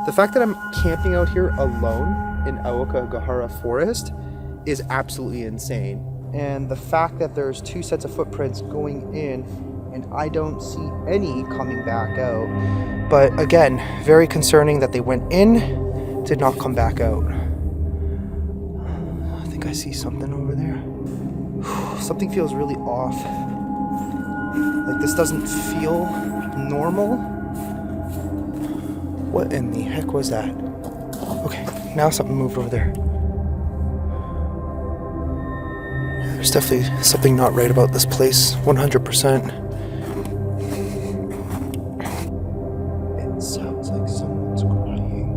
The fact that I'm camping out here alone in Aokigahara Forest is absolutely insane. And the fact that there's 2 sets of footprints going in and I don't see any coming back out. But again, very concerning that they went in, did not come back out. I think I see something over there. Something feels really off. Like this doesn't feel normal. What in the heck was that? Okay, now something moved over there. There's definitely something not right about this place, 100%. It sounds like someone's crying.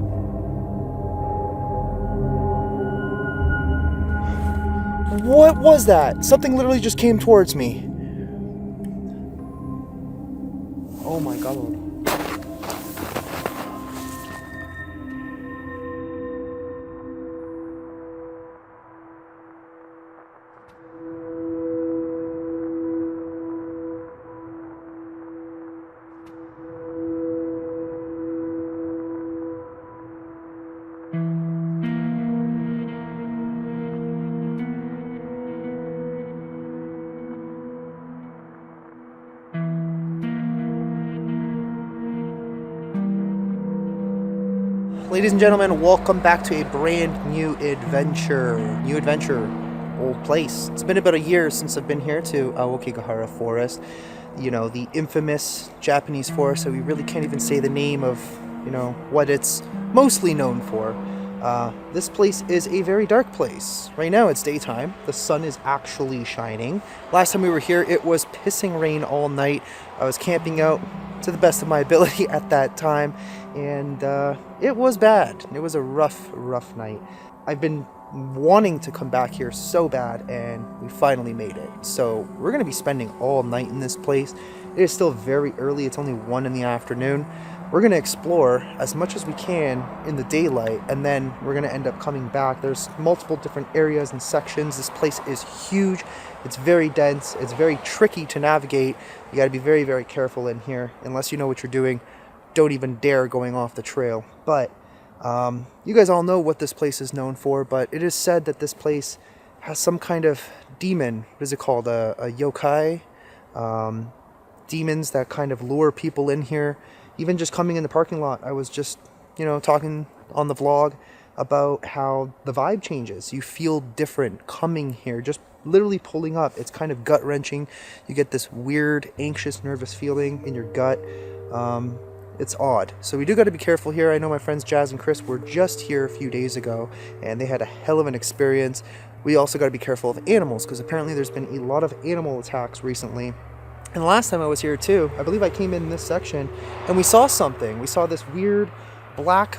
What was that? Something literally just came towards me. Oh my god. Ladies and gentlemen, welcome back to a brand new adventure. Old place. It's been about a year since I've been here to Aokigahara Forest. You know, the infamous Japanese forest that we really can't even say the name of, you know, what it's mostly known for. This place is a very dark place. Right now it's daytime. The sun is actually shining. Last time we were here, it was pissing rain all night. I was camping out to the best of my ability at that time, and it was bad. It was a rough night. I've been wanting to come back here so bad, and we finally made it. So we're gonna be spending all night in this place. It is still very early. It's only 1 in the afternoon. We're gonna explore as much as we can in the daylight, and then we're gonna end up coming back. There's multiple different areas and sections. This place is huge. It's very dense. It's very tricky to navigate. You gotta be very, very careful in here. Unless you know what you're doing, don't even dare going off the trail. But you guys all know what this place is known for, but it is said that this place has some kind of demon. What is it called? A yokai? Demons that kind of lure people in here. Even just coming in the parking lot, I was just, you know, talking on the vlog about how the vibe changes. You feel different coming here, just literally pulling up. It's kind of gut-wrenching. You get this weird, anxious, nervous feeling in your gut. It's odd. So we do got to be careful here. I know my friends Jazz and Chris were just here a few days ago, and they had a hell of an experience. We also got to be careful of animals, because apparently there's been a lot of animal attacks recently. And the last time I was here too, I believe I came in this section and we saw something. We saw this weird black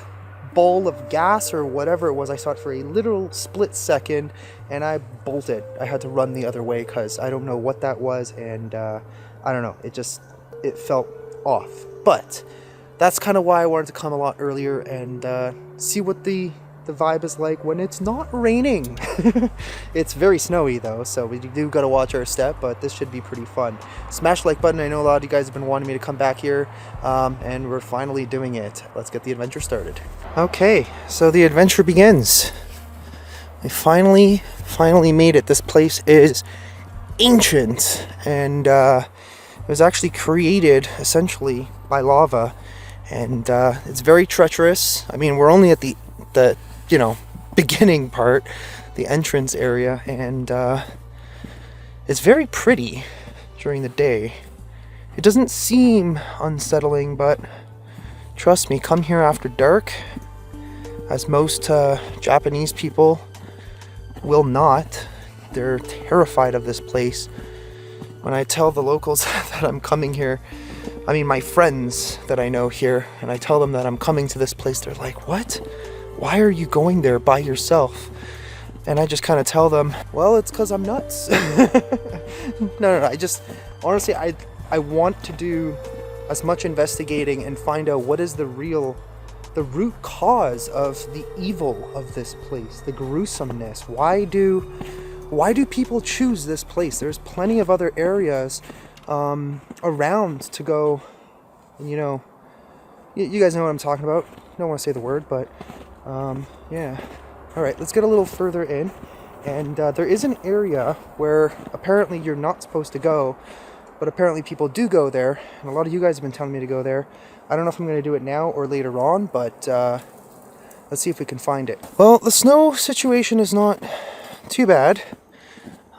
ball of gas or whatever it was. I saw it for a literal split second and I bolted. I had to run the other way because I don't know what that was, and I don't know. It felt off. But that's kind of why I wanted to come a lot earlier and see what the vibe is like when it's not raining. It's very snowy though, so we do gotta watch our step, but this should be pretty fun. Smash the like button. I know a lot of you guys have been wanting me to come back here, and we're finally doing it. Let's get the adventure started. Okay, so the adventure begins. We finally made it. This place is ancient, and it was actually created essentially by lava, and it's very treacherous. I mean, we're only at the you know, beginning part, the entrance area, and it's very pretty during the day. It doesn't seem unsettling, but trust me, come here after dark, as most Japanese people will not. They're terrified of this place. When I tell the locals that I'm coming here, I mean my friends that I know here, and I tell them that I'm coming to this place, they're like, what? Why are you going there by yourself? And I just kind of tell them, well, it's because I'm nuts. No, I just, honestly, I want to do as much investigating and find out what is the root cause of the evil of this place, the gruesomeness. Why do people choose this place? There's plenty of other areas around to go, you know, you guys know what I'm talking about. don't want to say the word, but yeah. All right, let's get a little further in. And there is an area where apparently you're not supposed to go, but apparently people do go there. And a lot of you guys have been telling me to go there. I don't know if I'm going to do it now or later on, but let's see if we can find it. Well, the snow situation is not too bad.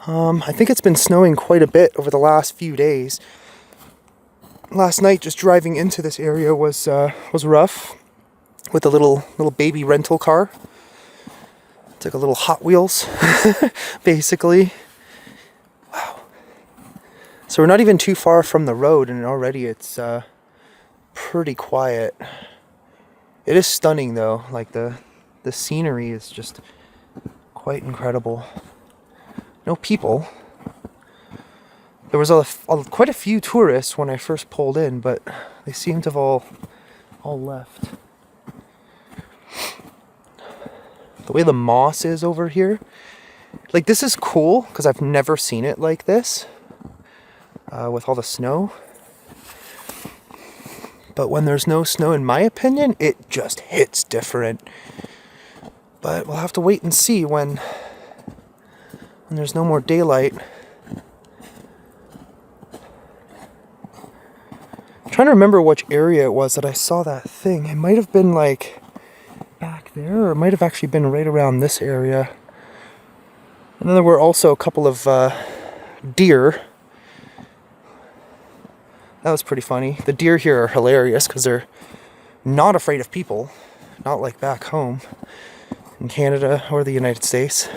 I think it's been snowing quite a bit over the last few days. Last night, just driving into this area was rough with a little baby rental car. It's like a little Hot Wheels, basically. Wow. So we're not even too far from the road, and already it's pretty quiet. It is stunning, though. Like the scenery is just quite incredible. No people. There was quite a few tourists when I first pulled in, but they seem to have all left. The way the moss is over here, like this is cool because I've never seen it like this with all the snow. But when there's no snow, in my opinion, it just hits different. But we'll have to wait and see when there's no more daylight. I'm trying to remember which area it was that I saw that thing. It might have been like back there, or it might have actually been right around this area. And then there were also a couple of deer. That was pretty funny. The deer here are hilarious because they're not afraid of people. Not like back home in Canada or the United States.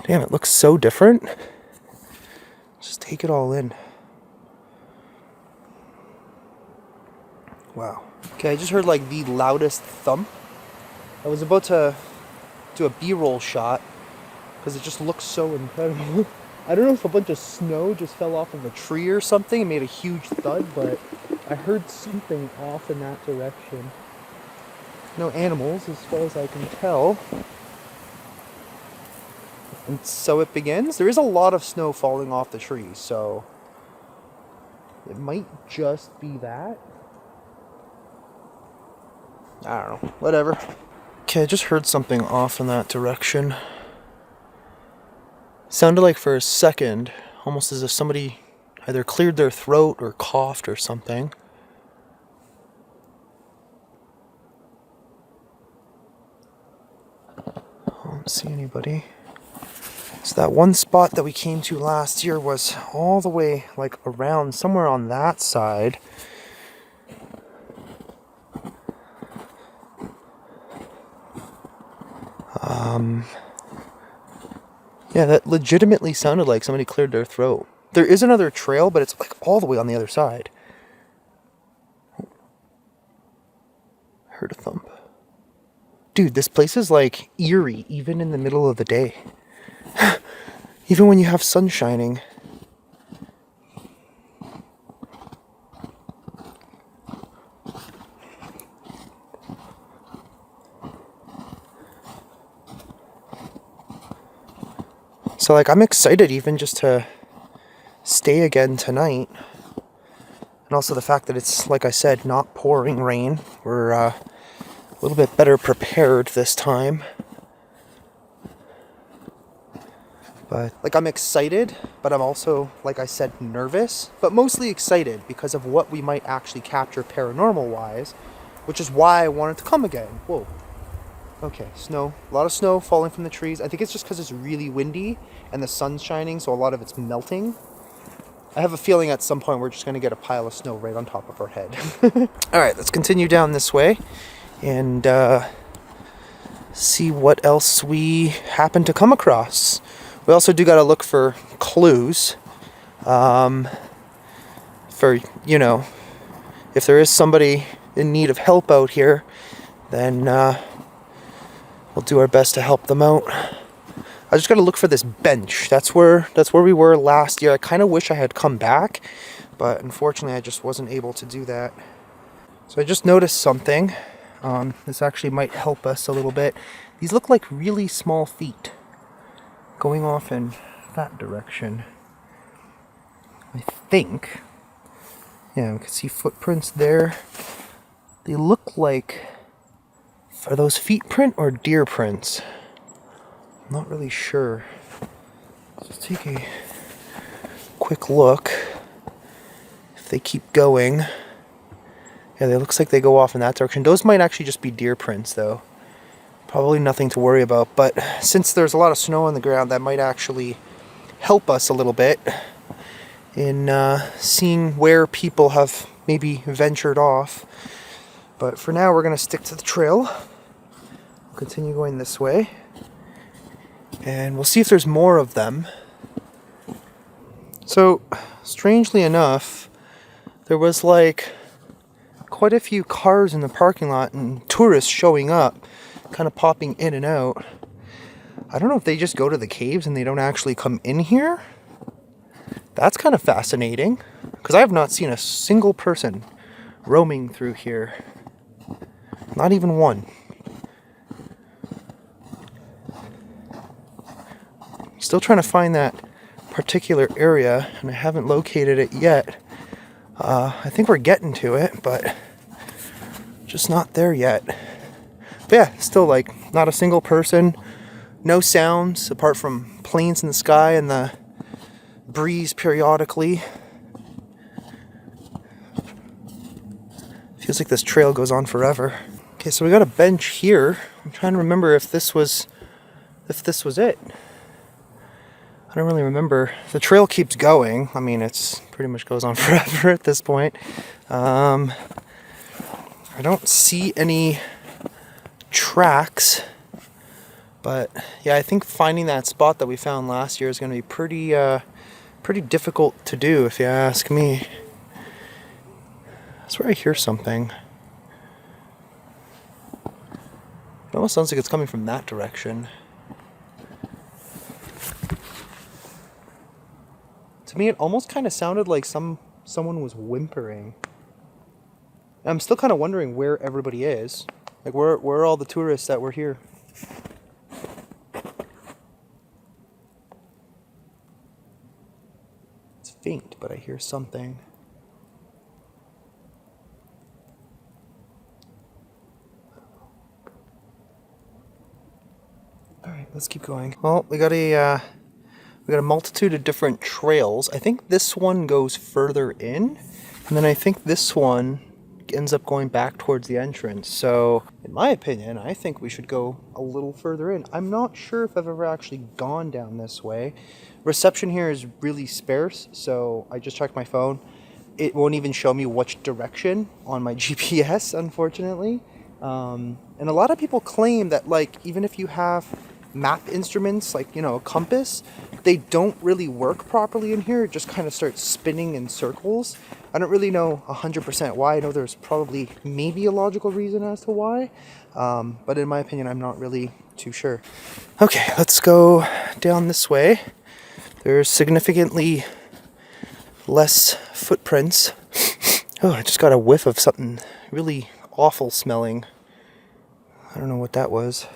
Damn, it looks so different. Just take it all in. Wow. Okay, I just heard like the loudest thump. I was about to do a B-roll shot because it just looks so incredible. I don't know if a bunch of snow just fell off of a tree or something and made a huge thud, but I heard something off in that direction. No animals as far as I can tell. And so it begins. There is a lot of snow falling off the trees, so it might just be that. I don't know. Whatever. Okay, I just heard something off in that direction. Sounded like for a second, almost as if somebody either cleared their throat or coughed or something. I don't see anybody. So that one spot that we came to last year was all the way like around somewhere on that side. Yeah, that legitimately sounded like somebody cleared their throat. There is another trail, but it's like all the way on the other side. I heard a thump. Dude, this place is like eerie, even in the middle of the day. Even when you have sun shining. So like I'm excited even just to stay again tonight. And also the fact that it's, like I said, not pouring rain. We're a little bit better prepared this time. But like I'm excited, but I'm also, like I said, nervous. But mostly excited because of what we might actually capture paranormal wise. Which is why I wanted to come again. Whoa. Okay, snow. A lot of snow falling from the trees. I think it's just because it's really windy and the sun's shining, so a lot of it's melting. I have a feeling at some point we're just going to get a pile of snow right on top of our head. Alright, let's continue down this way and see what else we happen to come across. We also do got to look for clues. For, you know, if there is somebody in need of help out here, then we'll do our best to help them out. I just got to look for this bench. That's where we were last year. I kind of wish I had come back, but unfortunately I just wasn't able to do that. So I just noticed something. This actually might help us a little bit. These look like really small feet going off in that direction. I think Yeah, we can see footprints there. They look like, are those feet print or deer prints? I'm not really sure. Let's take a quick look. If they keep going. Yeah, it looks like they go off in that direction. Those might actually just be deer prints though. Probably nothing to worry about, but since there's a lot of snow on the ground, that might actually help us a little bit in seeing where people have maybe ventured off. But for now, we're going to stick to the trail. We'll continue going this way, and we'll see if there's more of them. So, strangely enough, there was like quite a few cars in the parking lot and tourists showing up, kind of popping in and out. I don't know if they just go to the caves and they don't actually come in here. That's kind of fascinating, because I have not seen a single person roaming through here. Not even one. Still trying to find that particular area, and I haven't located it yet. I think we're getting to it, but just not there yet. But yeah, still like not a single person, no sounds apart from planes in the sky and the breeze periodically. Feels like this trail goes on forever. Okay, so we got a bench here. I'm trying to remember if this was it. I don't really remember. The trail keeps going. I mean, it's pretty much goes on forever at this point. I don't see any tracks, but yeah, I think finding that spot that we found last year is going to be pretty difficult to do, if you ask me. That's where I hear something. It almost sounds like it's coming from that direction. To me, it almost kind of sounded like someone was whimpering. I'm still kind of wondering where everybody is. Like, where are all the tourists that were here? It's faint, but I hear something. All right, let's keep going. Well, we got a multitude of different trails. I think this one goes further in, and then I think this one ends up going back towards the entrance. So, in my opinion, I think we should go a little further in. I'm not sure if I've ever actually gone down this way. Reception here is really sparse, so I just checked my phone. It won't even show me which direction on my GPS, unfortunately. And a lot of people claim that, like, even if you have map instruments, like, you know, a compass, they don't really work properly in here. It just kind of starts spinning in circles. I don't really know 100% why. I know there's probably maybe a logical reason as to why, but in my opinion, I'm not really too sure. Okay, let's go down this way. There's significantly less footprints. Oh, I just got a whiff of something really awful smelling. I don't know what that was.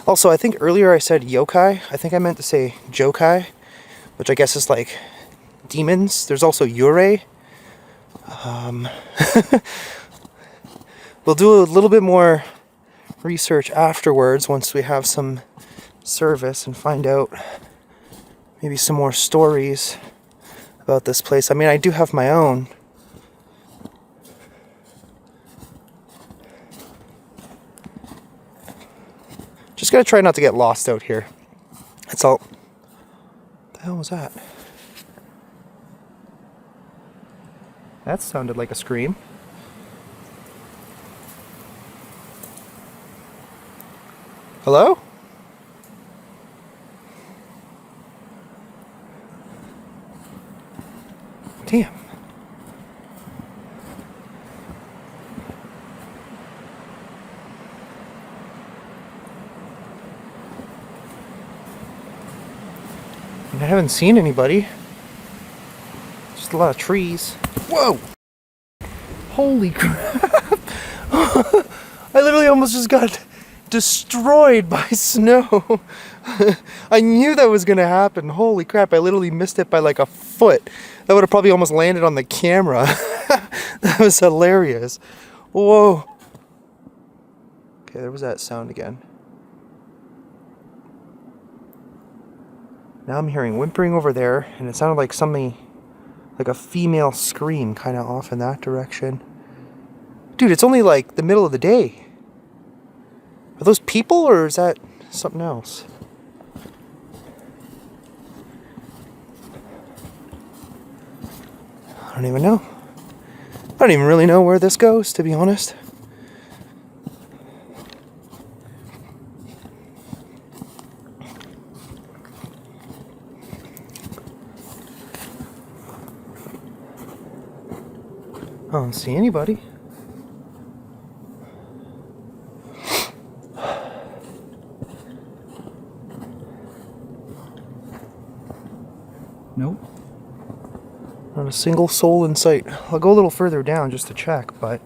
Also, I think earlier I said yokai. I think I meant to say jokai, which I guess is like demons. There's also yurei. We'll do a little bit more research afterwards once we have some service and find out maybe some more stories about this place. I mean, I do have my own. Just gotta try not to get lost out here. That's all. What the hell was that? That sounded like a scream. Hello? Damn. I haven't seen anybody. Just a lot of trees. Whoa! Holy crap! I literally almost just got destroyed by snow. I knew that was gonna happen. Holy crap, I literally missed it by like a foot. That would have probably almost landed on the camera. That was hilarious. Whoa. Okay, there was that sound again. Now I'm hearing whimpering over there, and it sounded like something, like a female scream kind of off in that direction. Dude, it's only like the middle of the day. Are those people, or is that something else? I don't even know. I don't even really know where this goes, to be honest. I don't see anybody. Nope. Not a single soul in sight. I'll go a little further down just to check, but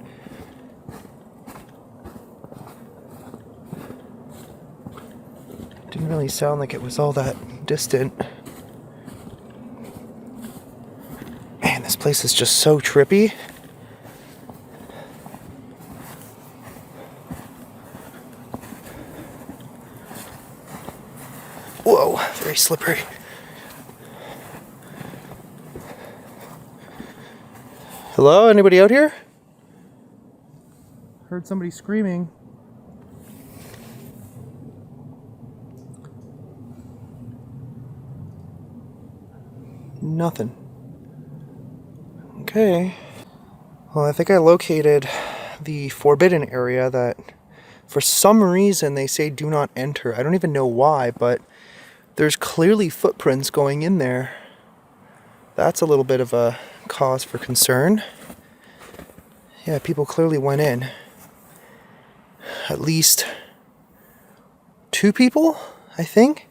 it didn't really sound like it was all that distant. Man, this place is just so trippy. Whoa, very slippery. Hello, anybody out here? Heard somebody screaming. Nothing. Okay. Well, I think I located the forbidden area that for some reason they say do not enter. I don't even know why, but there's clearly footprints going in there. That's a little bit of a cause for concern. Yeah, people clearly went in. At least 2 people, I think.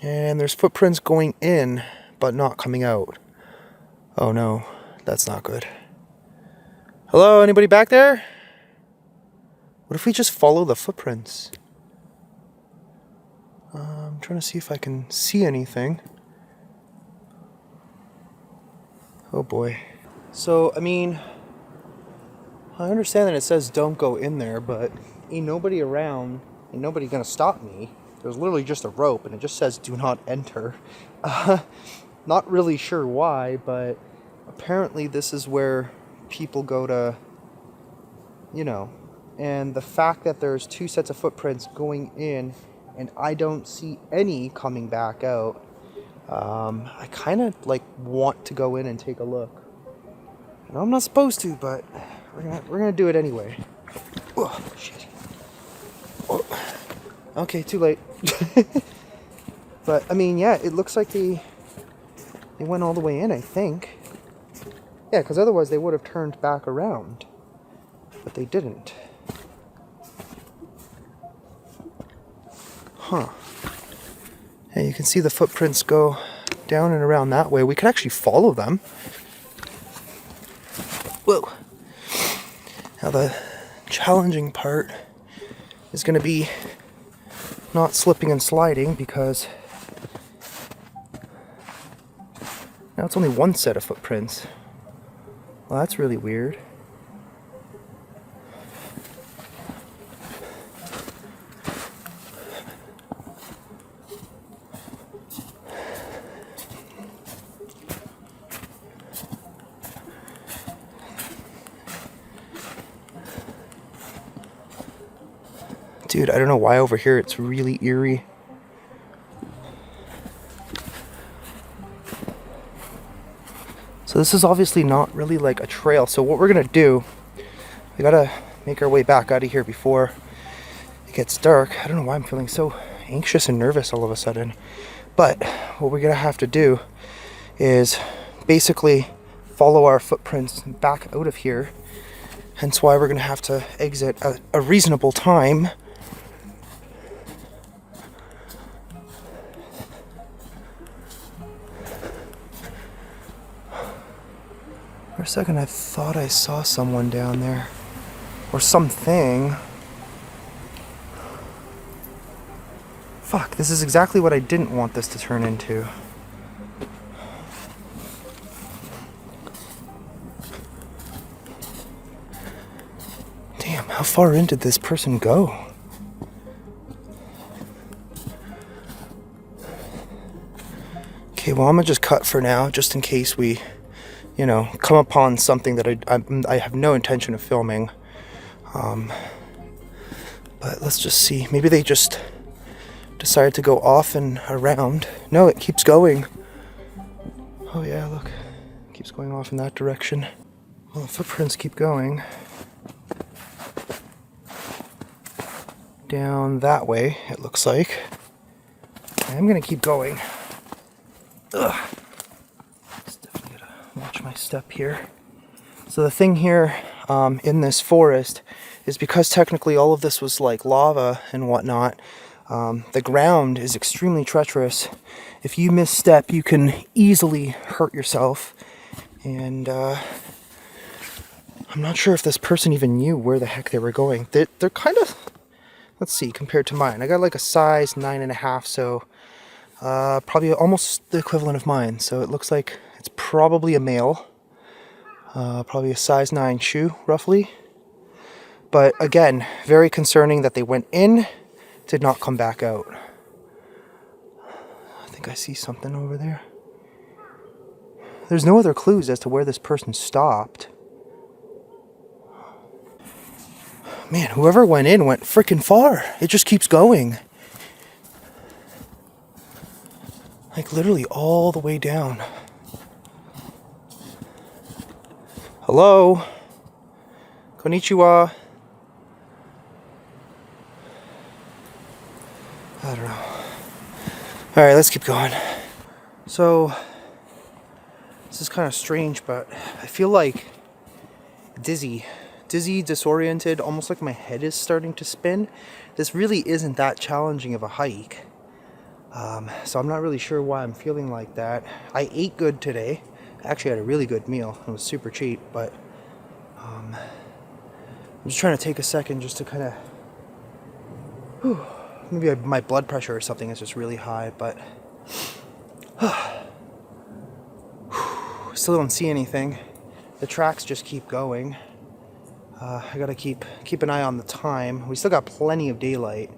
And there's footprints going in, but not coming out. Oh no, that's not good. Hello, anybody back there? What if we just follow the footprints? I'm trying to see if I can see anything. Oh boy. So, I mean, I understand that it says don't go in there, but ain't nobody around, ain't nobody gonna stop me. There's literally just a rope and it just says do not enter. Not really sure why, but apparently this is where people go to, you know, and the fact that there's 2 sets of footprints going in and I don't see any coming back out, I kind of like want to go in and take a look. And I'm not supposed to, but we're gonna do it anyway. Oh shit! Oh. Okay, too late. But I mean, yeah, it looks like they went all the way in. I think. Yeah, because otherwise they would have turned back around, but they didn't. Huh. Yeah, you can see the footprints go down and around that way. We could actually follow them. Whoa. Now the challenging part is going to be not slipping and sliding because now it's only 1 set of footprints. Well, that's really weird. Dude, I don't know why over here it's really eerie. So this is obviously not really like a trail. So what we're gonna do, we gotta make our way back out of here before it gets dark. I don't know why I'm feeling so anxious and nervous all of a sudden. But what we're gonna have to do is basically follow our footprints back out of here. Hence why we're gonna have to exit at a reasonable time. For a second I thought I saw someone down there. Or something. Fuck, this is exactly what I didn't want this to turn into. Damn, how far in did this person go? Okay, well, I'm gonna just cut for now, just in case we, you know, come upon something that I have no intention of filming. But let's just see. Maybe they just decided to go off and around. No, it keeps going. Oh yeah, look. It keeps going off in that direction. Well, the footprints keep going. Down that way, it looks like. I'm gonna keep going. Ugh. Just definitely gotta watch my step here. So the thing here in this forest is because technically all of this was like lava and whatnot, the ground is extremely treacherous. If you misstep, you can easily hurt yourself. And I'm not sure if this person even knew where the heck they were going. They're kind of, let's see, compared to mine. I got like a size 9.5, so probably almost the equivalent of mine. So it looks like it's probably a male. Probably a size 9 shoe, roughly. But again, very concerning that they went in, did not come back out. I think I see something over there. There's no other clues as to where this person stopped. Man, whoever went in went freaking far. It just keeps going. Like literally all the way down. Hello? Konnichiwa? I don't know. Alright, let's keep going. So, this is kind of strange, but I feel like dizzy, disoriented, almost like my head is starting to spin. This really isn't that challenging of a hike. So I'm not really sure why I'm feeling like that. I ate good today. I actually had a really good meal. It was super cheap, but I'm just trying to take a second just to kind of... Maybe my blood pressure or something is just really high, but... Still don't see anything. The tracks just keep going. I gotta keep an eye on the time. We still got plenty of daylight.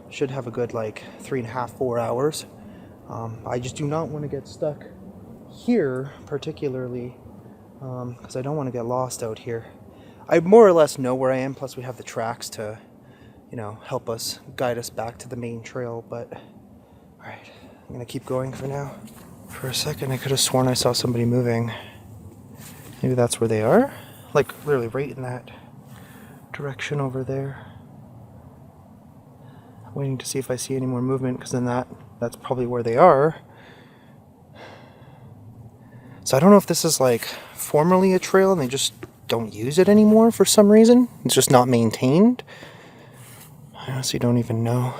Should have a good like 3.5, 4 hours. I just do not want to get stuck here particularly because I don't want to get lost out here. I more or less know where I am, plus we have the tracks to, you know, help us guide us back to the main trail. But all right, I'm gonna keep going for now. For a second I could have sworn I saw somebody moving. Maybe that's where they are, like literally right in that direction over there. Waiting to see if I see any more movement, because then that's probably where they are. So I don't know if this is like formerly a trail and they just don't use it anymore for some reason. It's just not maintained. I honestly don't even know.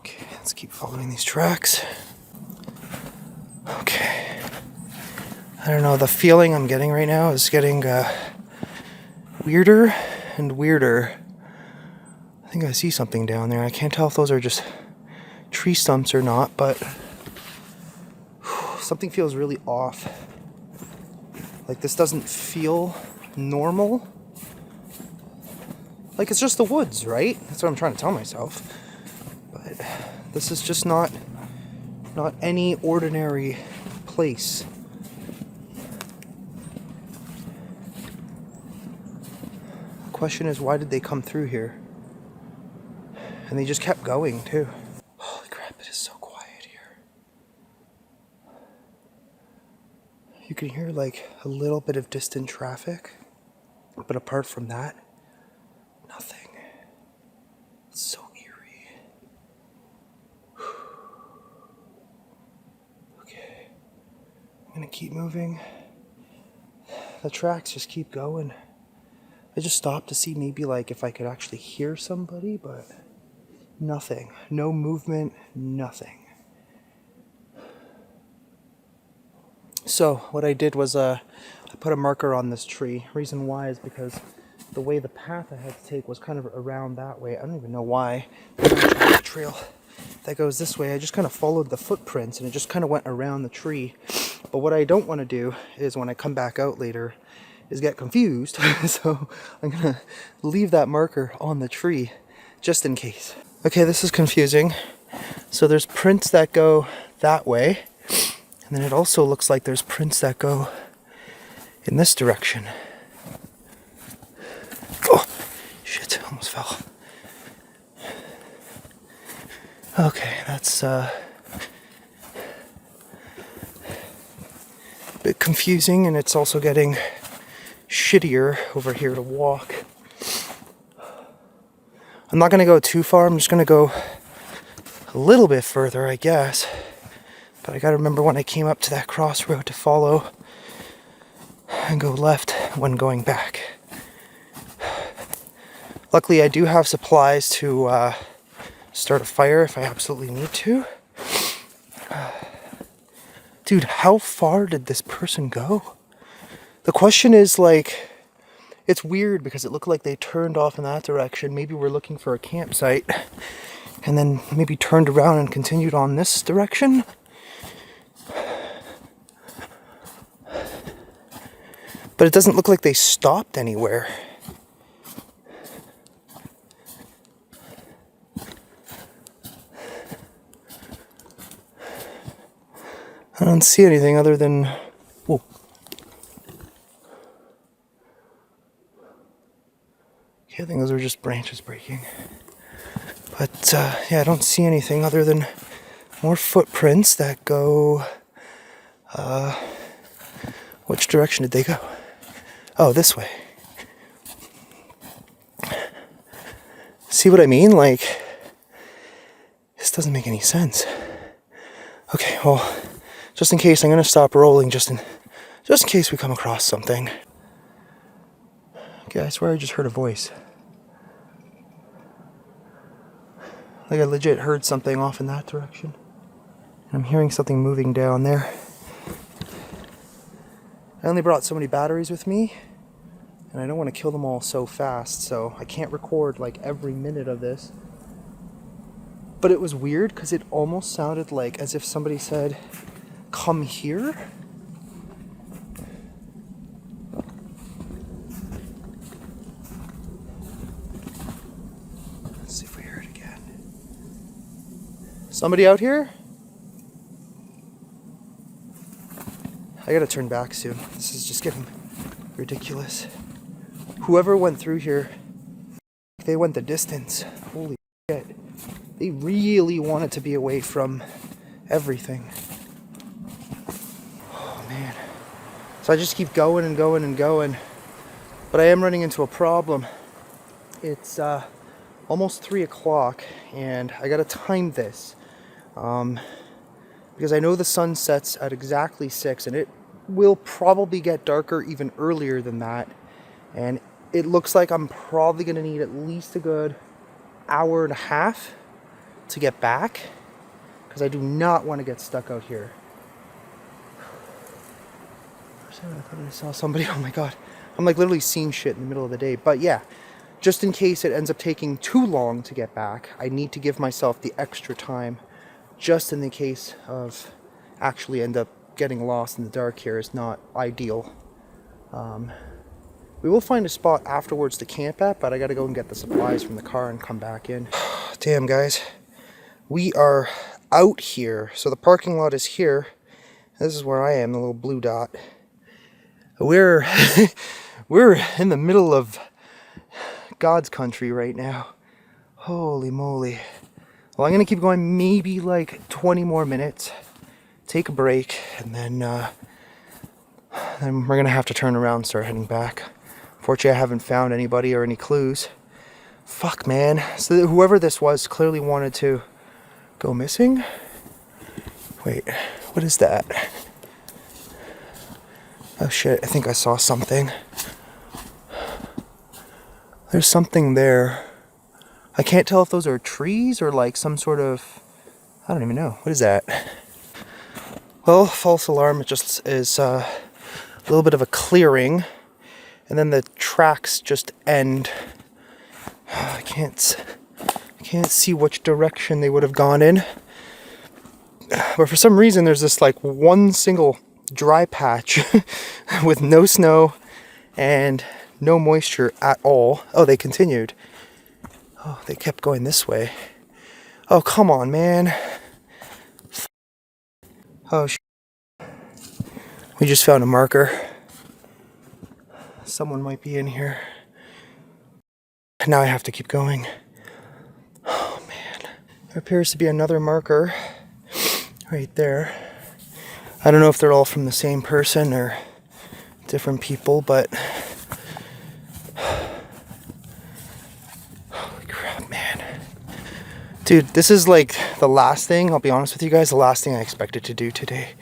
Okay, let's keep following these tracks. Okay. I don't know, the feeling I'm getting right now is getting weirder and weirder. I think I see something down there. I can't tell if those are just tree stumps or not, but something feels really off. Like this doesn't feel normal. Like it's just the woods, right? That's what I'm trying to tell myself. But this is just not any ordinary place. The question is, why did they come through here? And they just kept going, too. Holy crap, it is so quiet here. You can hear, like, a little bit of distant traffic. But apart from that, nothing. It's so eerie. Okay. I'm gonna keep moving. The tracks just keep going. I just stopped to see maybe, like, if I could actually hear somebody, but... nothing. No movement, nothing. So what I did was I put a marker on this tree. Reason why is because the way the path I had to take was kind of around that way. I don't even know why. The trail that goes this way, I just kind of followed the footprints and it just kind of went around the tree. But what I don't want to do is when I come back out later is get confused. So I'm gonna leave that marker on the tree just in case. Okay, this is confusing. So there's prints that go that way, and then it also looks like there's prints that go in this direction. Oh, shit, almost fell. Okay, that's a bit confusing, and it's also getting shittier over here to walk. I'm not going to go too far, I'm just going to go a little bit further, I guess. But I got to remember when I came up to that crossroad to follow and go left when going back. Luckily, I do have supplies to start a fire if I absolutely need to. Dude, how far did this person go? The question is, like, it's weird because it looked like they turned off in that direction. Maybe we're looking for a campsite and then maybe turned around and continued on this direction. But it doesn't look like they stopped anywhere. I don't see anything other than... Whoa. Okay, I think those are just branches breaking. But, yeah, I don't see anything other than more footprints that go... which direction did they go? Oh, this way. See what I mean? Like, this doesn't make any sense. Okay, well... Just in case, I'm going to stop rolling just in case we come across something. Okay, I swear I just heard a voice. Like I legit heard something off in that direction. I'm hearing something moving down there. I only brought so many batteries with me, and I don't want to kill them all so fast, so I can't record like every minute of this. But it was weird because it almost sounded like as if somebody said, "Come here." Let's see if we hear it again. Somebody out here? I gotta turn back soon. This is just getting ridiculous. Whoever went through here, they went the distance. Holy shit. They really wanted to be away from everything. Man. So I just keep going and going and going, but I am running into a problem. It's almost 3 o'clock and I gotta time this because I know the sun sets at exactly 6 and it will probably get darker even earlier than that, and it looks like I'm probably gonna need at least a good hour and a half to get back because I do not want to get stuck out here. I thought I saw somebody. Oh my god. I'm like literally seeing shit in the middle of the day. But yeah, just in case it ends up taking too long to get back, I need to give myself the extra time just in the case of actually end up getting lost in the dark here is not ideal. We will find a spot afterwards to camp at, but I gotta go and get the supplies from the car and come back in. Damn guys. We are out here. So the parking lot is here. This is where I am, the little blue dot. We're in the middle of God's country right now. Holy moly. Well, I'm going to keep going maybe like 20 more minutes, take a break, and then we're going to have to turn around and start heading back. Fortunately, I haven't found anybody or any clues. Fuck, man. So whoever this was clearly wanted to go missing. Wait, what is that? Oh shit, I think I saw something. There's something there. I can't tell if those are trees or like some sort of... I don't even know. What is that? Well, false alarm. It just is a little bit of a clearing. And then the tracks just end. I can't see which direction they would have gone in. But for some reason, there's this like one single dry patch with no snow and no moisture at all. Oh, they continued. Oh, they kept going this way. Oh, come on, man. Oh, we just found a marker. Someone might be in here. Now I have to keep going. Oh, man. There appears to be another marker right there. I don't know if they're all from the same person or different people, but holy crap, man. Dude, this is like the last thing, I'll be honest with you guys, the last thing I expected to do today.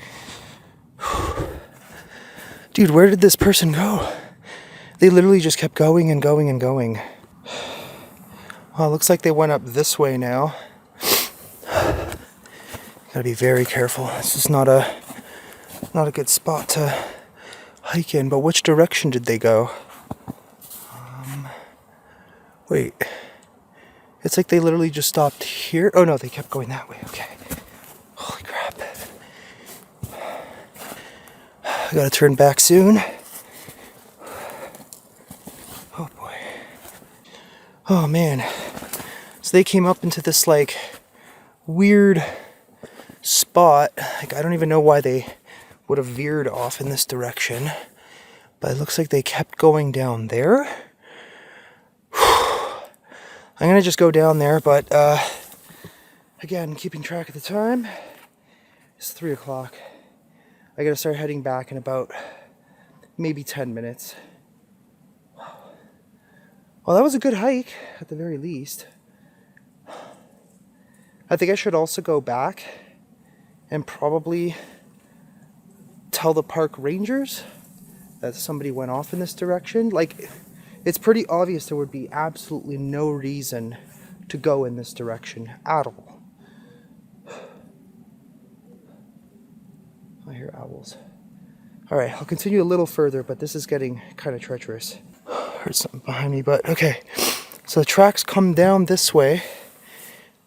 Dude, where did this person go? They literally just kept going and going and going. Well, it looks like they went up this way now. Gotta be very careful. This is not a good spot to hike in, but which direction did they go? Wait. It's like they literally just stopped here. Oh no, they kept going that way. Okay. Holy crap. I gotta turn back soon. Oh boy. Oh man. So they came up into this like weird spot. Like I don't even know why they would have veered off in this direction. But it looks like they kept going down there. I'm gonna just go down there, but again, keeping track of the time, it's 3 o'clock. I gotta start heading back in about maybe 10 minutes. Well, that was a good hike, at the very least. I think I should also go back and probably tell the park rangers that somebody went off in this direction. Like, it's pretty obvious there would be absolutely no reason to go in this direction at all. I hear owls. Alright, I'll continue a little further, but this is getting kind of treacherous. Heard something behind me, but okay. So the tracks come down this way.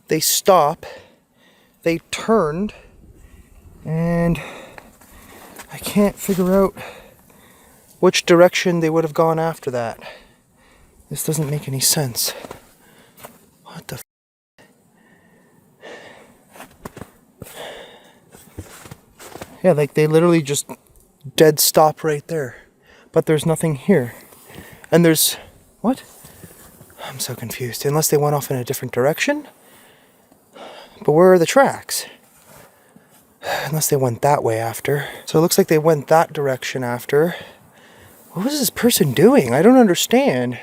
They stop. They turned. And I can't figure out which direction they would have gone after that. This doesn't make any sense. What the f? Yeah, like they literally just dead stop right there. But there's nothing here. And there's... What? I'm so confused. Unless they went off in a different direction? But where are the tracks? Unless they went that way after. So it looks like they went that direction after. What was this person doing? I don't understand.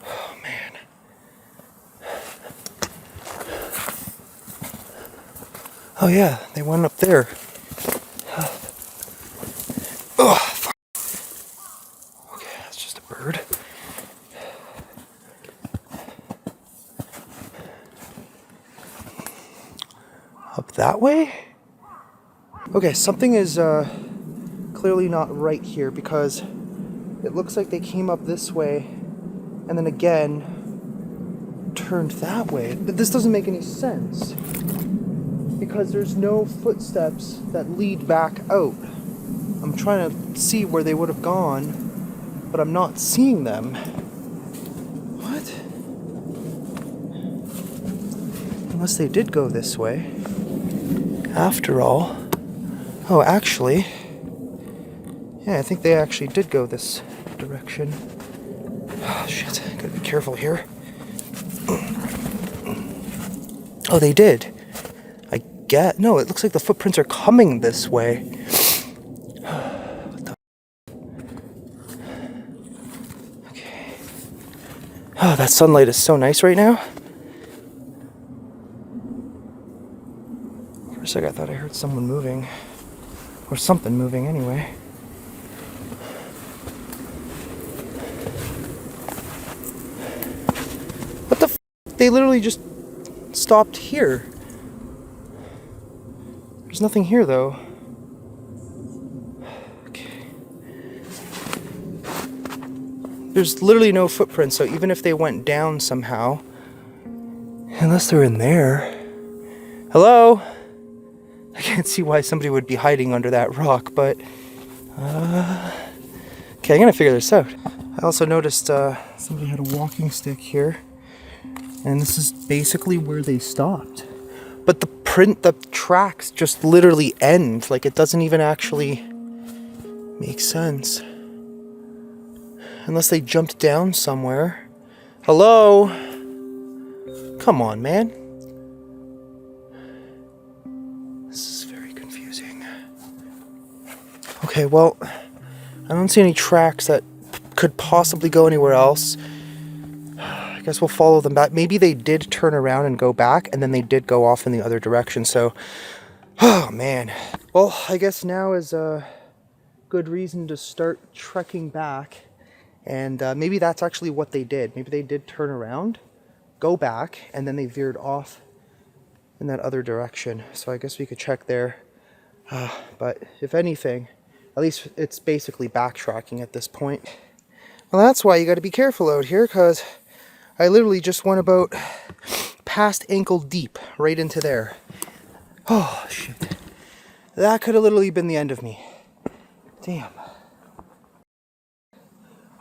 Oh, man. Oh, yeah. They went up there. Oh, fuck. Okay, that's just a bird. Up that way? Okay, something is clearly not right here because it looks like they came up this way and then again turned that way. But this doesn't make any sense because there's no footsteps that lead back out. I'm trying to see where they would have gone, but I'm not seeing them. What? Unless they did go this way. After all. Oh, actually. Yeah, I think they actually did go this direction. Oh, shit. Gotta be careful here. Oh, they did. I get... No, it looks like the footprints are coming this way. What the... Okay. Oh, that sunlight is so nice right now. For a sec, I thought I heard someone moving. Or something moving anyway. What the f? They literally just stopped here. There's nothing here though. Okay. There's literally no footprints, so even if they went down somehow, unless they're in there. Hello? Okay. can't see why somebody would be hiding under that rock, but okay, I'm gonna figure this out. I also noticed somebody had a walking stick here, and this is basically where they stopped. But the tracks just literally end. Like, it doesn't even actually make sense. Unless they jumped down somewhere. Hello? Come on, man. This is very confusing. Okay, well, I don't see any tracks that could possibly go anywhere else. I guess we'll follow them back. Maybe they did turn around and go back, and then they did go off in the other direction, so... Oh, man. Well, I guess now is a good reason to start trekking back. And maybe that's actually what they did. Maybe they did turn around, go back, and then they veered off in that other direction. So I guess we could check there. But if anything, at least it's basically backtracking at this point. Well, that's why you got to be careful out here, because I literally just went about past ankle deep right into there. Oh, shit. That could have literally been the end of me. Damn.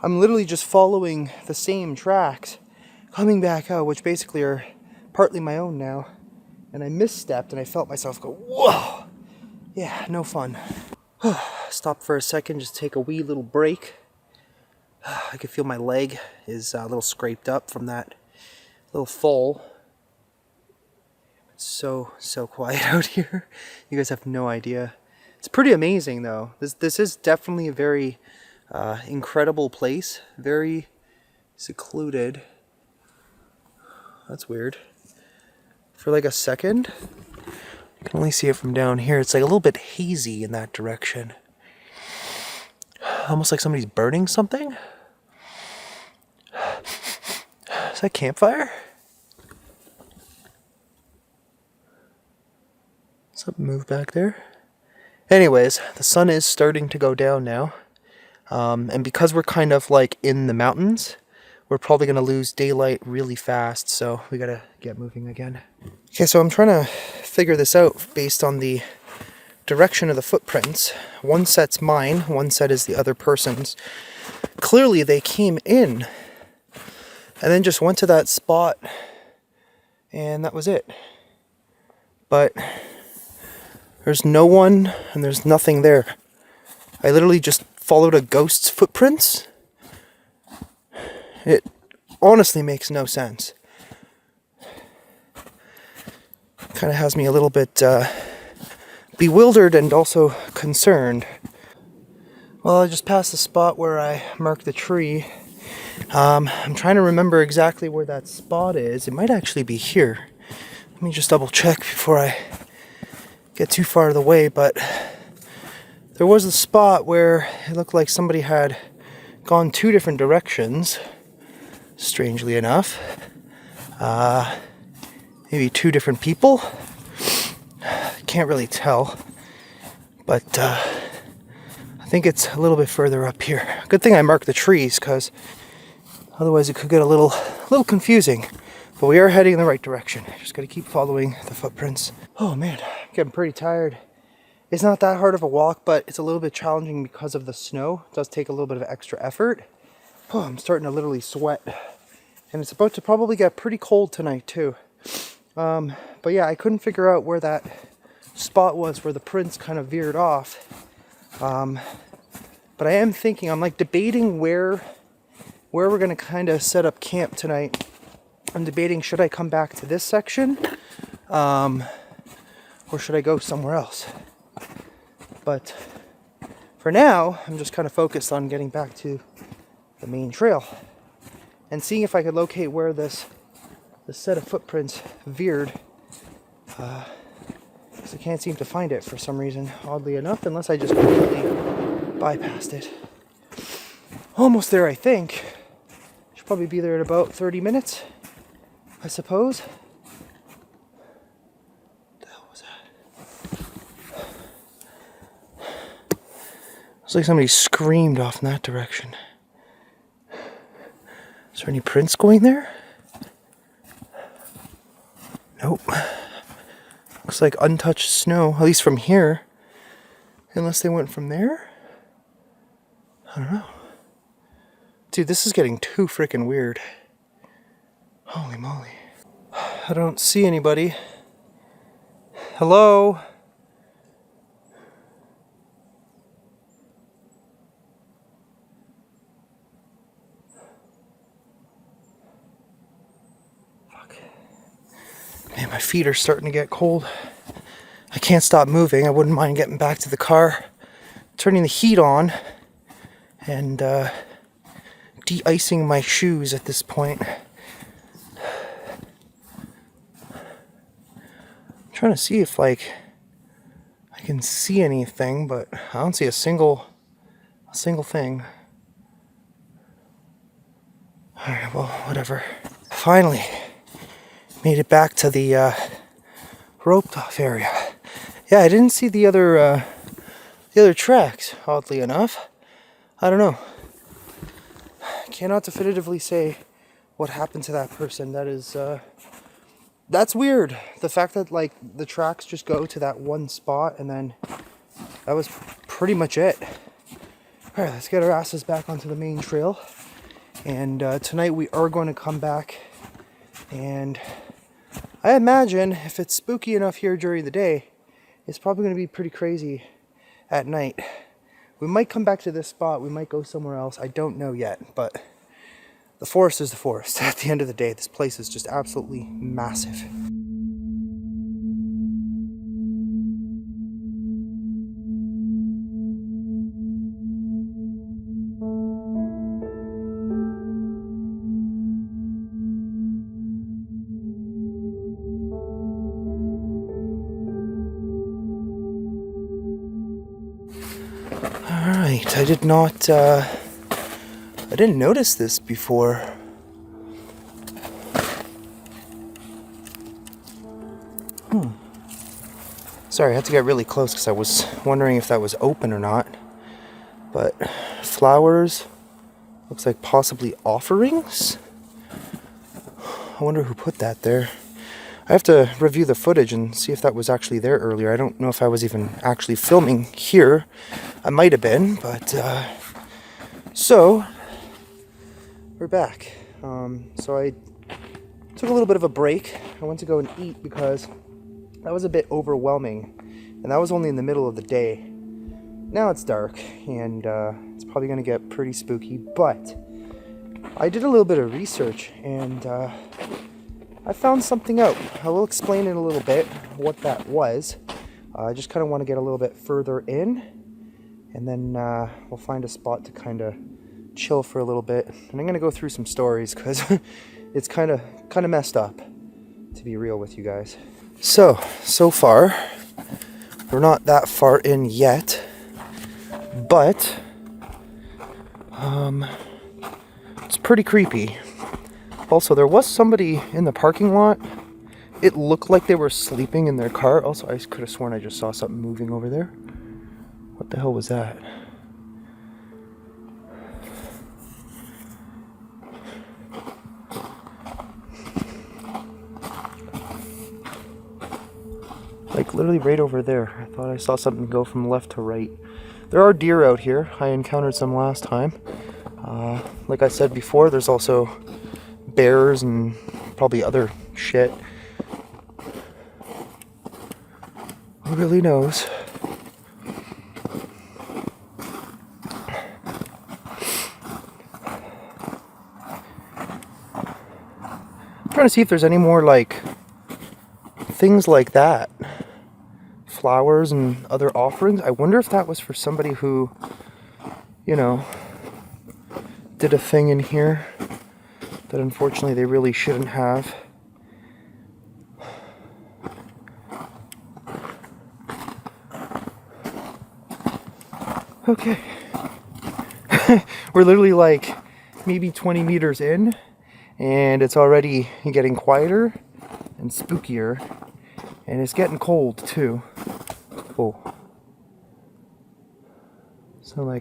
I'm literally just following the same tracks, coming back out, which basically are partly my own now. And I misstepped and I felt myself go, whoa! Yeah, no fun. Stop for a second, just take a wee little break. I can feel my leg is a little scraped up from that little fall. It's so quiet out here. You guys have no idea. It's pretty amazing though. This is definitely a very incredible place. Very secluded. That's weird. For like a second, you can only see it from down here. It's like a little bit hazy in that direction. Almost like somebody's burning something. Is that campfire? Something moved back there. Anyways, the sun is starting to go down now. And because we're kind of like in the mountains, we're probably going to lose daylight really fast. So we got to get moving again. Okay, so I'm trying to figure this out based on the direction of the footprints. One set's mine, one set is the other person's. Clearly they came in and then just went to that spot and that was it. But there's no one and there's nothing there. I literally just followed a ghost's footprints. It honestly makes no sense. Kind of has me a little bit bewildered and also concerned. Well, I just passed the spot where I marked the tree. I'm trying to remember exactly where that spot is. It might actually be here. Let me just double check before I get too far of the way, but there was a spot where it looked like somebody had gone two different directions, strangely enough. Maybe two different people. Can't really tell, but I think it's a little bit further up here. Good thing I marked the trees, because otherwise it could get a little confusing. But we are heading in the right direction. Just got to keep following the footprints. Oh man, I'm getting pretty tired. It's not that hard of a walk, but it's a little bit challenging because of the snow. It does take a little bit of extra effort. Oh, I'm starting to literally sweat. And it's about to probably get pretty cold tonight too. But yeah, I couldn't figure out where that spot was where the prints kind of veered off. But I am thinking, I'm like debating where we're going to kind of set up camp tonight. I'm debating, should I come back to this section? Or should I go somewhere else? But for now, I'm just kind of focused on getting back to the main trail and seeing if I could locate where this set of footprints veered. Because I can't seem to find it for some reason, oddly enough, unless I just completely bypassed it. Almost there, I think. Should probably be there in about 30 minutes, I suppose. What the hell was that? Looks like somebody screamed off in that direction. Is there any prints going there? Nope. Looks looks like untouched snow, at least from here. Unless they went from there? I don't know. Dude, this is getting too freaking weird. Holy moly. I don't see anybody. Hello? Fuck. Man, my feet are starting to get cold. I can't stop moving. I wouldn't mind getting back to the car, turning the heat on, and de-icing my shoes at this point. I'm trying to see if I can see anything, but I don't see a single thing. Alright, well, whatever. Finally made it back to the roped off area. Yeah, I didn't see the other tracks, oddly enough. I don't know. I cannot definitively say what happened to that person. That's weird. The fact that the tracks just go to that one spot and then that was pretty much it. Alright, let's get our asses back onto the main trail. And tonight we are going to come back, and I imagine if it's spooky enough here during the day, it's probably going to be pretty crazy at night. We might come back to this spot, we might go somewhere else, I don't know yet, but the forest is the forest. At the end of the day, this place is just absolutely massive. Alright, I didn't notice this before. Sorry, I had to get really close because I was wondering if that was open or not. But flowers, looks like possibly offerings? I wonder who put that there. I have to review the footage and see if that was actually there earlier. I don't know if I was even actually filming here. I might have been, but so we're back. So I took a little bit of a break. I went to go and eat because that was a bit overwhelming, and that was only in the middle of the day. Now it's dark, and it's probably going to get pretty spooky, but I did a little bit of research, and I found something out. I will explain in a little bit what that was. I just kind of want to get a little bit further in, and then we'll find a spot to kind of chill for a little bit. And I'm going to go through some stories because it's kind of messed up, to be real with you guys. So far, we're not that far in yet, but it's pretty creepy. Also, there was somebody in the parking lot. It looked like they were sleeping in their car. Also, I could have sworn I just saw something moving over there. What the hell was that? Like literally right over there. I thought I saw something go from left to right. There are deer out here. I encountered some last time. Like I said before, there's also bears and probably other shit. Who really knows? I'm trying to see if there's any more things like that. Flowers and other offerings. I wonder if that was for somebody who, did a thing in here that unfortunately they really shouldn't have. Okay. We're literally maybe 20 meters in, and it's already getting quieter and spookier, and it's getting cold too. Oh. So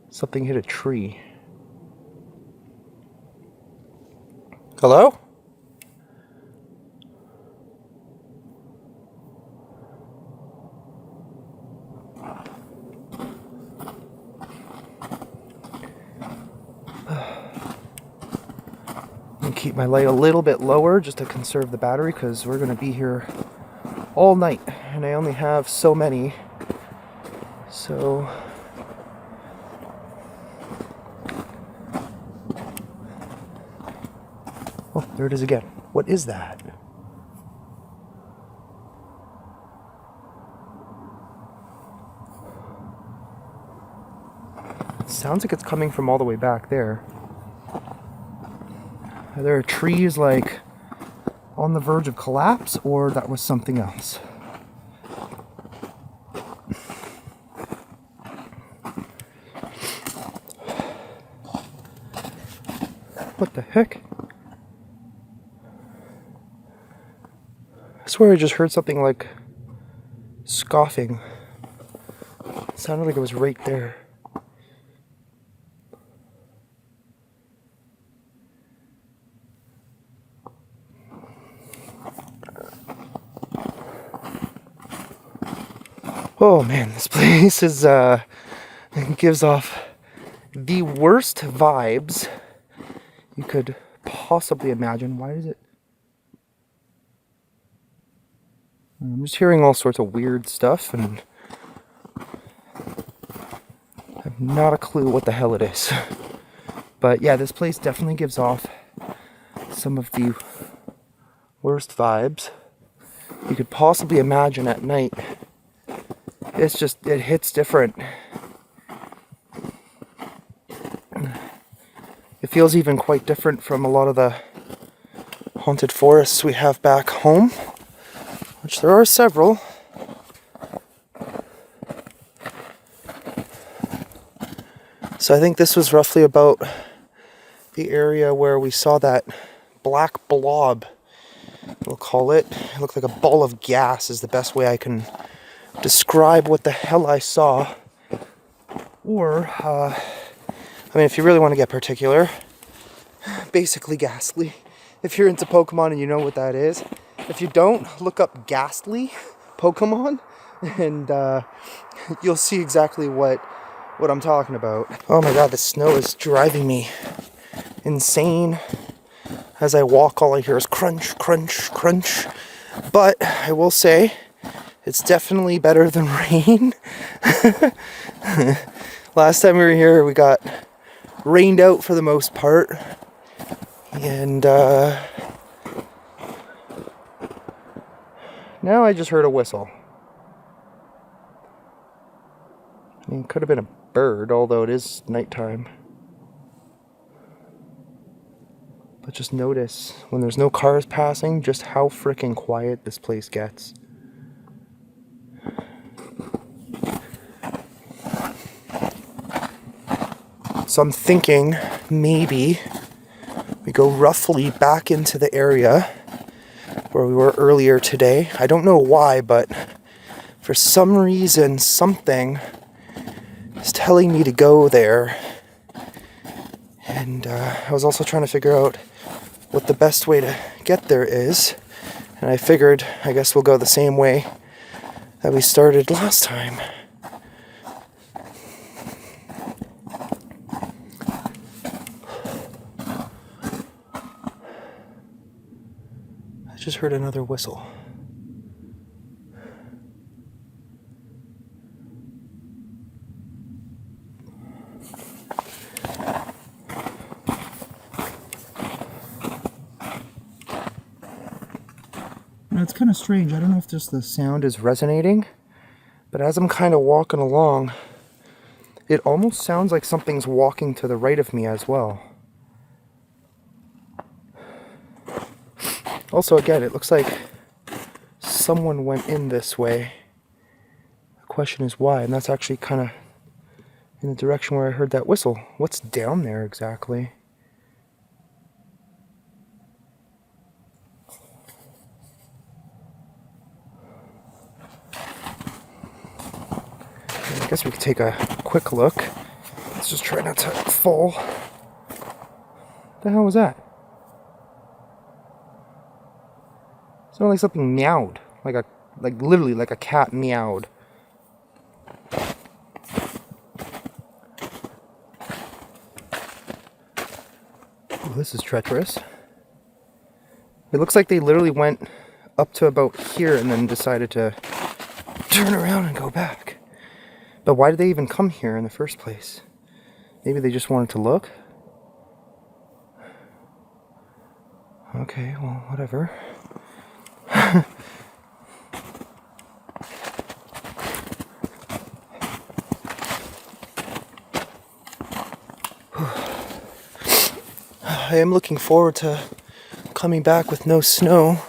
something hit a tree. Hello? keep my light a little bit lower just to conserve the battery, because we're going to be here all night and I only have so many. So oh, there it is again. What is that? It sounds like it's coming from all the way back there. There are trees like on the verge of collapse, or that was something else. What the heck? I swear I just heard something like scoffing. It sounded like it was right there. Oh man, this place is gives off the worst vibes you could possibly imagine. Why is it? I'm just hearing all sorts of weird stuff and I have not a clue what the hell it is. But yeah, this place definitely gives off some of the worst vibes you could possibly imagine at night. It's just, it hits different. It feels even quite different from a lot of the haunted forests we have back home, which there are several. So I think this was roughly about the area where we saw that black blob, we'll call it. It looked like a ball of gas is the best way I can describe what the hell I saw. Or, I mean, if you really want to get particular, basically ghastly. If you're into Pokemon and you know what that is. If you don't, look up ghastly Pokemon and you'll see exactly what I'm talking about. Oh my god, the snow is driving me insane. As I walk, all I hear is crunch, crunch, crunch. But I will say, it's definitely better than rain. Last time we were here, we got rained out for the most part. And now I just heard a whistle. I mean, it could have been a bird, although it is nighttime. But just notice, when there's no cars passing, just how freaking quiet this place gets. So I'm thinking maybe we go roughly back into the area where we were earlier today. I don't know why, but for some reason, something is telling me to go there. And I was also trying to figure out what the best way to get there is. And I figured, I guess we'll go the same way that we started last time. I just heard another whistle. Now it's kind of strange. I don't know if just the sound is resonating, but as I'm kind of walking along, it almost sounds like something's walking to the right of me as well. Also, again, it looks like someone went in this way. The question is why, and that's actually kind of in the direction where I heard that whistle. What's down there exactly? I guess we could take a quick look. Let's just try not to fall. What the hell was that? It sounded like something meowed. Like literally like a cat meowed. Oh, this is treacherous. It looks like they literally went up to about here and then decided to turn around and go back. But why did they even come here in the first place? Maybe they just wanted to look? Okay, well, whatever. I am looking forward to coming back with no snow.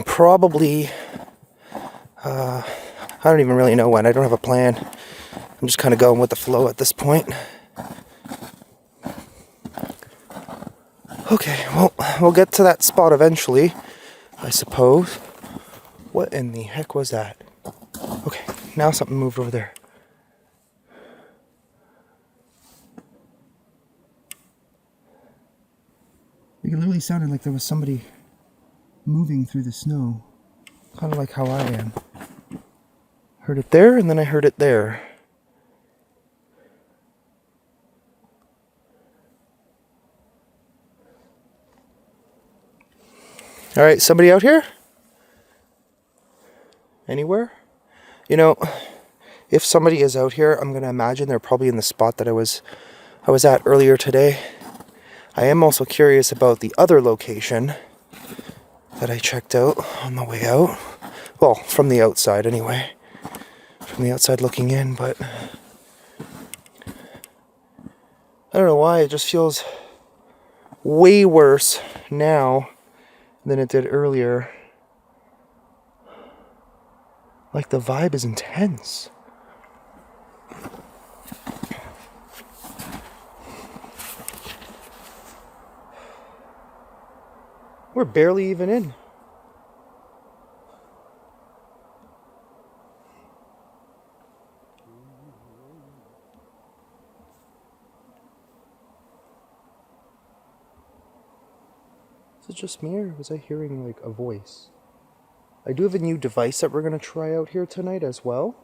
Probably, I don't even really know when. I don't have a plan. I'm just kind of going with the flow at this point. Okay, well, we'll get to that spot eventually, I suppose. What in the heck was that? Okay, now something moved over there. It literally sounded like there was somebody moving through the snow. Kind of like how I am. Heard it there, and then I heard it there. Alright, somebody out here? Anywhere? You know, if somebody is out here, I'm going to imagine they're probably in the spot that I was at earlier today. I am also curious about the other location that I checked out on the way out. Well, from the outside anyway. From the outside looking in, but I don't know why, it just feels way worse now than it did earlier. Like the vibe is intense. We're barely even in. Is it just me, or was I hearing like a voice? I do have a new device that we're going to try out here tonight as well.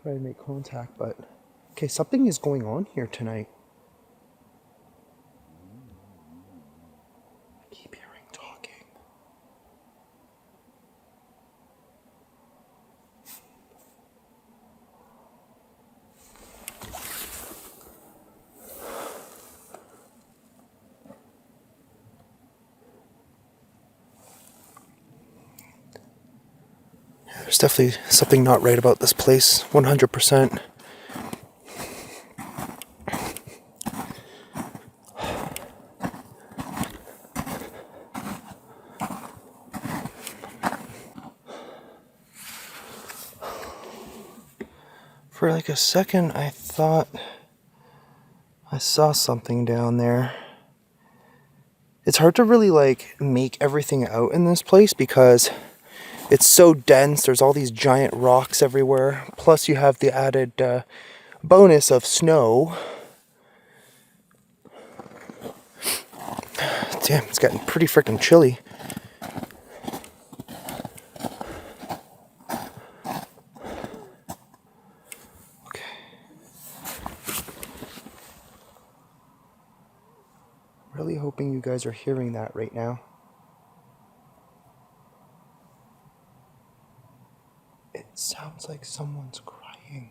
Try and make contact, but... Okay, something is going on here tonight. I keep hearing talking. There's definitely something not right about this place, 100%. For like a second, I thought I saw something down there. It's hard to really like make everything out in this place because it's so dense. There's all these giant rocks everywhere. Plus you have the added bonus of snow. Damn, it's getting pretty freaking chilly. Really hoping you guys are hearing that right now. It sounds like someone's crying.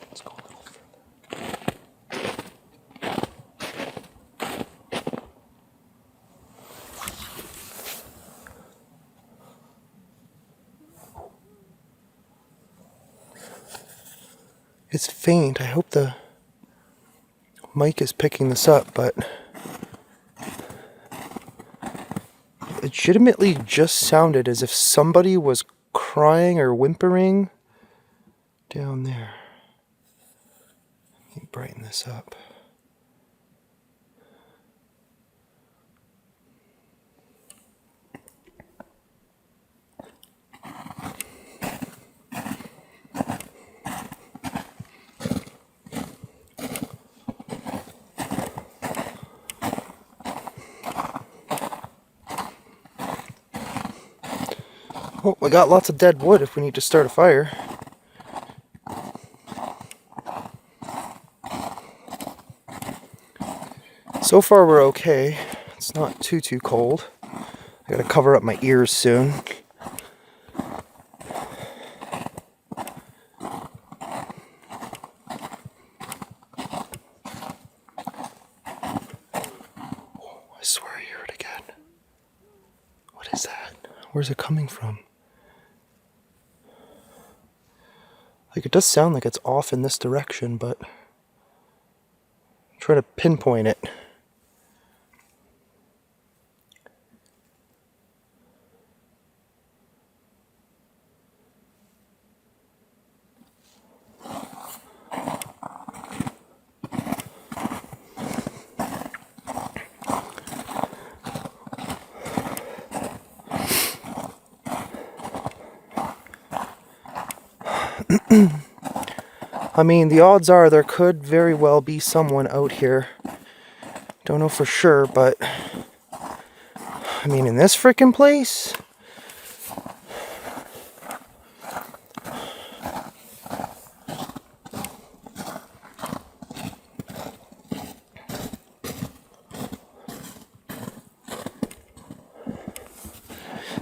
Let's go a little further. It's faint. I hope the mic is picking this up, but it legitimately just sounded as if somebody was crying or whimpering down there. Let me brighten this up. Oh, we got lots of dead wood if we need to start a fire. So far we're okay. It's not too cold. I gotta cover up my ears soon. I swear I hear it again. What is that? Where's it coming from? Like, it does sound like it's off in this direction, but I'm trying to pinpoint it. I mean, the odds are there could very well be someone out here. Don't know for sure, but I mean, in this frickin' place?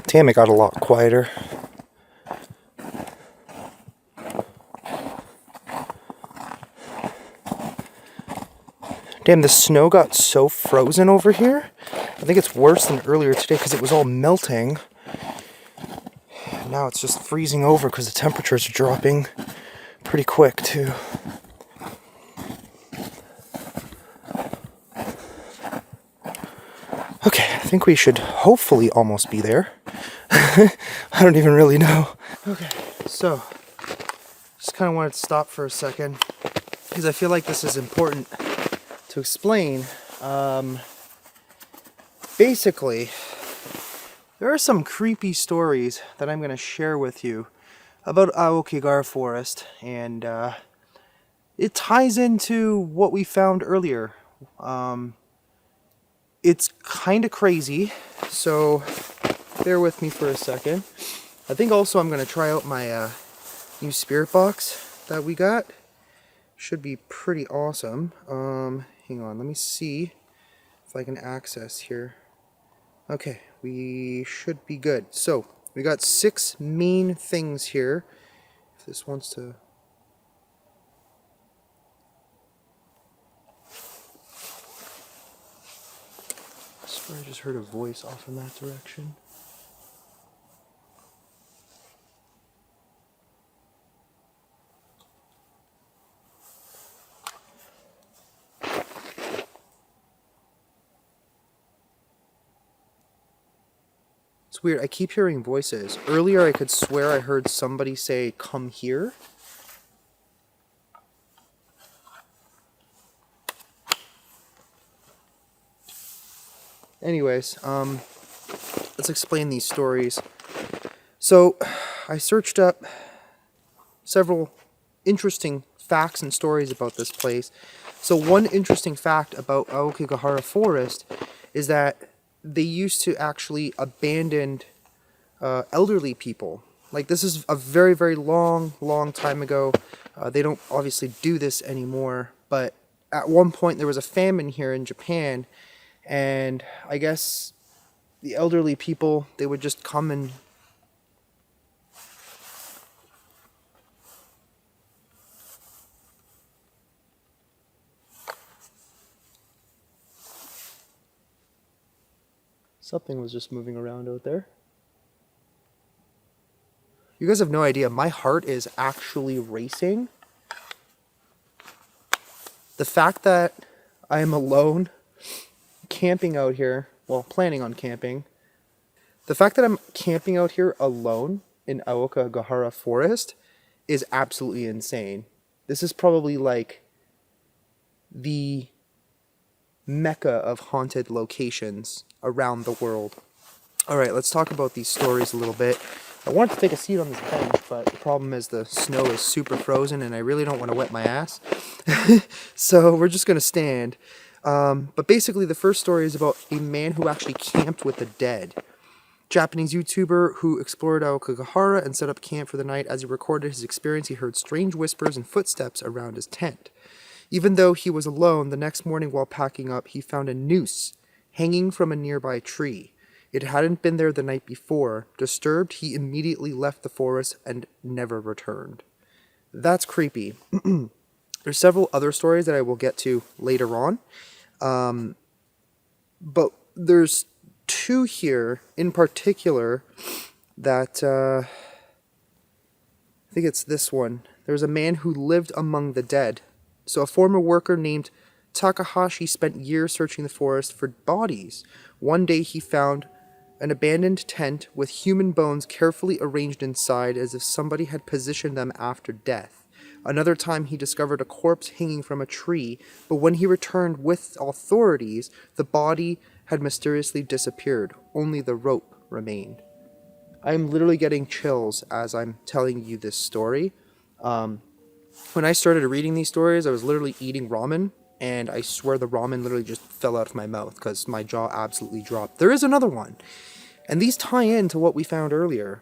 Damn, it got a lot quieter. Damn, the snow got so frozen over here. I think it's worse than earlier today because it was all melting. Now it's just freezing over because the temperatures are dropping pretty quick too. Okay, I think we should hopefully almost be there. I don't even really know. Okay, so just kind of wanted to stop for a second because I feel like this is important to explain. Basically, there are some creepy stories that I'm going to share with you about Aokigahara Forest, and it ties into what we found earlier. It's kind of crazy, so bear with me for a second. I think also I'm going to try out my new spirit box that we got. Should be pretty awesome. Hang on, let me see if I can access here. Okay, we should be good. So, we got 6 main things here. If this wants to... I swear I just heard a voice off in that direction. It's weird, I keep hearing voices. Earlier I could swear I heard somebody say, "Come here." Anyways, let's explain these stories. So, I searched up several interesting facts and stories about this place. So one interesting fact about Aokigahara Forest is that they used to actually abandon elderly people. Like, this is a very long time ago. They don't obviously do this anymore, but at one point there was a famine here in Japan, and I guess the elderly people, they would just come and something was just moving around out there. You guys have no idea. My heart is actually racing. The fact that I am alone, camping out here, well, planning on camping. The fact that I'm camping out here alone in Aokigahara Forest is absolutely insane. This is probably like the mecca of haunted locations around the world. Alright, let's talk about these stories a little bit. I wanted to take a seat on this bench, but the problem is the snow is super frozen and I really don't want to wet my ass. So we're just going to stand. But basically the first story is about a man who actually camped with the dead. Japanese YouTuber who explored Aokigahara and set up camp for the night. As he recorded his experience, he heard strange whispers and footsteps around his tent. Even though he was alone, the next morning while packing up, he found a noose hanging from a nearby tree. It hadn't been there the night before. Disturbed, he immediately left the forest and never returned. That's creepy. There's several other stories that I will get to later on. But there's two here in particular that I think it's this one. There's a man who lived among the dead. So a former worker named Takahashi spent years searching the forest for bodies. One day he found an abandoned tent with human bones carefully arranged inside as if somebody had positioned them after death. Another time he discovered a corpse hanging from a tree, but when he returned with authorities, the body had mysteriously disappeared. Only the rope remained. I'm literally getting chills as I'm telling you this story. When I started reading these stories, I was literally eating ramen, and I swear the ramen literally just fell out of my mouth because my jaw absolutely dropped. There is another one, and these tie in to what we found earlier.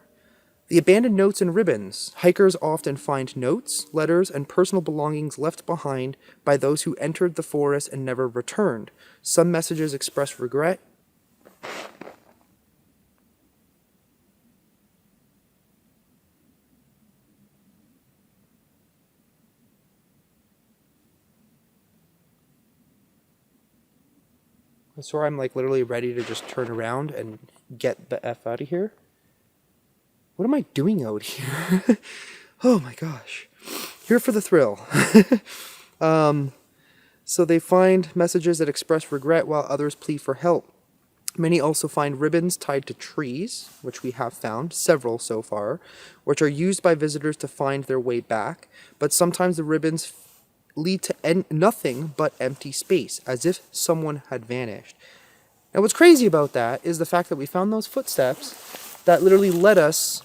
The abandoned notes and ribbons. Hikers often find notes, letters, and personal belongings left behind by those who entered the forest and never returned. Some messages express regret. I swear I'm like literally ready to just turn around and get the F out of here. What am I doing out here? Oh my gosh. Here for the thrill. So they find messages that express regret while others plead for help. Many also find ribbons tied to trees, which we have found, several so far, which are used by visitors to find their way back, but sometimes the ribbons lead to nothing but empty space, as if someone had vanished. Now what's crazy about that is the fact that we found those footsteps that literally led us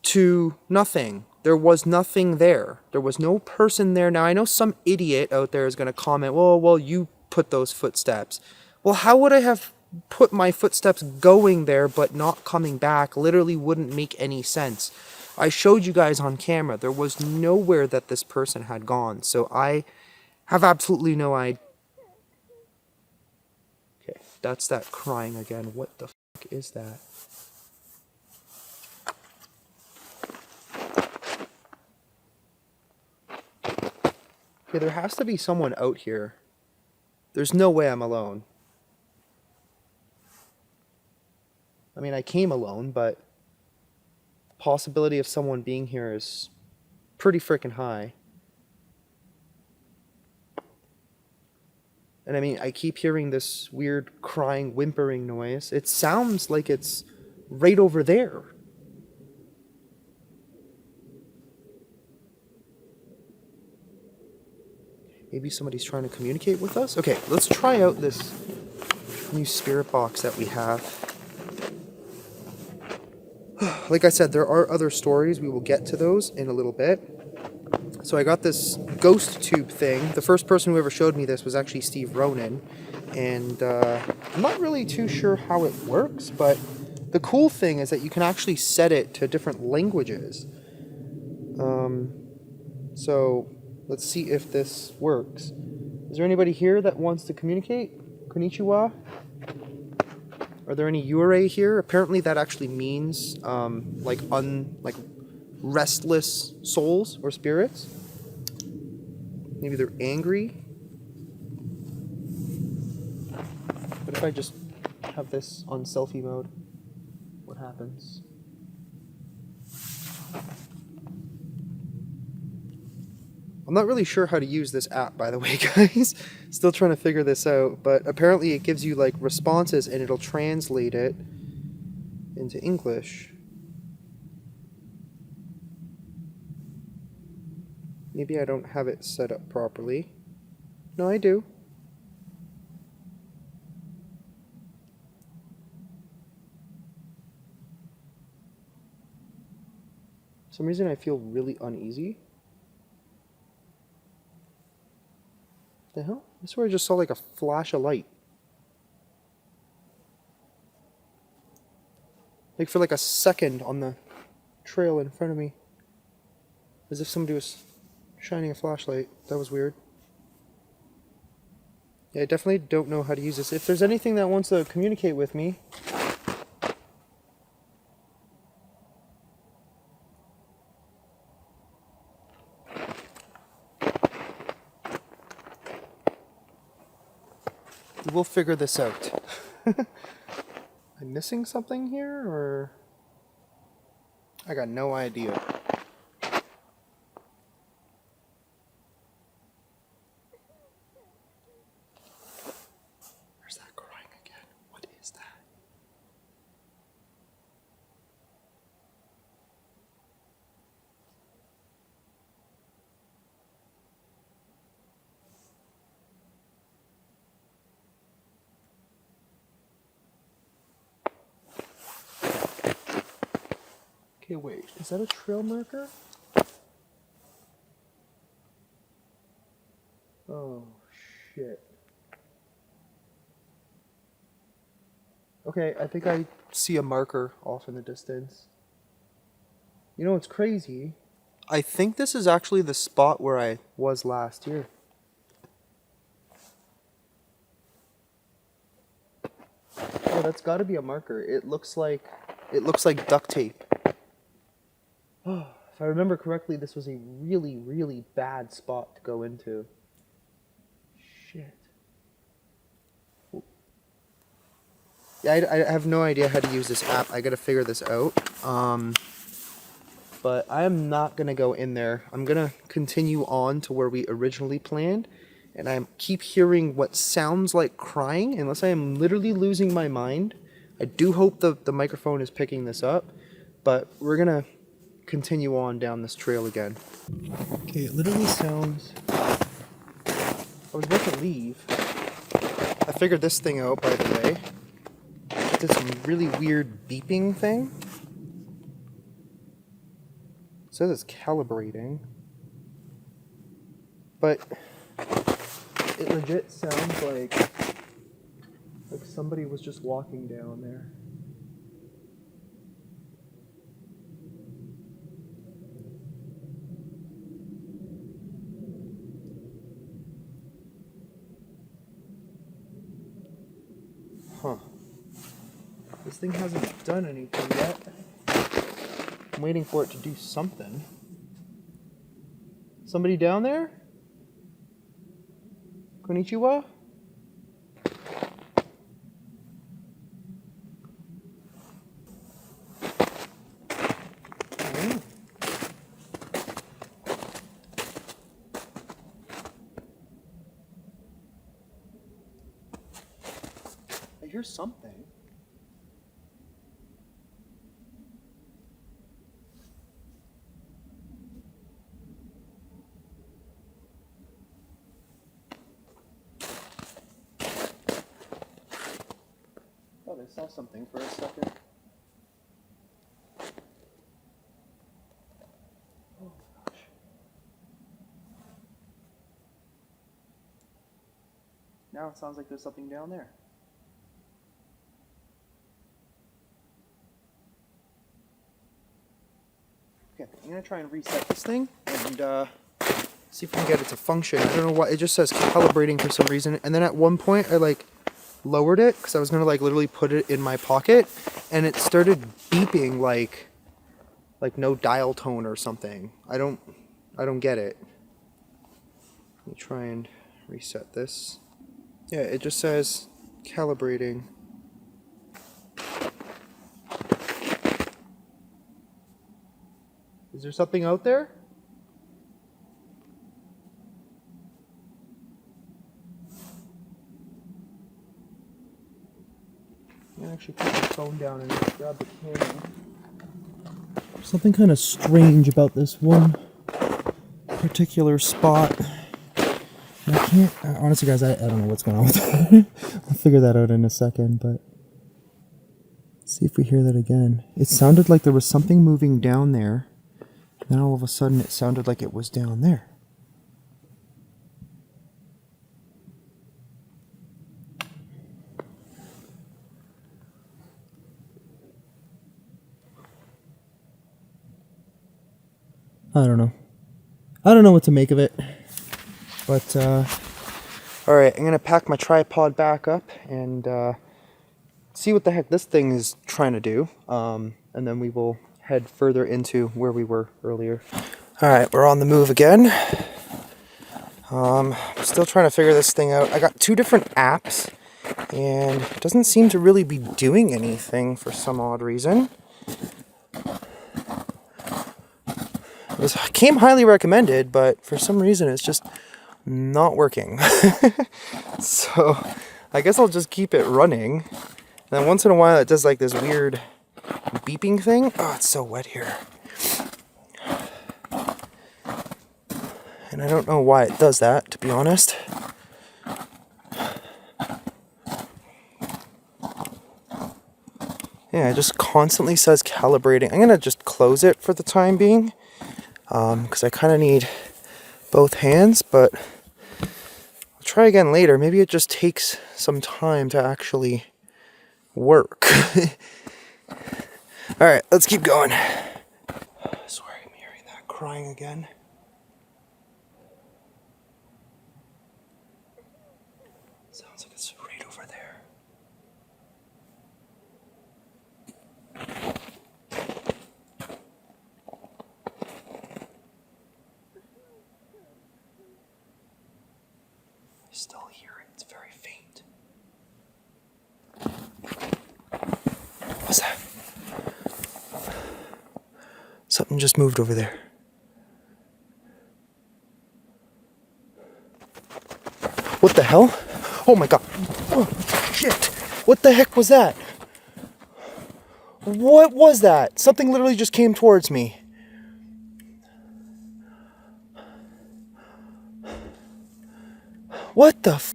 to nothing. There was nothing there. There was no person there. Now I know some idiot out there is going to comment, well, you put those footsteps. Well, how would I have put my footsteps going there but not coming back? Literally wouldn't make any sense. I showed you guys on camera. There was nowhere that this person had gone. So I have absolutely no idea. Okay, that's that crying again. What the fuck is that? Okay, there has to be someone out here. There's no way I'm alone. I mean, I came alone, but the possibility of someone being here is pretty freaking high. And I mean, I keep hearing this weird crying, whimpering noise. It sounds like it's right over there. Maybe somebody's trying to communicate with us? Okay, let's try out this new spirit box that we have. Like I said, there are other stories. We will get to those in a little bit. So I got this ghost tube thing. The first person who ever showed me this was actually Steve Ronan. And I'm not really too sure how it works, but the cool thing is that you can actually set it to different languages. So let's see if this works. Is there anybody here that wants to communicate? Konnichiwa? Are there any Yurei here? Apparently that actually means like restless souls or spirits. Maybe they're angry. What if I just have this on selfie mode? What happens? I'm not really sure how to use this app, by the way, guys. Still trying to figure this out, but apparently it gives you like responses and it'll translate it into English. Maybe I don't have it set up properly. No, I do. For some reason I feel really uneasy. The hell? I swear I just saw like a flash of light. Like for like a second on the trail in front of me. As if somebody was shining a flashlight. That was weird. Yeah, I definitely don't know how to use this. If there's anything that wants to communicate with me, we'll figure this out. Am I missing something here, or I got no idea. Where's that crying again? What is that? Okay, wait. Is that a trail marker? Oh, shit. Okay, I think I see a marker off in the distance. You know what's crazy? I think this is actually the spot where I was last year. Oh, that's got to be a marker. It looks like duct tape. Oh, if I remember correctly, this was a really, really bad spot to go into. Shit. Yeah, I have no idea how to use this app. I gotta figure this out. But I am not gonna go in there. I'm gonna continue on to where we originally planned, and I keep hearing what sounds like crying, unless I am literally losing my mind. I do hope the microphone is picking this up, but we're gonna continue on down this trail again. Okay, it literally sounds... I was about to leave. I figured this thing out, by the way. It did some really weird beeping thing. It says it's calibrating. But it legit sounds like somebody was just walking down there. Huh. This thing hasn't done anything yet. I'm waiting for it to do something. Somebody down there? Konnichiwa? I hear something. Oh, I saw something for a second. Oh gosh. Now it sounds like there's something down there. Okay, I'm gonna try and reset this thing and see if we can get it to function. I don't know why, it just says calibrating for some reason. And then at one point I lowered it because I was gonna literally put it in my pocket, and it started beeping like no dial tone or something. I don't get it. Let me try and reset this. Yeah, it just says calibrating. Is there something out there? I'm gonna actually put the phone down and grab the camera. Something kind of strange about this one particular spot. I can't, honestly guys, I don't know what's going on with it. I'll figure that out in a second, but let's see if we hear that again. It sounded like there was something moving down there, and then all of a sudden it sounded like it was down there. I don't know. I don't know what to make of it, but Alright, I'm gonna pack my tripod back up and see what the heck this thing is trying to do. And then we will head further into where we were earlier. Alright, we're on the move again. Still trying to figure this thing out. I got 2 different apps, and it doesn't seem to really be doing anything for some odd reason. It came highly recommended, but for some reason it's just not working. So I guess I'll just keep it running. And then once in a while it does like this weird beeping thing. Oh, it's so wet here. And I don't know why it does that, to be honest. Yeah, it just constantly says calibrating. I'm gonna just close it for the time being, because I kind of need both hands, but I'll try again later. Maybe it just takes some time to actually work. Alright, let's keep going. I swear I'm hearing that crying again. Sounds like it's right over there. I still hear it. It's very faint. What's that? Something just moved over there. What the hell? Oh my god. Oh, shit. What the heck was that? What was that? Something literally just came towards me. What the f...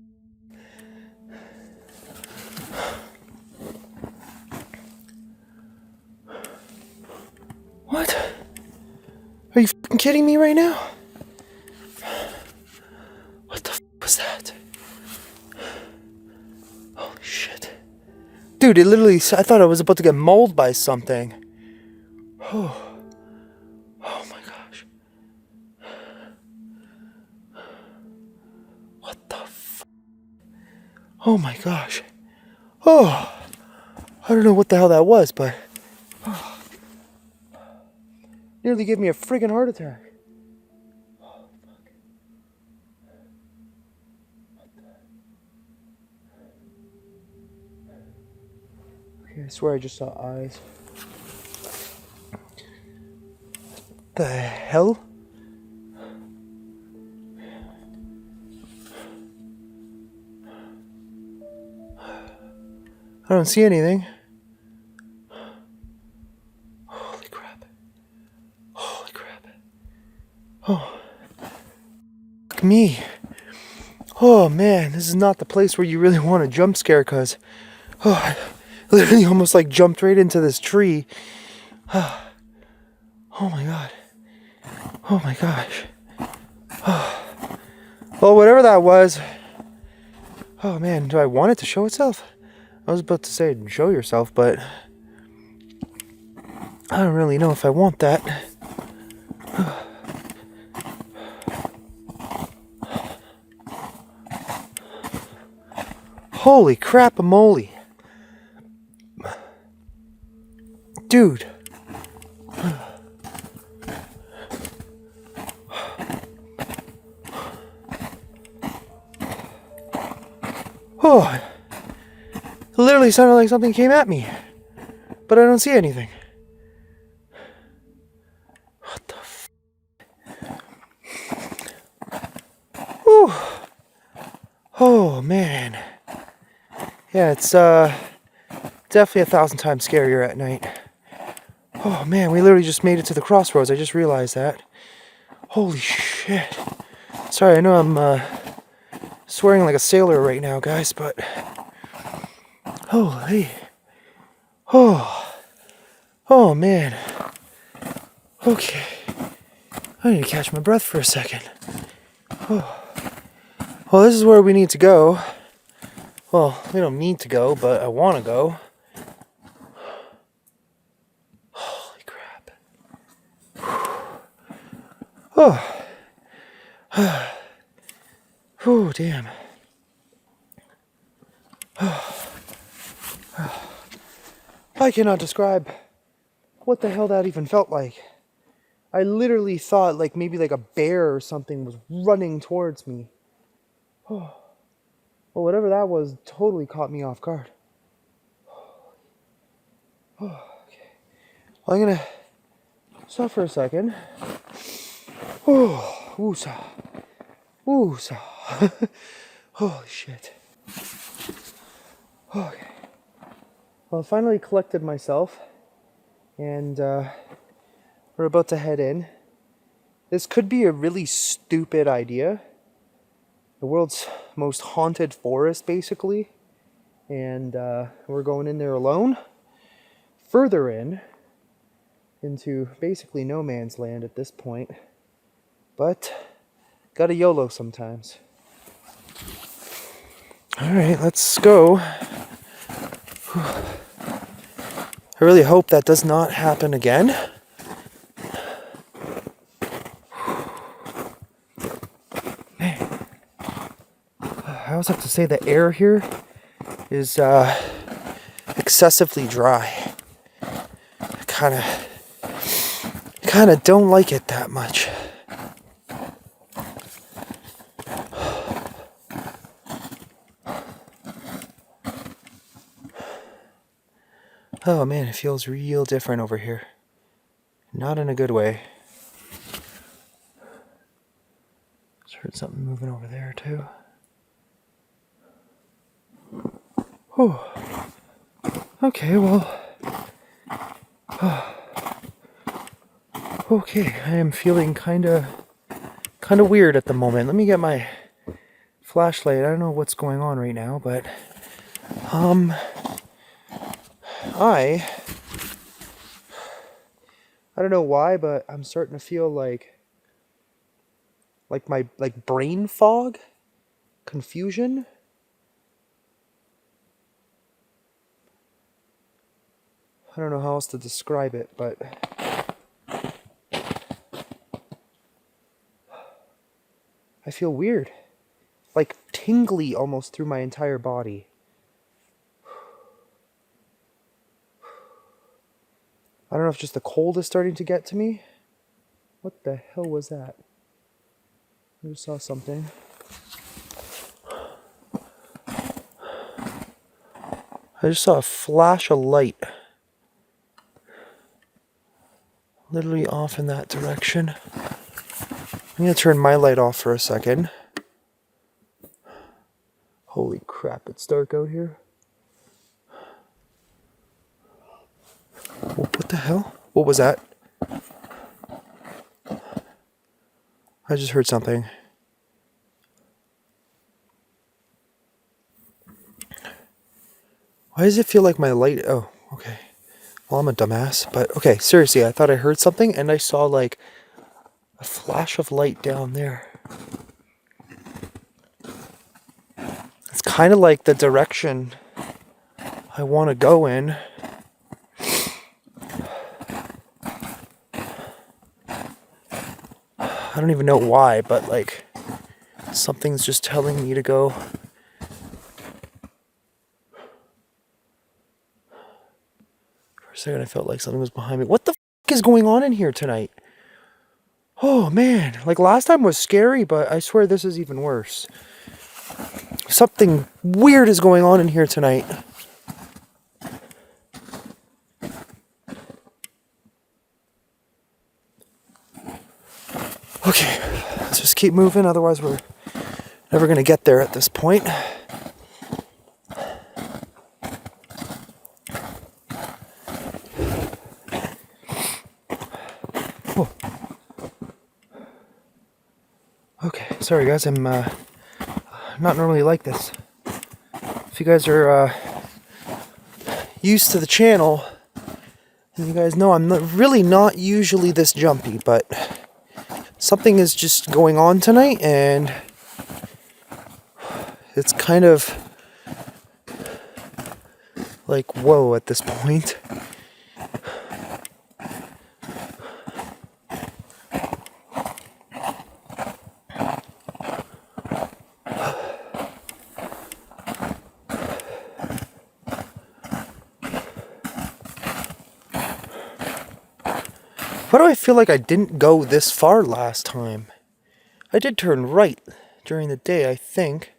What? Are you fucking kidding me right now? What the f was that? Holy shit. Dude, it literally... I thought I was about to get mauled by something. Oh. Oh my gosh. What the f... Oh my gosh. Oh. I don't know what the hell that was, but... Oh. Nearly gave me a friggin' heart attack. Oh, fuck. Okay, I swear I just saw eyes. The hell? I don't see anything. Holy crap. Holy crap. Oh. Fuck me. Oh man, this is not the place where you really want a jump scare, cause I literally almost like jumped right into this tree. Oh my god. Oh my gosh. Oh. Well, whatever that was. Oh man, do I want it to show itself? I was about to say show yourself, but I don't really know if I want that. Holy crap-a-moly. Dude. Oh. It literally sounded like something came at me. But I don't see anything. What the f... Whew. Oh, man. Yeah, it's definitely 1,000 times scarier at night. Oh man, we literally just made it to the crossroads. I just realized that. Holy shit. Sorry, I know I'm swearing like a sailor right now, guys, but... Holy... Oh... Oh man. Okay. I need to catch my breath for a second. Oh. Well, this is where we need to go. Well, we don't need to go, but I want to go. Holy crap. Oh. Oh, damn. I cannot describe what the hell that even felt like. I literally thought like maybe like a bear or something was running towards me. Well, whatever that was totally caught me off guard. Okay. Well, I'm gonna stop for a second. Woosah. Woosah. Holy shit. Okay. Well, I finally collected myself, and we're about to head in. This could be a really stupid idea. The world's most haunted forest, basically. And we're going in there alone. Further into basically no man's land at this point. But gotta YOLO sometimes. Alright, let's go. I really hope that does not happen again. Man. I always have to say the air here is excessively dry. I kind of don't like it that much. Oh man, it feels real different over here. Not in a good way. Just heard something moving over there too. Whew. Okay, well. Okay, I am feeling kind of weird at the moment. Let me get my flashlight. I don't know what's going on right now, but I don't know why, but I'm starting to feel like my brain fog, confusion. I don't know how else to describe it, but I feel weird. Like tingly almost through my entire body. I don't know if just the cold is starting to get to me. What the hell was that? I just saw something. I just saw a flash of light. Literally off in that direction. I'm going to turn my light off for a second. Holy crap, it's dark out here. What the hell? What was that? I just heard something. Why does it feel like my light... Oh, okay. Well, I'm a dumbass, but okay, seriously, I thought I heard something and I saw like a flash of light down there. It's kind of like the direction I want to go in. I don't even know why, but like something's just telling me to go. For a second I felt like something was behind me. What the f*** is going on in here tonight? Oh man, like last time was scary, but I swear this is even worse. Something weird is going on in here tonight. Okay, let's just keep moving, otherwise we're never going to get there at this point. Whoa. Okay, sorry guys, I'm not normally like this. If you guys are used to the channel, you guys know I'm really not usually this jumpy, but something is just going on tonight, and it's kind of like, whoa, at this point. Why do I feel like I didn't go this far last time? I did turn right during the day, I think.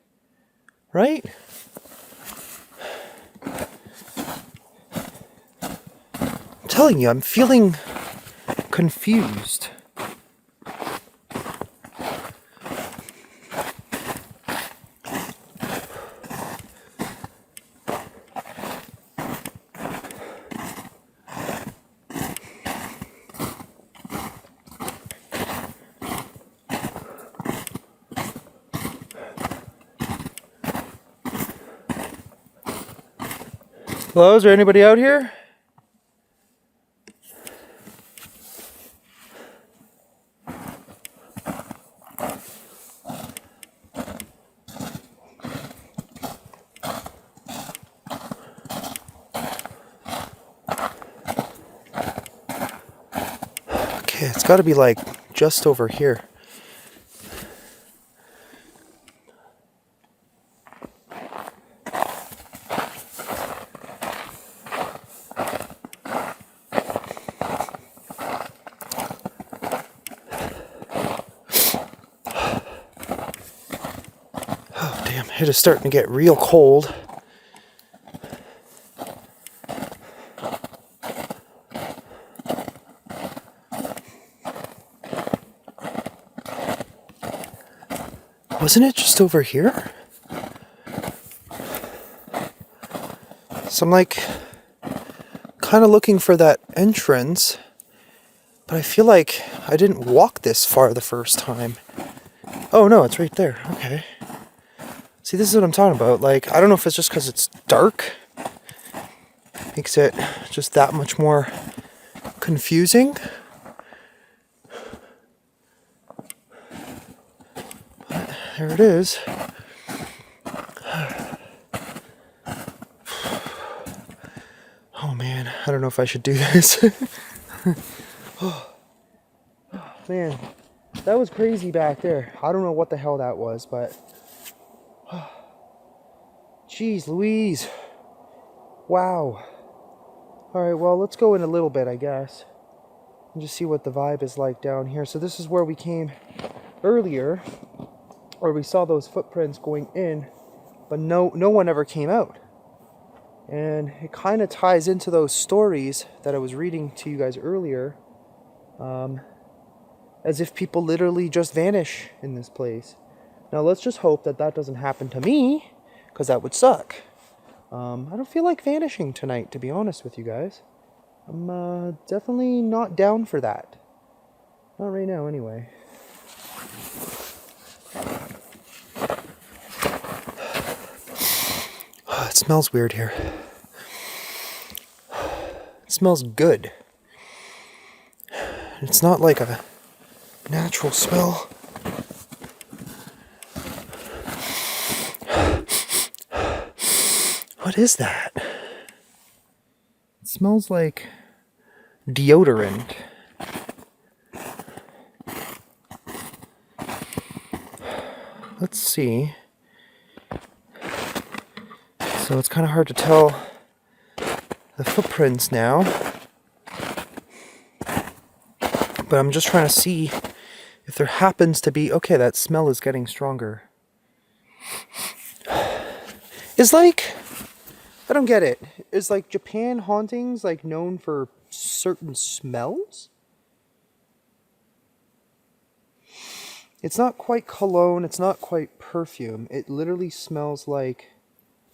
Right? I'm telling you, I'm feeling confused. Hello, is there anybody out here? Okay, it's got to be like just over here. Oh, damn, it is starting to get real cold. Wasn't it just over here? So I'm like kind of looking for that entrance, but I feel like I didn't walk this far the first time. Oh no, it's right there. Okay. See, this is what I'm talking about. Like, I don't know if it's just because it's dark. Makes it just that much more confusing. But there it is. Oh man, I don't know if I should do this. Oh man, that was crazy back there. I don't know what the hell that was, but jeez Louise. Wow. Alright, well, let's go in a little bit, I guess, and just see what the vibe is like down here. So this is where we came earlier, where we saw those footprints going in, but no one ever came out. And it kind of ties into those stories that I was reading to you guys earlier, as if people literally just vanish in this place. Now let's just hope that that doesn't happen to me, because that would suck. I don't feel like vanishing tonight, to be honest with you guys. I'm definitely not down for that. Not right now, anyway. It smells weird here. It smells good. It's not like a natural smell. What is that? It smells like deodorant. Let's see. So it's kind of hard to tell the footprints now. But I'm just trying to see if there happens to be... Okay, that smell is getting stronger. It's like... I don't get it. Is like Japan hauntings like known for certain smells? It's not quite cologne, it's not quite perfume. It literally smells like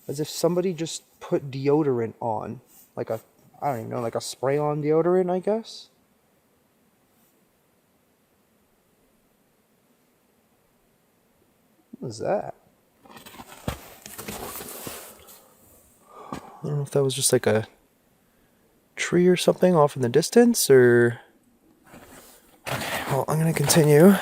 as if somebody just put deodorant on. Like a, I don't even know, like a spray-on deodorant, I guess? What was that? I don't know if that was just like a tree or something off in the distance, or... Okay, well, I'm gonna continue.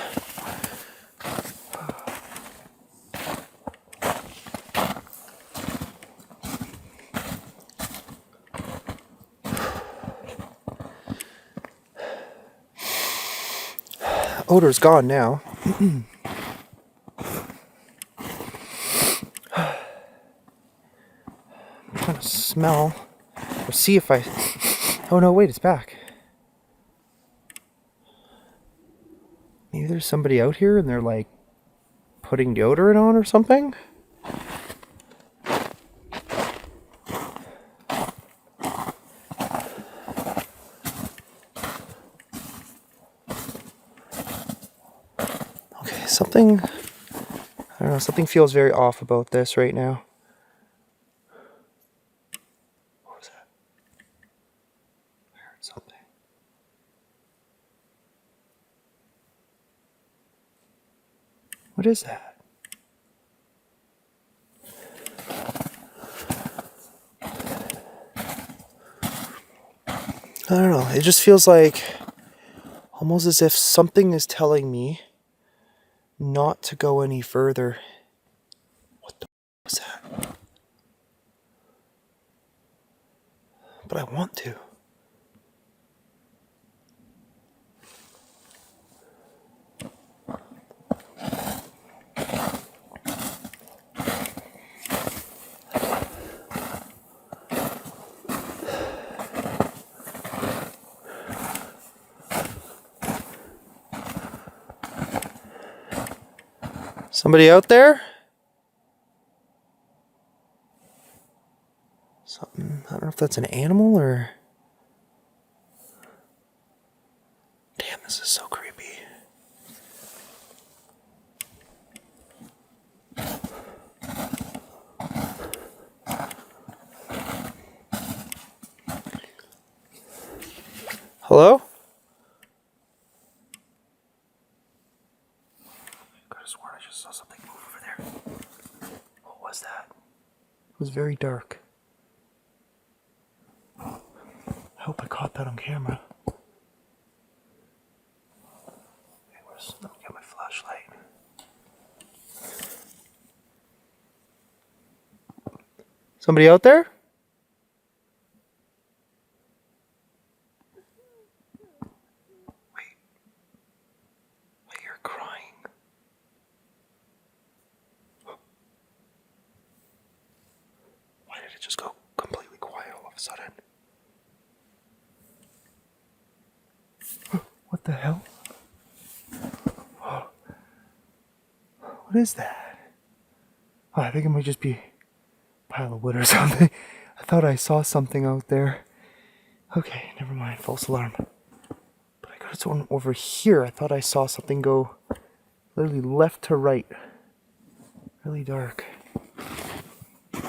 Odor's gone now. I'm trying to smell or see if I... Oh no, wait, it's back. Maybe there's somebody out here and they're like putting deodorant on or something. Okay, something, I don't know, something feels very off about this right now. What was that? I heard something. What is that? I don't know. It just feels like almost as if something is telling me not to go any further. What the was that? But I want to. Somebody out there? Something, I don't know if that's an animal or... Damn, this is so creepy. Hello? I could have sworn I just saw something move over there. What was that? It was very dark. I hope I caught that on camera. Let me get my flashlight. Somebody out there? Wait. I hear crying. Why did it just go completely quiet all of a sudden? What the hell? What is that? Oh, I think it might just be a pile of wood or something. I thought I saw something out there. Okay, never mind. False alarm. But I got someone over here. I thought I saw something go literally left to right. Really dark. That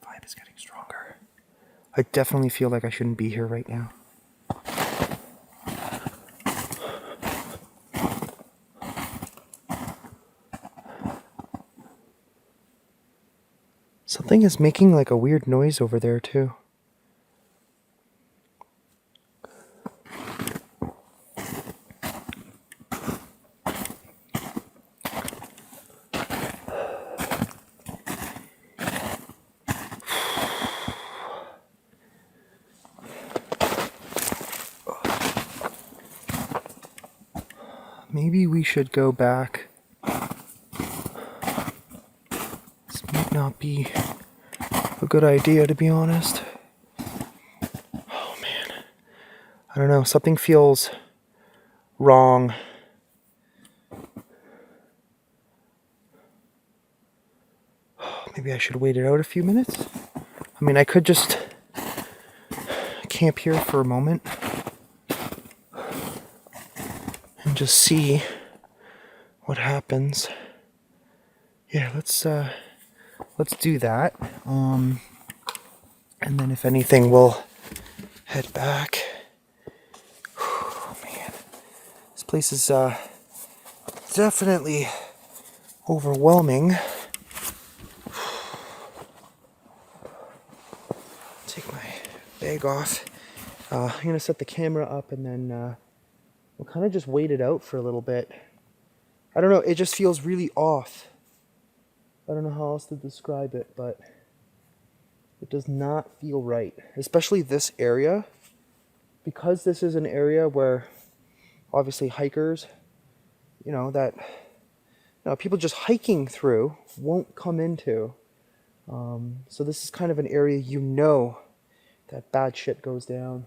vibe is getting stronger. I definitely feel like I shouldn't be here right now. Something is making like a weird noise over there too. Maybe we should go back. This might not be a good idea, to be honest. Oh man. I don't know, something feels wrong. Maybe I should wait it out a few minutes. I mean, I could just camp here for a moment and just see what happens. Yeah, let's do that. And then if anything, we'll head back. Oh man, this place is definitely overwhelming. Take my bag off. I'm gonna set the camera up and then we'll kind of just wait it out for a little bit. I don't know, it just feels really off. I don't know how else to describe it, but it does not feel right. Especially this area. Because this is an area where obviously hikers, people just hiking through won't come into. So this is kind of an area that bad shit goes down.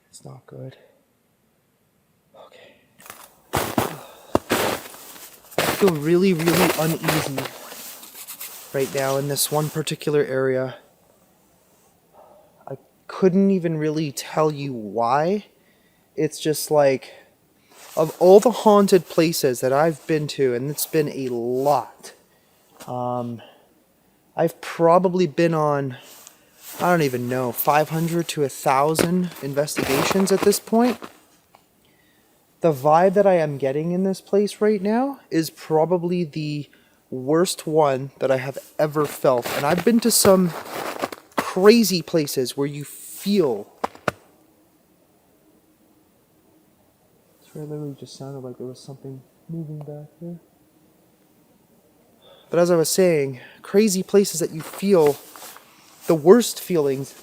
It's not good. Okay. I feel really, really uneasy right now in this one particular area. I couldn't even really tell you why. It's just like, of all the haunted places that I've been to, and it's been a lot, I've probably been on, I don't even know, 500 to 1,000 investigations at this point. The vibe that I am getting in this place right now is probably the worst one that I have ever felt. And I've been to some crazy places where you feel. It literally just sounded like there was something moving back there. But as I was saying, crazy places that you feel the worst feelings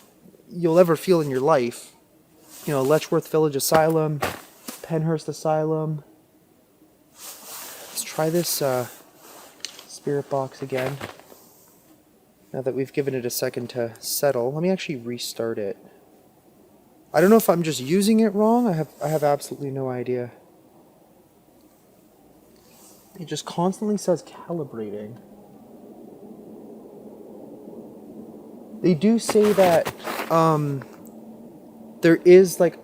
you'll ever feel in your life. You know, Letchworth Village Asylum, Penhurst Asylum. Let's try this spirit box again. Now that we've given it a second to settle, let me actually restart it. I don't know if I'm just using it wrong. I have absolutely no idea. It just constantly says calibrating. They do say that there is like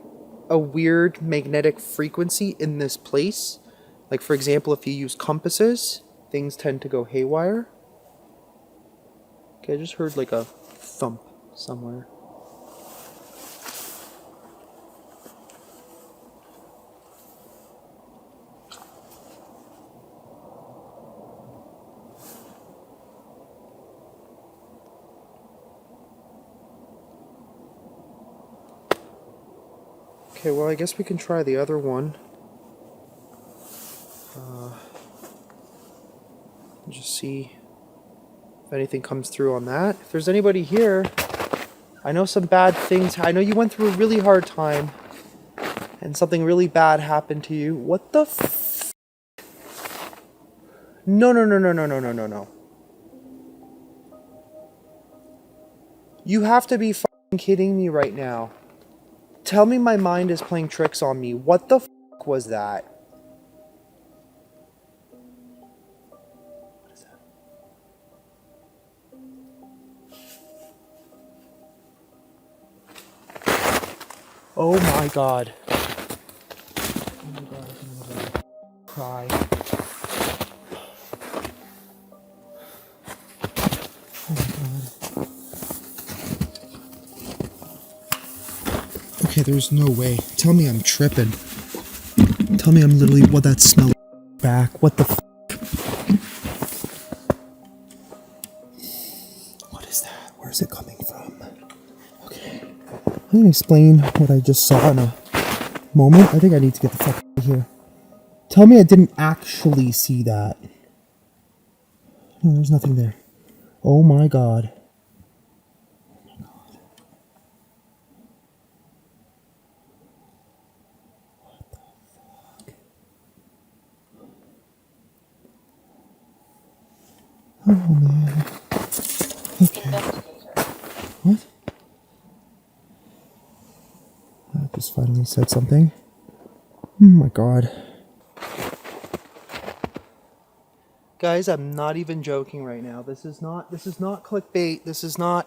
a weird magnetic frequency in this place. Like, for example, if you use compasses, things tend to go haywire. Okay, I just heard like a thump somewhere. Okay, well, I guess we can try the other one. Just see if anything comes through on that. If there's anybody here, I know some bad things. I know you went through a really hard time and something really bad happened to you. What the f? No, no, no, no, no, no, no, no, no. You have to be fucking kidding me right now. Tell me my mind is playing tricks on me. What the f was that? What is that? Oh my god. Oh my god, I'm gonna cry. Oh my god. Okay, there's no way. Tell me I'm tripping. Tell me I'm literally what that smell back. What the f? What is that? Where is it coming from? Okay. I'm gonna explain what I just saw in a moment. I think I need to get the fuck out of here. Tell me I didn't actually see that. No, there's nothing there. Oh my god. Oh man. Okay. What? I just finally said something. Oh my god. Guys, I'm not even joking right now. This is not clickbait. This is not.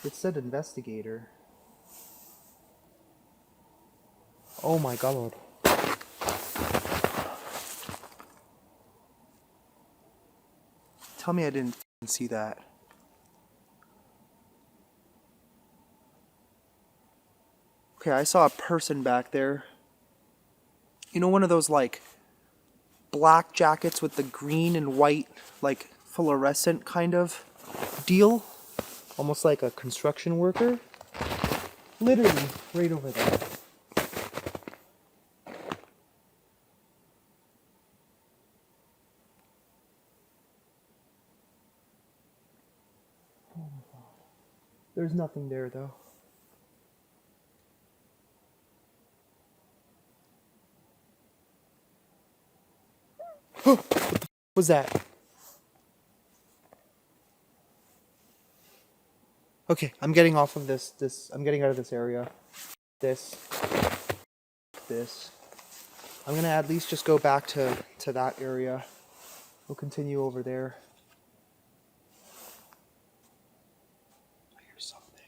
It said investigator. Oh my god. Tell me I didn't see that. Okay, I saw a person back there. You know, one of those like black jackets with the green and white, like fluorescent kind of deal? Almost like a construction worker. Literally right over there. Oh my god. There's nothing there though. What the f was that? Okay, I'm getting off of this. I'm getting out of this area. This. I'm gonna at least just go back to that area. We'll continue over there. I hear something.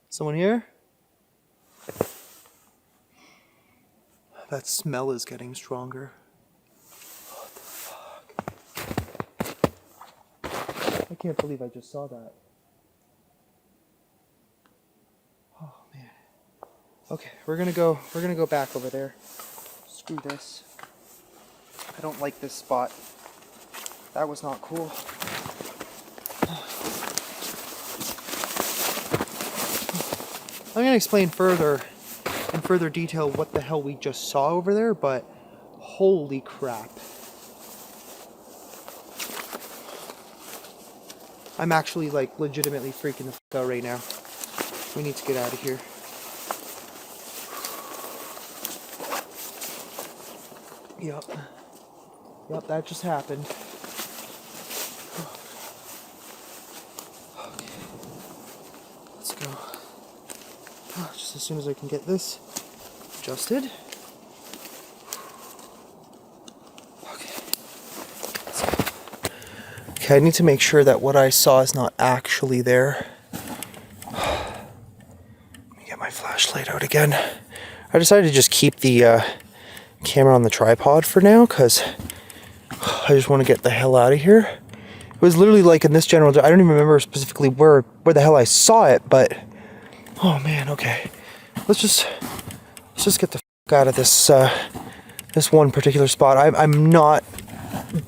Someone here? That smell is getting stronger. What the fuck? I can't believe I just saw that. Oh man. Okay, we're gonna go back over there. Screw this. I don't like this spot. That was not cool. I'm gonna explain further in further detail what the hell we just saw over there, but holy crap. I'm actually like legitimately freaking the fuck out right now. We need to get out of here. Yep, that just happened. Okay. Let's go. Just as soon as I can get this adjusted. Okay, I need to make sure that what I saw is not actually there. Let me get my flashlight out again. I decided to just keep the camera on the tripod for now because I just want to get the hell out of here. It was literally like in this general, I don't even remember specifically where the hell I saw it, but oh man, okay. Let's just get the fuck out of this this one particular spot. I'm not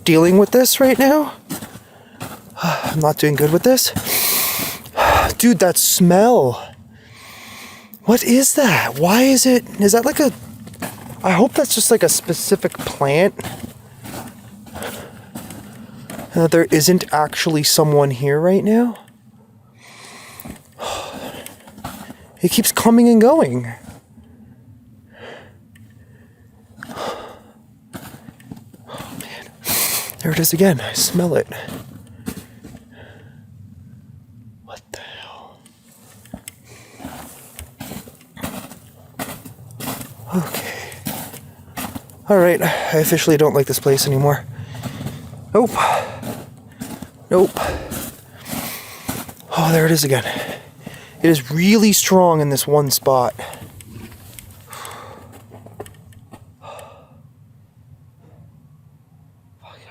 dealing with this right now. I'm not doing good with this. Dude, that smell. What is that? Why is that like a... I hope that's just like a specific plant. And that there isn't actually someone here right now. It keeps coming and going. Oh man. There it is again. I smell it. What the hell? Okay. Alright, I officially don't like this place anymore. Nope. Oh, there it is again. It is really strong in this one spot.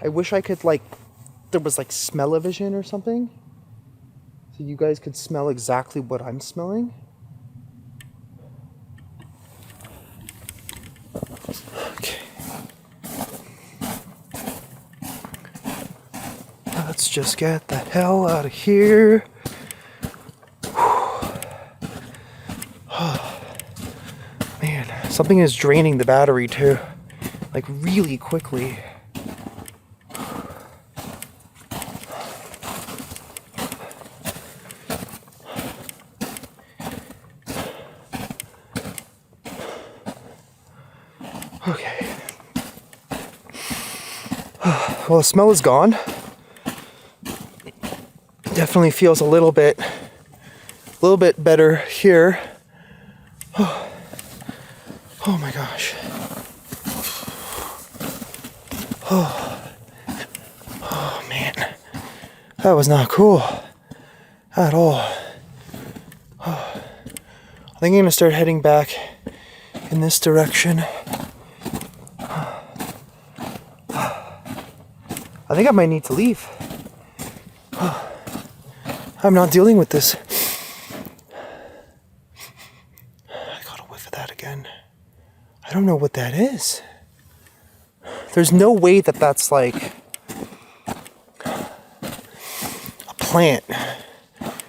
I wish I could there was smell-o-vision or something. So you guys could smell exactly what I'm smelling. Okay. Let's just get the hell out of here. Man, something is draining the battery too. Like really quickly. Okay. Well, the smell is gone. Definitely feels a little bit better here. Oh my gosh. Oh man. That was not cool at all. I think I'm gonna start heading back in this direction. I think I might need to leave. I'm not dealing with this. I got a whiff of that again. I don't know what that is. There's no way that that's like a plant.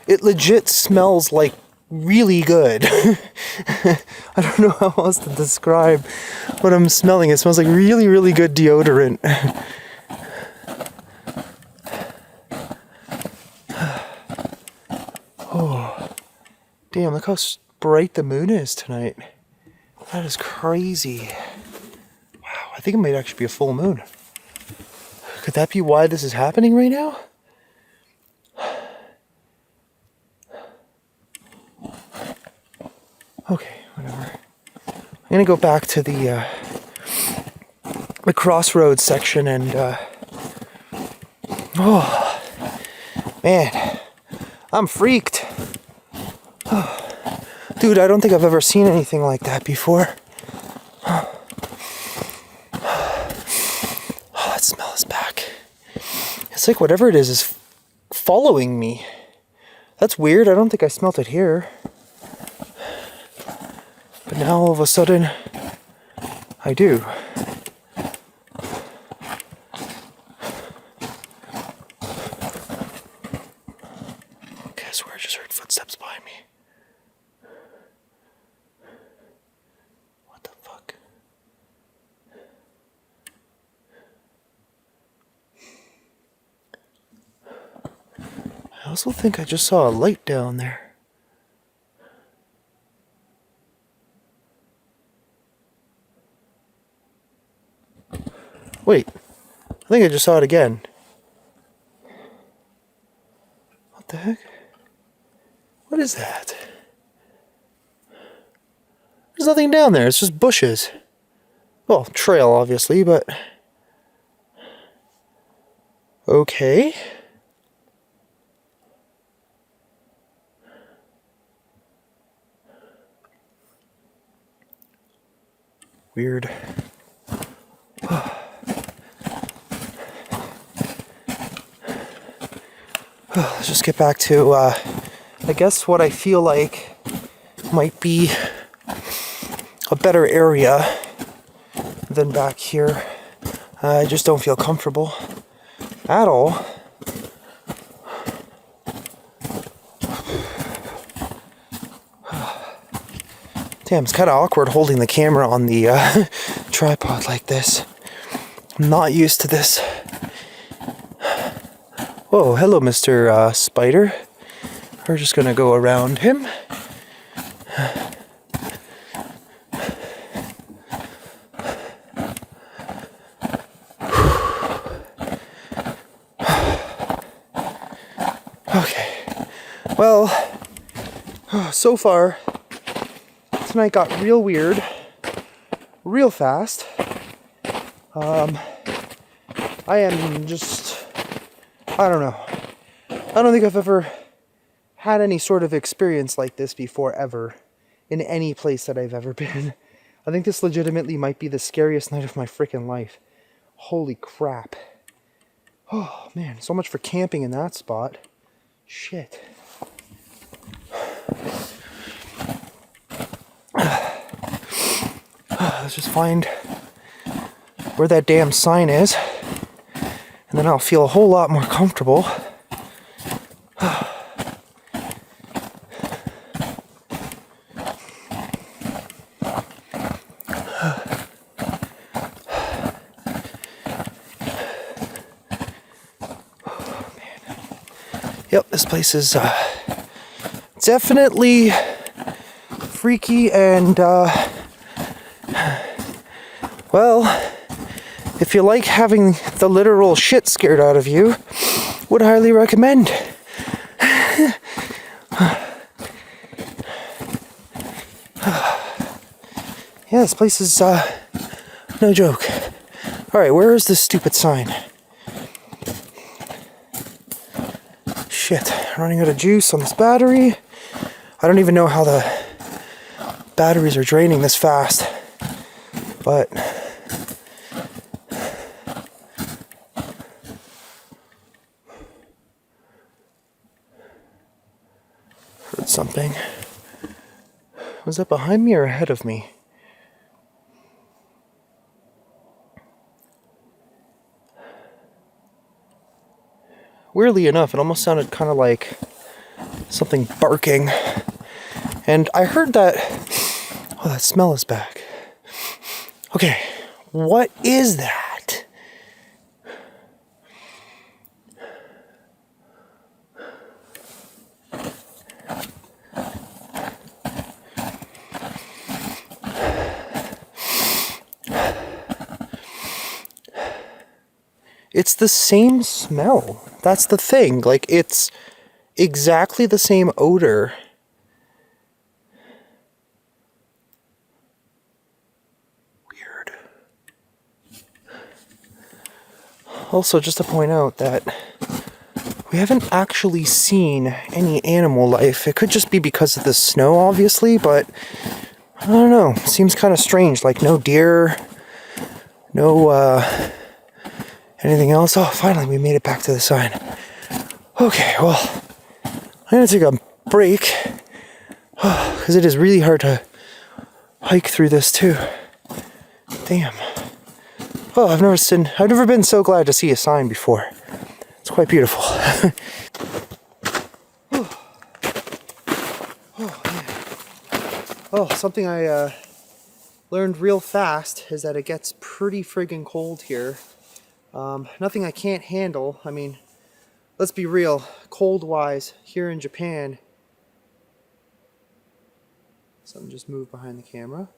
It legit smells like really good. I don't know how else to describe what I'm smelling. It smells like really, really good deodorant. Oh, damn, look how bright the moon is tonight. That is crazy. Wow, I think it might actually be a full moon. Could that be why this is happening right now? Okay, whatever. I'm gonna go back to the crossroads section and oh man, I'm freaked. Dude, I don't think I've ever seen anything like that before. Oh, that smell is back. It's like whatever it is following me. That's weird. I don't think I smelt it here. But now all of a sudden, I do. Okay, I swear I just heard footsteps behind me. What the fuck? I also think I just saw a light down there. Wait, I think I just saw it again. What the heck? What is that? There's nothing down there, it's just bushes. Well, trail obviously, but... Okay. Weird. Let's just get back to, I guess what I feel like might be a better area than back here. I just don't feel comfortable at all. Damn, it's kind of awkward holding the camera on the tripod like this. I'm not used to this. Whoa, hello, Mr. Spider. We're just gonna go around him. Okay. Well, so far, tonight got real weird, real fast. I am just, I don't know. I don't think I've ever had any sort of experience like this before, ever, in any place that I've ever been. I think this legitimately might be the scariest night of my freaking life. Holy crap. Oh man, so much for camping in that spot. Shit. Let's just find where that damn sign is, and then I'll feel a whole lot more comfortable. Yep, this place is definitely freaky and, well, if you like having the literal shit scared out of you, would highly recommend. Yeah, this place is, no joke. Alright, where is this stupid sign? Shit, running out of juice on this battery. I don't even know how the batteries are draining this fast, but heard something. Was that behind me or ahead of me? Weirdly enough, it almost sounded kind of like something barking. And I heard that... Oh, that smell is back. Okay, what is that? It's the same smell. That's the thing. Like, it's exactly the same odor. Weird. Also, just to point out that we haven't actually seen any animal life. It could just be because of the snow, obviously, but I don't know. Seems kind of strange. Like, no deer, no, anything else. Oh, finally, we made it back to the sign. Okay, well, I'm gonna take a break because it is really hard to hike through this too. Damn. Oh, I've never been so glad to see a sign before. It's quite beautiful. Oh, man. Oh, something I learned real fast is that it gets pretty friggin' cold here. Nothing I can't handle. I mean, let's be real, cold-wise, here in Japan. Something just moved behind the camera.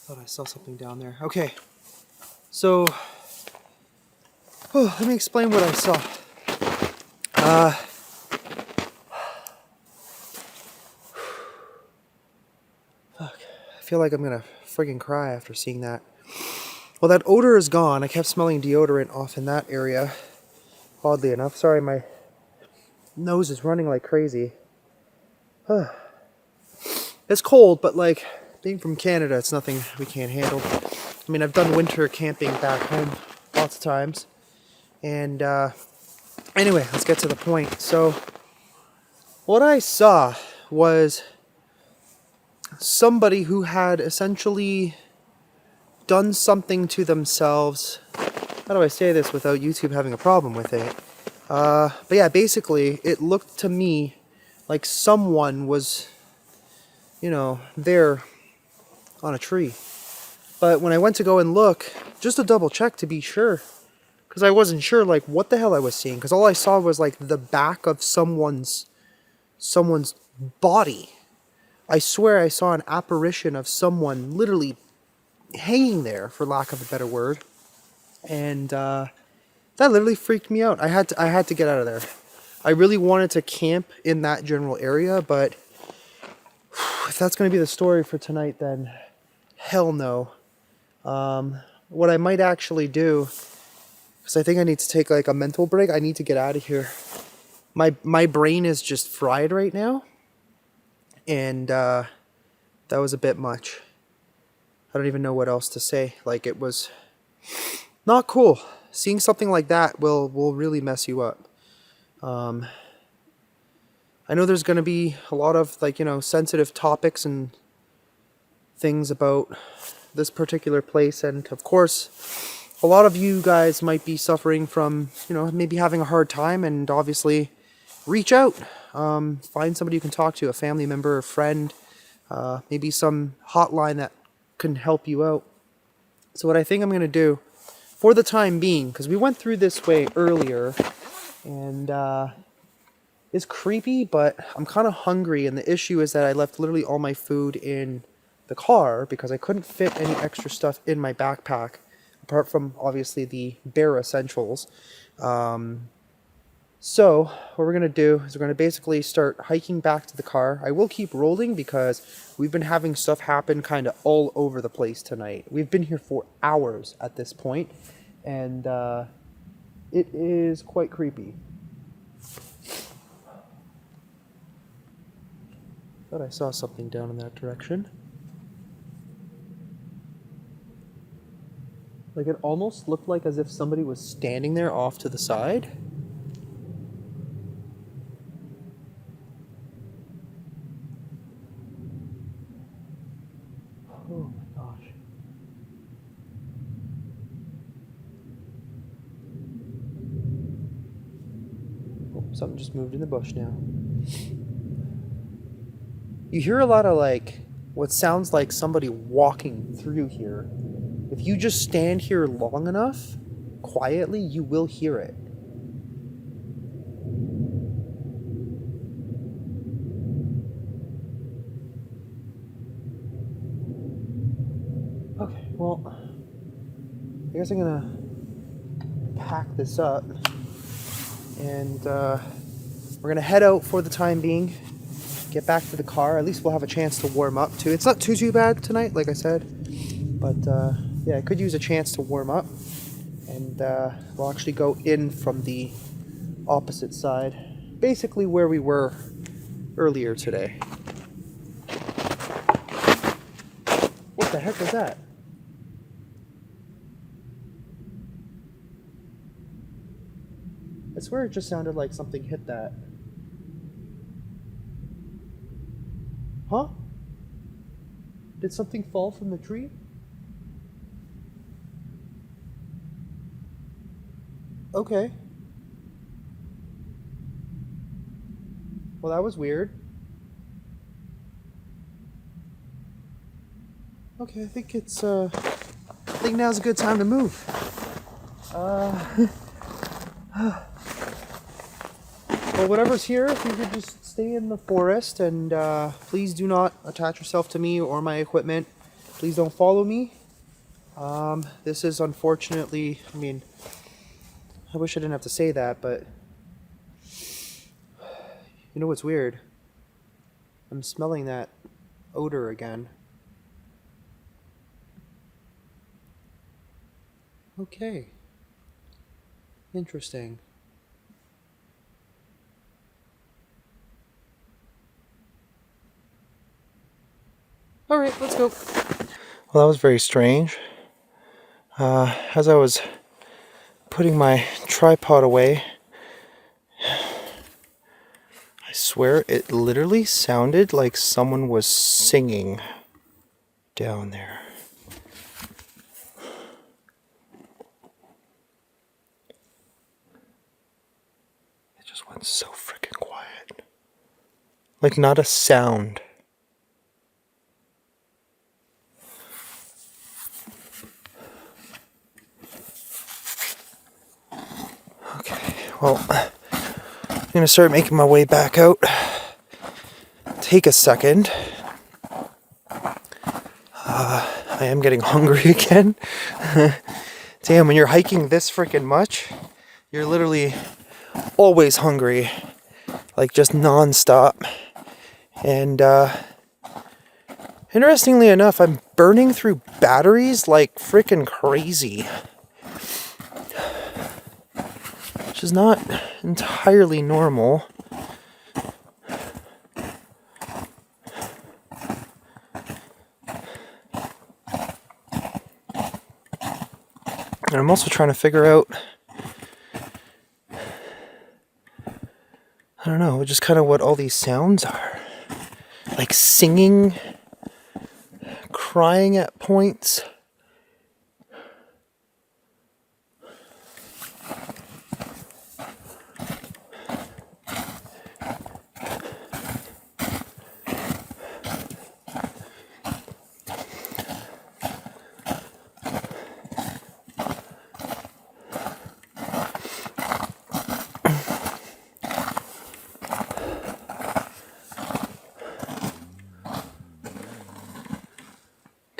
Thought I saw something down there. Okay, so let me explain what I saw. Fuck, I feel like I'm gonna friggin' cry after seeing that. Well, that odor is gone. I kept smelling deodorant off in that area, oddly enough. Sorry, my nose is running like crazy. It's cold, but like, being from Canada, it's nothing we can't handle. I mean, I've done winter camping back home lots of times. And anyway, let's get to the point. So, what I saw was somebody who had essentially done something to themselves. How do I say this without YouTube having a problem with it? But yeah, basically, it looked to me like someone was, you know, there on a tree. But when I went to go and look, just to double check to be sure, because I wasn't sure like what the hell I was seeing, because all I saw was like the back of someone's body. I swear I saw an apparition of someone literally hanging there, for lack of a better word. And that literally freaked me out. I had to get out of there. I really wanted to camp in that general area, but if that's going to be the story for tonight, then hell no. What I might actually do, because I think I need to take like a mental break. I need to get out of here. My brain is just fried right now, and that was a bit much. I don't even know what else to say. Like, it was not cool. Seeing something like that will really mess you up. I know there's going to be a lot of, like, you know, sensitive topics and things about this particular place, and of course a lot of you guys might be suffering from, you know, maybe having a hard time, and obviously reach out. Find somebody you can talk to, a family member, a friend, maybe some hotline that can help you out. So what I think I'm going to do for the time being, because we went through this way earlier, and it's creepy, but I'm kind of hungry, and the issue is that I left literally all my food in the car because I couldn't fit any extra stuff in my backpack, apart from obviously the bare essentials. So what we're going to do is we're going to basically start hiking back to the car. I will keep rolling because we've been having stuff happen kind of all over the place tonight. We've been here for hours at this point, and it is quite creepy. Thought I saw something down in that direction. Like, it almost looked like as if somebody was standing there off to the side. Oh my gosh. Oh, something just moved in the bush now. You hear a lot of, like, what sounds like somebody walking through here. If you just stand here long enough, quietly, you will hear it. Okay, well, I guess I'm gonna pack this up and we're gonna head out for the time being. Get back to the car. At least we'll have a chance to warm up too. It's not too bad tonight, like I said, but yeah, I could use a chance to warm up, and we'll actually go in from the opposite side, basically where we were earlier today. What the heck was that? I swear it just sounded like something hit that. Huh? Did something fall from the tree? Okay. Well, that was weird. Okay, I think now's a good time to move. Well, whatever's here, if you could just stay in the forest, and please do not attach yourself to me or my equipment. Please don't follow me. This is unfortunately, I mean, I wish I didn't have to say that, but you know what's weird? I'm smelling that odor again. Okay. Interesting. Alright, let's go. Well, that was very strange. As I was putting my tripod away, I swear it literally sounded like someone was singing down there. It just went so freaking quiet. Like, not a sound. Okay, well, I'm gonna start making my way back out. Take a second. I am getting hungry again. Damn, when you're hiking this freaking much, you're literally always hungry. Like, just non-stop. And interestingly enough, I'm burning through batteries like freaking crazy. Which is not entirely normal. And I'm also trying to figure out, I don't know, just kind of what all these sounds are. Like singing, crying at points.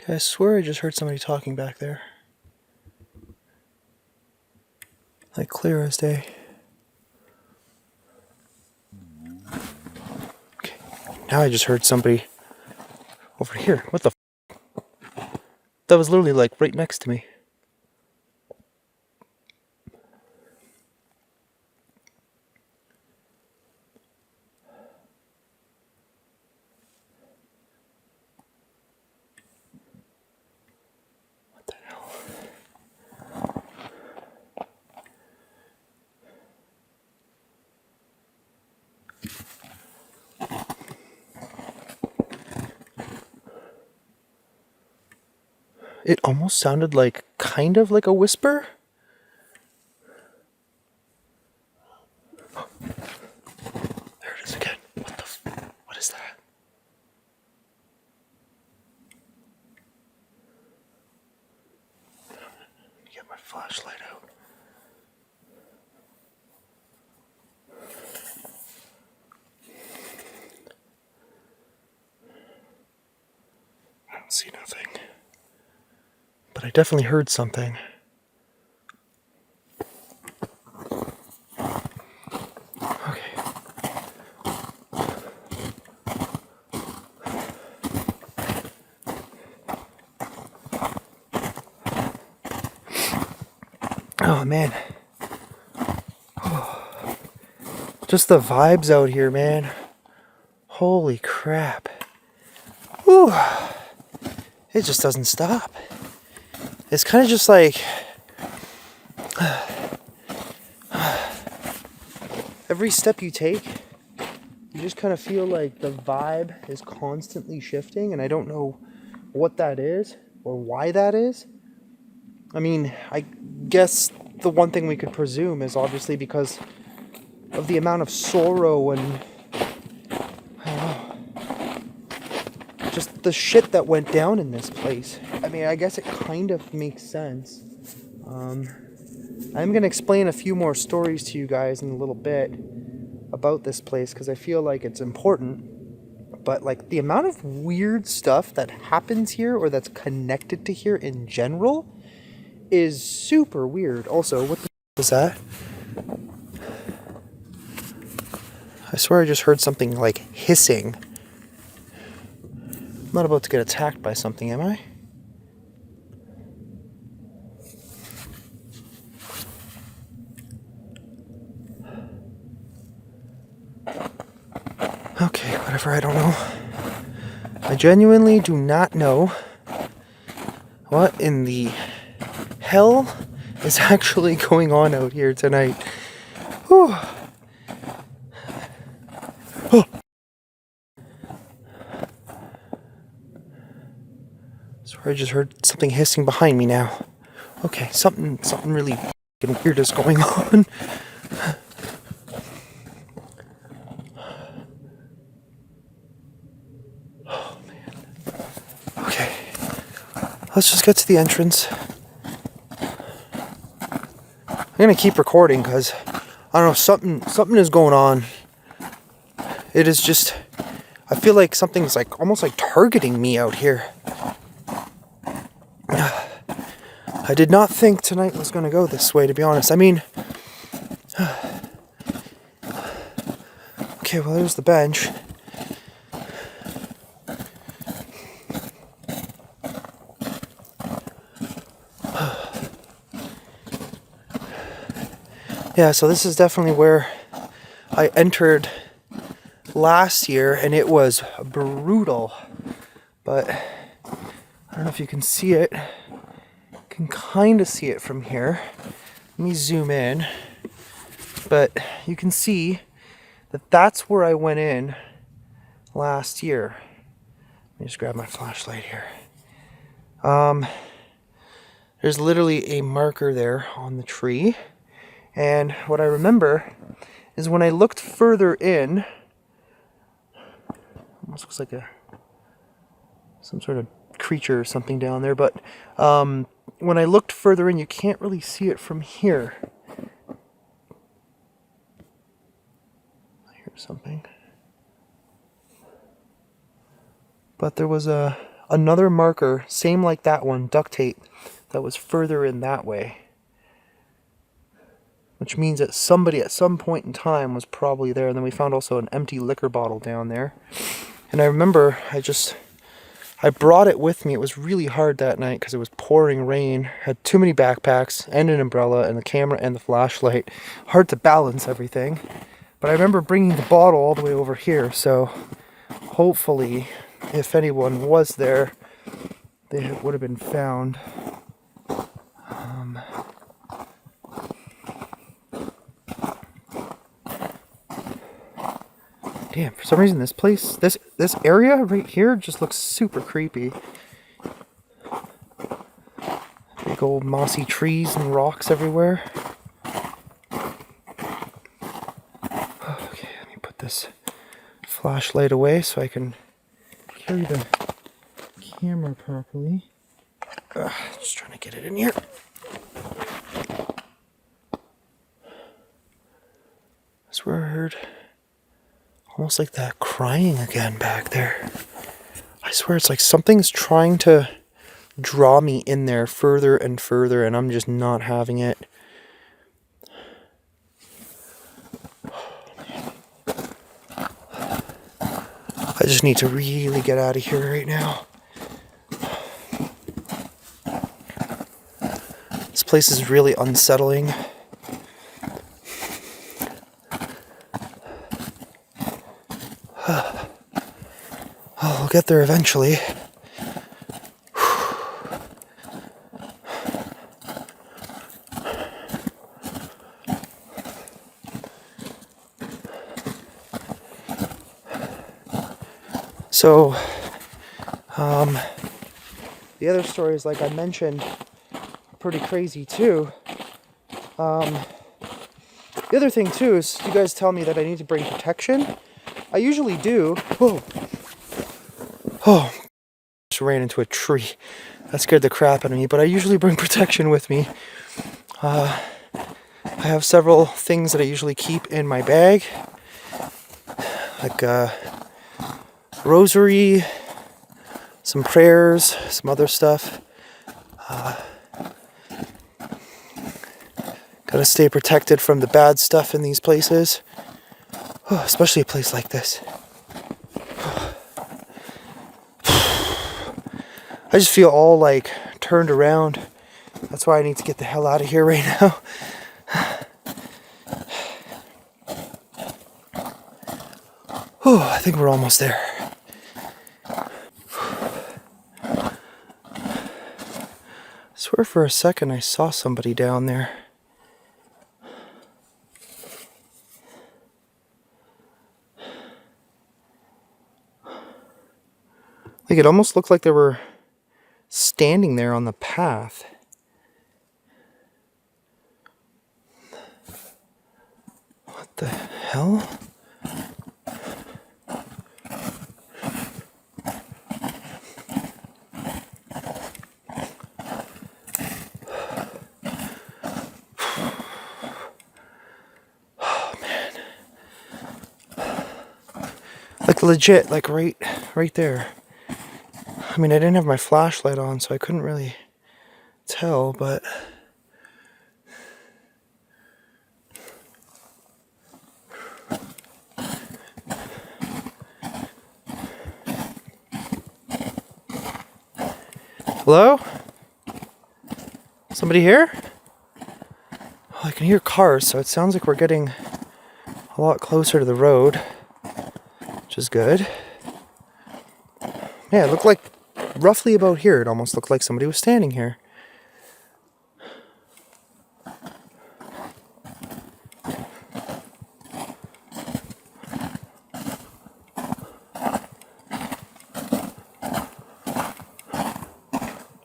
I swear I just heard somebody talking back there. Like clear as day. Okay, now I just heard somebody over here. What the f? That was literally like right next to me. What the hell? It almost sounded like, kind of like a whisper. There it is again. What is that? See nothing. But I definitely heard something. Okay. Oh man. Just the vibes out here, man. Holy crap. Whew. It just doesn't stop. It's kind of just like every step you take, you just kind of feel like the vibe is constantly shifting, and I don't know what that is or why that is. I mean, I guess the one thing we could presume is obviously because of the amount of sorrow and I don't know, just the shit that went down in this place. I mean, I guess it kind of makes sense. I'm going to explain a few more stories to you guys in a little bit about this place because I feel like it's important. But like the amount of weird stuff that happens here or that's connected to here in general is super weird. Also, what the was that? I swear I just heard something like hissing. I'm not about to get attacked by something, am I? Okay, whatever, I don't know. I genuinely do not know what in the hell is actually going on out here tonight. Whew. Oh. Sorry, I just heard something hissing behind me now. Okay, something really weird is going on. Oh man. Okay. Let's just get to the entrance. I'm gonna keep recording because I don't know, something is going on. It is just, I feel like something's like almost like targeting me out here. I did not think tonight was gonna go this way, to be honest. I mean, okay, well there's the bench. Yeah, so this is definitely where I entered last year, and it was brutal. But I don't know if you can see it. You can kind of see it from here. Let me zoom in. But you can see that that's where I went in last year. Let me just grab my flashlight here. There's literally a marker there on the tree. And what I remember is when I looked further in, almost looks like some sort of creature or something down there, but when I looked further in, you can't really see it from here. I hear something. But there was another marker, same like that one, duct tape, that was further in that way. Which means that somebody at some point in time was probably there. And then we found also an empty liquor bottle down there. And I remember I brought it with me. It was really hard that night because it was pouring rain. Had too many backpacks and an umbrella and the camera and the flashlight. Hard to balance everything. But I remember bringing the bottle all the way over here. So hopefully, if anyone was there, they would have been found. Damn, for some reason this place, this area right here just looks super creepy. Big old mossy trees and rocks everywhere. Okay, let me put this flashlight away so I can carry the camera properly. Just trying to get it in here. I swear I heard almost like that crying again back there. I swear it's like something's trying to draw me in there further and further, and I'm just not having it. I just need to really get out of here right now. This place is really unsettling. I'll get there eventually. So, the other stories, like I mentioned, are pretty crazy too. The other thing too is you guys tell me that I need to bring protection. I usually do. Whoa. Oh, just ran into a tree. That scared the crap out of me, but I usually bring protection with me. I have several things that I usually keep in my bag, like a rosary, some prayers, some other stuff. Gotta stay protected from the bad stuff in these places, especially a place like this. I just feel all like turned around. That's why I need to get the hell out of here right now. I think we're almost there. I swear for a second I saw somebody down there. Like it almost looked like they were standing there on the path. What the hell? Oh man. Like legit, like right there. I mean, I didn't have my flashlight on, so I couldn't really tell, but hello? Somebody here? Oh, I can hear cars, so it sounds like we're getting a lot closer to the road, which is good. Yeah, it looked like roughly about here. It almost looked like somebody was standing here.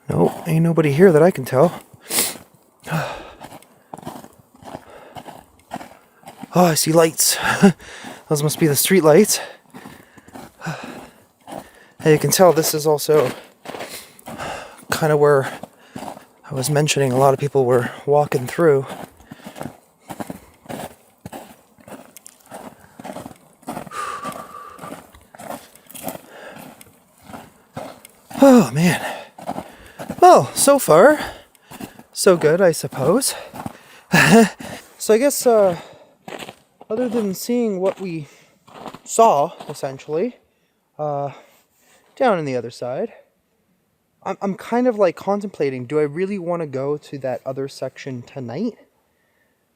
Nope, ain't nobody here that I can tell. Oh, I see lights. Those must be the street lights. And you can tell this is also kind of where I was mentioning a lot of people were walking through. Oh man. Well, so far, so good, I suppose. So I guess, other than seeing what we saw, essentially, down on the other side, I'm kind of like contemplating, do I really want to go to that other section tonight?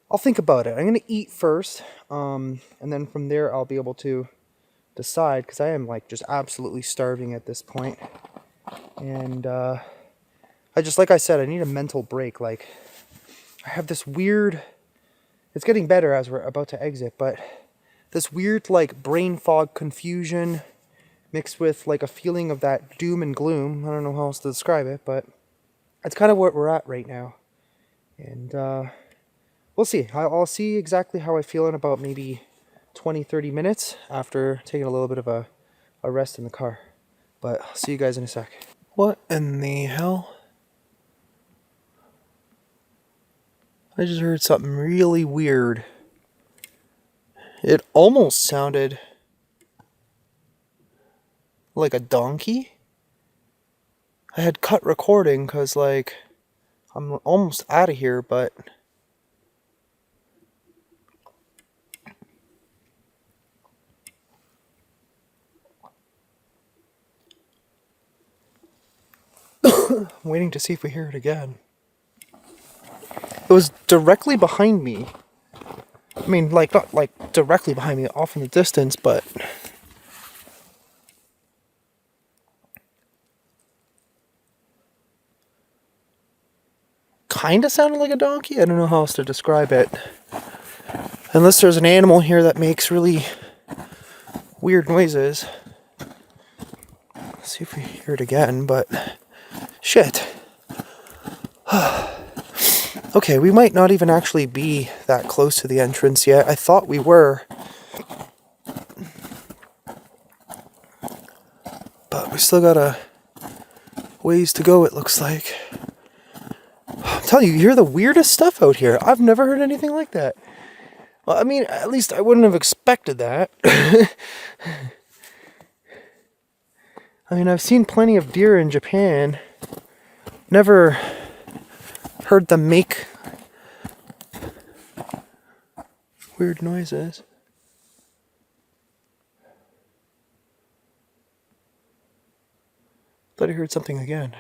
I'll think about it. I'm going to eat first, and then from there I'll be able to decide, because I am like just absolutely starving at this point. And I just, like I said, I need a mental break. Like, I have this weird, it's getting better as we're about to exit, but this weird like brain fog confusion mixed with like a feeling of that doom and gloom. I don't know how else to describe it, but that's kind of what we're at right now. And we'll see. I'll see exactly how I feel in about maybe 20-30 minutes after taking a little bit of a rest in the car. But I'll see you guys in a sec. What in the hell? I just heard something really weird. It almost sounded like a donkey. I had cut recording because, like, I'm almost out of here, but... I'm waiting to see if we hear it again. It was directly behind me. I mean, like, not like directly behind me, off in the distance, but... kind of sounded like a donkey. I don't know how else to describe it. Unless there's an animal here that makes really weird noises. Let's see if we hear it again, but... shit. Okay, we might not even actually be that close to the entrance yet. I thought we were. But we still got a ways to go, it looks like. I'm telling you, you hear the weirdest stuff out here. I've never heard anything like that. Well, I mean, at least I wouldn't have expected that. I mean, I've seen plenty of deer in Japan. Never heard them make weird noises. Thought I heard something again.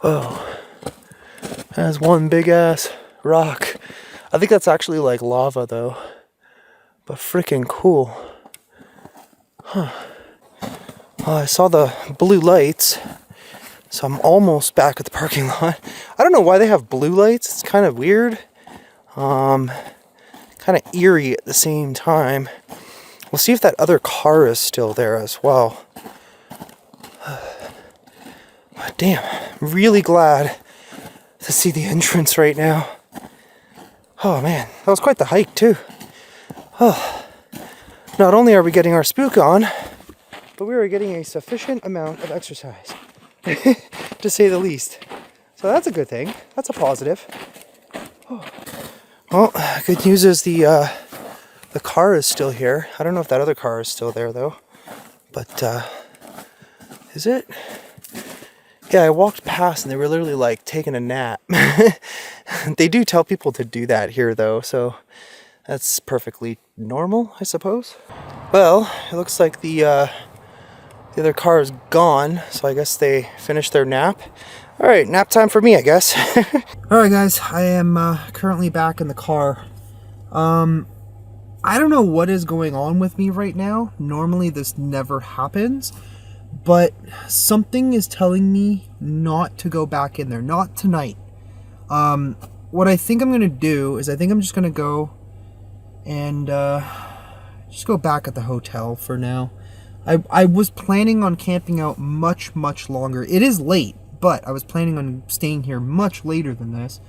Oh, that's one big ass rock. I think that's actually like lava though, but freaking cool. Huh. Well, I saw the blue lights, so I'm almost back at the parking lot. I don't know why they have blue lights. It's kind of weird. Kind of eerie at the same time. We'll see if that other car is still there as well. Damn, I'm really glad to see the entrance right now. Oh man, that was quite the hike too. Oh, not only are we getting our spook on, but we are getting a sufficient amount of exercise, to say the least. So that's a good thing. That's a positive. Oh. Well, good news is the car is still here. I don't know if that other car is still there though, but is it? Yeah, I walked past and they were literally like taking a nap. They do tell people to do that here though, so that's perfectly normal, I suppose. Well, it looks like the other car is gone, so I guess they finished their nap. Alright, nap time for me, I guess. Alright guys, I am currently back in the car. I don't know what is going on with me right now. Normally this never happens. But something is telling me not to go back in there. Not tonight. What I think I'm going to do is I think I'm just going to go and just go back at the hotel for now. I was planning on camping out much, much longer. It is late, but I was planning on staying here much later than this.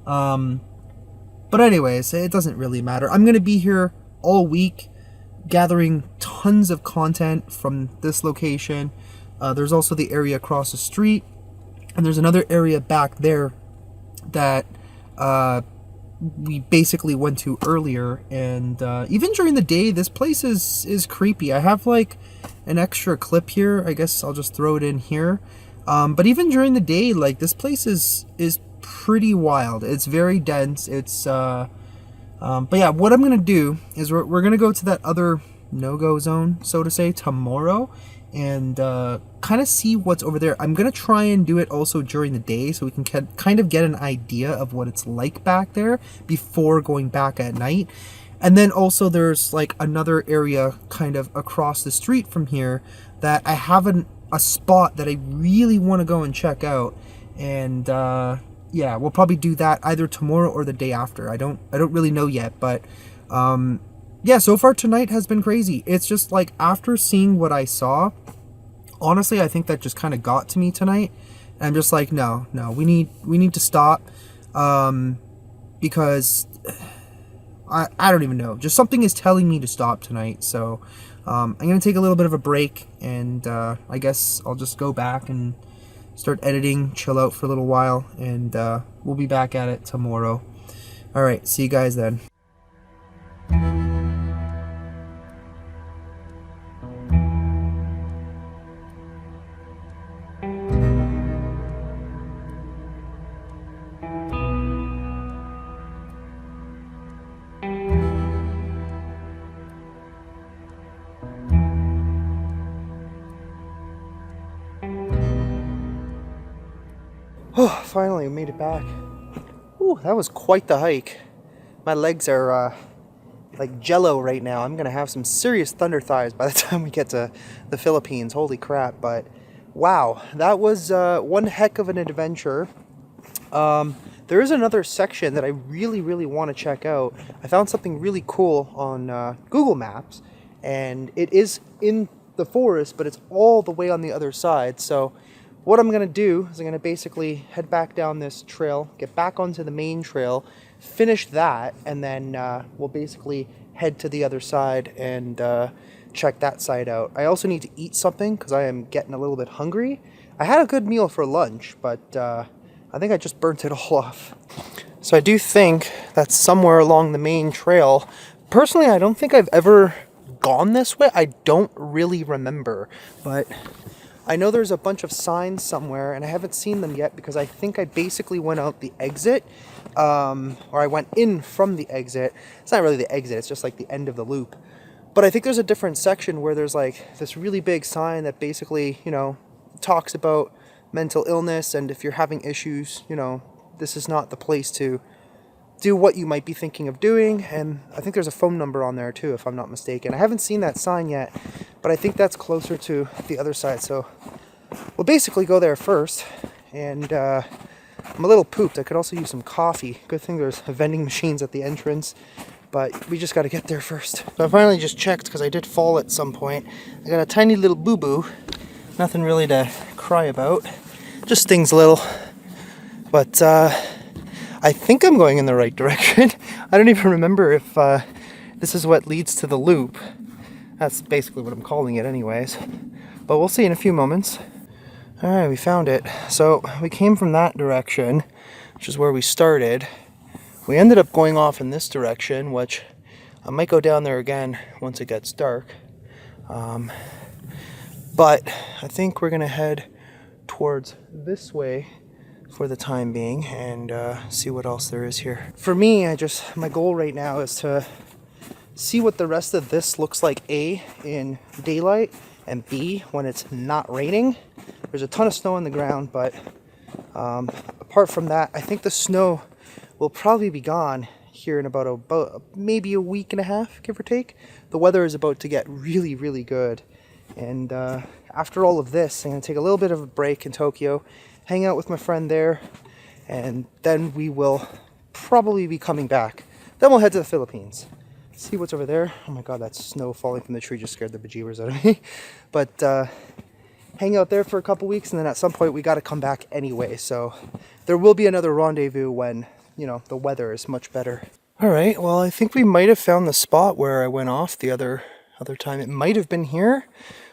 But anyways, it doesn't really matter. I'm going to be here all week, gathering tons of content from this location. There's also the area across the street, and there's another area back there that we basically went to earlier. And even during the day, this place is creepy. I have like an extra clip here. I guess I'll just throw it in here. But even during the day, like this place is pretty wild. It's very dense. It's but yeah, what I'm gonna do is we're gonna go to that other no-go zone, so to say, tomorrow, and kind of see what's over there. I'm gonna try and do it also during the day, so we can kind of get an idea of what it's like back there before going back at night. And then also there's like another area kind of across the street from here that I have a spot that I really want to go and check out, and yeah, we'll probably do that either tomorrow or the day after. I don't really know yet, but yeah, so far tonight has been crazy. It's just like after seeing what I saw, honestly, I think that just kind of got to me tonight. And I'm just like, no, we need to stop, because I don't even know. Just something is telling me to stop tonight. So I'm gonna take a little bit of a break, and I guess I'll just go back and start editing, chill out for a little while, and we'll be back at it tomorrow. Alright, see you guys then. Oh, finally, we made it back. Ooh, that was quite the hike. My legs are like jello right now. I'm gonna have some serious thunder thighs by the time we get to the Philippines. Holy crap. But wow, that was one heck of an adventure. There is another section that I really want to check out. I found something really cool on Google Maps, and it is in the forest, but it's all the way on the other side. So what I'm gonna do is I'm gonna basically head back down this trail, get back onto the main trail, finish that, and then we'll basically head to the other side and check that side out. I also need to eat something because I am getting a little bit hungry. I had a good meal for lunch, but I think I just burnt it all off. So I do think that's somewhere along the main trail. Personally, I don't think I've ever gone this way. I don't really remember, but I know there's a bunch of signs somewhere, and I haven't seen them yet because I think I basically went out the exit, or I went in from the exit. It's not really the exit, it's just like the end of the loop. But I think there's a different section where there's like this really big sign that basically, you know, talks about mental illness, and if you're having issues, you know, this is not the place to do what you might be thinking of doing. And I think there's a phone number on there too, if I'm not mistaken. I haven't seen that sign yet, but I think that's closer to the other side. So we'll basically go there first. And I'm a little pooped. I could also use some coffee. Good thing there's vending machines at the entrance, but we just got to get there first. So I finally just checked because I did fall at some point. I got a tiny little boo-boo. Nothing really to cry about. Just stings a little. But I think I'm going in the right direction. I don't even remember if this is what leads to the loop. That's basically what I'm calling it anyways. But we'll see in a few moments. Alright, we found it. So we came from that direction, which is where we started. We ended up going off in this direction, which I might go down there again once it gets dark. But I think we're going to head towards this way for the time being and see what else there is here. For me, my goal right now is to see what the rest of this looks like, A, in daylight, and B, when it's not raining. There's a ton of snow on the ground, but apart from that, I think the snow will probably be gone here in about maybe a week and a half, give or take. The weather is about to get really good. And after all of this, I'm going to take a little bit of a break in Tokyo, hang out with my friend there, and then we will probably be coming back. Then we'll head to the Philippines. See what's over there. Oh my god, that snow falling from the tree just scared the bejeebers out of me. But hang out there for a couple weeks, and then at some point we got to come back anyway. So there will be another rendezvous when, you know, the weather is much better. All right, well, I think we might have found the spot where I went off the other time. It might have been here,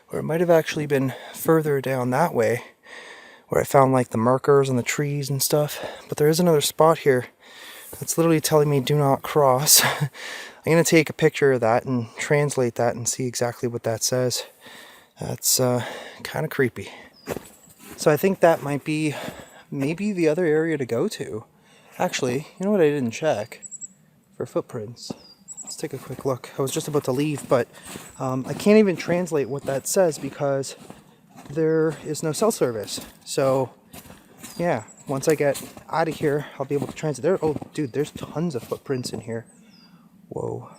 or it might have actually been further down that way, where I found like the markers on the trees and stuff. But there is another spot here that's literally telling me do not cross. I'm going to take a picture of that and translate that and see exactly what that says. That's kind of creepy. So I think that might be maybe the other area to go to. Actually, you know what I didn't check? For footprints. Let's take a quick look. I was just about to leave, but I can't even translate what that says because there is no cell service. So yeah, once I get out of here, I'll be able to translate there. Oh dude, there's tons of footprints in here. Whoa.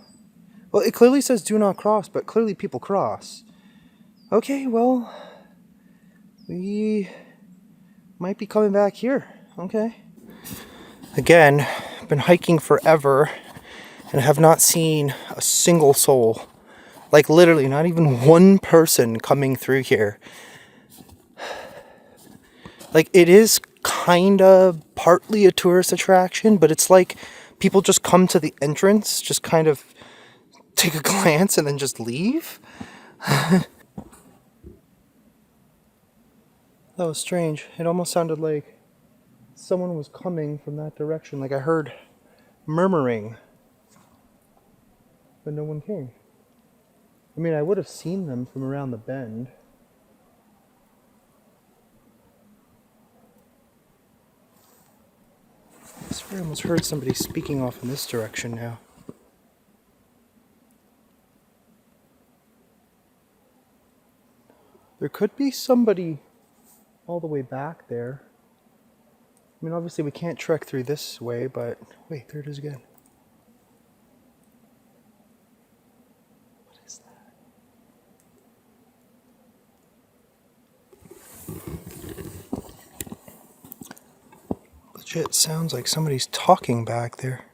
Well, it clearly says do not cross, but clearly people cross. Okay, well, we might be coming back here. Okay. Again, I've been hiking forever and have not seen a single soul. Like literally not even one person coming through here. Like it is kind of partly a tourist attraction, but it's like people just come to the entrance, just kind of take a glance and then just leave. That was strange. It almost sounded like someone was coming from that direction. Like I heard murmuring, but no one came. I mean, I would have seen them from around the bend. I swear I almost heard somebody speaking off in this direction now. There could be somebody all the way back there. I mean, obviously we can't trek through this way, but wait, there it is again. What is that? Legit sounds like somebody's talking back there.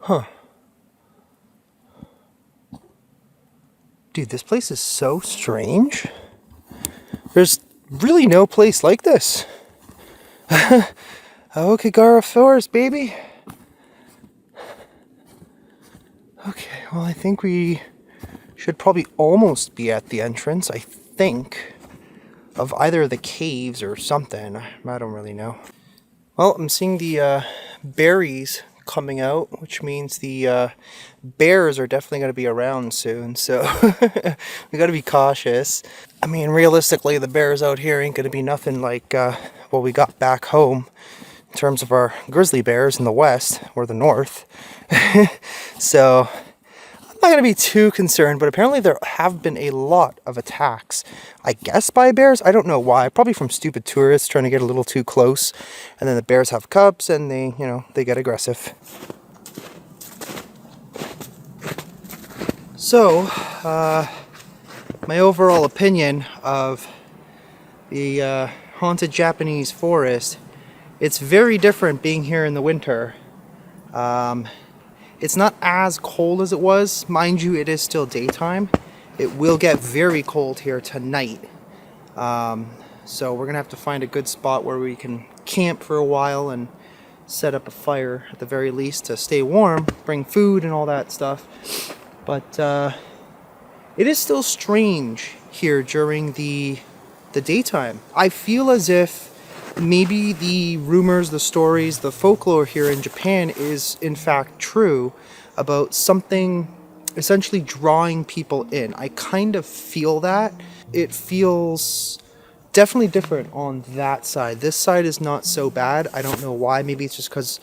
Huh. Dude, this place is so strange. There's really no place like this. Okigara Forest, baby. Okay, well, I think we should probably almost be at the entrance, I think, of either the caves or something. I don't really know. Well, I'm seeing the berries coming out, which means the bears are definitely going to be around soon, so we got to be cautious. I mean, realistically, the bears out here ain't going to be nothing like what we got back home in terms of our grizzly bears in the west or the north. So I'm not going to be too concerned, but apparently there have been a lot of attacks, I guess by bears. I don't know why, probably from stupid tourists trying to get a little too close, and then the bears have cubs and they, you know, they get aggressive. So, my overall opinion of the haunted Japanese forest, it's very different being here in the winter. It's not as cold as it was. Mind you, it is still daytime. It will get very cold here tonight. So we're gonna have to find a good spot where we can camp for a while and set up a fire at the very least to stay warm, bring food and all that stuff. But it is still strange here during the daytime. I feel as if maybe the rumors, the stories, the folklore here in Japan is in fact true about something essentially drawing people in. I kind of feel that. It feels definitely different on that side. This side is not so bad. I don't know why. Maybe it's just because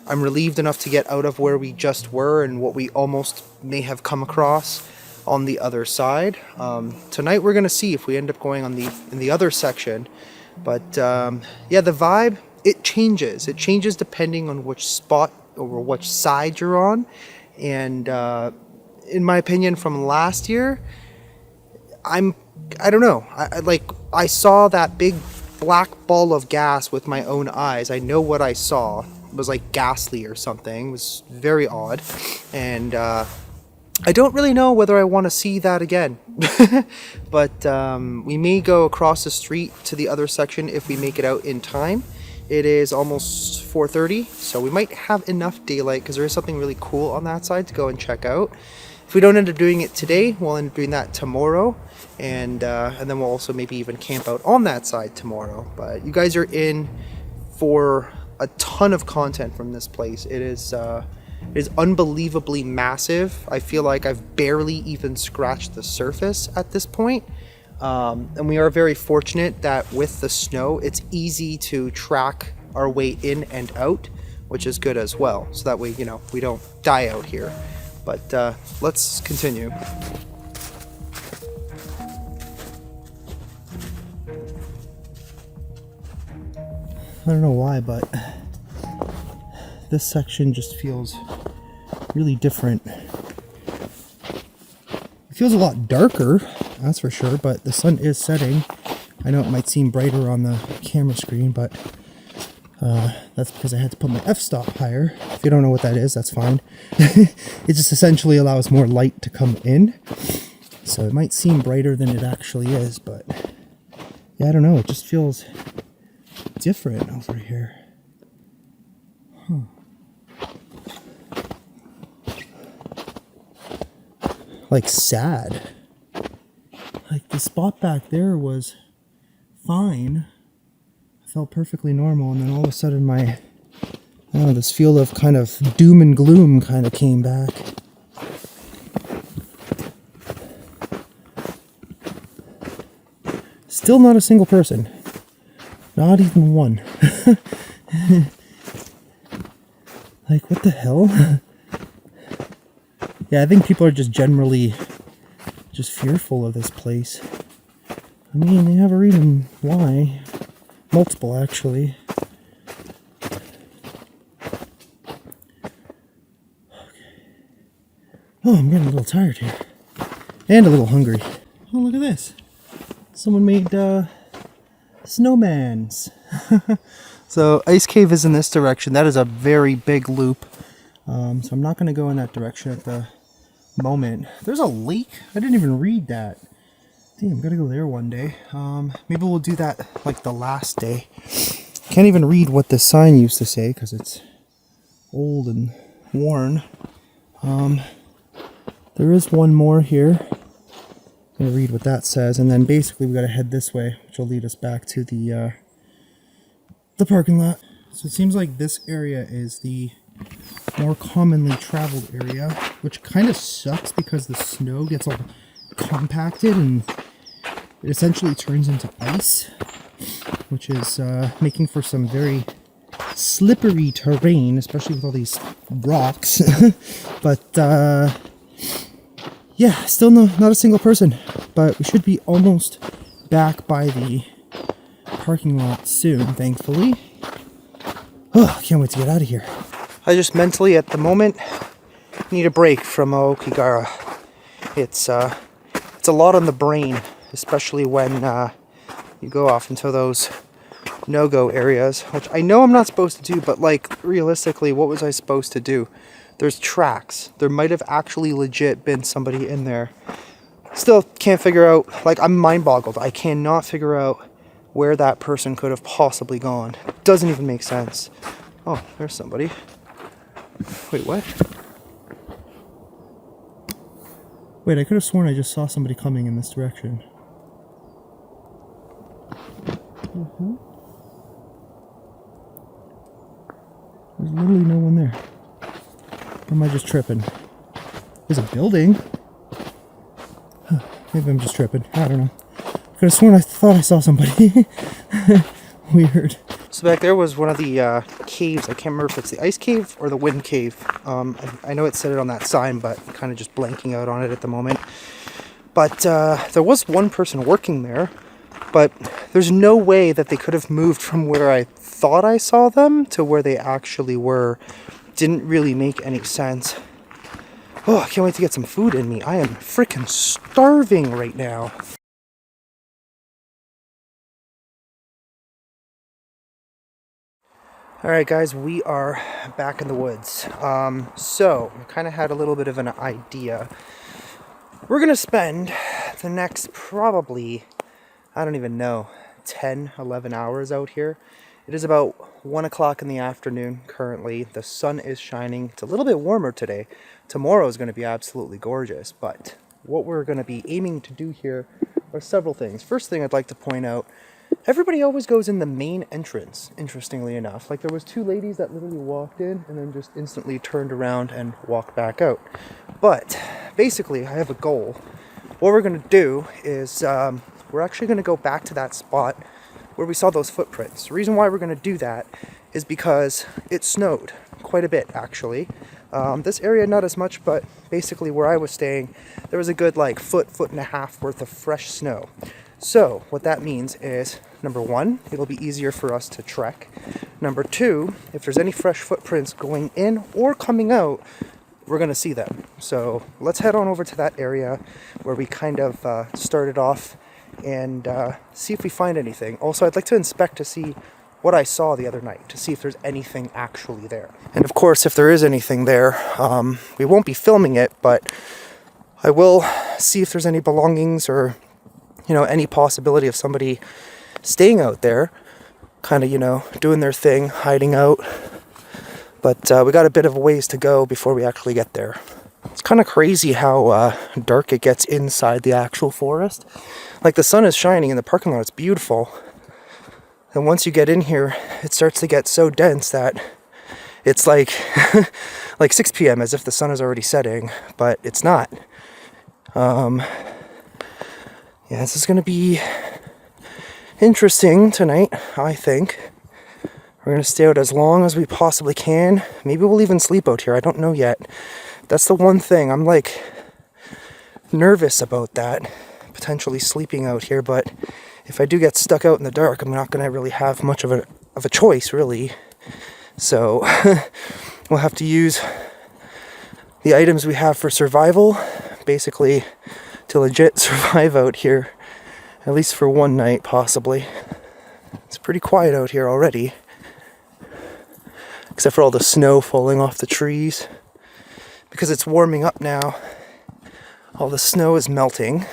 I'm relieved enough to get out of where we just were and what we almost may have come across on the other side. Tonight we're gonna see if we end up going on in the other section. But yeah, the vibe, it changes. It changes depending on which spot or which side you're on. And in my opinion, from last year, I don't know. I saw that big black ball of gas with my own eyes. I know what I saw. It was like ghastly or something. It was very odd. And I don't really know whether I want to see that again. But we may go across the street to the other section if we make it out in time. It is almost 4:30, so we might have enough daylight because there is something really cool on that side to go and check out. If we don't end up doing it today, we'll end up doing that tomorrow, and then we'll also maybe even camp out on that side tomorrow. But you guys are in for a ton of content from this place. It is unbelievably massive. I feel like I've barely even scratched the surface at this point. And we are very fortunate that with the snow, it's easy to track our way in and out, which is good as well. So that way, you know, we don't die out here. But let's continue. I don't know why, but this section just feels really different. It feels a lot darker, that's for sure, but the sun is setting. I know it might seem brighter on the camera screen, but that's because I had to put my f-stop higher. If you don't know what that is, that's fine. It just essentially allows more light to come in. So it might seem brighter than it actually is, but yeah, I don't know. It just feels different over here. Like sad. Like the spot back there was fine. I felt perfectly normal, and then all of a sudden my, I don't know, this feel of kind of doom and gloom kind of came back. Still not a single person. Not even one. Like, what the hell? Yeah, I think people are just generally just fearful of this place. I mean, they have a reason why. Multiple, actually. Oh, I'm getting a little tired here. And a little hungry. Oh, look at this. Someone made snowmans. So Ice Cave is in this direction. That is a very big loop. So I'm not going to go in that direction at the moment. There's a lake. I didn't even read that. Damn, I'm gonna go there one day. Maybe we'll do that like the last day. Can't even read what the sign used to say because it's old and worn. There is one more here. I'm gonna read what that says, and then basically we gotta head this way, which will lead us back to the parking lot. So it seems like this area is the more commonly traveled area, which kind of sucks because the snow gets all compacted and it essentially turns into ice, which is making for some very slippery terrain, especially with all these rocks. But yeah, still not a single person, but we should be almost back by the parking lot soon, thankfully. Oh, can't wait to get out of here. I just mentally, at the moment, need a break from Aokigara. It's a lot on the brain, especially when you go off into those no-go areas, which I know I'm not supposed to do, but like, realistically, what was I supposed to do? There's tracks. There might have actually legit been somebody in there. Still can't figure out, like, I'm mind-boggled. I cannot figure out where that person could have possibly gone. It doesn't even make sense. Oh, there's somebody. Wait, what? Wait, I could have sworn I just saw somebody coming in this direction. There's literally no one there. Or am I just tripping? There's a building. Huh, maybe I'm just tripping. I don't know. I could have sworn I thought I saw somebody. Weird. So back there was one of the caves. I can't remember if it's the ice cave or the wind cave. I know it said it on that sign, but I'm kind of just blanking out on it at the moment. But there was one person working there, but there's no way that they could have moved from where I thought I saw them to where they actually were. Didn't really make any sense. Oh, I can't wait to get some food in me. I am freaking starving right now. Alright guys, we are back in the woods. So, I kind of had a little bit of an idea. We're going to spend the next probably, I don't even know, 10, 11 hours out here. It is about 1 o'clock in the afternoon currently. The sun is shining. It's a little bit warmer today. Tomorrow is going to be absolutely gorgeous. But what we're going to be aiming to do here are several things. First thing I'd like to point out, everybody always goes in the main entrance, interestingly enough. Like, there was two ladies that literally walked in and then just instantly turned around and walked back out. But basically, I have a goal. What we're going to do is we're actually going to go back to that spot where we saw those footprints. The reason why we're going to do that is because it snowed quite a bit, actually. This area, not as much, but basically where I was staying, there was a good like foot and a half worth of fresh snow. So what that means is, number one, it'll be easier for us to trek. Number two, if there's any fresh footprints going in or coming out, we're going to see them. So let's head on over to that area where we kind of started off and see if we find anything. Also, I'd like to inspect to see what I saw the other night, to see if there's anything actually there. And of course, if there is anything there, we won't be filming it, but I will see if there's any belongings or, you know, any possibility of somebody staying out there, kind of, you know, doing their thing, hiding out. But we got a bit of a ways to go before we actually get there. It's kind of crazy how dark it gets inside the actual forest. Like, the sun is shining in the parking lot, it's beautiful. And once you get in here, it starts to get so dense that it's like like 6 p.m. as if the sun is already setting, but it's not. Yeah, this is going to be interesting tonight, I think. We're going to stay out as long as we possibly can. Maybe we'll even sleep out here. I don't know yet. That's the one thing. I'm like nervous about that, potentially sleeping out here, but if I do get stuck out in the dark, I'm not going to really have much of a choice, really. So we'll have to use the items we have for survival, basically, to legit survive out here, at least for one night, possibly. It's pretty quiet out here already, except for all the snow falling off the trees. Because it's warming up now, all the snow is melting.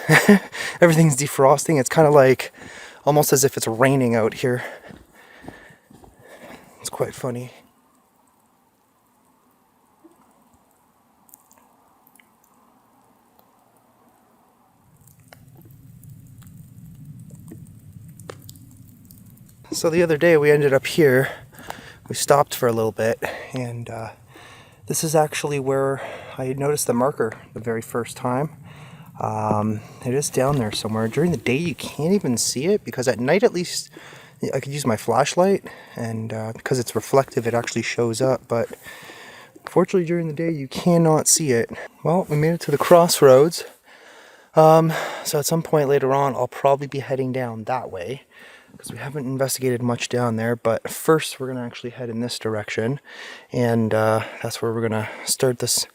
Everything's defrosting. It's kind of like almost as if it's raining out here. It's quite funny. So the other day we ended up here. We stopped for a little bit, and this is actually where I noticed the marker the very first time. It is down there somewhere. During the day you can't even see it, because at night at least I could use my flashlight, and because it's reflective it actually shows up, but unfortunately during the day you cannot see it. Well, we made it to the crossroads, so at some point later on I'll probably be heading down that way, because we haven't investigated much down there. But first we're going to actually head in this direction, and that's where we're going to start this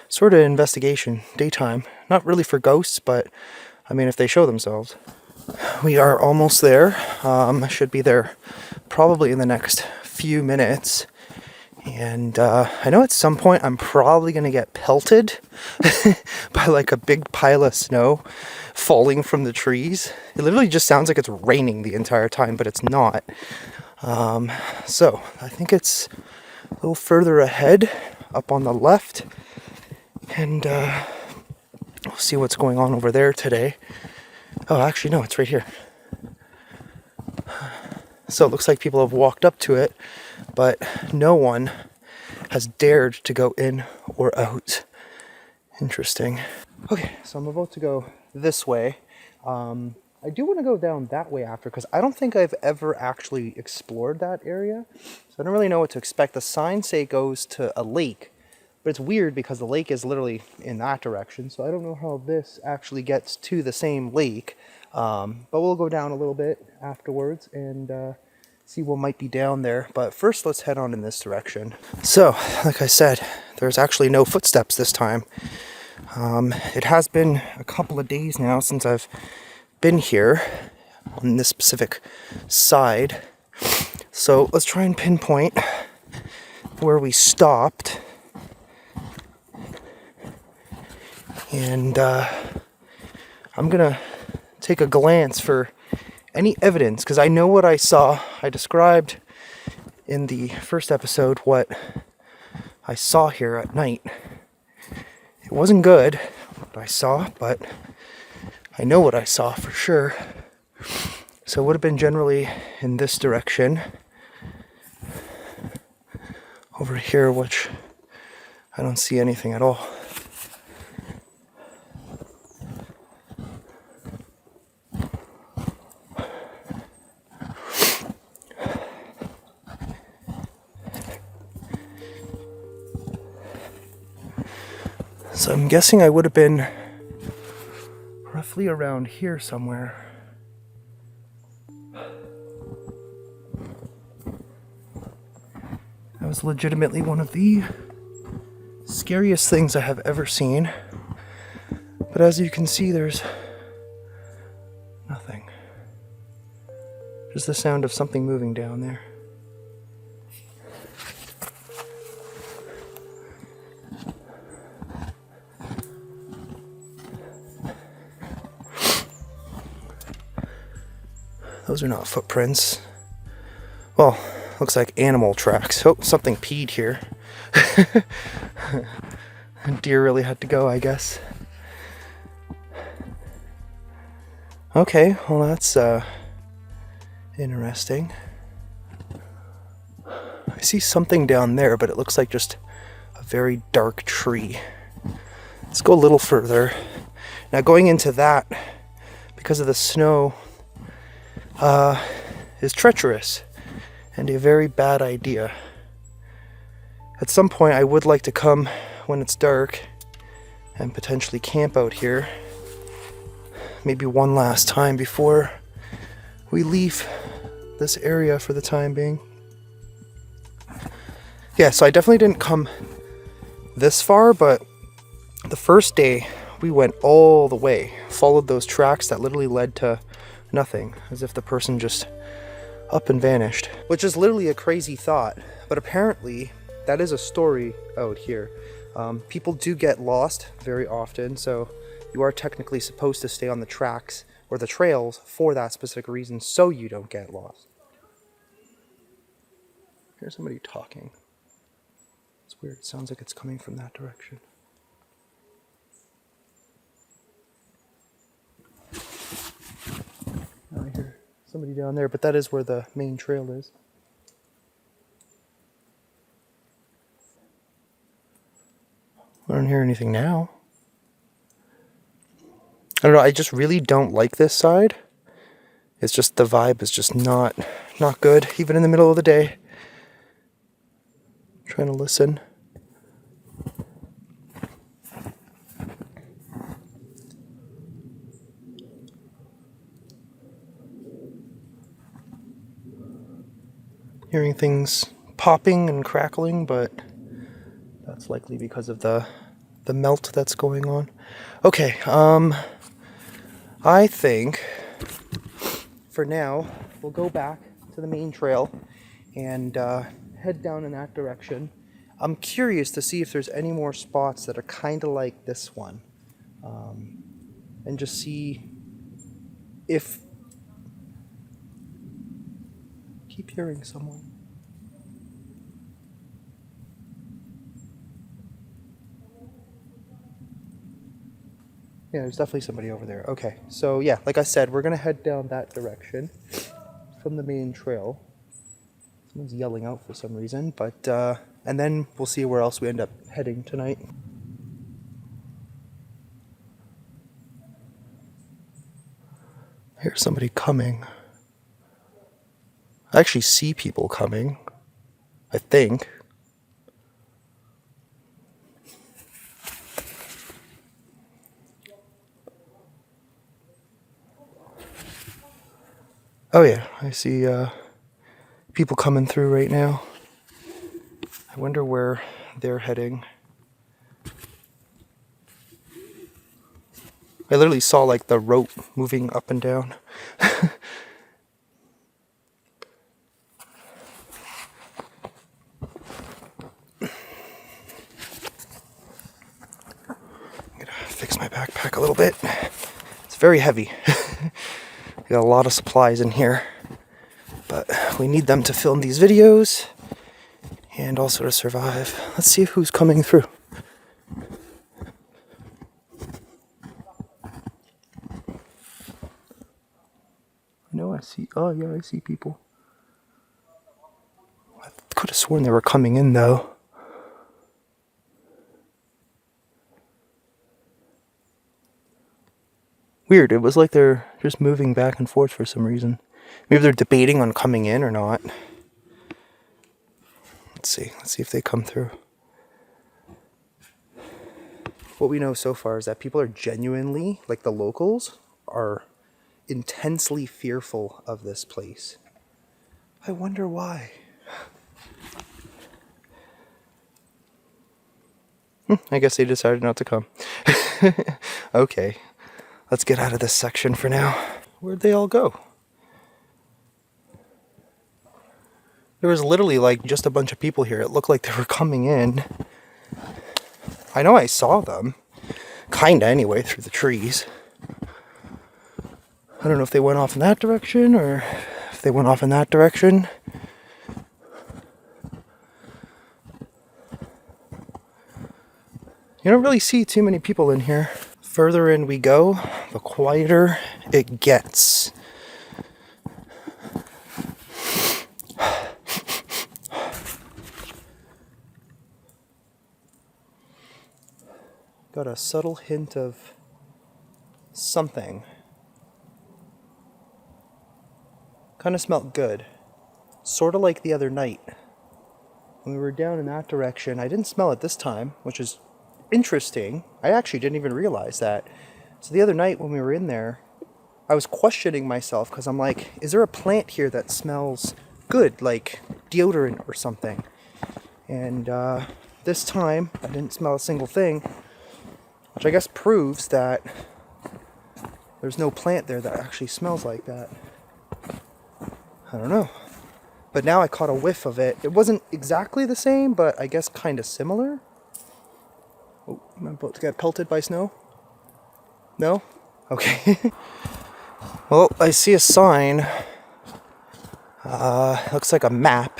sort of investigation, daytime. Not really for ghosts, but I mean if they show themselves. We are almost there. I should be there probably in the next few minutes, and I know at some point I'm probably going to get pelted by like a big pile of snow falling from the trees. It literally just sounds like it's raining the entire time, but it's not. So I think it's a little further ahead, up on the left, and we'll see what's going on over there today. Oh, actually no, it's right here. So it looks like people have walked up to it, but no one has dared to go in or out. Interesting. Okay, so I'm about to go this way. I do want to go down that way after, because I don't think I've ever actually explored that area, so I don't really know what to expect. The signs say it goes to a lake, but it's weird because the lake is literally in that direction, so I don't know how this actually gets to the same lake. But we'll go down a little bit afterwards and see what might be down there. But first, let's head on in this direction. So, like I said, there's actually no footsteps this time. It has been a couple of days now since I've been here on this specific side. So let's try and pinpoint where we stopped. And I'm gonna take a glance for any evidence, because I know what I saw. I described in the first episode what I saw here at night. It wasn't good what I saw, but I know what I saw for sure. So it would have been generally in this direction. Over here, which I don't see anything at all. So I'm guessing I would have been roughly around here somewhere. That was legitimately one of the scariest things I have ever seen. But as you can see, there's nothing. Just the sound of something moving down there. Those are not footprints. Well, looks like animal tracks. Oh, something peed here. Deer really had to go, I guess. Okay, well that's interesting. I see something down there, but it looks like just a very dark tree. Let's go a little further. Now going into that, because of the snow, is treacherous and a very bad idea. At some point I would like to come when it's dark and potentially camp out here. Maybe one last time before we leave this area for the time being. Yeah, so I definitely didn't come this far, but the first day we went all the way, followed those tracks that literally led to nothing, as if the person just up and vanished. Which is literally a crazy thought, but apparently that is a story out here. People do get lost very often, so you are technically supposed to stay on the tracks or the trails for that specific reason, so you don't get lost. Here's somebody talking. It's weird, it sounds like it's coming from that direction. Now I hear somebody down there, but that is where the main trail is. I don't hear anything now. I don't know, I just really don't like this side. It's just the vibe is just not good, even in the middle of the day. I'm trying to listen. Hearing things popping and crackling, but that's likely because of the melt that's going on. Okay, I think for now we'll go back to the main trail and head down in that direction. I'm curious to see if there's any more spots that are kind of like this one, and just see if... Keep hearing someone. Yeah, there's definitely somebody over there. Okay, so yeah, like I said, we're gonna head down that direction from the main trail. Someone's yelling out for some reason, but and then we'll see where else we end up heading tonight. Here's somebody coming. I actually see people coming, I think. Oh yeah, I see people coming through right now. I wonder where they're heading. I literally saw like the rope moving up and down. Fix my backpack a little bit. It's very heavy. Got a lot of supplies in here, but we need them to film these videos and also to survive. Let's see who's coming through. No, I see. Oh yeah, I see people. I could have sworn they were coming in though. Weird, it was like they're just moving back and forth for some reason. Maybe they're debating on coming in or not. Let's see if they come through. What we know so far is that people are genuinely, like the locals, are intensely fearful of this place. I wonder why. I guess they decided not to come. Okay. Let's get out of this section for now. Where'd they all go? There was literally like just a bunch of people here. It looked like they were coming in. I know I saw them. Kinda anyway, through the trees. I don't know if they went off in that direction or if they went off in that direction. You don't really see too many people in here. Further in we go, the quieter it gets. Got a subtle hint of something. Kind of smelled good. Sort of like the other night. When we were down in that direction, I didn't smell it this time, which is interesting. I actually didn't even realize that. So the other night when we were in there, I was questioning myself because I'm like, is there a plant here that smells good, like deodorant or something? And this time, I didn't smell a single thing, which I guess proves that there's no plant there that actually smells like that. I don't know. But now I caught a whiff of it. It wasn't exactly the same, but I guess kind of similar. Oh, am I about to get pelted by snow? No? Okay. Well, I see a sign. Looks like a map.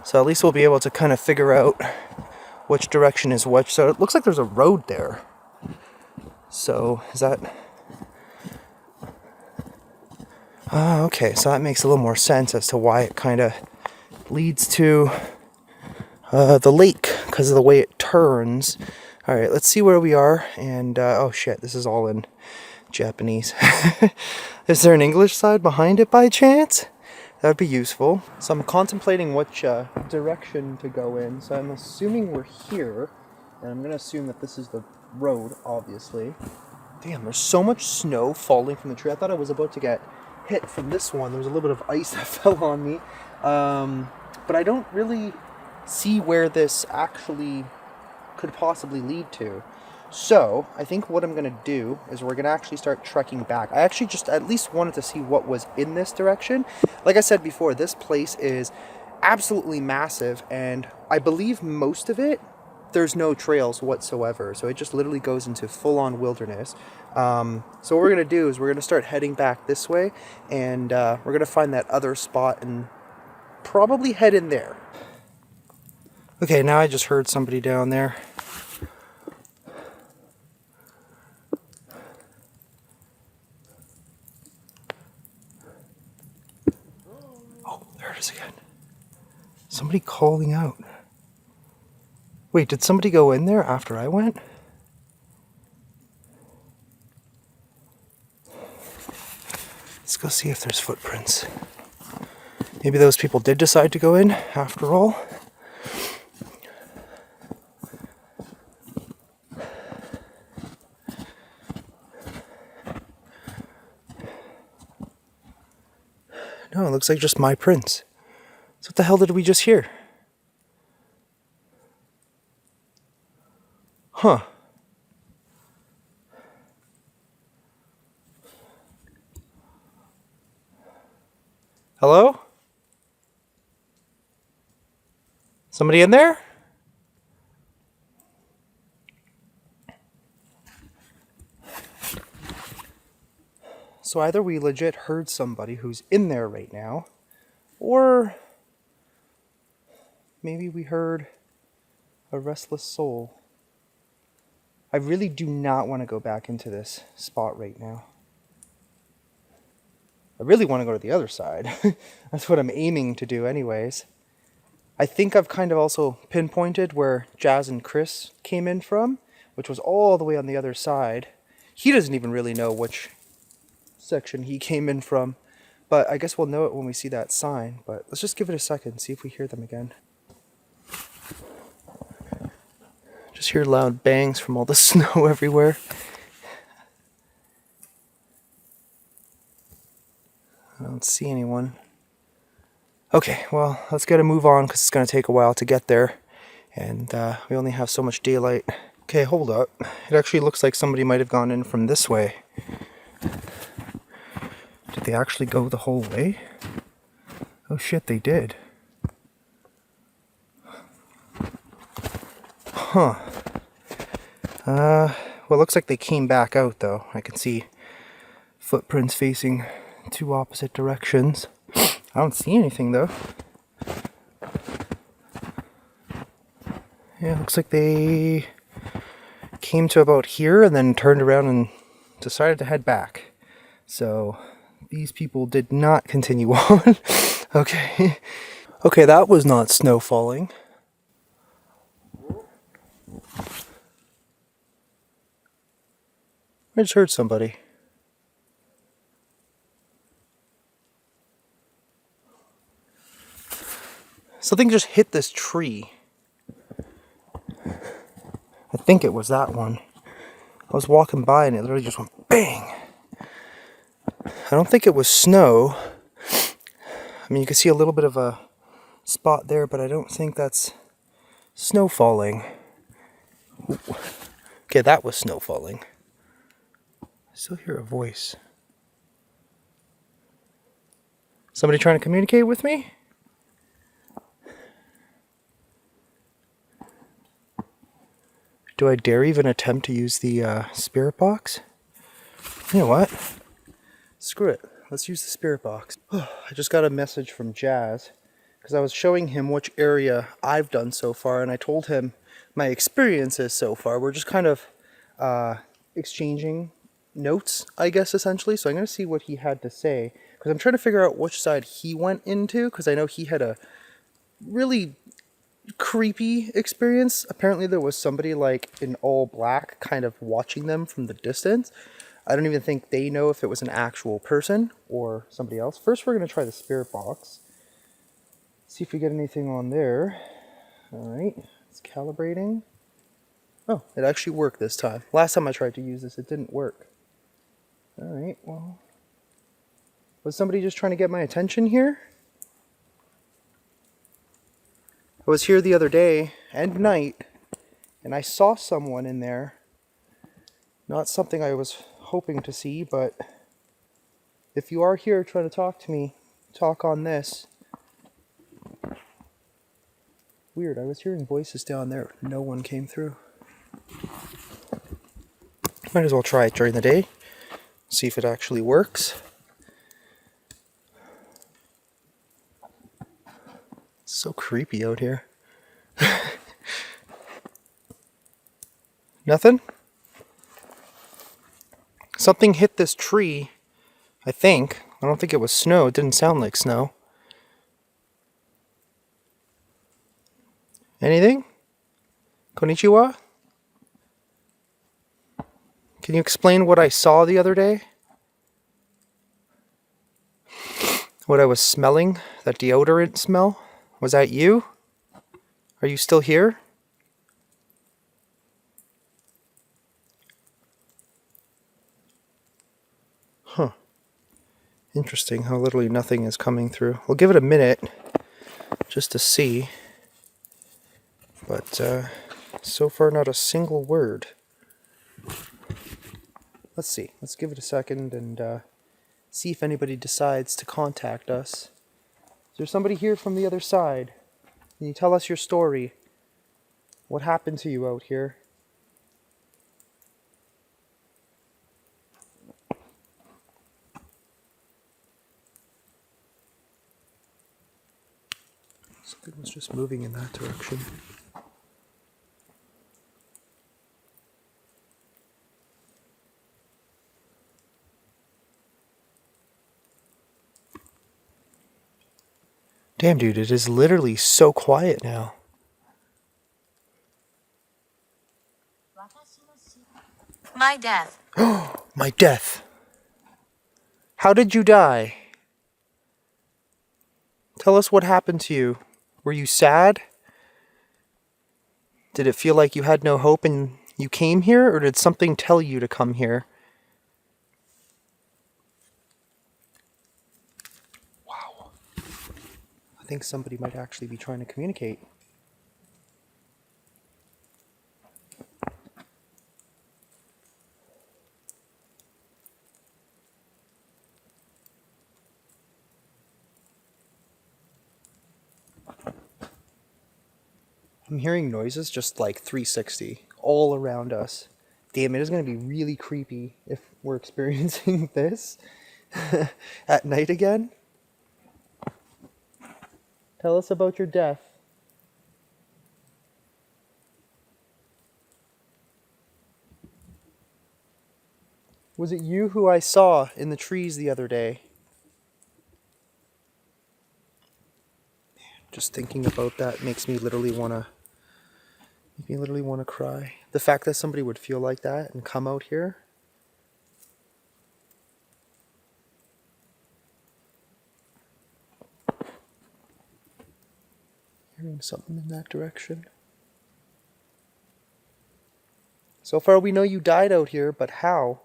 So at least we'll be able to kind of figure out which direction is which. So it looks like there's a road there. So is that... okay, so that makes a little more sense as to why it kind of leads to the lake, because of the way it turns. Alright, let's see where we are. And, oh shit, this is all in Japanese. Is there an English side behind it by chance? That would be useful. So I'm contemplating which direction to go in. So I'm assuming we're here. And I'm going to assume that this is the road, obviously. Damn, there's so much snow falling from the tree. I thought I was about to get hit from this one. There was a little bit of ice that fell on me. But I don't really see where this actually could possibly lead to. So I think what I'm going to do is we're going to actually start trekking back. I actually just at least wanted to see what was in this direction. Like I said before, this place is absolutely massive, and I believe most of it, there's no trails whatsoever. So it just literally goes into full-on wilderness. So what we're going to do is we're going to start heading back this way, and we're going to find that other spot and probably head in there. Okay, now I just heard somebody down there. Oh, there it is again. Somebody calling out. Wait, did somebody go in there after I went? Let's go see if there's footprints. Maybe those people did decide to go in after all. No, it looks like just my prints. So what the hell did we just hear? Huh. Hello? Somebody in there? So either we legit heard somebody who's in there right now, or maybe we heard a restless soul. I really do not want to go back into this spot right now. I really want to go to the other side. That's what I'm aiming to do anyways. I think I've kind of also pinpointed where Jazz and Chris came in from, which was all the way on the other side. He doesn't even really know which section he came in from, but I guess we'll know it when we see that sign. But let's just give it a second, see if we hear them again. Just hear loud bangs from all the snow everywhere. I don't see anyone. Okay, well, let's get a move on because it's going to take a while to get there. And we only have so much daylight. Okay, hold up. It actually looks like somebody might have gone in from this way. Did they actually go the whole way? Oh shit, they did. Huh. Well, it looks like they came back out though. I can see footprints facing two opposite directions. I don't see anything though. Yeah, it looks like they came to about here and then turned around and decided to head back. So these people did not continue on. Okay. Okay, that was not snow falling. I just heard somebody. Something just hit this tree. I think it was that one. I was walking by and it literally just went bang. I don't think it was snow. I mean, you can see a little bit of a spot there, but I don't think that's snow falling. Ooh. Okay, that was snow falling. I still hear a voice. Somebody trying to communicate with me? Do I dare even attempt to use the spirit box? You know what? Screw it. Let's use the spirit box. I just got a message from Jazz because I was showing him which area I've done so far, and I told him my experiences so far. We're just kind of exchanging notes, I guess, essentially. So I'm going to see what he had to say because I'm trying to figure out which side he went into because I know he had a really creepy experience. Apparently there was somebody like in all black kind of watching them from the distance. I don't even think they know if it was an actual person or somebody else. First we're going to try the spirit box. See if we get anything on there. Alright, it's calibrating. Oh, it actually worked this time. Last time I tried to use this, it didn't work. Alright, well. Was somebody just trying to get my attention here? I was here the other day and night, and I saw someone in there. Not something I was hoping to see, but if you are here trying to talk to me, talk on this. Weird, I was hearing voices down there. No one came through. Might as well try it during the day. See if it actually works. It's so creepy out here. Nothing? Something hit this tree, I think. I don't think it was snow. It didn't sound like snow. Anything? Konnichiwa? Can you explain what I saw the other day? What I was smelling? That deodorant smell? Was that you? Are you still here? Huh. Interesting how literally nothing is coming through. We'll give it a minute just to see. But so far not a single word. Let's see. Let's give it a second and see if anybody decides to contact us. Is there somebody here from the other side? Can you tell us your story? What happened to you out here? Something was just moving in that direction. Damn, dude, it is literally so quiet now. My death. My death. How did you die? Tell us what happened to you. Were you sad? Did it feel like you had no hope and you came here, or did something tell you to come here? Wow. I think somebody might actually be trying to communicate. I'm hearing noises just like 360 all around us. Damn, it is going to be really creepy if we're experiencing this at night again. Tell us about your death. Was it you who I saw in the trees the other day? Just thinking about that makes me literally want to cry. The fact that somebody would feel like that and come out here, Hearing something in that direction. So far we know you died out here, but how?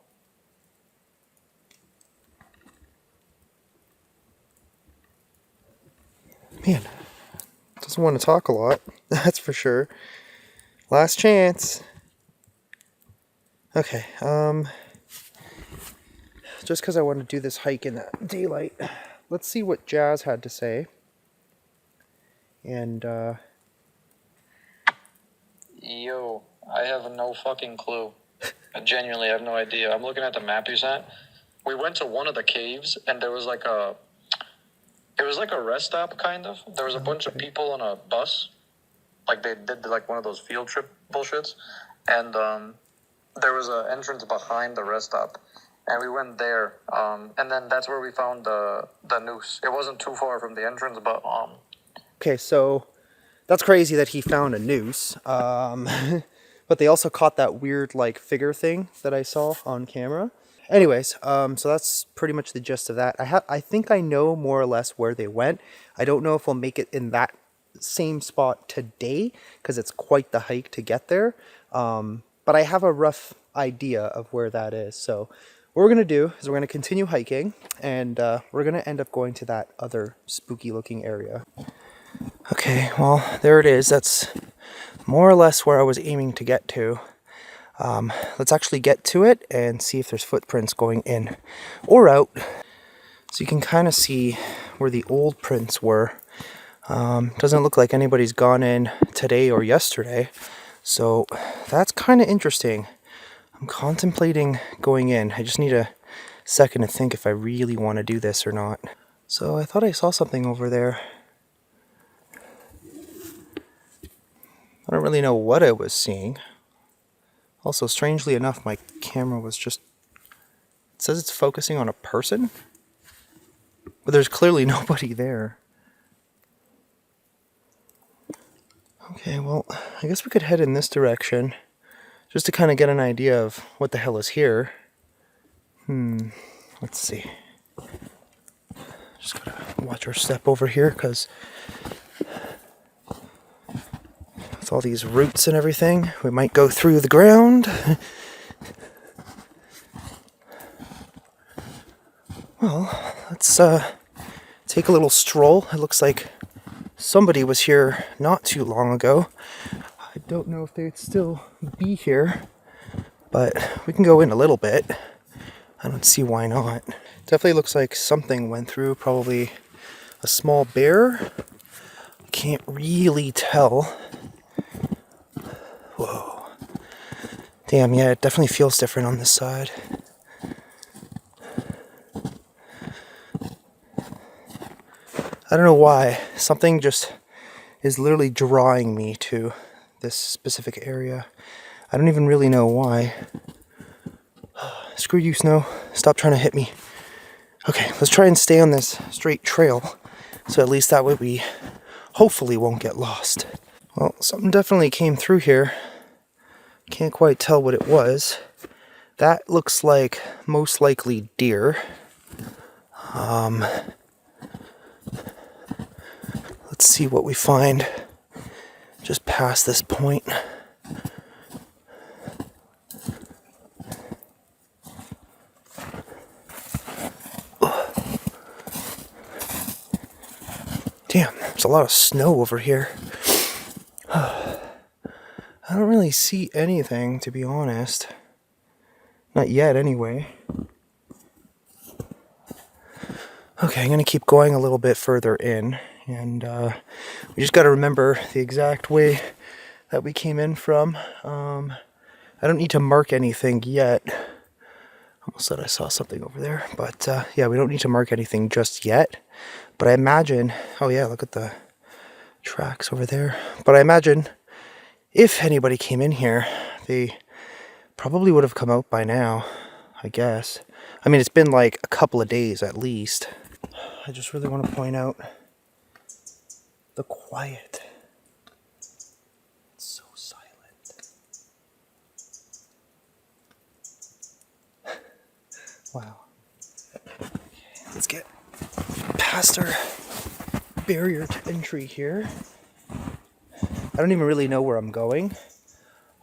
Man, doesn't want to talk a lot, that's for sure. Last chance. Okay, just because I want to do this hike in the daylight, let's see what Jazz had to say. And, Yo, I have no fucking clue. I genuinely have no idea. I'm looking at the map you sent. We went to one of the caves, and there was like a... It was like a rest stop, kind of. There was a bunch of people on a bus. Like, they did, like, one of those field trip bullshits. And, there was an entrance behind the rest stop. And we went there. And then that's where we found the noose. It wasn't too far from the entrance, but, Okay, so that's crazy that he found a noose. But they also caught that weird like figure thing that I saw on camera. Anyways, so that's pretty much the gist of that. I think I know more or less where they went. I don't know if we'll make it in that same spot today because it's quite the hike to get there. But I have a rough idea of where that is. So what we're going to do is we're going to continue hiking and we're going to end up going to that other spooky looking area. Okay, well, there it is. That's more or less where I was aiming to get to. Let's actually get to it and see if there's footprints going in or out. So you can kind of see where the old prints were. Doesn't look like anybody's gone in today or yesterday. So that's kind of interesting. I'm contemplating going in. I just need a second to think if I really want to do this or not. So I thought I saw something over there. I don't really know what I was seeing. Also, strangely enough, my camera was just... It says it's focusing on a person, but there's clearly nobody there. Okay, well, I guess we could head in this direction, just to kind of get an idea of what the hell is here. Let's see. Just gotta watch our step over here, because with all these roots and everything, we might go through the ground. Well, let's take a little stroll. It looks like somebody was here not too long ago. I don't know if they'd still be here, but we can go in a little bit. I don't see why not. Definitely looks like something went through, probably a small bear. Can't really tell. Whoa. Damn, yeah, it definitely feels different on this side. I don't know why. Something just is literally drawing me to this specific area. I don't even really know why. Screw you, snow. Stop trying to hit me. Okay, let's try and stay on this straight trail. So at least that way we hopefully won't get lost. Well, something definitely came through here. Can't quite tell what it was. That looks like most likely deer. Let's see what we find just past this point. Damn, there's a lot of snow over here. I don't really see anything, to be honest. Not yet, anyway. Okay, I'm going to keep going a little bit further in. And we just got to remember the exact way that we came in from. I don't need to mark anything yet. Almost said I saw something over there. But yeah, we don't need to mark anything just yet. But I imagine... Oh yeah, look at the tracks over there. But I imagine if anybody came in here, they probably would have come out by now, I guess. I mean, it's been like a couple of days at least. I just really want to point out the quiet. It's so silent. Wow. Okay, let's get past our barrier to entry here. I don't even really know where I'm going.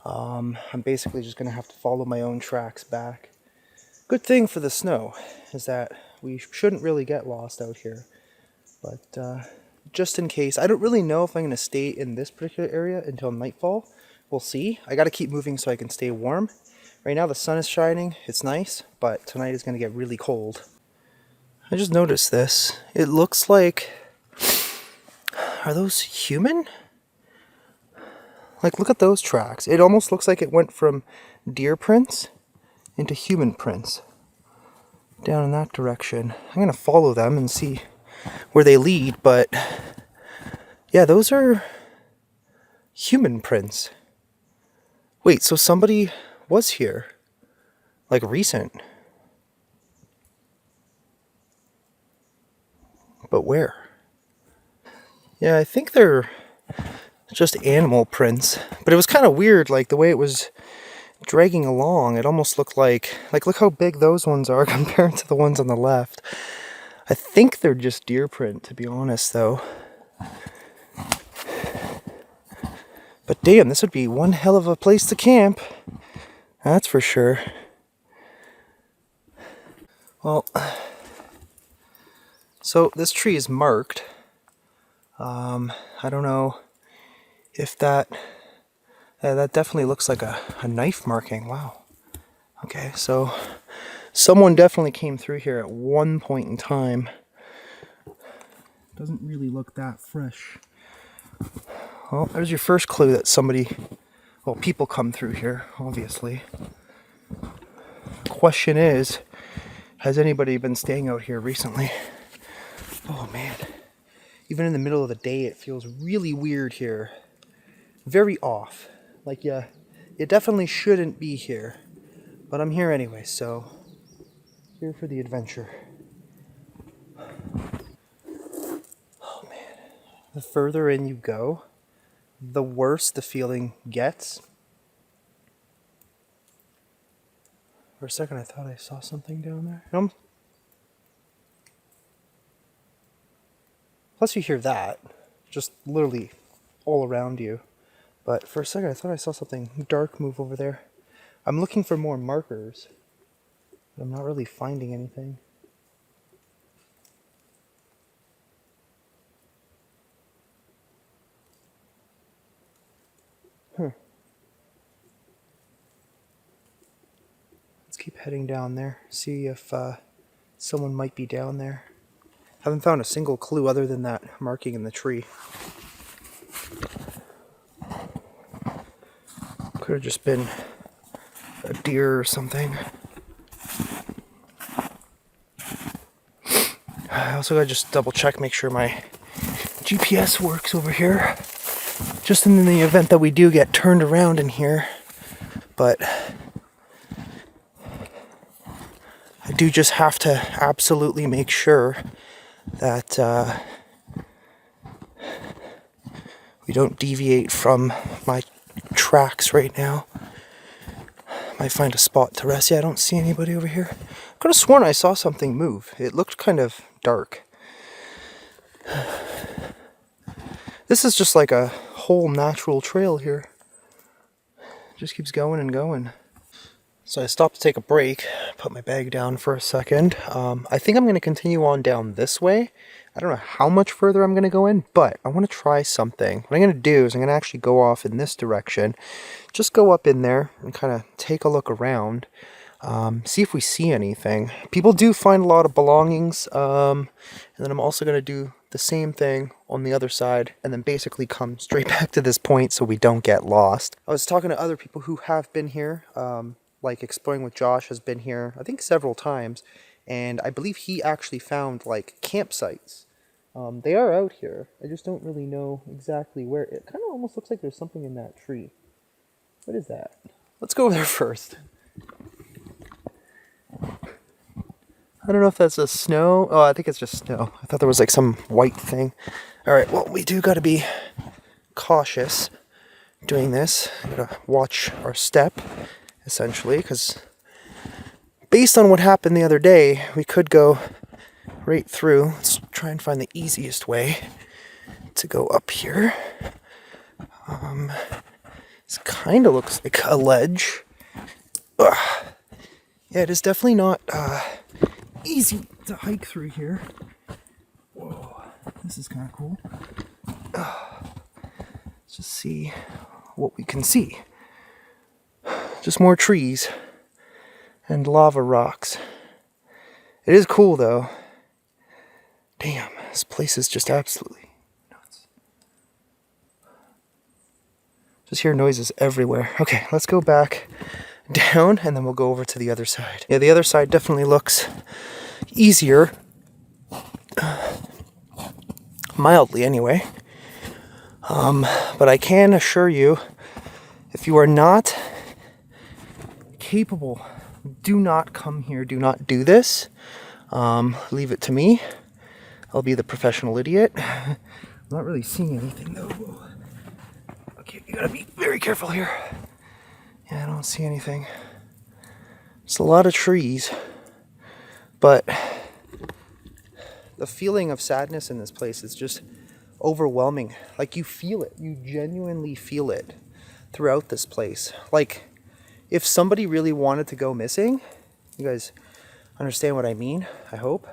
I'm basically just going to have to follow my own tracks back. Good thing for the snow is that we shouldn't really get lost out here. But just in case, I don't really know if I'm going to stay in this particular area until nightfall. We'll see. I got to keep moving so I can stay warm. Right now the sun is shining, it's nice, but tonight is going to get really cold. I just noticed this. It looks like... Are those human? Like, look at those tracks. It almost looks like it went from deer prints into human prints. Down in that direction. I'm going to follow them and see where they lead, but... Yeah, those are human prints. Wait, so somebody was here? Like, recent? But where? Yeah, I think they're just animal prints. But it was kind of weird, like the way it was dragging along. It almost looked like look how big those ones are compared to the ones on the left. I think they're just deer print, to be honest, though. But damn, this would be one hell of a place to camp. That's for sure. Well, so this tree is marked. I don't know if that definitely looks like a knife marking. Wow. Okay, so someone definitely came through here at one point in time. Doesn't really look that fresh. Well, there's your first clue that people come through here, obviously. Question is, has anybody been staying out here recently? Oh man. Even in the middle of the day, it feels really weird here. Very off. Like, you definitely shouldn't be here. But I'm here anyway, so here for the adventure. Oh man. The further in you go, the worse the feeling gets. For a second I thought I saw something down there. Plus you hear that, just literally all around you. But for a second I thought I saw something dark move over there. I'm looking for more markers, but I'm not really finding anything. Let's keep heading down there, see if someone might be down there. Haven't found a single clue other than that marking in the tree. Could have just been a deer or something. I also gotta just double check, make sure my GPS works over here. Just in the event that we do get turned around in here. But I do just have to absolutely make sure that we don't deviate from my tracks right now. Might find a spot to rest. Yeah, I don't see anybody over here. Could have sworn I saw something move. It looked kind of dark. This is just like a whole natural trail here. Just keeps going and going. So I stopped to take a break, put my bag down for a second. I think I'm going to continue on down this way. I don't know how much further I'm going to go in, but I want to try something. What I'm going to do is I'm going to actually go off in this direction. Just go up in there and kind of take a look around. See if we see anything. People do find a lot of belongings. And then I'm also going to do the same thing on the other side and then basically come straight back to this point so we don't get lost. I was talking to other people who have been here. Like Exploring with Josh has been here, I think several times, and I believe he actually found like campsites. They are out here. I just don't really know exactly where. It kind of almost looks like there's something in that tree. What is that? Let's go over there first. I don't know if that's a snow. Oh, I think it's just snow. I thought there was like some white thing. Alright, well, we do got to be cautious doing this. Gotta watch our step, essentially, because based on what happened the other day, we could go right through. Let's try and find the easiest way to go up here. This kind of looks like a ledge. Ugh. Yeah, it is definitely not easy to hike through here. Whoa, this is kind of cool. Let's just see what we can see. Just more trees and lava rocks. It is cool though. Damn, this place is just absolutely nuts. Just hear noises everywhere. Okay, let's go back down and then we'll go over to the other side. Yeah, the other side definitely looks easier. Mildly anyway. But I can assure you, if you are not capable, do not come here, do not do this. Leave it to me. I'll be the professional idiot. I'm not really seeing anything though. Okay, you gotta be very careful here. Yeah, I don't see anything. It's a lot of trees, but the feeling of sadness in this place is just overwhelming. Like you feel it, you genuinely feel it throughout this place. Like if somebody really wanted to go missing, you guys understand what I mean, I hope.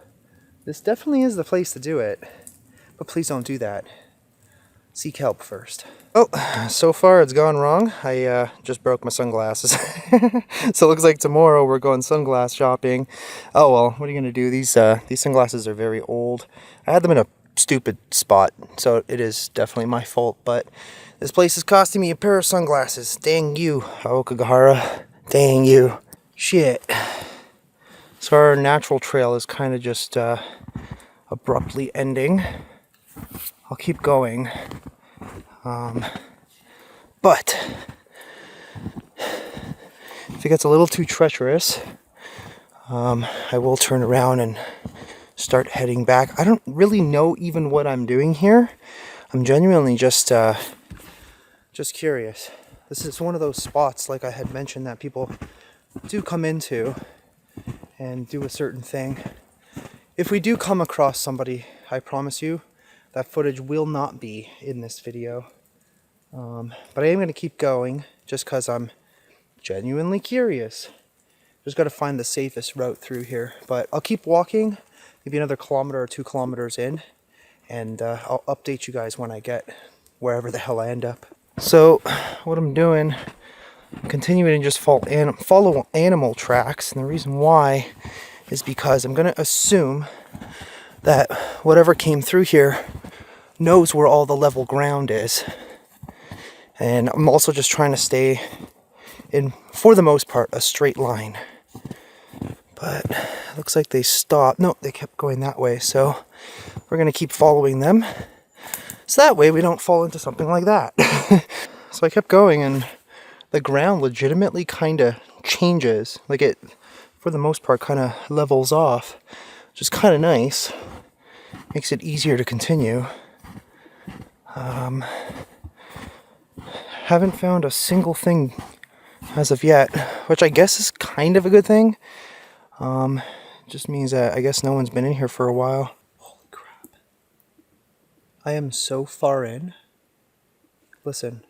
This definitely is the place to do it, but please don't do that. Seek help first. Oh, so far it's gone wrong. I just broke my sunglasses. So it looks like tomorrow we're going sunglass shopping. Oh well, what are you gonna do? These sunglasses are very old. I had them in a stupid spot, so it is definitely my fault, but this place is costing me a pair of sunglasses. Dang you, Aokigahara. Dang you. Shit. So our natural trail is kind of just abruptly ending. I'll keep going. But if it gets a little too treacherous, I will turn around and start heading back. I don't really know even what I'm doing here. I'm genuinely just curious. This is one of those spots, like I had mentioned, that people do come into and do a certain thing. If we do come across somebody, I promise you that footage will not be in this video. But I am going to keep going just because I'm genuinely curious. Just got to find the safest route through here. But I'll keep walking, maybe another kilometer or 2 kilometers in, and I'll update you guys when I get wherever the hell I end up. So what I'm doing, I'm continuing to just follow animal tracks, and the reason why is because I'm going to assume that whatever came through here knows where all the level ground is. And I'm also just trying to stay in, for the most part, a straight line. But it looks like they stopped. No, they kept going that way. So we're going to keep following them. So that way we don't fall into something like that. So I kept going and the ground legitimately kind of changes. Like it, for the most part, kind of levels off. Which is kind of nice. Makes it easier to continue. Haven't found a single thing as of yet, which I guess is kind of a good thing. Just means that I guess no one's been in here for a while. Holy crap. I am so far in. Listen.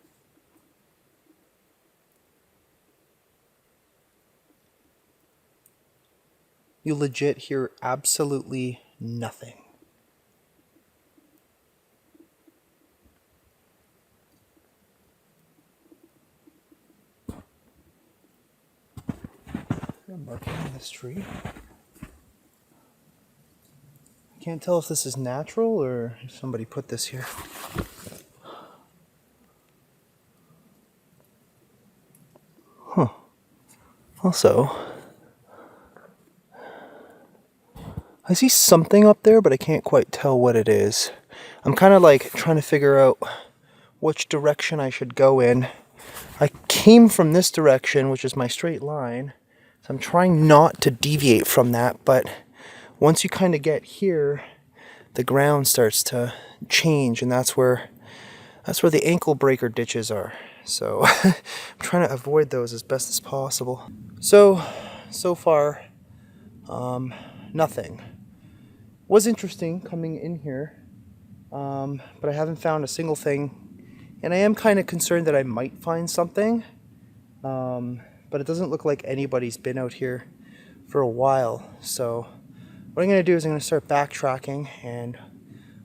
You legit hear absolutely nothing. I'm marking on this tree. I can't tell if this is natural or if somebody put this here. Huh. Also, I see something up there, but I can't quite tell what it is. I'm kind of like trying to figure out which direction I should go in. I came from this direction, which is my straight line. So I'm trying not to deviate from that, but once you kind of get here, the ground starts to change, and that's where the ankle breaker ditches are. So I'm trying to avoid those as best as possible. So far, nothing. Was interesting coming in here, but I haven't found a single thing And I am kind of concerned that I might find something. But it doesn't look like anybody's been out here for a while. So what I'm going to do is I'm going to start backtracking, and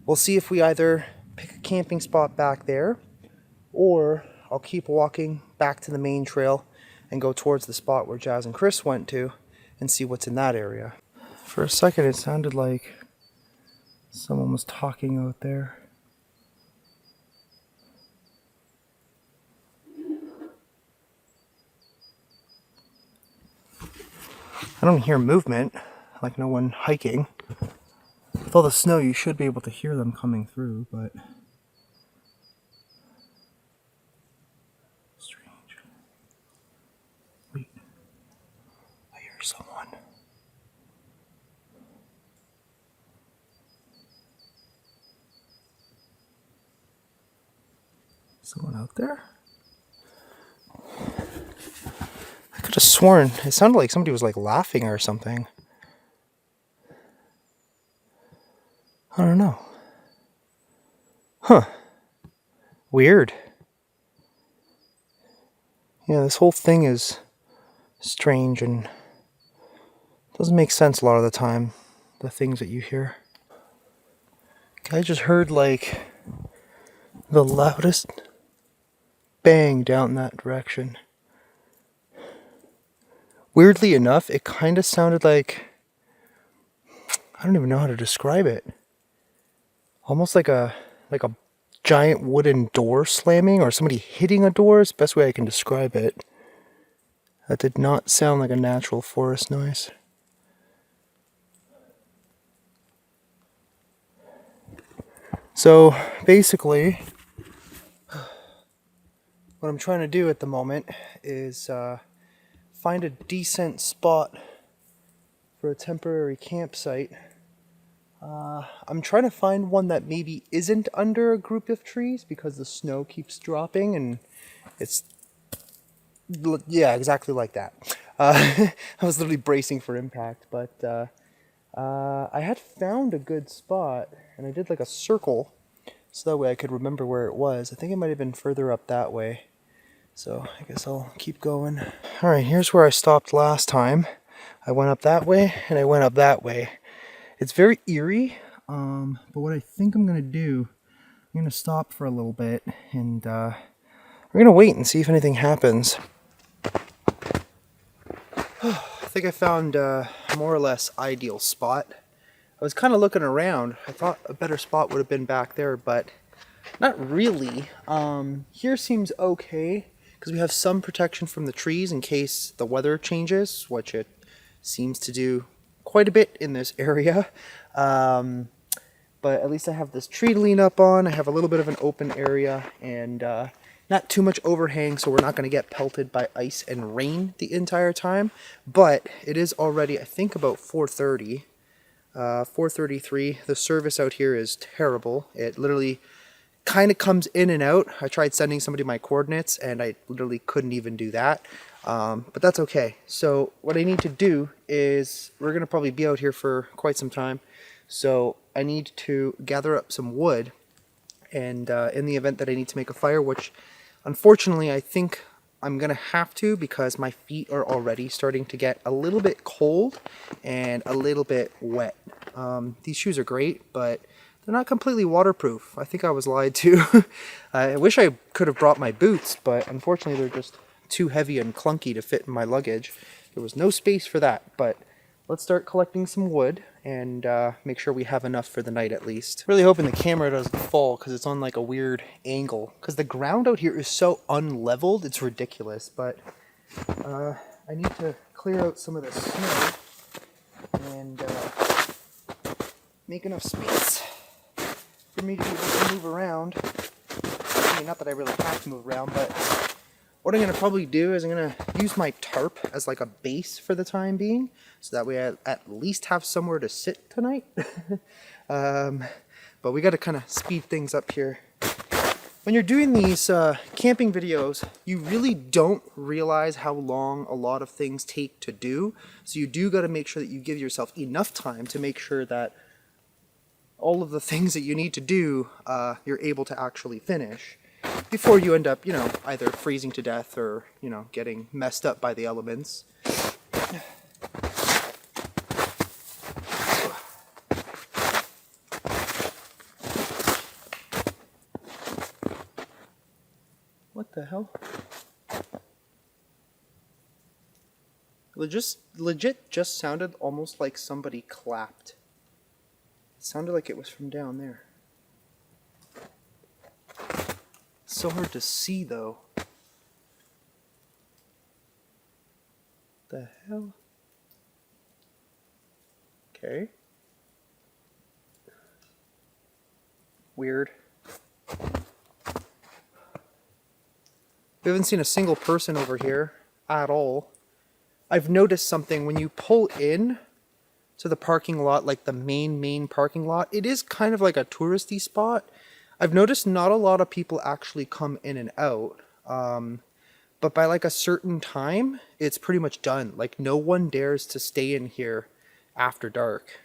we'll see if we either pick a camping spot back there, or I'll keep walking back to the main trail and go towards the spot where Jazz and Chris went to and see what's in that area. For a second it sounded like someone was talking out there. I don't hear movement, like no one hiking. With all the snow, you should be able to hear them coming through, but... strange. Wait. I hear someone. Someone out there? I could have sworn it sounded like somebody was like laughing or something. I don't know. Huh. Weird. Yeah, this whole thing is strange and doesn't make sense a lot of the time, the things that you hear. I just heard like the loudest bang down that direction. Weirdly enough, it kind of sounded like, I don't even know how to describe it. Almost like a giant wooden door slamming, or somebody hitting a door is the best way I can describe it. That did not sound like a natural forest noise. So basically, what I'm trying to do at the moment is find a decent spot for a temporary campsite. I'm trying to find one that maybe isn't under a group of trees because the snow keeps dropping and it's... yeah, exactly like that. I was literally bracing for impact, but I had found a good spot and I did like a circle so that way I could remember where it was. I think it might have been further up that way. So I guess I'll keep going. Alright, here's where I stopped last time. I went up that way and I went up that way. It's very eerie, but what I think I'm going to do, I'm going to stop for a little bit and we're going to wait and see if anything happens. I think I found a more or less ideal spot. I was kind of looking around. I thought a better spot would have been back there, but not really. Here seems okay because we have some protection from the trees in case the weather changes, which it seems to do quite a bit in this area. But at least I have this tree to lean up on. I have a little bit of an open area and not too much overhang, so we're not going to get pelted by ice and rain the entire time. But it is already, I think, about 4:30. 4:33. The service out here is terrible. It literally kind of comes in and out. I tried sending somebody my coordinates and I literally couldn't even do that. But that's okay. So what I need to do is, we're going to probably be out here for quite some time. So I need to gather up some wood, and in the event that I need to make a fire, which unfortunately I think I'm going to have to because my feet are already starting to get a little bit cold and a little bit wet. These shoes are great, but they're not completely waterproof. I think I was lied to. I wish I could have brought my boots, but unfortunately they're just too heavy and clunky to fit in my luggage. There was no space for that, but let's start collecting some wood and make sure we have enough for the night at least. Really hoping the camera doesn't fall because it's on like a weird angle. Because the ground out here is so unleveled, it's ridiculous. But I need to clear out some of the snow and make enough space for me to be able to move around. I mean, not that I really have to move around, but what I'm going to probably do is I'm going to use my tarp as like a base for the time being, so that way I at least have somewhere to sit tonight. But we got to kind of speed things up here. When you're doing these camping videos, you really don't realize how long a lot of things take to do. So you do got to make sure that you give yourself enough time to make sure that all of the things that you need to do, you're able to actually finish. before you end up, you know, either freezing to death or, you know, getting messed up by the elements. What the hell? Legit just sounded almost like somebody clapped. It sounded like it was from down there. So hard to see though. The hell? Okay. Weird. We haven't seen a single person over here at all. I've noticed something when you pull in to the parking lot, like the main parking lot, it is kind of like a touristy spot. I've noticed not a lot of people actually come in and out. But by like a certain time, it's pretty much done. Like no one dares to stay in here after dark.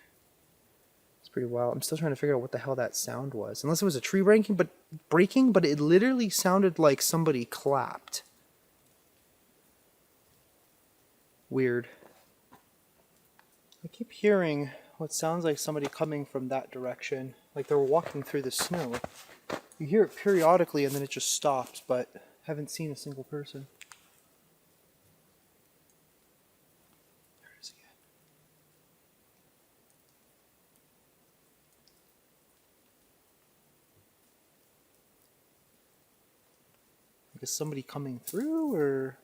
It's pretty wild. I'm still trying to figure out what the hell that sound was. Unless it was a tree breaking, but it literally sounded like somebody clapped. Weird. I keep hearing what sounds like somebody coming from that direction. Like they're walking through the snow. You hear it periodically and then it just stops, but haven't seen a single person. There it is again. Like, is somebody coming through or?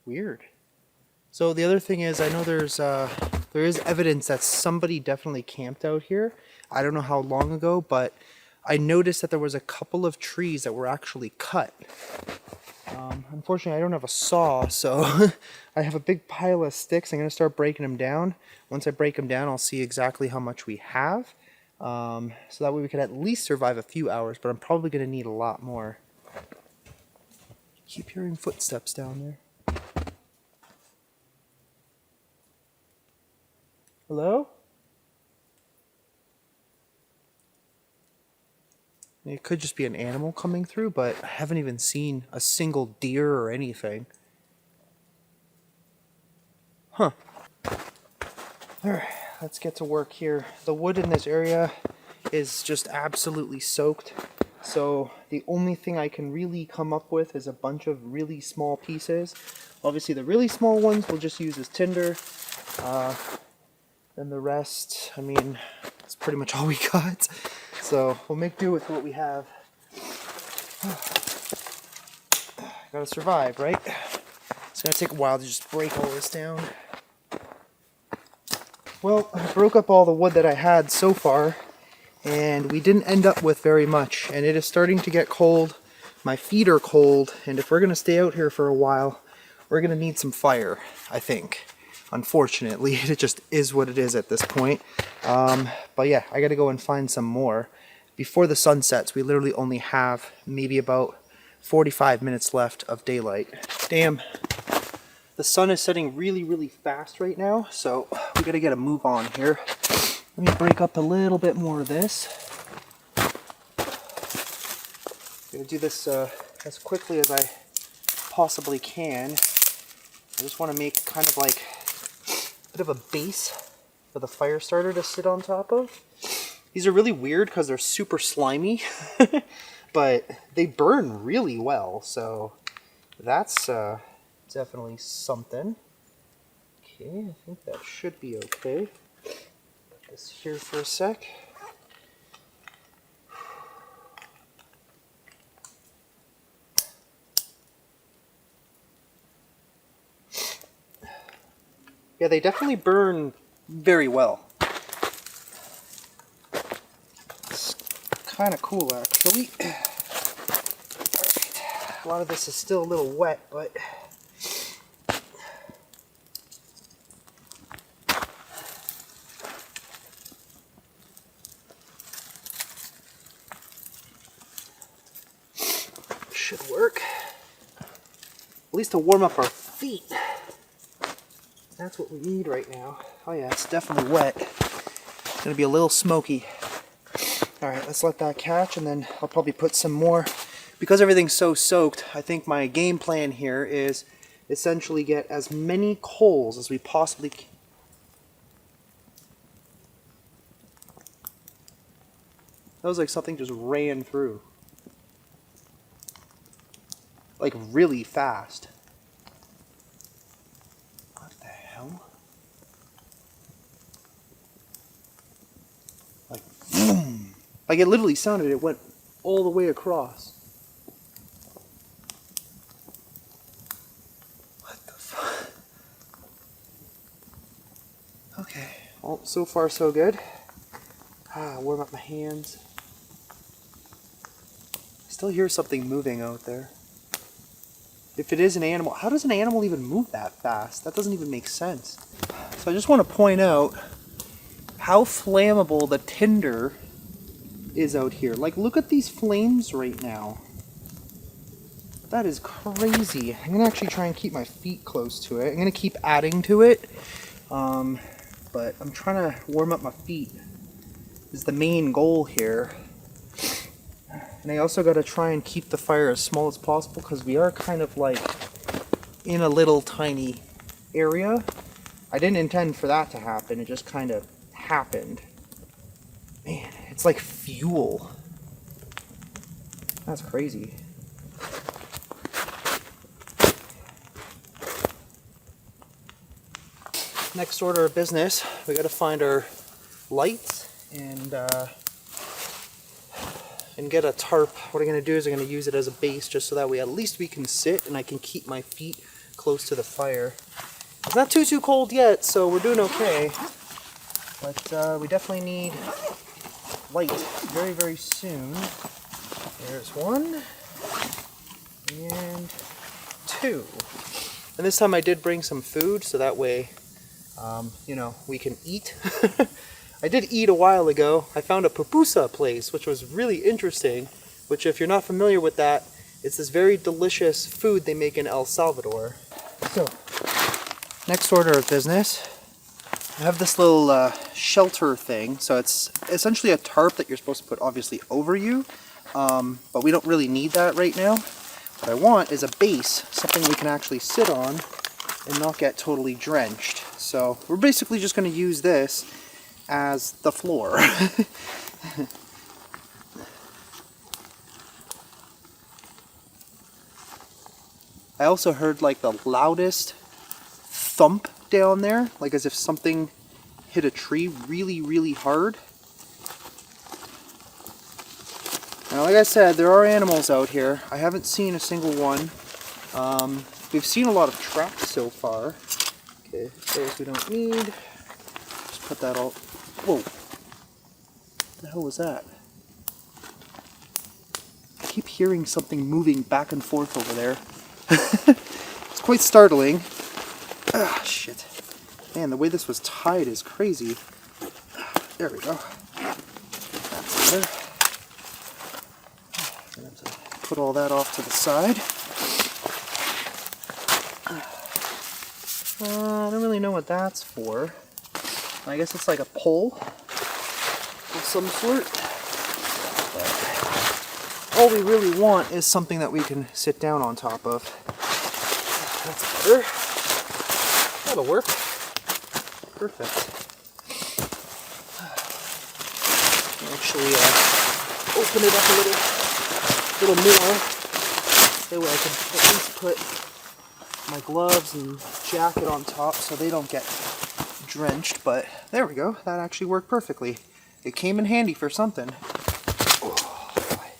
Weird. So the other thing is, I know there is evidence that somebody definitely camped out here. I don't know how long ago, but I noticed that there was a couple of trees that were actually cut. Unfortunately, I don't have a saw, so I have a big pile of sticks. I'm going to start breaking them down. Once I break them down, I'll see exactly how much we have. So that way we could at least survive a few hours, but I'm probably going to need a lot more. Keep hearing footsteps down there. Hello? It could just be an animal coming through, but I haven't even seen a single deer or anything. Huh. Alright, let's get to work here. The wood in this area is just absolutely soaked. So the only thing I can really come up with is a bunch of really small pieces. Obviously the really small ones we'll just use as tinder. Then the rest, I mean, it's pretty much all we got. So we'll make do with what we have. Gotta survive, right? It's gonna take a while to just break all this down. Well, I broke up all the wood that I had so far, and we didn't end up with very much. And it is starting to get cold. My feet are cold, and if we're gonna stay out here for a while, we're gonna need some fire, I think. Unfortunately, it just is what it is at this point. But yeah, I gotta go and find some more. Before the sun sets, we literally only have maybe about 45 minutes left of daylight. Damn. The sun is setting really fast right now, so we gotta get a move on here. Let me break up a little bit more of this. I'm gonna do this as quickly as I possibly can. I just want to make kind of like a bit of a base for the fire starter to sit on top of. These are really weird because they're super slimy, but they burn really well, so that's definitely something. Okay, I think that should be okay. Put this here for a sec. Yeah, they definitely burn very well. It's kind of cool, actually. Alright. A lot of this is still a little wet, but should work. At least to warm up our feet. That's what we need right now. Oh yeah, it's definitely wet. It's gonna be a little smoky. Alright, let's let that catch, and then I'll probably put some more. Because everything's so soaked, I think my game plan here is essentially get as many coals as we possibly can. That was like something just ran through. Like really fast. What the hell? Like boom! Like it literally sounded, it went all the way across. What the fuck? Okay, well, so far so good. Warm up my hands. I still hear something moving out there. If it is an animal, how does an animal even move that fast? That doesn't even make sense. So I just want to point out how flammable the tinder is out here. Like, look at these flames right now. That is crazy. I'm going to actually try and keep my feet close to it. I'm going to keep adding to it. But I'm trying to warm up my feet is the main goal here. And I also got to try and keep the fire as small as possible because we are kind of like in a little tiny area. I didn't intend for that to happen. It just kind of happened. Man, it's like fuel. That's crazy. Next order of business, we got to find our lights and get a tarp. What I'm going to do is I'm going to use it as a base just so that way at least we can sit and I can keep my feet close to the fire. It's not too cold yet, so we're doing okay. But we definitely need light very soon. There's one and two. And this time I did bring some food so that way, you know, we can eat. I did eat a while ago. I found a pupusa place, which was really interesting, which if you're not familiar with that, it's this very delicious food they make in El Salvador. So, next order of business, I have this little shelter thing. So it's essentially a tarp that you're supposed to put obviously over you, but we don't really need that right now. What I want is a base, something we can actually sit on and not get totally drenched. So we're basically just going to use this as the floor. I also heard like the loudest thump down there, like as if something hit a tree really hard. Now, like I said, there are animals out here. I haven't seen a single one. We've seen a lot of tracks so far. Okay, those we don't need. Just put that all... Whoa! What the hell was that? I keep hearing something moving back and forth over there. It's quite startling. Ah, shit. Man, the way this was tied is crazy. There we go. That's better. I'm going to put all that off to the side. I don't really know what that's for. I guess it's like a pole of some sort. But all we really want is something that we can sit down on top of. That's better. That'll work. Perfect. Actually, open it up a little more. That way I can at least put my gloves and jacket on top so they don't get drenched. But there we go. That actually worked perfectly. It came in handy for something. Oh, boy.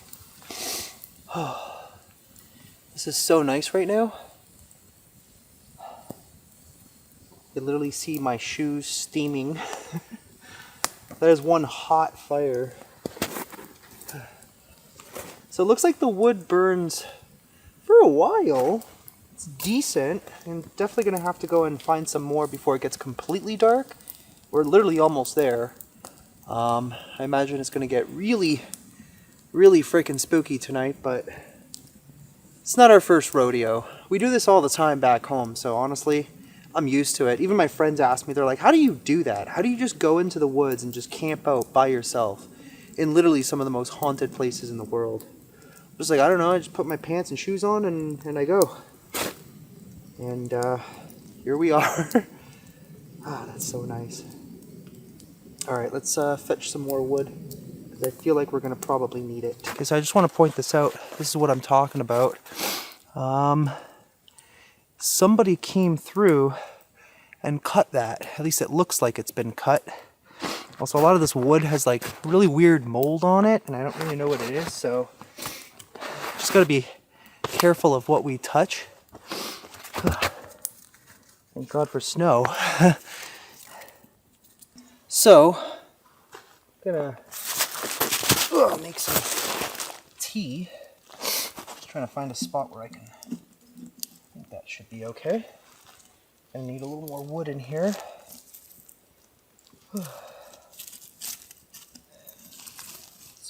Oh. This is so nice right now. You can literally see my shoes steaming. That is one hot fire. So it looks like the wood burns for a while. It's decent. I'm definitely going to have to go and find some more before it gets completely dark. We're literally almost there. I imagine it's going to get really freaking spooky tonight, but it's not our first rodeo. We do this all the time back home, so honestly, I'm used to it. Even my friends ask me, they're like, how do you do that? How do you just go into the woods and just camp out by yourself in literally some of the most haunted places in the world? I'm just like, I don't know, I just put my pants and shoes on and I go. And here we are. Ah, that's so nice. Alright, let's fetch some more wood, because I feel like we're going to probably need it. Okay, so I just want to point this out. This is what I'm talking about. Somebody came through and cut that. At least it looks like it's been cut. Also, a lot of this wood has like really weird mold on it, and I don't really know what it is, so just gotta be careful of what we touch. Thank God for snow. So, I'm gonna make some tea. Just trying to find a spot where I can. I think that should be okay. I need a little more wood in here. Let's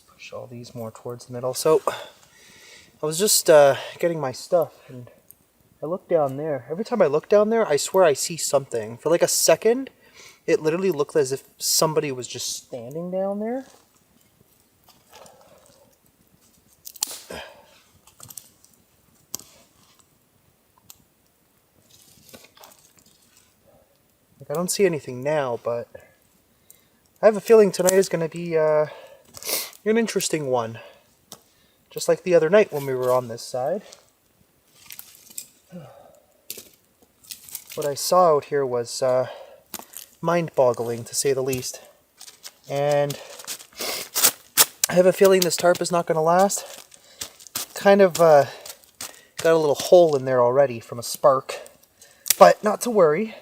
push all these more towards the middle. So, I was just getting my stuff, and I look down there. Every time I look down there, I swear I see something. For like a second, it literally looked as if somebody was just standing down there. Like, I don't see anything now, but I have a feeling tonight is going to be an interesting one. Just like the other night when we were on this side. What I saw out here was mind-boggling, to say the least. And I have a feeling this tarp is not going to last. Kind of got a little hole in there already from a spark. But not to worry.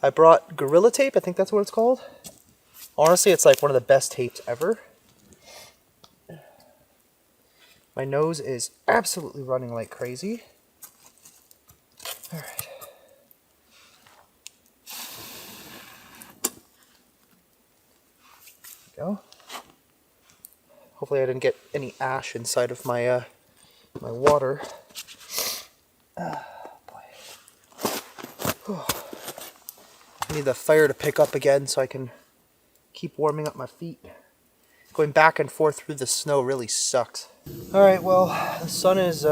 I brought Gorilla Tape, I think that's what it's called. Honestly, it's like one of the best tapes ever. My nose is absolutely running like crazy. Alright. Go. Hopefully I didn't get any ash inside of my my water. Boy. I need the fire to pick up again so I can keep warming up my feet. Going back and forth through the snow really sucks. Alright, well, the sun is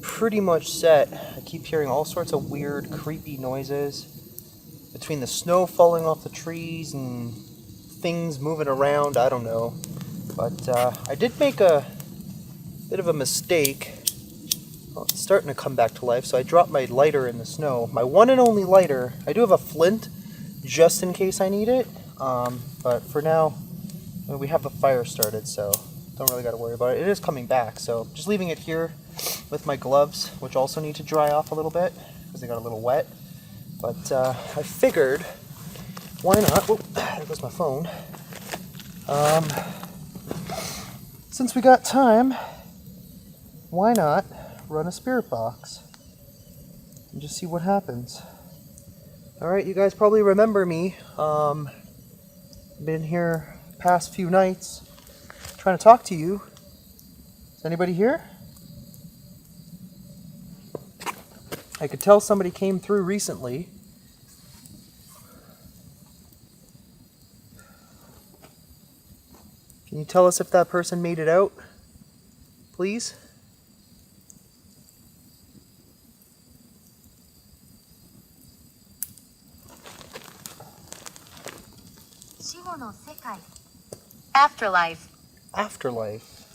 pretty much set. I keep hearing all sorts of weird, creepy noises. Between the snow falling off the trees and things moving around, I don't know. But I did make a bit of a mistake. Well, it's starting to come back to life, so I dropped my lighter in the snow. My one and only lighter. I do have a flint, just in case I need it. But for now, we have the fire started, so don't really got to worry about it. It is coming back, so just leaving it here with my gloves, which also need to dry off a little bit, because they got a little wet. But I figured, why not? Whoop, there goes my phone. Since we got time, why not run a spirit box and just see what happens. Alright, you guys probably remember me. Been here past few nights trying to talk to you. Is anybody here? I could tell somebody came through recently. Can you tell us if that person made it out, please? Afterlife. Afterlife.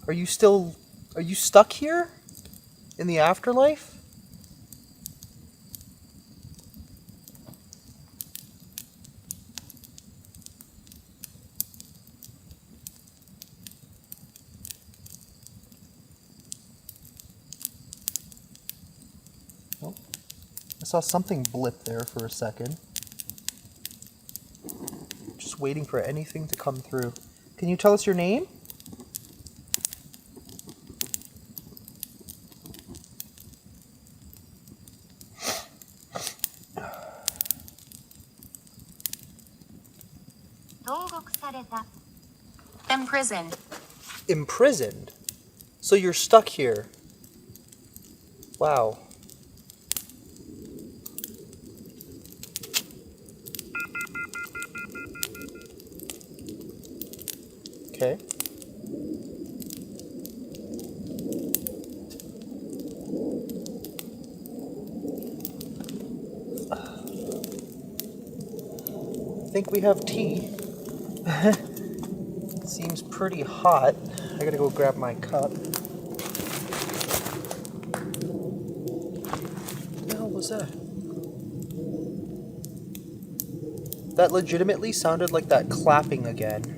Are you stuck here? In the afterlife? Oh, I saw something blip there for a second. Just waiting for anything to come through. Can you tell us your name? Imprisoned. imprisoned. So you're stuck here. Wow. Okay. I think we have tea. Seems pretty hot. I gotta go grab my cup. What the hell was that? That legitimately sounded like that clapping again.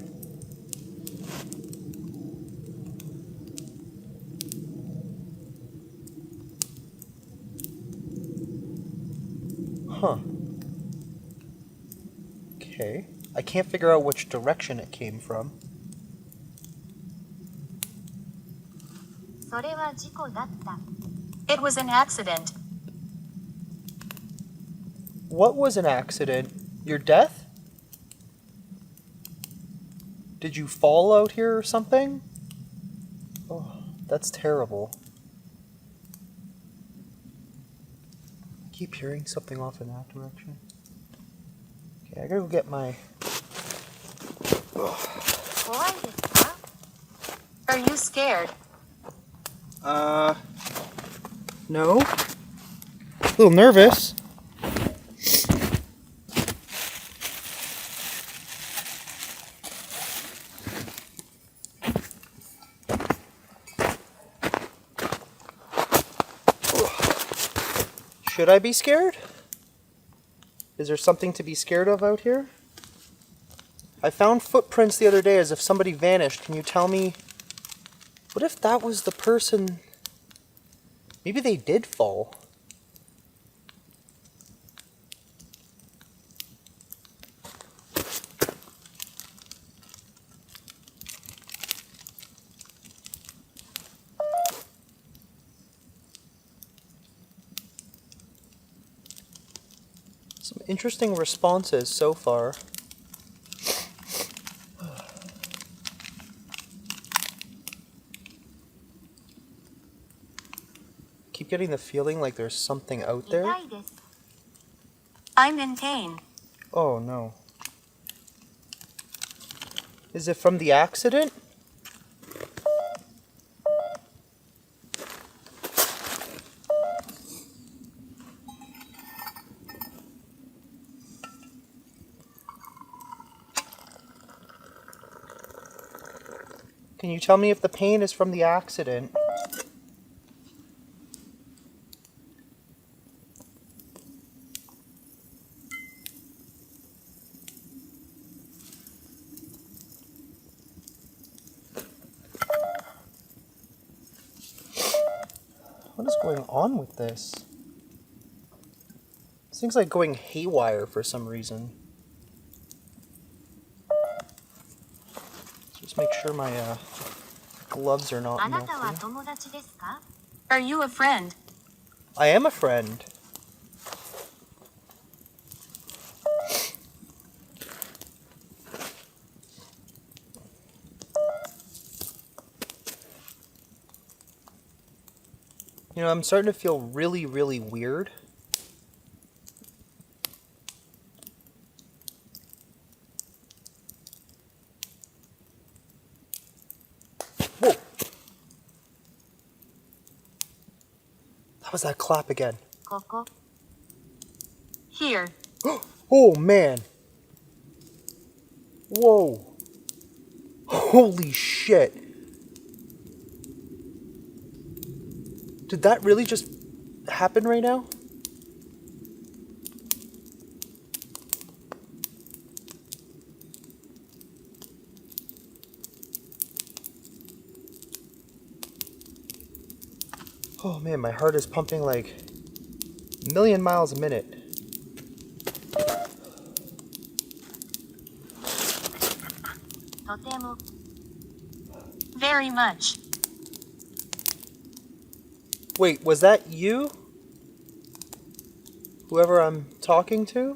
Huh. Okay. I can't figure out which direction it came from. それは事故だった。It was an accident. What was an accident? Your death? Did you fall out here or something? Oh, that's terrible. I keep hearing something off in that direction. Okay, I gotta go get my... 怖いですか? Are you scared? No. A little nervous. Should I be scared? Is there something to be scared of out here? I found footprints the other day as if somebody vanished. Can you tell me? What if that was the person? Maybe they did fall. Some interesting responses so far. Keep getting the feeling like there's something out there. 痛いです. I'm in pain. Oh no. Is it from the accident? Can you tell me if the pain is from the accident? What is going on with this? This thing's like going haywire for some reason. Just make sure my gloves are not あなたは melting. 友達ですか? Are you a friend? I am a friend. You know, I'm starting to feel really, really weird. Whoa! That was that clap again. ここ. Here. Oh, man. Whoa. Holy shit. Did that really just happen right now? Oh man, my heart is pumping like a million miles a minute. Very much. Wait, was that you? Whoever I'm talking to?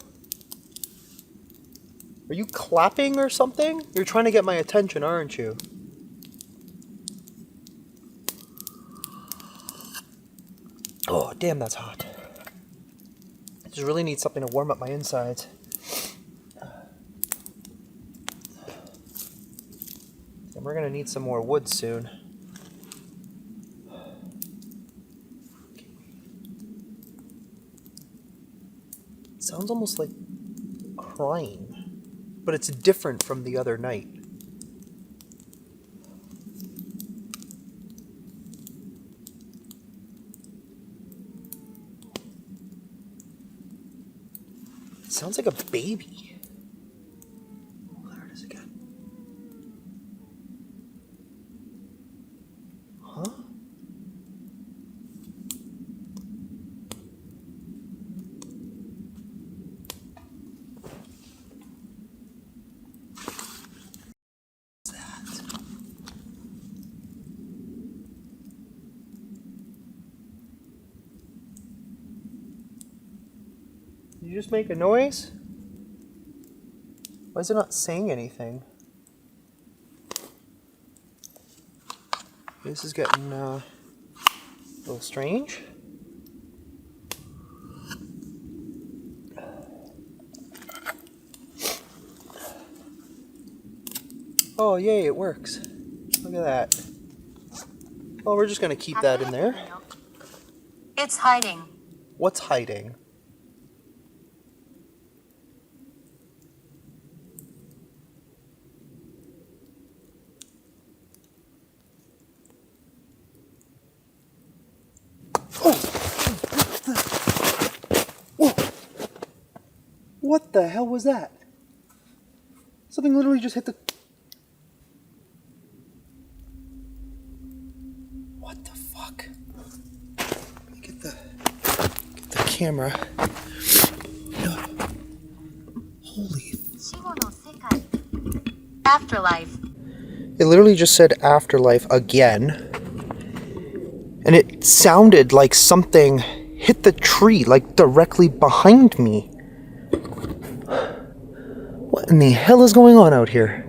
Are you clapping or something? You're trying to get my attention, aren't you? Oh, damn, that's hot. I just really need something to warm up my insides. And we're gonna need some more wood soon. It sounds almost like crying, but it's different from the other night. It sounds like a baby. Oh, there it is again. Huh? What's that? Did you just make a noise? Why is it not saying anything? This is getting a little strange. Oh, yay, it works. Look at that. Well, we're just going to keep that in there. It's hiding. What's hiding? Oh! Whoa! What the hell was that? Something literally just hit the... What the fuck? Let me get the camera. Holy... Afterlife. It literally just said afterlife again. And it sounded like something hit the tree, like directly behind me. What in the hell is going on out here?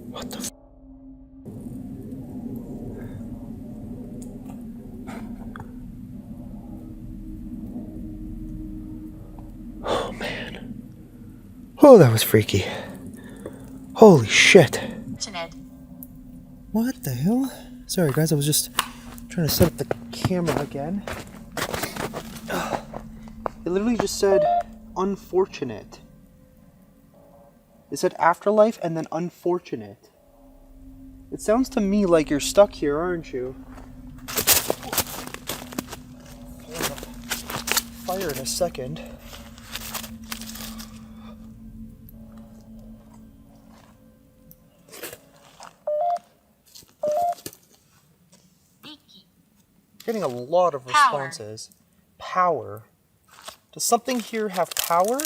What the f... Oh, man. Oh, that was freaky. Holy shit. What the hell? Sorry, guys, I was just trying to set up the camera again. It literally just said unfortunate. It said afterlife and then unfortunate. It sounds to me like you're stuck here, aren't you? Fire in a second. Getting a lot of responses. Power. Does something here have power?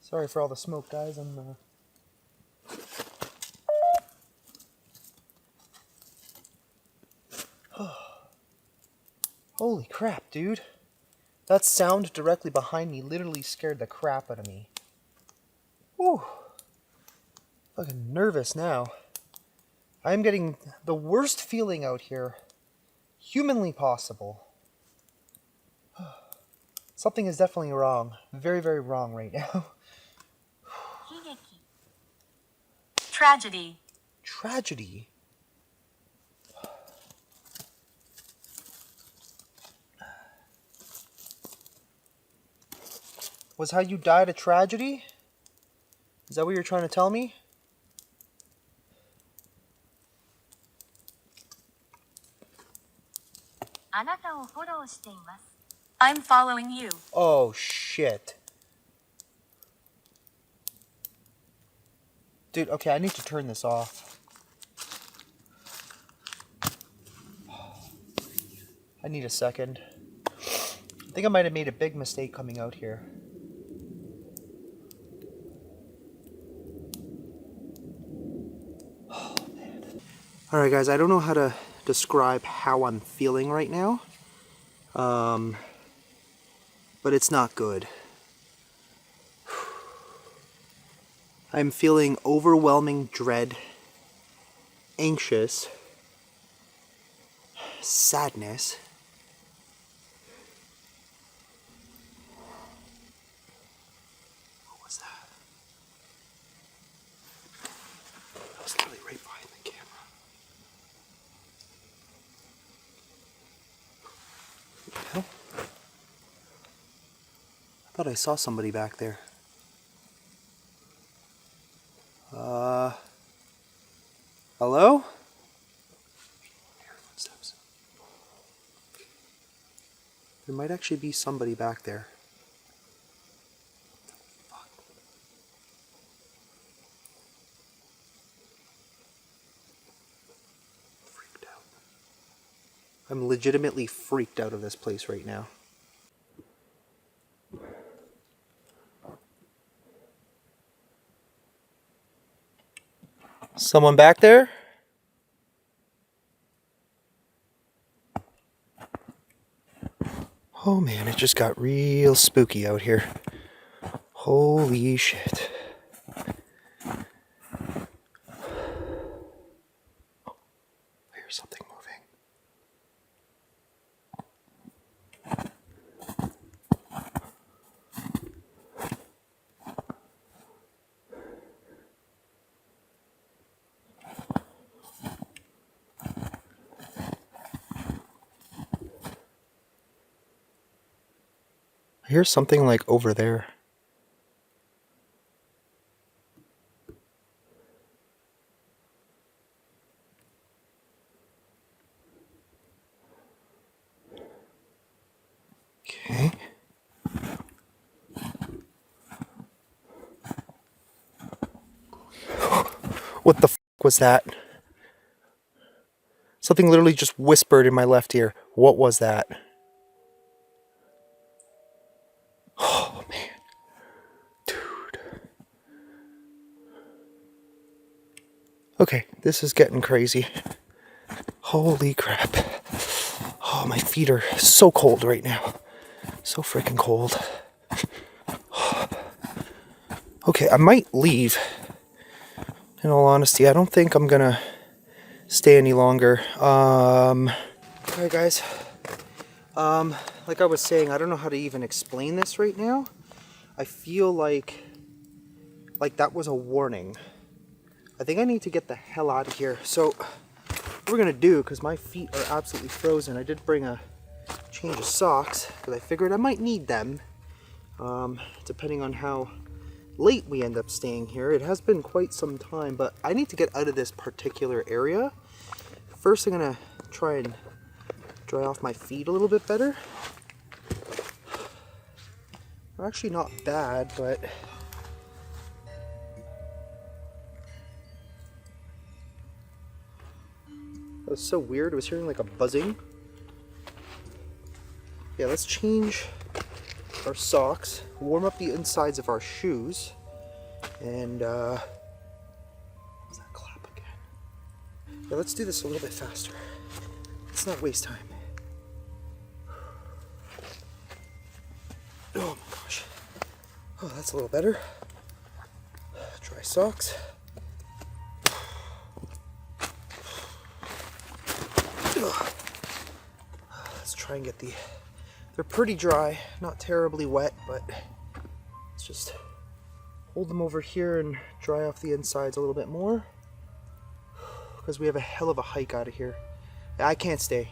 Sorry for all the smoke, guys. Holy crap, dude. That sound directly behind me literally scared the crap out of me. Whew. Fucking nervous now. I'm getting the worst feeling out here humanly possible. Something is definitely wrong. Very, very wrong right now. Tragedy. Tragedy? Was how you died a tragedy? Is that what you're trying to tell me? I'm following you. Oh, shit. Dude, okay, I need to turn this off. I need a second. I think I might have made a big mistake coming out here. Oh, man. Alright, guys, I don't know how to describe how I'm feeling right now. but it's not good. I'm feeling overwhelming dread, anxious, sadness. What was that? That was literally right behind the camera. What the hell? I thought I saw somebody back there. Hello? Footsteps. There might actually be somebody back there. Fuck. Freaked out. I'm legitimately freaked out of this place right now. Someone back there? Oh man, it just got real spooky out here. Holy shit. I hear something moving. I hear something like over there. Okay. What the f was that? Something literally just whispered in my left ear. What was that? Oh man. Dude. Okay, this is getting crazy. Holy crap. Oh, my feet are so cold right now. So freaking cold. Okay, I might leave. In all honesty, I don't think I'm gonna stay any longer. Alright guys. Like I was saying, I don't know how to even explain this right now. I feel like that was a warning. I think I need to get the hell out of here. So, what we're gonna do, because my feet are absolutely frozen, I did bring a change of socks, because I figured I might need them, depending on how late we end up staying here. It has been quite some time, but I need to get out of this particular area. First, I'm gonna try and dry off my feet a little bit better. They're actually not bad, but that was so weird. I was hearing like a buzzing. Yeah, let's change our socks, warm up the insides of our shoes, and what's that clap again? Yeah, let's do this a little bit faster. Let's not waste time. Oh my gosh. Oh, that's a little better. Dry socks. Let's try and get they're pretty dry, not terribly wet, but let's just hold them over here and dry off the insides a little bit more, because we have a hell of a hike out of here. I can't stay.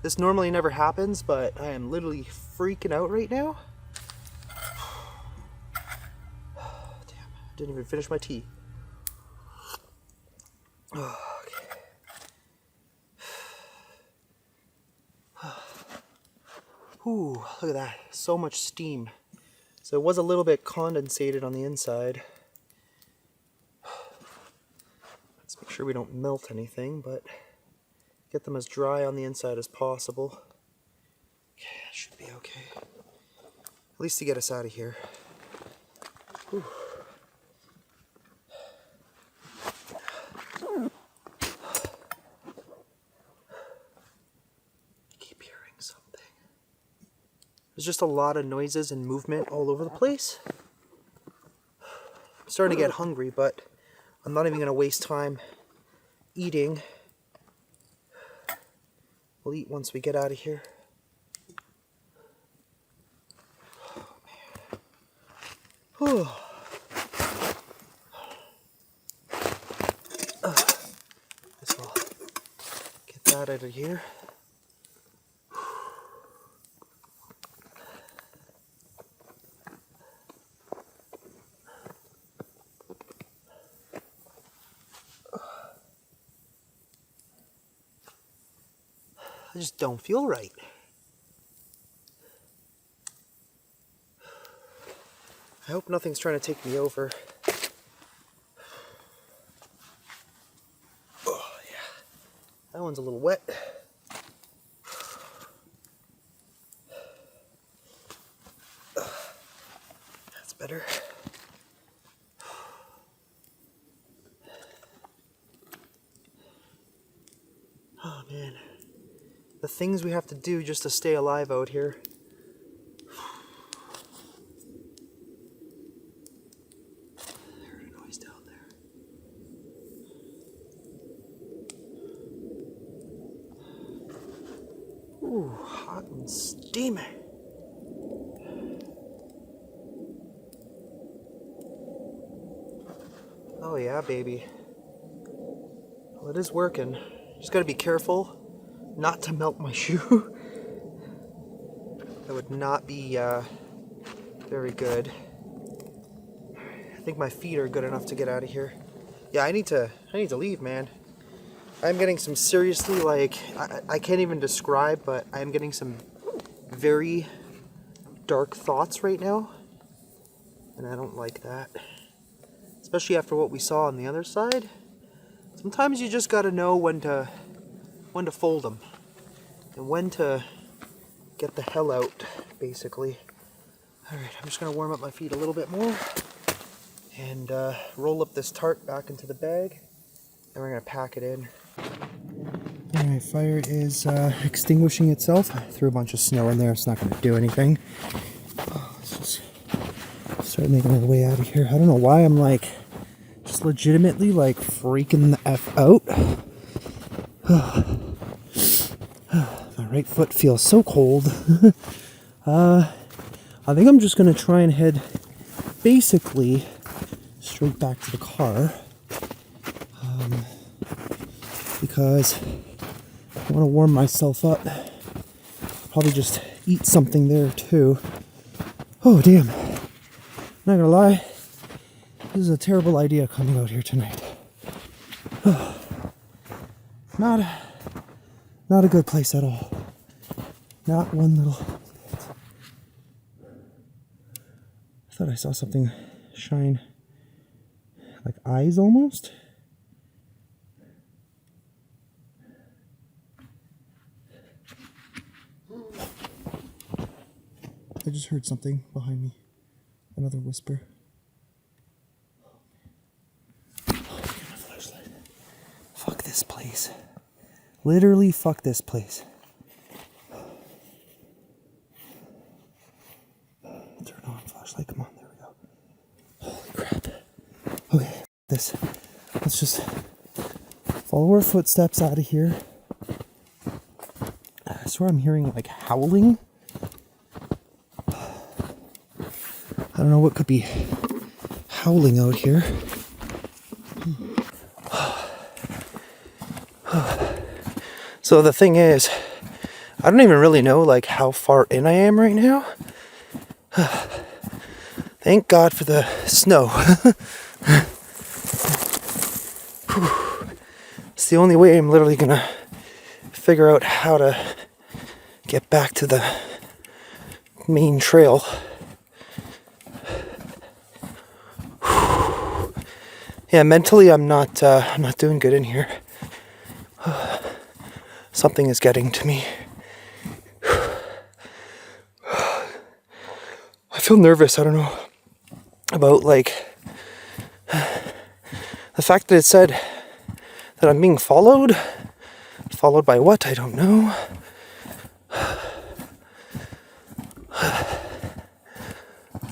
This normally never happens, but I am literally freaking out right now. Damn, didn't even finish my tea. Okay. Ooh, look at that. So much steam. So it was a little bit condensated on the inside. Let's make sure we don't melt anything, but get them as dry on the inside as possible. Okay, that should be okay. At least to get us out of here. Whew. There's just a lot of noises and movement all over the place. I'm starting to get hungry, but I'm not even going to waste time eating. We'll eat once we get out of here. Whew. Guess I'll get that out of here. I just don't feel right. I hope nothing's trying to take me over. Oh, yeah. That one's a little wet. That's better. Oh, man. The things we have to do just to stay alive out here. There's a noise down there. Ooh, hot and steamy. Oh yeah, baby. Well, it is working. Just gotta be careful not to melt my shoe. That would not be very good. I think my feet are good enough to get out of here. Yeah, I need to leave, man. I'm getting some seriously, like, I can't even describe, but I'm getting some very dark thoughts right now. And I don't like that. Especially after what we saw on the other side. Sometimes you just gotta know when to fold them. And when to get the hell out, basically. Alright, I'm just gonna warm up my feet a little bit more. And roll up this tarp back into the bag. And we're gonna pack it in. Alright, fire is extinguishing itself. I threw a bunch of snow in there, it's not gonna do anything. Let's just start making our way out of here. I don't know why I'm like, just legitimately like freaking the F out. My right foot feels so cold. I think I'm just gonna try and head basically straight back to the car. Because I want to warm myself up. Probably just eat something there too. Oh damn. Not gonna lie, this is a terrible idea coming out here tonight. Not a good place at all. Not one little bit. I thought I saw something shine like eyes almost. I just heard something behind me. Another whisper. Oh, my flashlight. Fuck this place. Literally fuck this place. Turn on flashlight. Come on, there we go. Holy crap. Okay, this. Let's just follow our footsteps out of here. I swear I'm hearing like howling. I don't know what could be howling out here. So the thing is, I don't even really know like how far in I am right now. Thank God for the snow. It's the only way I'm literally gonna figure out how to get back to the main trail. Yeah, mentally I'm not doing good in here. Something is getting to me. I feel nervous, I don't know, about like the fact that it said that I'm being followed. Followed by what? I don't know.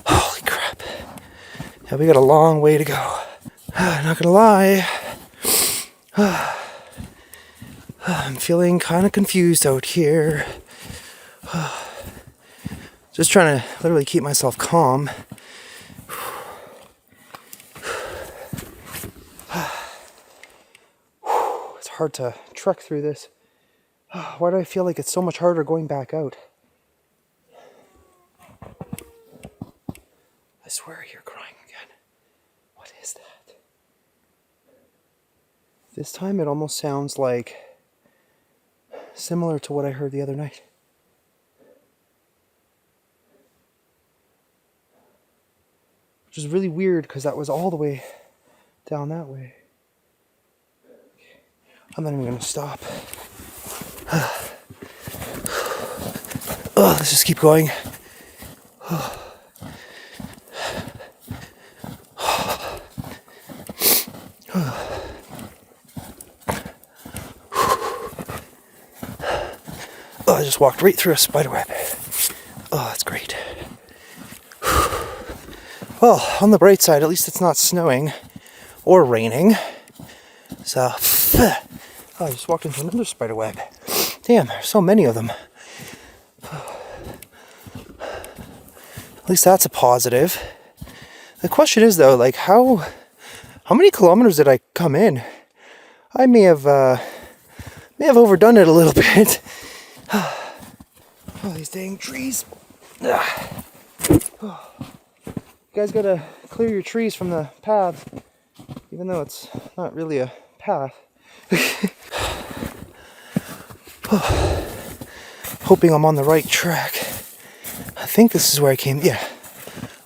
Holy crap. Yeah, we got a long way to go. Not gonna lie. I'm feeling kind of confused out here. Just trying to literally keep myself calm. It's hard to trek through this. Why do I feel like it's so much harder going back out? I swear I hear crying again. What is that? This time it almost sounds like similar to what I heard the other night. Which is really weird because that was all the way down that way. I'm not even going to stop. Oh, let's just keep going. Oh, I just walked right through a spider web. Oh, that's great. Well, on the bright side, at least it's not snowing or raining. So, oh, I just walked into another spider web. Damn, there's so many of them. At least that's a positive. The question is though, like how many kilometers did I come in? I may have overdone it a little bit. Oh, these dang trees. You guys gotta clear your trees from the path, even though it's not really a path. Hoping I'm on the right track. I think this is where I came. Yeah,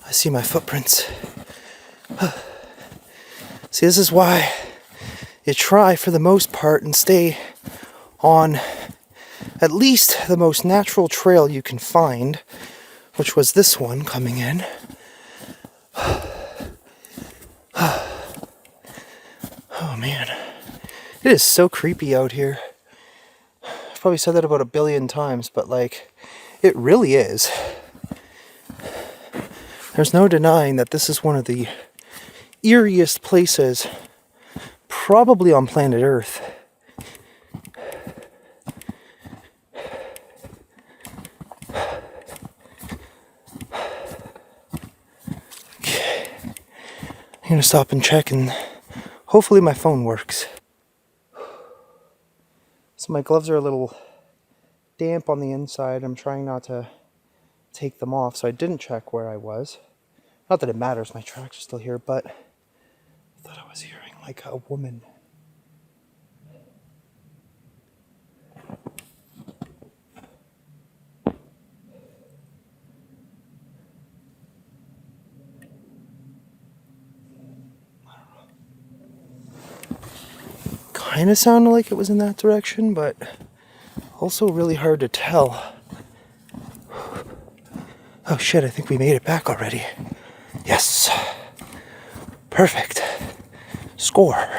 I see my footprints. See, this is why you try for the most part and stay on at least the most natural trail you can find, which was this one coming in. Oh man, it is so creepy out here. I've probably said that about 1 billion times, but like, it really is. There's no denying that this is one of the eeriest places probably on planet Earth. Okay. I'm gonna stop and check, and hopefully my phone works. So my gloves are a little damp on the inside. I'm trying not to take them off, so I didn't check where I was. Not that it matters, my tracks are still here, but I thought I was hearing like a woman. Kind of sounded like it was in that direction, but also really hard to tell. Oh shit, I think we made it back already. Yes. Perfect. Score.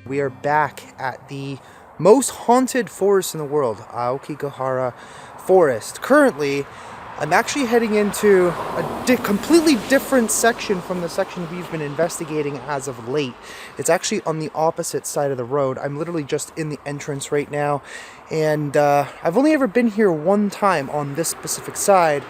We are back at the most haunted forest in the world, Aokigahara Forest. Currently, I'm actually heading into a completely different section from the section we've been investigating as of late. It's actually on the opposite side of the road. I'm literally just in the entrance right now, and I've only ever been here one time on this specific side,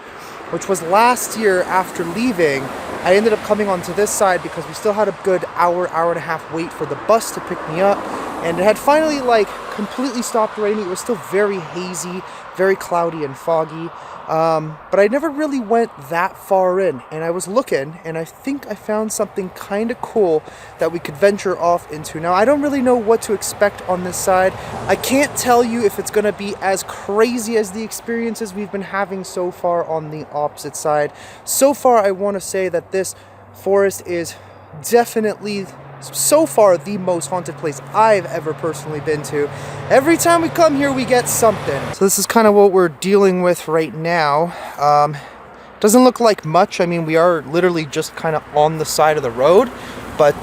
which was last year after leaving. I ended up coming onto this side because we still had a good hour and a half wait for the bus to pick me up, and it had finally like completely stopped raining. It was still very hazy, very cloudy and foggy, but I never really went that far in, and I was looking, and I think I found something kind of cool that we could venture off into. Now, I don't really know what to expect on this side. I can't tell you if it's going to be as crazy as the experiences we've been having so far on the opposite side. So far, I want to say that this forest is definitely, so far, the most haunted place I've ever personally been to. Every time we come here, we get something. So this is kind of what we're dealing with right now. Doesn't look like much. I mean, we are literally just kind of on the side of the road, but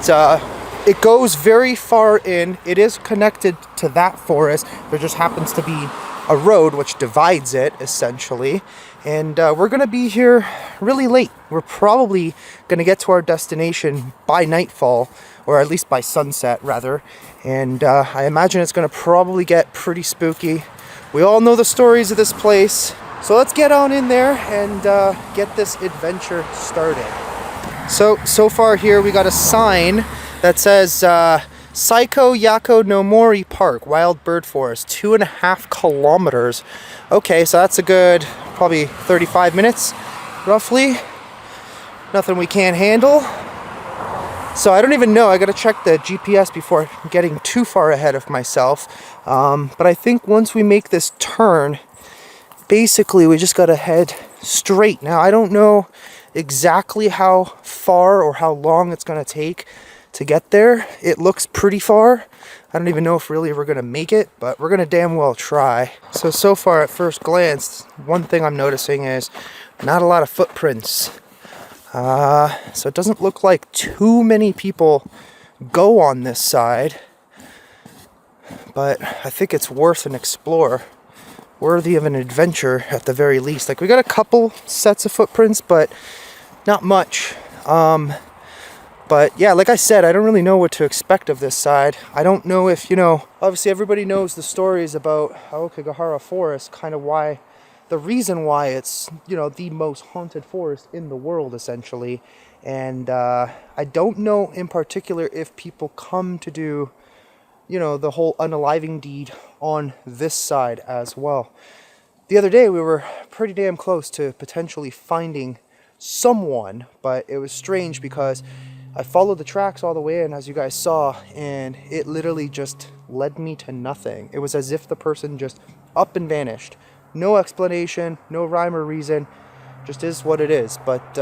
it goes very far in. It is connected to that forest. There just happens to be a road which divides it, essentially. And we're gonna be here really late. We're probably gonna get to our destination by nightfall, or at least by sunset, rather. And I imagine it's gonna probably get pretty spooky. We all know the stories of this place. So let's get on in there and get this adventure started. So far here we got a sign that says Saiko Yako no Mori Park, Wild Bird Forest, 2.5 kilometers. Okay, so that's a good probably 35 minutes, roughly. Nothing we can't handle. So I don't even know, I gotta check the GPS before getting too far ahead of myself. But I think once we make this turn, basically we just gotta head straight. Now I don't know exactly how far or how long it's gonna take to get there. It looks pretty far. I don't even know if really we're gonna make it, but we're gonna damn well try. So far at first glance, one thing I'm noticing is not a lot of footprints. So it doesn't look like too many people go on this side, but I think it's worth an explore. Worthy of an adventure at the very least. Like, we got a couple sets of footprints, but not much. But yeah, like I said, I don't really know what to expect of this side. I don't know if, you know, obviously everybody knows the stories about Aokigahara Forest, kind of why, the reason why it's, you know, the most haunted forest in the world, essentially. And I don't know in particular if people come to do, you know, the whole unaliving deed on this side as well. The other day we were pretty damn close to potentially finding someone, but it was strange because I followed the tracks all the way in, as you guys saw, and it literally just led me to nothing. It was as if the person just up and vanished. No explanation, no rhyme or reason, just is what it is. But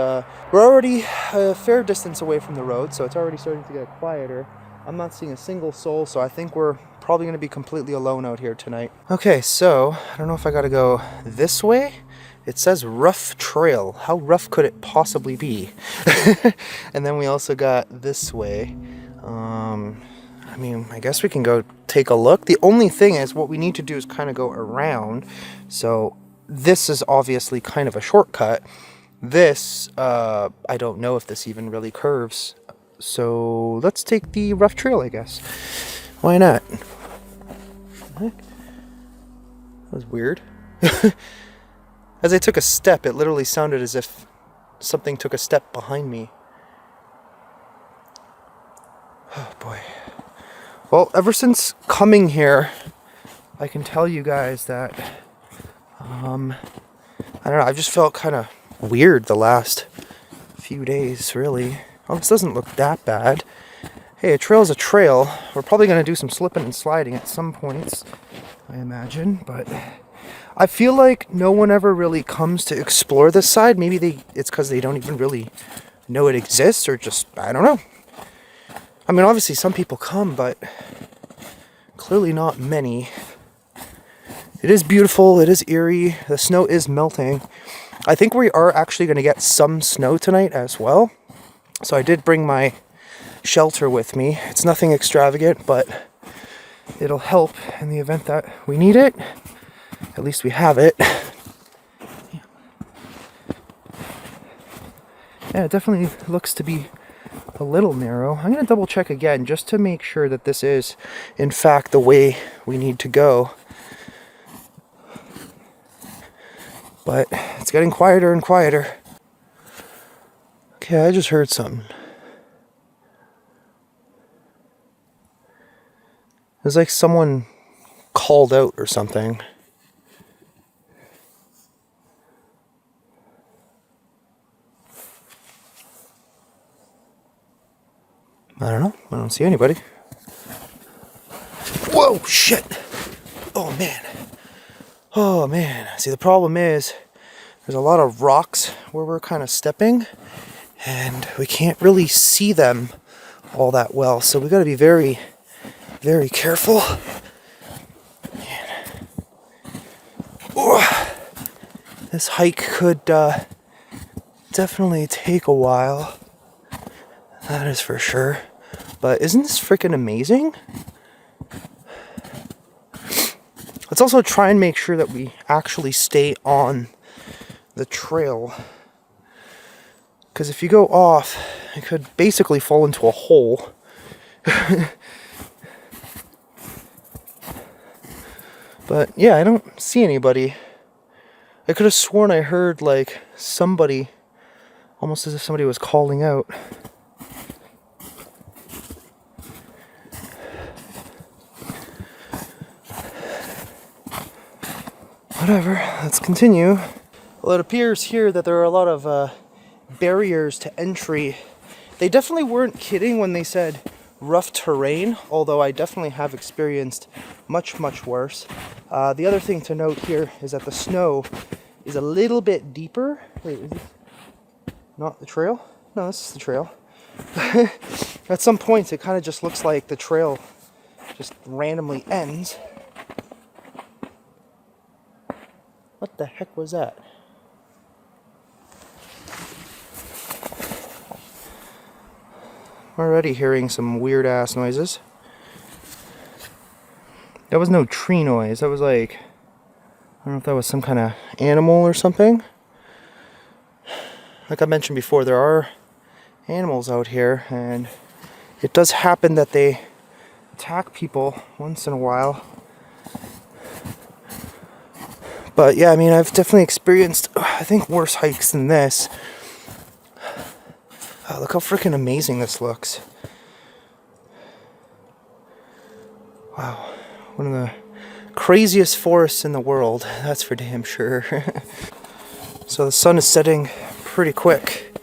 we're already a fair distance away from the road, so it's already starting to get quieter. I'm not seeing a single soul, so I think we're probably going to be completely alone out here tonight. Okay, so I don't know if I got to go this way. It says rough trail. How rough could it possibly be? And then we also got this way. I mean, I guess we can go take a look. The only thing is, what we need to do is kind of go around. So this is obviously kind of a shortcut. This, I don't know if this even really curves. So let's take the rough trail, I guess. Why not? That was weird. As I took a step, it literally sounded as if something took a step behind me. Oh boy. Well, ever since coming here, I can tell you guys that, I don't know, I've just felt kind of weird the last few days, really. Oh, this doesn't look that bad. Hey, a trail's a trail. We're probably going to do some slipping and sliding at some points, I imagine, but I feel like no one ever really comes to explore this side. Maybe it's because they don't even really know it exists, or just, I don't know. I mean, obviously some people come, but clearly not many. It is beautiful, it is eerie, the snow is melting. I think we are actually going to get some snow tonight as well. So I did bring my shelter with me. It's nothing extravagant, but it'll help in the event that we need it. At least we have it. Yeah, it definitely looks to be a little narrow. I'm going to double check again just to make sure that this is in fact the way we need to go. But it's getting quieter and quieter. Okay, I just heard something. It was like someone called out or something. I don't know. I don't see anybody. Whoa, shit. Oh, man. Oh, man. See, the problem is there's a lot of rocks where we're kind of stepping. and we can't really see them all that well, so we got to be very, very careful. This hike could definitely take a while, that is for sure. But isn't this freaking amazing? Let's also try and make sure that we actually stay on the trail, because if you go off, it could basically fall into a hole. But yeah, I don't see anybody. I could have sworn I heard like somebody, almost as if somebody was calling out. Whatever, let's continue. Well, it appears here that there are a lot of barriers to entry. They definitely weren't kidding when they said rough terrain, although I definitely have experienced much, much worse. The other thing to note here is that the snow is a little bit deeper. Wait, is this not the trail? No, this is the trail. At some points, it kind of just looks like the trail just randomly ends. What the heck was that? I'm already hearing some weird ass noises. That was no tree noise. That was like, I don't know if that was some kind of animal or something. Like I mentioned before, there are animals out here, and it does happen that they attack people once in a while. But yeah, I mean, I've definitely experienced, I think, worse hikes than this. Oh, look how freaking amazing this looks. Wow. One of the craziest forests in the world, that's for damn sure. So the sun is setting pretty quick.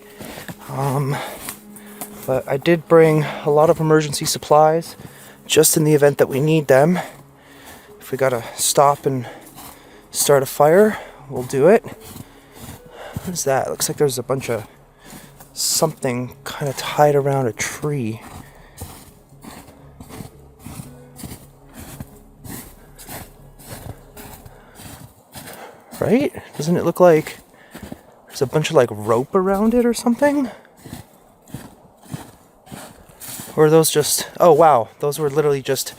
But I did bring a lot of emergency supplies, just in the event that we need them. If we gotta stop and start a fire, we'll do it. What is that? Looks like there's a bunch of something kind of tied around a tree. Right? Doesn't it look like there's a bunch of like rope around it or something? Or are those just, oh wow, those were literally just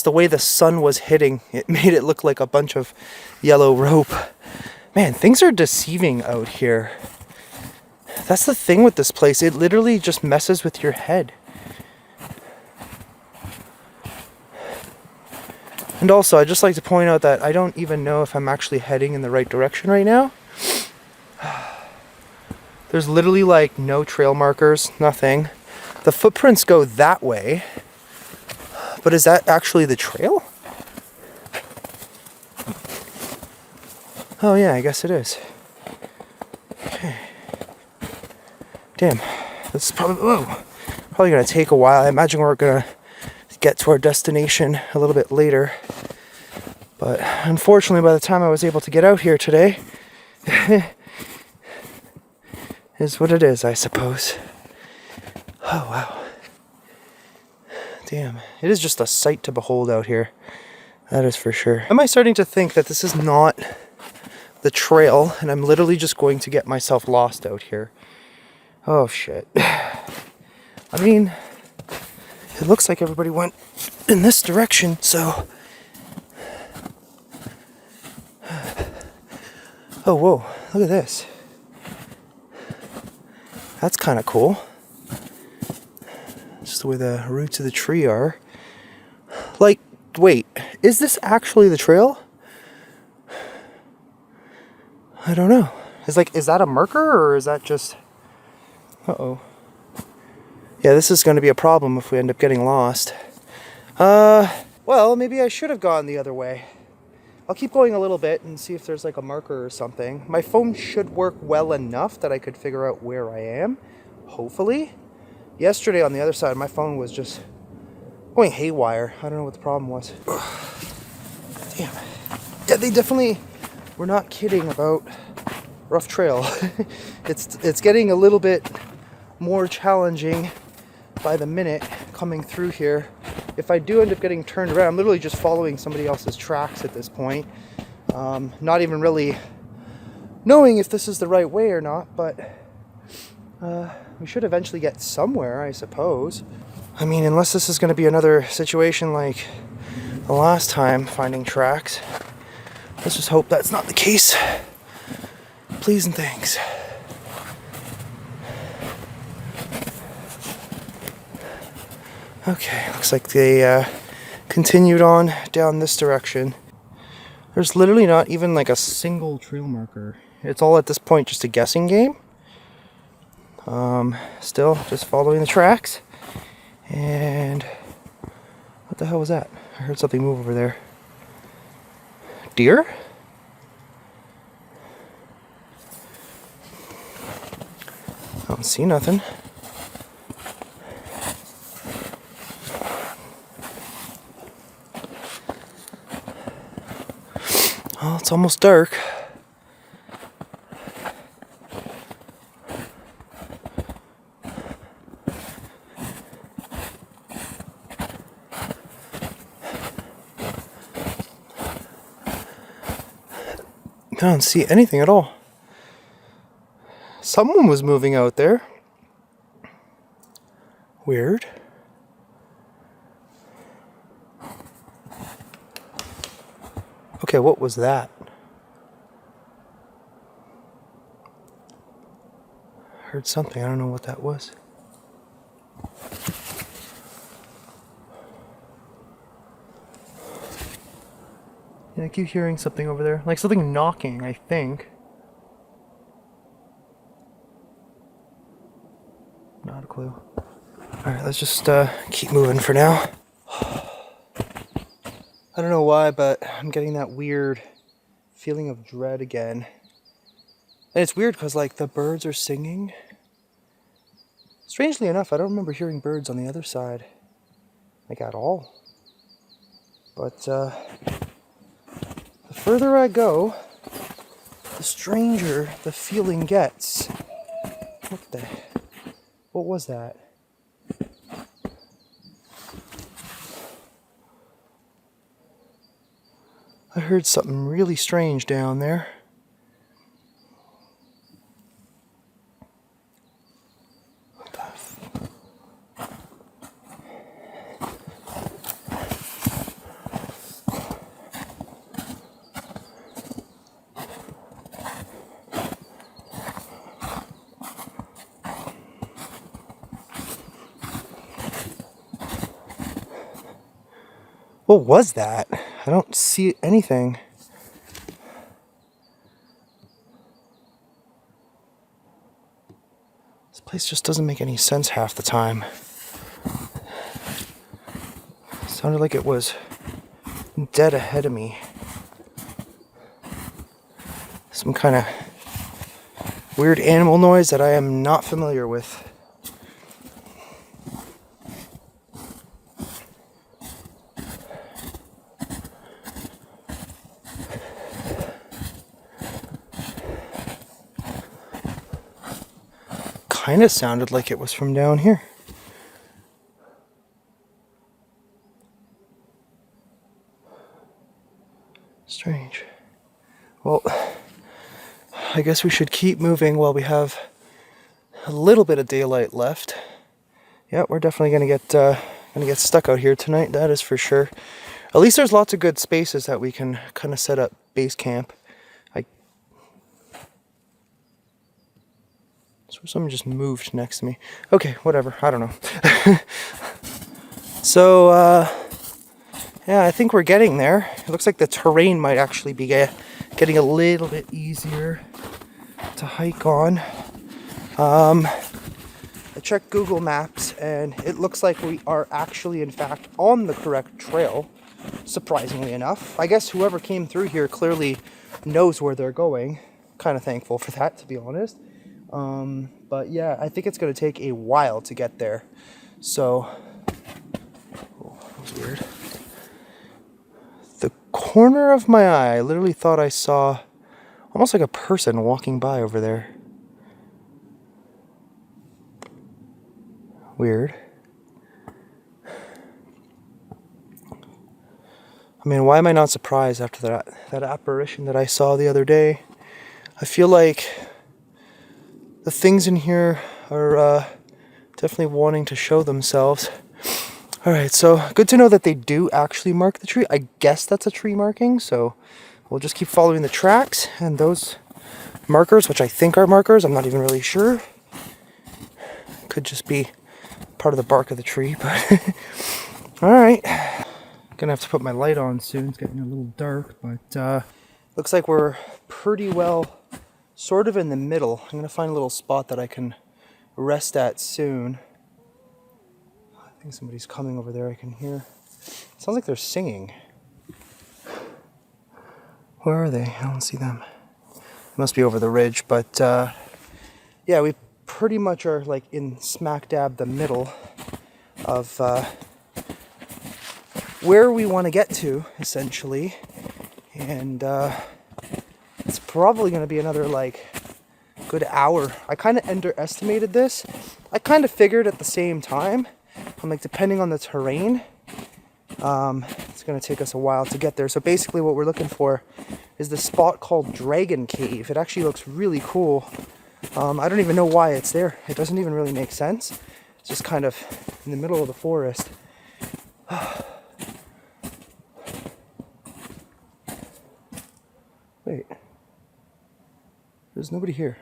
the way the sun was hitting, it made it look like a bunch of yellow rope. Man, things are deceiving out here. That's the thing with this place, it literally just messes with your head. And also, I'd just like to point out that I don't even know if I'm actually heading in the right direction right now. There's literally like no trail markers, nothing. The footprints go that way. But is that actually the trail? Oh yeah, I guess it is. Okay. Damn, this is probably gonna take a while. I imagine we're gonna get to our destination a little bit later. But unfortunately, by the time I was able to get out here today, is what it is, I suppose. Oh wow. Damn, it is just a sight to behold out here. That is for sure. Am I starting to think that this is not the trail and I'm literally just going to get myself lost out here? Oh shit. I mean, it looks like everybody went in this direction, so... Oh, whoa, look at this. That's kind of cool. Just the way the roots of the tree are. Like, wait, is this actually the trail? I don't know. Is that a marker or is that just... Uh-oh. Yeah, this is going to be a problem if we end up getting lost. Well, maybe I should have gone the other way. I'll keep going a little bit and see if there's like a marker or something. My phone should work well enough that I could figure out where I am. Hopefully. Yesterday on the other side, my phone was just going haywire. I don't know what the problem was. Damn. Yeah, they definitely were not kidding about rough trail. It's getting a little bit more challenging by the minute coming through here. If I do end up getting turned around, I'm literally just following somebody else's tracks at this point. Not even really knowing if this is the right way or not, but we should eventually get somewhere, I suppose. I mean, unless this is going to be another situation like the last time finding tracks. Let's just hope that's not the case. Please and thanks. Okay, looks like they continued on down this direction. There's literally not even like a single trail marker. It's all at this point just a guessing game. Still just following the tracks. And what the hell was that? I heard something move over there. Deer? I don't see nothing. Well, it's almost dark. I don't see anything at all. Someone was moving out there. Weird. Okay, what was that? I heard something. I don't know what that was. Yeah, I keep hearing something over there. Like something knocking, I think. Not a clue. Alright, let's just keep moving for now. I don't know why, but I'm getting that weird feeling of dread again. And it's weird because, like, the birds are singing. Strangely enough, I don't remember hearing birds on the other side. Like, at all. But, the further I go, the stranger the feeling gets. What was that? I heard something really strange down there. What was that? I don't see anything. This place just doesn't make any sense half the time. It sounded like it was dead ahead of me. Some kind of weird animal noise that I am not familiar with. Kind of sounded like it was from down here. Strange. Well, I guess we should keep moving while we have a little bit of daylight left. Yeah, we're definitely gonna get stuck out here tonight. That is for sure. At least there's lots of good spaces that we can kind of set up base camp. So someone just moved next to me. Okay, whatever. I don't know. So, yeah, I think we're getting there. It looks like the terrain might actually be getting a little bit easier to hike on. I checked Google Maps, and it looks like we are actually, in fact, on the correct trail, surprisingly enough. I guess whoever came through here clearly knows where they're going. Kind of thankful for that, to be honest. But yeah, I think it's going to take a while to get there. So, oh, that was weird. The corner of my eye, I literally thought I saw almost like a person walking by over there. weird. I mean, why am I not surprised after that apparition that I saw the other day? I feel like the things in here are definitely wanting to show themselves. Alright, so good to know that they do actually mark the tree. I guess that's a tree marking, so we'll just keep following the tracks. And those markers, which I think are markers, I'm not even really sure. Could just be part of the bark of the tree, but alright. Gonna have to put my light on soon. It's getting a little dark, but looks like we're pretty well sort of in the middle. I'm gonna find a little spot that I can rest at soon. I think somebody's coming over there. I can hear. It sounds like they're singing. Where are they? I don't see them. They must be over the ridge, but yeah, we pretty much are like in smack dab the middle of where we want to get to, essentially. And it's probably going to be another like good hour. I kind of underestimated this. I kind of figured at the same time, I'm like, depending on the terrain, it's going to take us a while to get there. So basically what we're looking for is the spot called Dragon Cave. It actually looks really cool. I don't even know why it's there. It doesn't even really make sense. It's just kind of in the middle of the forest. Wait. There's nobody here.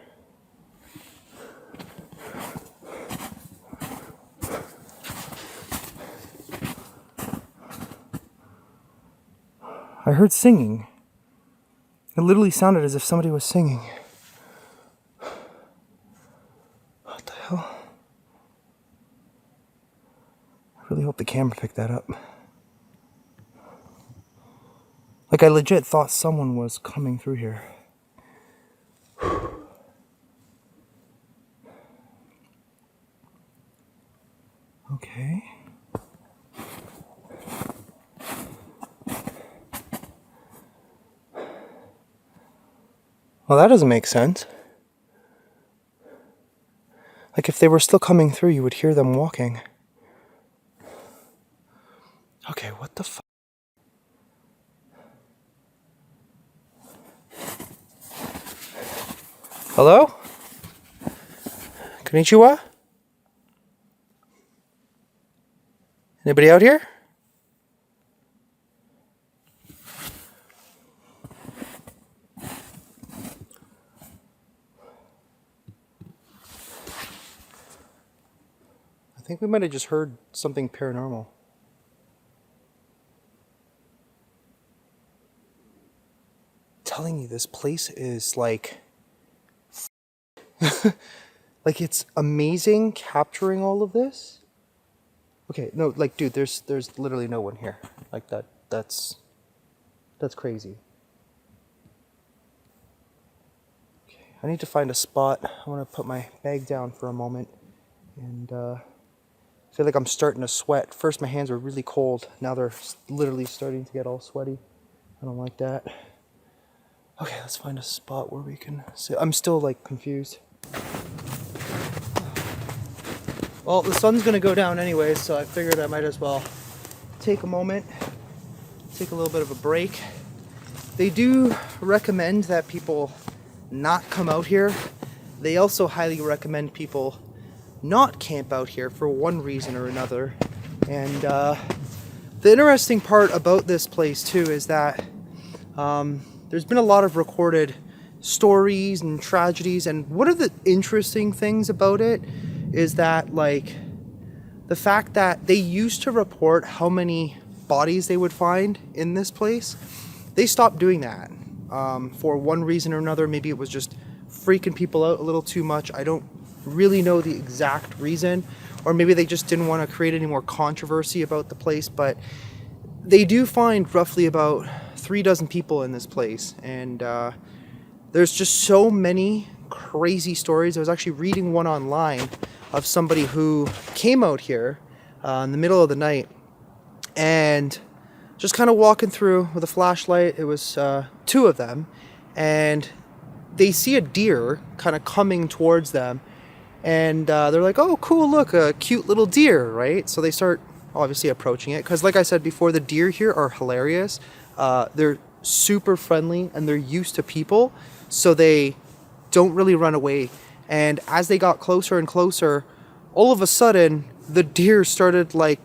I heard singing. It literally sounded as if somebody was singing. What the hell? I really hope the camera picked that up. Like, I legit thought someone was coming through here. Okay. Well, that doesn't make sense. Like, if they were still coming through, you would hear them walking. Okay, what the fuck? Hello? Konnichiwa? Anybody out here? I think we might have just heard something paranormal. I'm telling you, this place is like like, it's amazing capturing all of this. Okay, no, like, dude, there's literally no one here. Like, that's crazy. Okay, I need to find a spot. I want to put my bag down for a moment, and I feel like I'm starting to sweat. First, my hands were really cold. Now they're literally starting to get all sweaty. I don't like that. Okay, let's find a spot where we can sit. I'm still, like, confused. Well, the sun's gonna go down anyway, so I figured I might as well take a moment, take a little bit of a break. They do recommend that people not come out here. They also highly recommend people not camp out here for one reason or another. And the interesting part about this place too is that there's been a lot of recorded stories and tragedies, and one of the interesting things about it is that, like, the fact that they used to report how many bodies they would find in this place, they stopped doing that for one reason or another. Maybe it was just freaking people out a little too much. I don't really know the exact reason, or maybe they just didn't want to create any more controversy about the place, but they do find roughly about 36 people in this place, and there's just so many crazy stories. I was actually reading one online of somebody who came out here in the middle of the night and just kind of walking through with a flashlight. It was two of them, and they see a deer kind of coming towards them, And they're like, oh, cool, look, a cute little deer, right? So they start obviously approaching it. Because like I said before, the deer here are hilarious. They're super friendly and they're used to people. So they don't really run away. And as they got closer and closer, all of a sudden, the deer started like,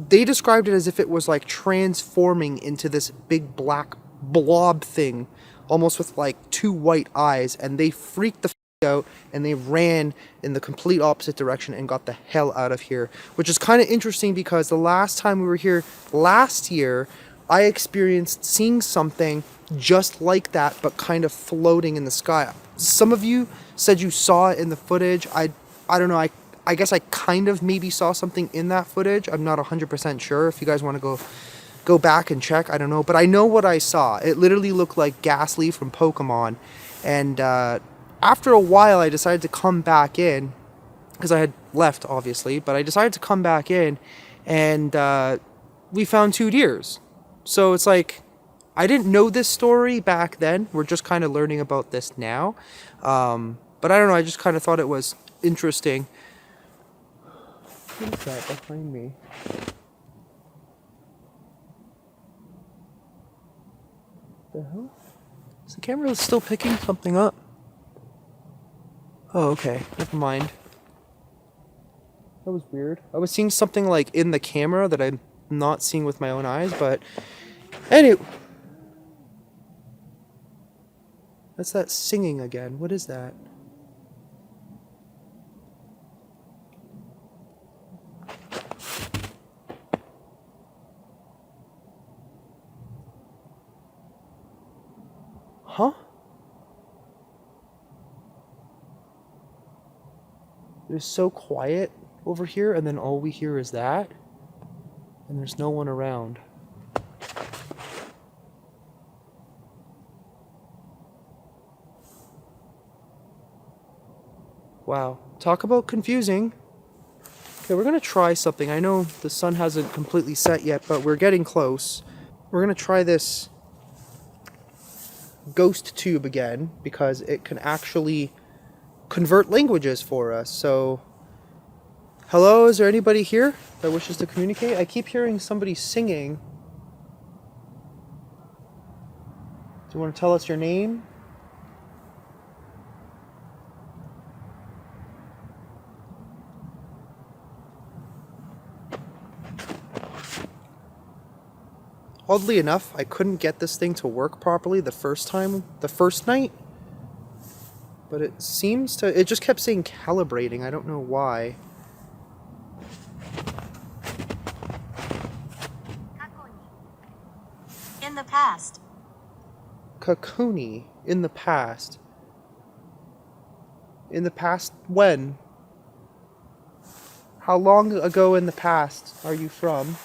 they described it as if it was like transforming into this big black blob thing, almost with like two white eyes. And they freaked the out and they ran in the complete opposite direction and got the hell out of here, which is kind of interesting because the last time we were here last year, I experienced seeing something just like that but kind of floating in the sky. Some of you said you saw it in the footage. I don't know. I guess I kind of maybe saw something in that footage. I'm not 100% sure. If you guys want to go back and check, I don't know, but I know what I saw. It literally looked like Ghastly from Pokemon. And after a while, I decided to come back in, because I had left, obviously, but I decided to come back in, and we found 2 deers. So it's like, I didn't know this story back then. We're just kind of learning about this now. But I don't know, I just kind of thought it was interesting. What is that behind me? The hell? Is the camera still picking something up? Oh, okay. Never mind. That was weird. I was seeing something like in the camera that I'm not seeing with my own eyes, but anyway. That's that singing again. What is that? Huh? It is so quiet over here, and then all we hear is that, and there's no one around. Wow. Talk about confusing. Okay, we're gonna try something. I know the sun hasn't completely set yet, but we're getting close. We're gonna try this ghost tube again, because it can actually convert languages for us. So, hello, is there anybody here that wishes to communicate? I keep hearing somebody singing. Do you want to tell us your name? Oddly enough, I couldn't get this thing to work properly the first night. But it seems to, it just kept saying calibrating. I don't know why. In the past. Kakuni, in the past. In the past when? How long ago in the past are you from?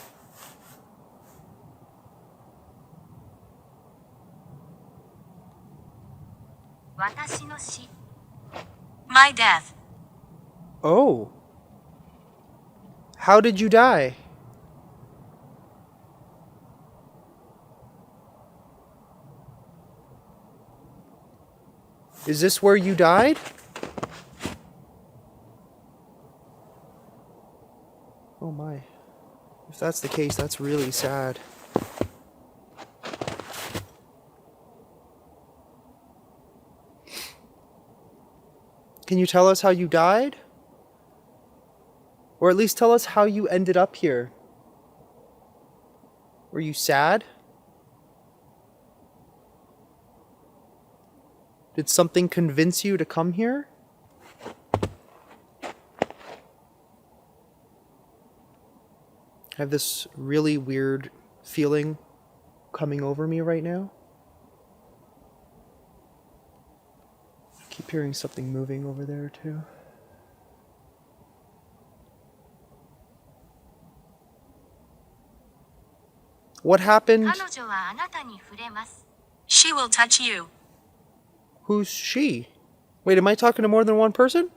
My death. Oh. How did you die? Is this where you died? Oh my. If that's the case, that's really sad. Can you tell us how you died? Or at least tell us how you ended up here. Were you sad? Did something convince you to come here? I have this really weird feeling coming over me right now. I keep hearing something moving over there too. What happened? She will touch you. Who's she? Wait, am I talking to more than one person?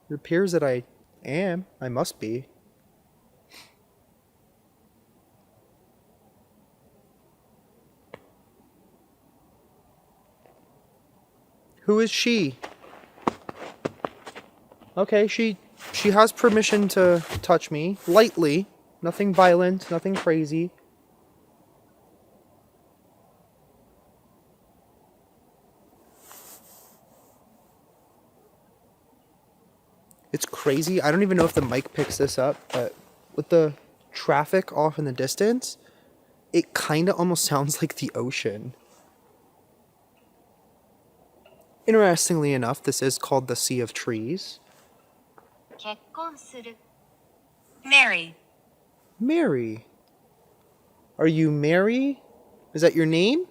It appears that I am. I must be. Who is she? Okay, she has permission to touch me lightly. Nothing violent, nothing crazy. It's crazy. I don't even know if the mic picks this up, but with the traffic off in the distance, it kind of almost sounds like the ocean. Interestingly enough, this is called the Sea of Trees. 結婚する Marry Mary. Are you Mary? Is that your name?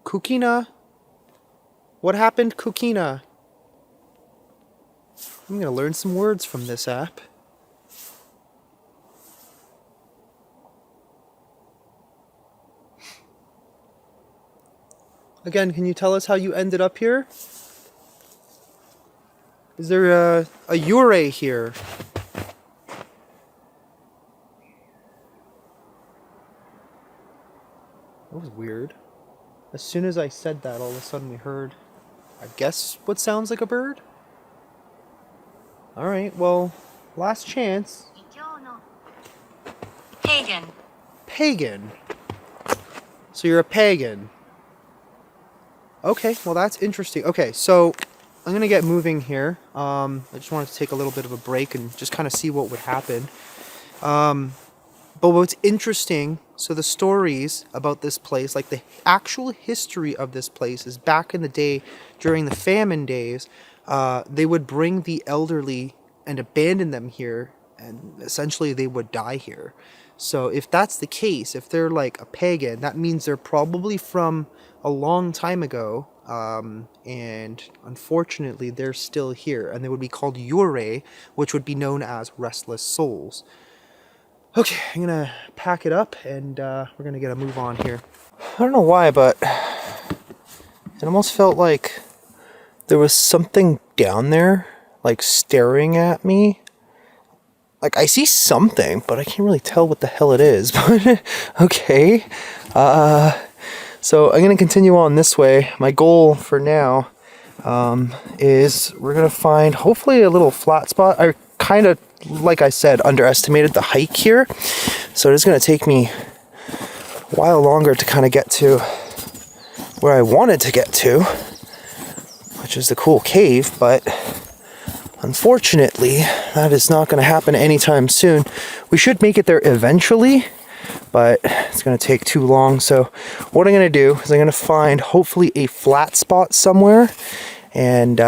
Kukina? What happened, Kukina? I'm gonna learn some words from this app. Again, can you tell us how you ended up here? Is there a Yurei here? That was weird. As soon as I said that, all of a sudden we heard, I guess, what sounds like a bird? Alright, well, last chance. 異教の Pagan Pagan. So you're a pagan. Okay, well that's interesting. Okay, so I'm gonna get moving here. I just wanted to take a little bit of a break and just kind of see what would happen. But what's interesting, so the stories about this place, like the actual history of this place, is back in the day, during the famine days, they would bring the elderly and abandon them here, and essentially they would die here. So if that's the case, if they're like a pagan, that means they're probably from a long time ago, and unfortunately they're still here, and they would be called Yurei, which would be known as restless souls. Okay, I'm gonna pack it up and we're gonna get a move on here. I don't know why, but it almost felt like there was something down there, like staring at me. Like I see something, but I can't really tell what the hell it is. But okay, so I'm gonna continue on this way. My goal for now is we're gonna find hopefully a little flat spot. I kind of, like I said, underestimated the hike here, so it is going to take me a while longer to kind of get to where I wanted to get to, which is the cool cave, but unfortunately that is not going to happen anytime soon. We should make it there eventually, but it's going to take too long. So what I'm going to do is I'm going to find hopefully a flat spot somewhere, and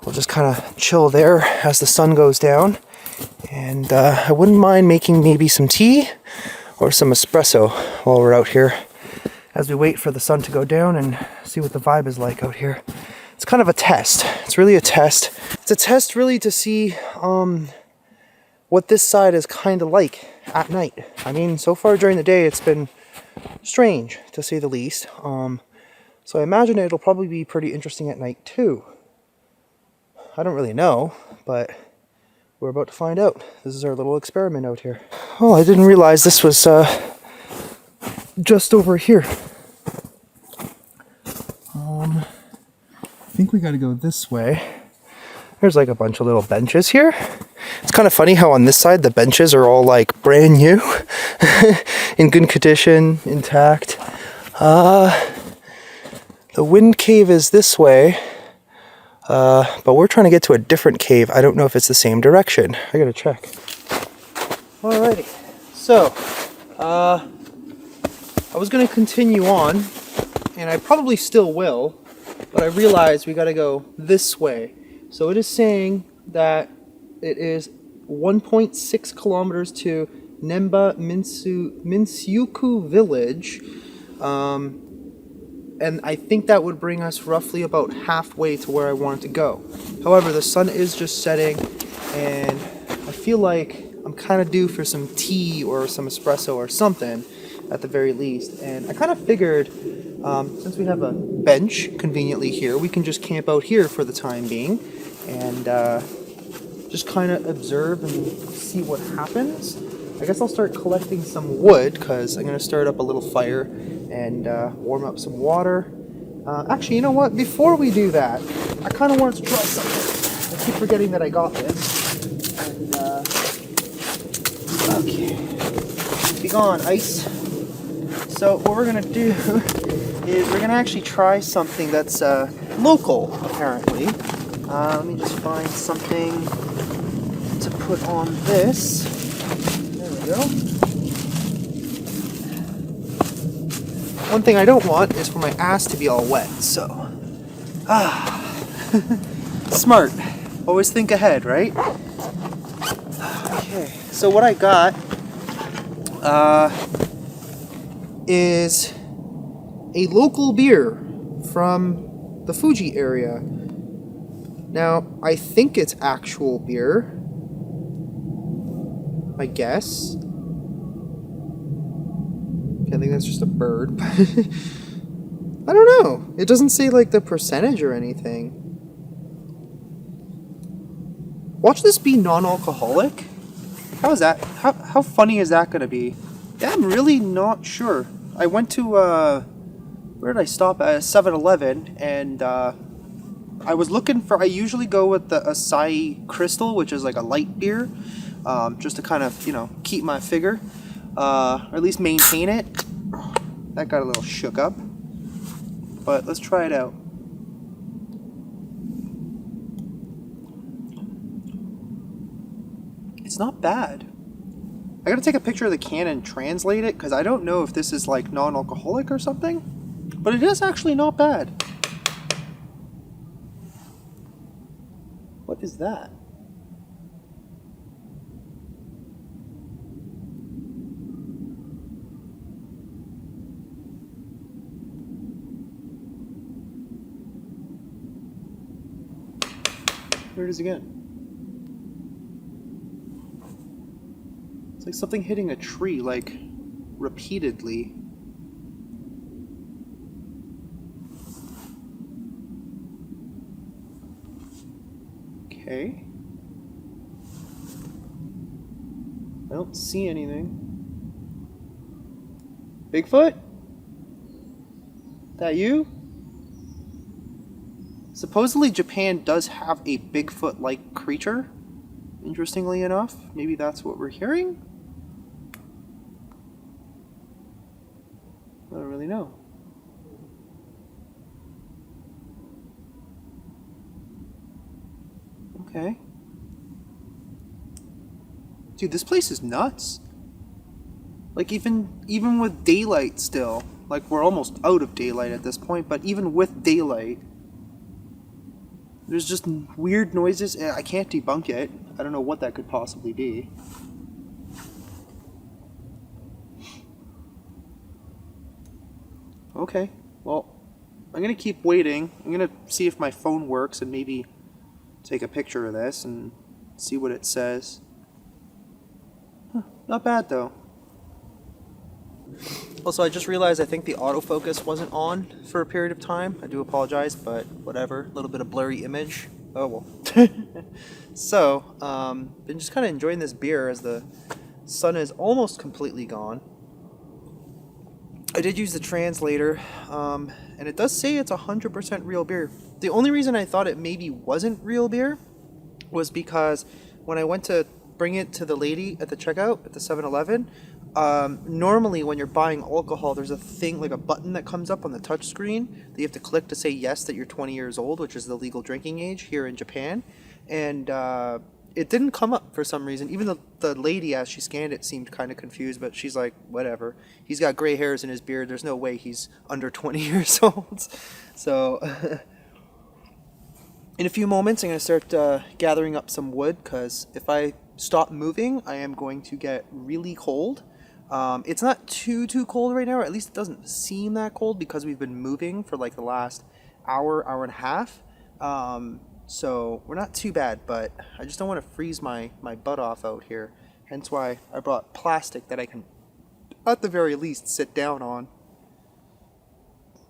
we'll just kind of chill there as the sun goes down. And I wouldn't mind making maybe some tea or some espresso while we're out here as we wait for the sun to go down and see what the vibe is like out here. It's kind of a test. It's really a test. It's a test really to see what this side is kind of like at night. I mean, so far during the day it's been strange to say the least. So I imagine it'll probably be pretty interesting at night too. I don't really know, but we're about to find out. This is our little experiment out here. Oh, I didn't realize this was just over here. I think we gotta go this way. There's like a bunch of little benches here. It's kind of funny how on this side the benches are all like brand new, in good condition, intact. The wind cave is this way. But we're trying to get to a different cave. I don't know if it's the same direction. I gotta check. Alrighty. So, I was gonna continue on, and I probably still will, but I realized we gotta go this way. So it is saying that it is 1.6 kilometers to Nemba Minsyuku village. And I think that would bring us roughly about halfway to where I wanted to go. However, the sun is just setting, and I feel like I'm kind of due for some tea or some espresso or something, at the very least. And I kind of figured, since we have a bench conveniently here, we can just camp out here for the time being, and just kind of observe and see what happens. I guess I'll start collecting some wood, because I'm going to start up a little fire and warm up some water, Actually, you know what? Before we do that, I kind of wanted to try something. I keep forgetting that I got this. And, okay. Be gone, ice. So what we're going to do is we're going to actually try something that's local, apparently. Let me just find something to put on this. There we go. One thing I don't want is for my ass to be all wet, so... Smart. Always think ahead, right? Okay, so what I got is a local beer from the Fuji area. Now, I think it's actual beer. I guess. I think that's just a bird. I don't know. It doesn't say like the percentage or anything. Watch this be non-alcoholic. How is that? How funny is that gonna be? Yeah, I'm really not sure. I went to where did I stop at? 7-Eleven, and I was looking for. I usually go with the Acai Crystal, which is like a light beer, just to kind of keep my figure, or at least maintain it. That got a little shook up, but let's try it out. It's not bad. I gotta take a picture of the can and translate it because I don't know if this is like non-alcoholic or something, but it is actually not bad. What is that? Here it is again. It's like something hitting a tree, like, repeatedly. Okay. I don't see anything. Bigfoot? That you? Supposedly Japan does have a Bigfoot-like creature. Interestingly enough, maybe that's what we're hearing? I don't really know. Okay. Dude, this place is nuts. Like even with daylight still, like we're almost out of daylight at this point, but even with daylight, there's just weird noises. I can't debunk it. I don't know what that could possibly be. Okay, well, I'm gonna keep waiting. I'm gonna see if my phone works and maybe take a picture of this and see what it says. Huh, not bad though. Also, I just realized I think the autofocus wasn't on for a period of time. I do apologize, but whatever. A little bit of blurry image. Oh well. So, been just kind of enjoying this beer as the sun is almost completely gone. I did use the translator, and it does say it's 100% real beer. The only reason I thought it maybe wasn't real beer was because when I went to bring it to the lady at the checkout at the 7-Eleven, normally when you're buying alcohol, there's a thing, like a button that comes up on the touch screen that you have to click to say yes that you're 20 years old, which is the legal drinking age here in Japan. And it didn't come up for some reason. Even the lady, as she scanned it, seemed kind of confused, but she's like, whatever. He's got gray hairs in his beard. There's no way he's under 20 years old. So in a few moments, I'm going to start gathering up some wood, because if I stop moving, I am going to get really cold. It's not too cold right now, or at least it doesn't seem that cold because we've been moving for like the last hour and a half. So we're not too bad, but I just don't want to freeze my butt off out here. Hence why I brought plastic that I can, at the very least, sit down on.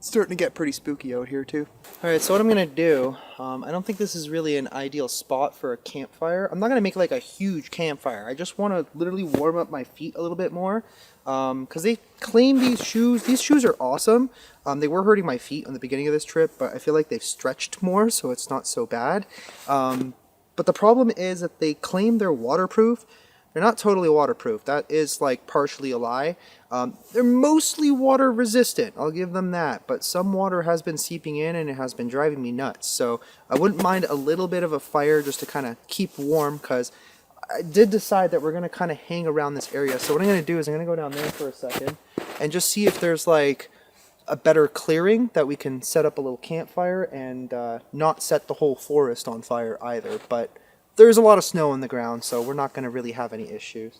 It's starting to get pretty spooky out here too. Alright, so what I'm gonna do, I don't think this is really an ideal spot for a campfire. I'm not gonna make like a huge campfire. I just want to literally warm up my feet a little bit more. Because they claim these shoes are awesome. They were hurting my feet on the beginning of this trip, but I feel like they've stretched more, so it's not so bad. But the problem is that they claim they're waterproof. They're not totally waterproof. That is like partially a lie. They're mostly water resistant. I'll give them that. But some water has been seeping in and it has been driving me nuts. So I wouldn't mind a little bit of a fire just to kind of keep warm, because I did decide that we're going to kind of hang around this area. So what I'm going to do is I'm going to go down there for a second and just see if there's like a better clearing that we can set up a little campfire and not set the whole forest on fire either. But there's a lot of snow on the ground, so we're not going to really have any issues.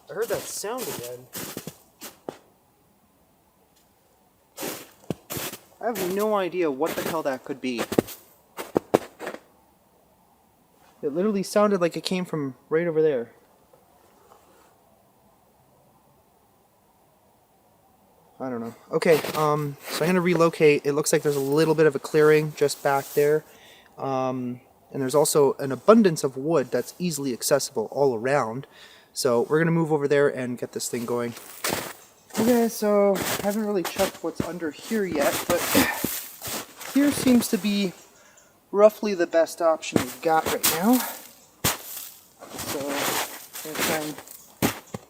I heard that sound again. I have no idea what the hell that could be. It literally sounded like it came from right over there. I don't know. Okay, so I'm going to relocate. It looks like there's a little bit of a clearing just back there. And there's also an abundance of wood that's easily accessible all around. So we're going to move over there and get this thing going. Okay, so I haven't really checked what's under here yet, but here seems to be roughly the best option we've got right now. So I'm going to try and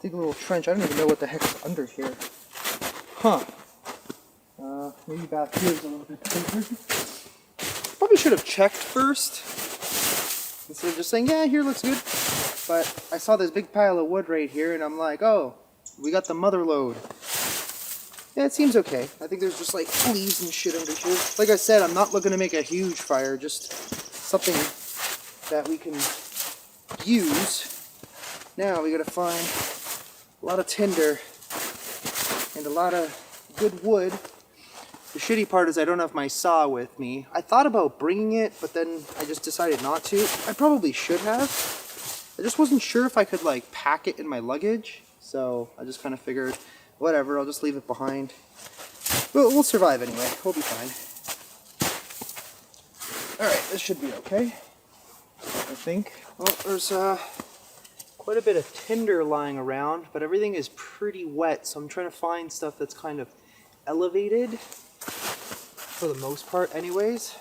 dig a little trench. I don't even know what the heck's under here. Huh. Maybe back here is a little bit deeper. Probably should have checked first, instead of just saying, yeah, here looks good. But I saw this big pile of wood right here, and I'm like, oh, we got the mother lode. Yeah, it seems okay. I think there's just like leaves and shit under here. Like I said, I'm not looking to make a huge fire, just something that we can use. Now we gotta find a lot of tinder and a lot of good wood. The shitty part is I don't have my saw with me. I thought about bringing it, but then I just decided not to. I probably should have. I just wasn't sure if I could like pack it in my luggage, so I just kind of figured, whatever, I'll just leave it behind. We'll survive anyway. We'll be fine. Alright, this should be okay, I think. Well, there's quite a bit of tinder lying around, but everything is pretty wet, so I'm trying to find stuff that's kind of elevated, for the most part anyways.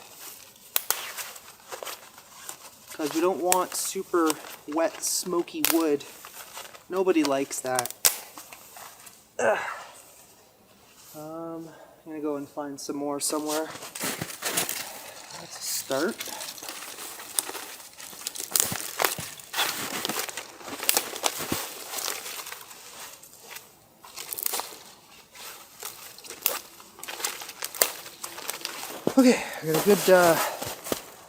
Because we don't want super wet, smoky wood. Nobody likes that. Ugh. I'm gonna go and find some more somewhere. That's a start. Okay, I got a good,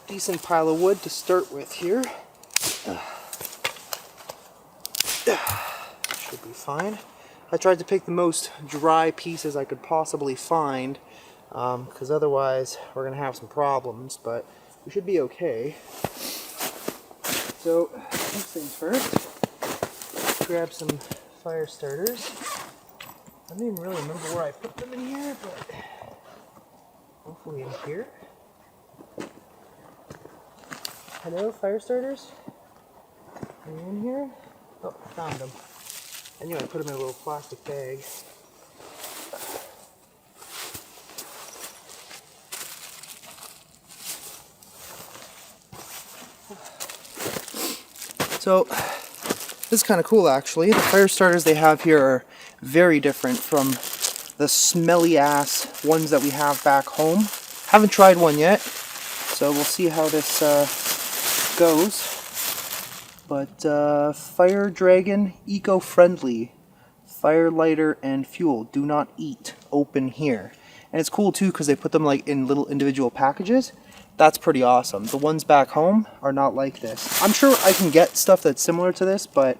decent pile of wood to start with here. Should be fine. I tried to pick the most dry pieces I could possibly find, because otherwise we're going to have some problems, but we should be okay. So, first things first, grab some fire starters. I don't even really remember where I put them in here, but Hopefully in here. Hello, fire starters? Are you in here? Oh, found them. I knew I put them in a little plastic bag. So, this is kind of cool actually. The fire starters they have here are very different from the smelly ass ones that we have back home. Haven't tried one yet, so we'll see how this goes. But Fire Dragon eco-friendly. Fire lighter and fuel. Do not eat. Open here. And it's cool too because they put them like in little individual packages. That's pretty awesome. The ones back home are not like this. I'm sure I can get stuff that's similar to this, but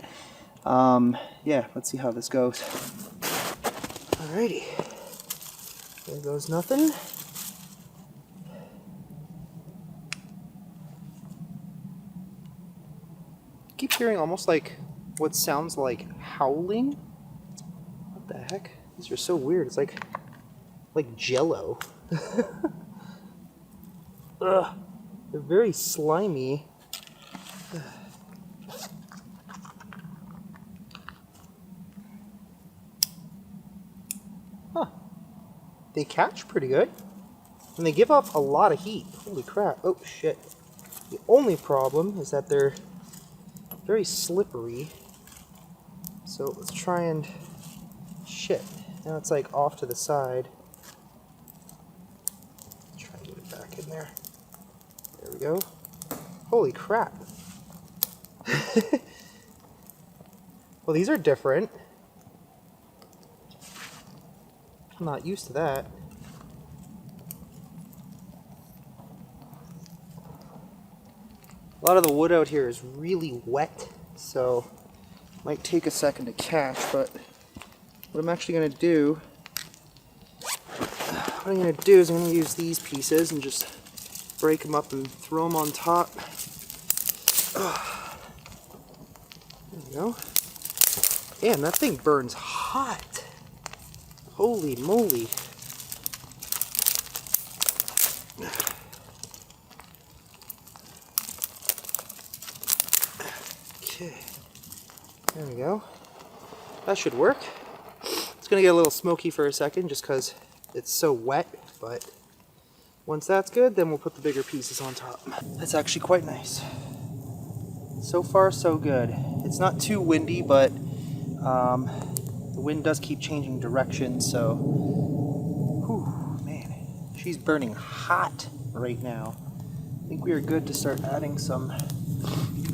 yeah, let's see how this goes. Alrighty. There goes nothing. Keep hearing almost like what sounds like howling. What the heck? These are so weird. It's like Jello. Ugh. They're very slimy. Huh. They catch pretty good. And they give off a lot of heat. Holy crap. Oh shit. The only problem is that they're very slippery. So let's try and... Shit. Now it's like off to the side. Let's try and get it back in there. There we go. Holy crap. Well, these are different. I'm not used to that. A lot of the wood out here is really wet, so it might take a second to catch, but what I'm actually going to do, I'm going to use these pieces and just break them up and throw them on top. There we go. Damn, that thing burns hot. Holy moly. Okay, there we go. That should work. It's gonna get a little smoky for a second just because it's so wet, but once that's good, then we'll put the bigger pieces on top. That's actually quite nice. So far, so good. It's not too windy, but the wind does keep changing direction, so whew, man, she's burning hot right now. I think we are good to start adding some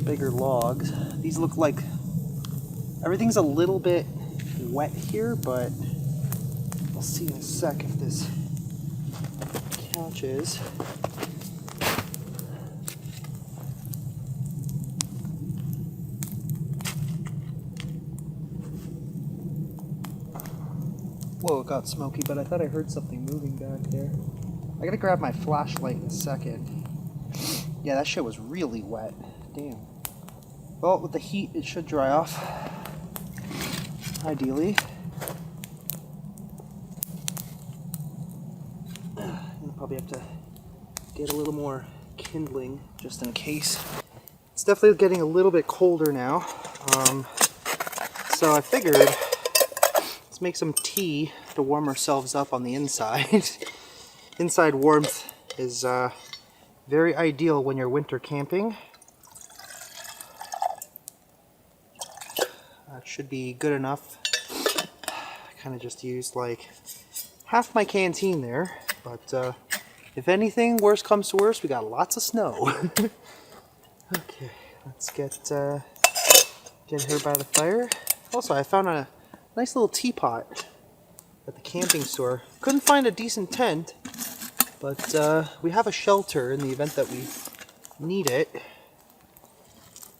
bigger logs. These look like everything's a little bit wet here, but we'll see in a sec if this catches. Whoa, it got smoky, but I thought I heard something moving back there. I gotta grab my flashlight in a second. Yeah, that shit was really wet. Damn. Well, with the heat, it should dry off. Ideally. I'll probably have to get a little more kindling, just in case. It's definitely getting a little bit colder now. So I figured, let's make some tea to warm ourselves up on the inside. Inside warmth is very ideal when you're winter camping. That should be good enough. I kind of just used like half my canteen there, but if anything, worse comes to worse, we got lots of snow. Okay, let's get her by the fire. Also, I found a nice little teapot at the camping store. Couldn't find a decent tent, but we have a shelter in the event that we need it.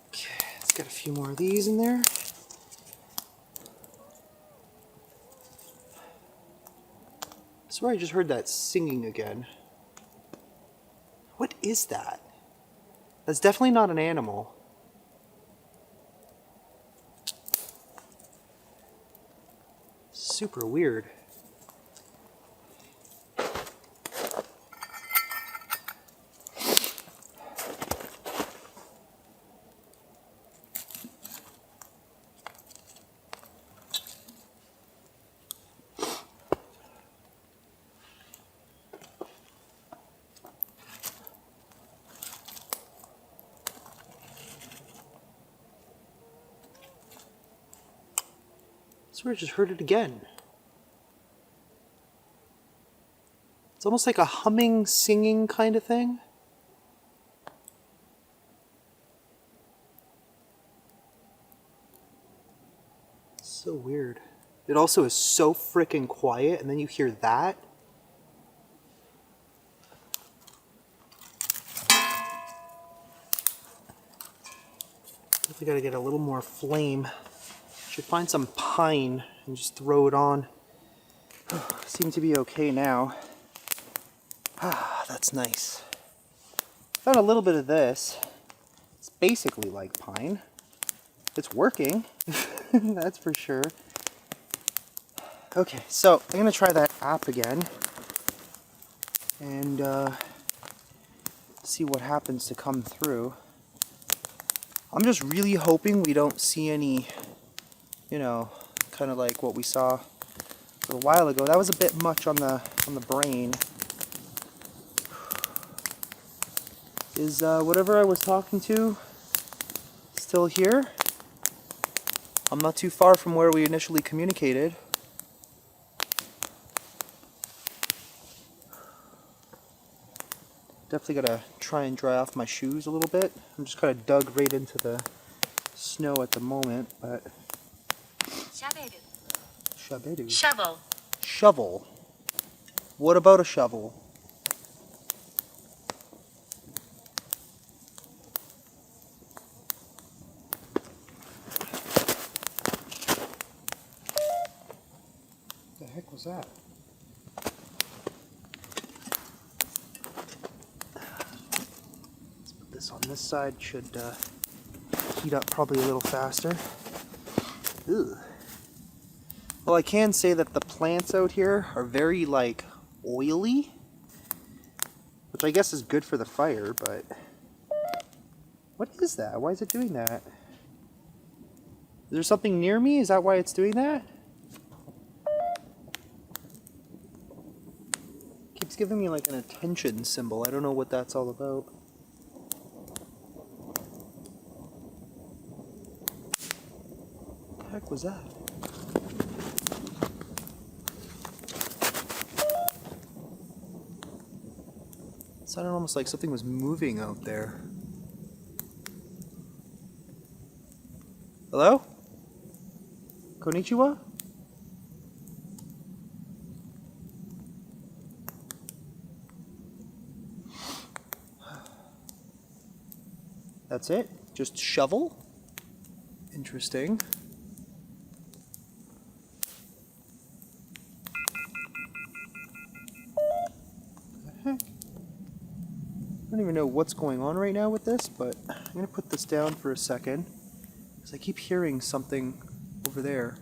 Okay, let's get a few more of these in there. I swear I just heard that singing again. What is that? That's definitely not an animal. Super weird. swear I just heard it again. It's almost like a humming, singing kind of thing. So weird. It also is so freaking quiet, and then you hear that. Definitely gotta get a little more flame. Should find some pine and just throw it on. Seem to be okay now. Ah, that's nice. Found a little bit of this. It's basically like pine. It's working, that's for sure. Okay, so I'm gonna try that app again and see what happens to come through. I'm just really hoping we don't see any, you know, kind of like what we saw a little while ago. That was a bit much on the brain. Is whatever I was talking to still here? I'm not too far from where we initially communicated. Definitely gotta try and dry off my shoes a little bit. I'm just kind of dug right into the snow at the moment, but... Shaberu. Shovel. Shovel. What about a shovel? What the heck was that? Let's put this on this side. Should heat up probably a little faster. Ugh. Well, I can say that the plants out here are very, like, oily, which I guess is good for the fire, but what is that? Why is it doing that? Is there something near me? Is that why it's doing that? Keeps giving me like an attention symbol. I don't know what that's all about. What the heck was that? It sounded almost like something was moving out there. Hello? Konnichiwa? That's it? Just shovel? Interesting. What the heck? I don't even know what's going on right now with this, but I'm gonna put this down for a second because I keep hearing something over there.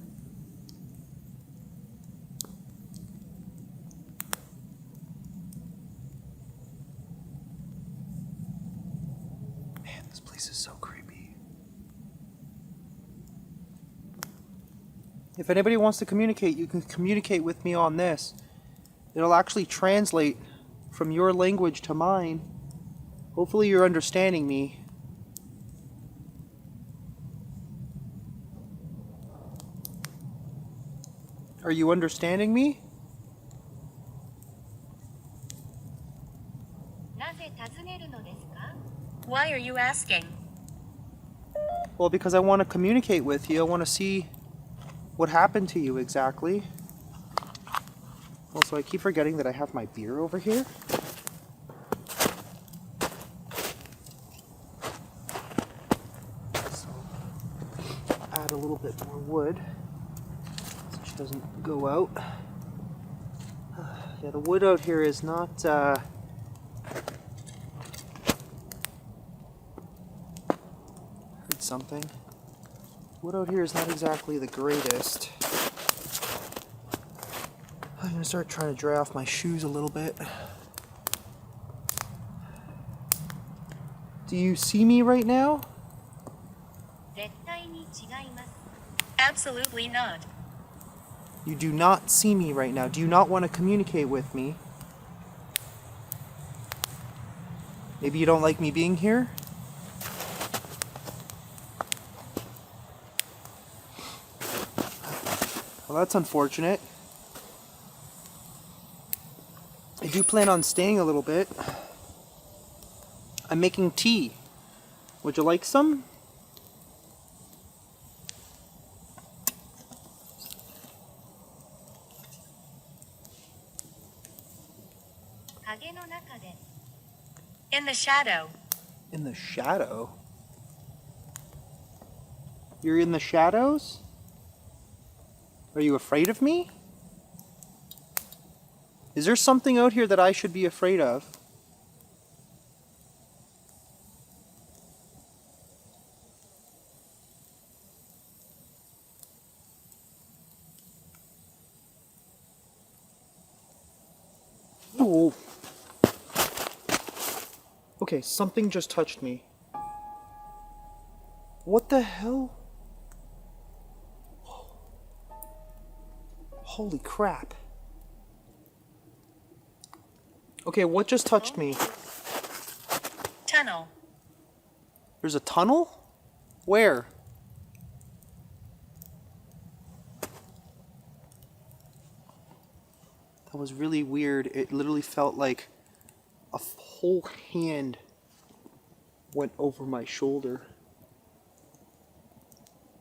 Man, this place is so creepy. If anybody wants to communicate, you can communicate with me on this. It'll actually translate from your language to mine. Hopefully you're understanding me. Are you understanding me? Why are you asking? Well, because I want to communicate with you. I want to see what happened to you exactly. Also, I keep forgetting that I have my beer over here. So, add a little bit more wood so she doesn't go out. Yeah, the wood out here is not... heard something. Wood out here is not exactly the greatest. I'm gonna start trying to dry off my shoes a little bit. Do you see me right now? Absolutely not. You do not see me right now. Do you not want to communicate with me? Maybe you don't like me being here? Well, that's unfortunate. I do plan on staying a little bit. I'm making tea. Would you like some? In the shadow. In the shadow? You're in the shadows? Are you afraid of me? Is there something out here that I should be afraid of? Oh. Okay, something just touched me. What the hell? Holy crap. Okay, what just touched me? Tunnel. There's a tunnel? Where? That was really weird. It literally felt like a whole hand went over my shoulder.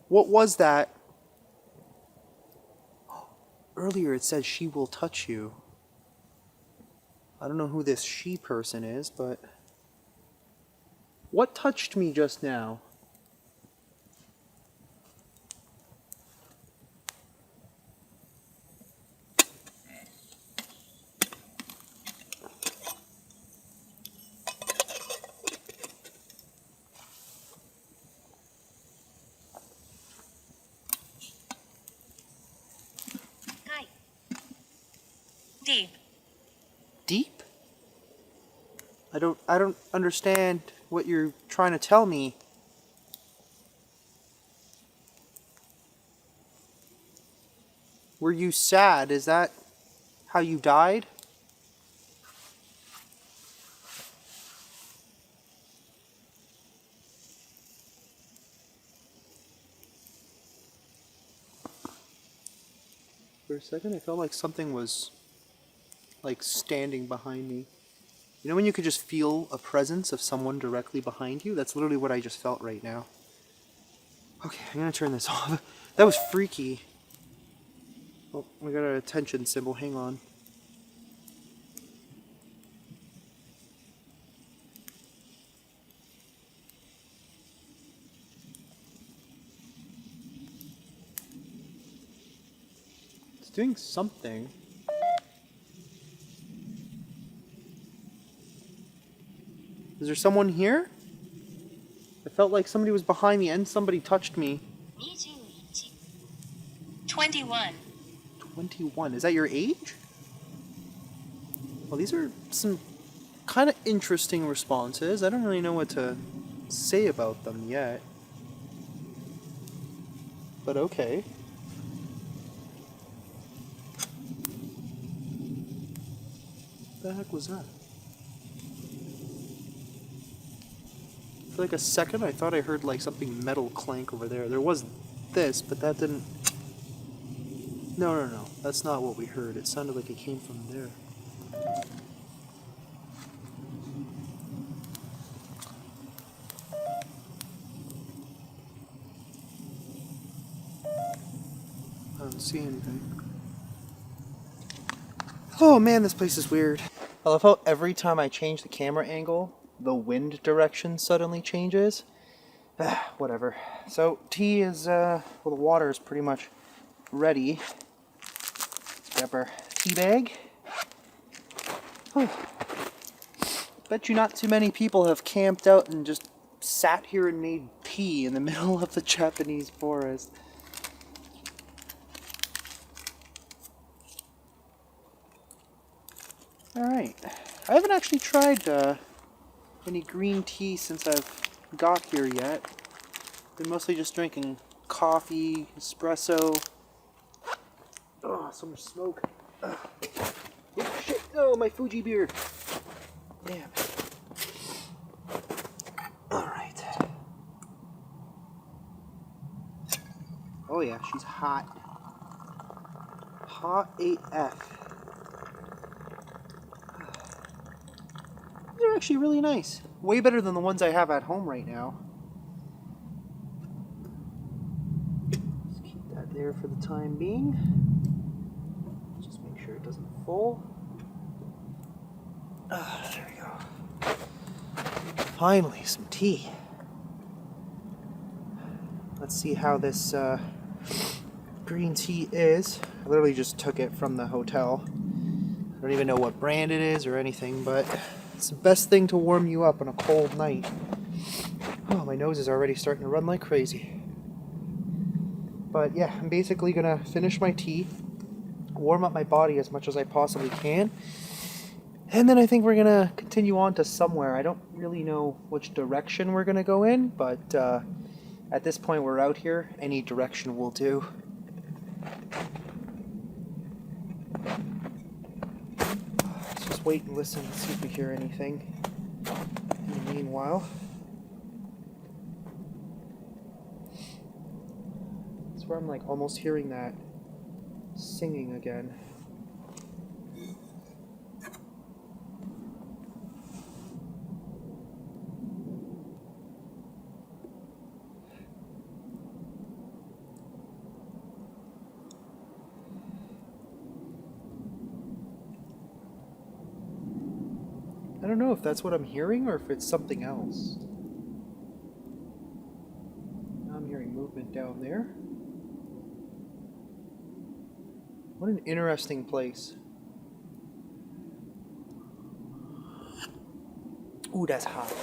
What was that? Earlier it said she will touch you. I don't know who this she person is, but... What touched me just now? Deep. Deep? I don't understand what you're trying to tell me. Were you sad? Is that how you died? For a second I felt like something was like standing behind me. You know when you could just feel a presence of someone directly behind you? That's literally what I just felt right now. Okay, I'm gonna turn this off. That was freaky. Oh, we got an attention symbol. Hang on. It's doing something. Is there someone here? I felt like somebody was behind me and somebody touched me. 21. 21. Is that your age? Well, these are some kind of interesting responses. I don't really know what to say about them yet. But okay. What the heck was that? For like a second I thought I heard like something metal clank over there. There was this, but that didn't... No. That's not what we heard. It sounded like it came from there. I don't see anything. Oh man, this place is weird. I love how every time I change the camera angle, the wind direction suddenly changes. Whatever. So tea is, well, the water is pretty much ready. Let's grab our tea bag. Bet you not too many people have camped out and just sat here and made tea in the middle of the Japanese forest. Alright. I haven't actually tried any green tea since I've got here yet. Been mostly just drinking coffee, espresso. Oh, so much smoke. Oh shit, oh, my Fuji beer. Damn. Alright. Oh yeah, she's hot. hot AF. They're actually really nice. Way better than the ones I have at home right now. Let's keep that there for the time being. Just make sure it doesn't fall. There we go. Finally, some tea. Let's see how this green tea is. I literally just took it from the hotel. I don't even know what brand it is or anything, but it's the best thing to warm you up on a cold night. Oh, my nose is already starting to run like crazy. But yeah, I'm basically gonna finish my tea, warm up my body as much as I possibly can, and then I think we're gonna continue on to somewhere. I don't really know which direction we're gonna go in, but at this point we're out here. Any direction will do. Let's just wait and listen and see if we hear anything. In the meanwhile, that's where I'm like almost hearing that singing again. I don't know if that's what I'm hearing or if it's something else. Now I'm hearing movement down there. What an interesting place. Ooh, that's hot.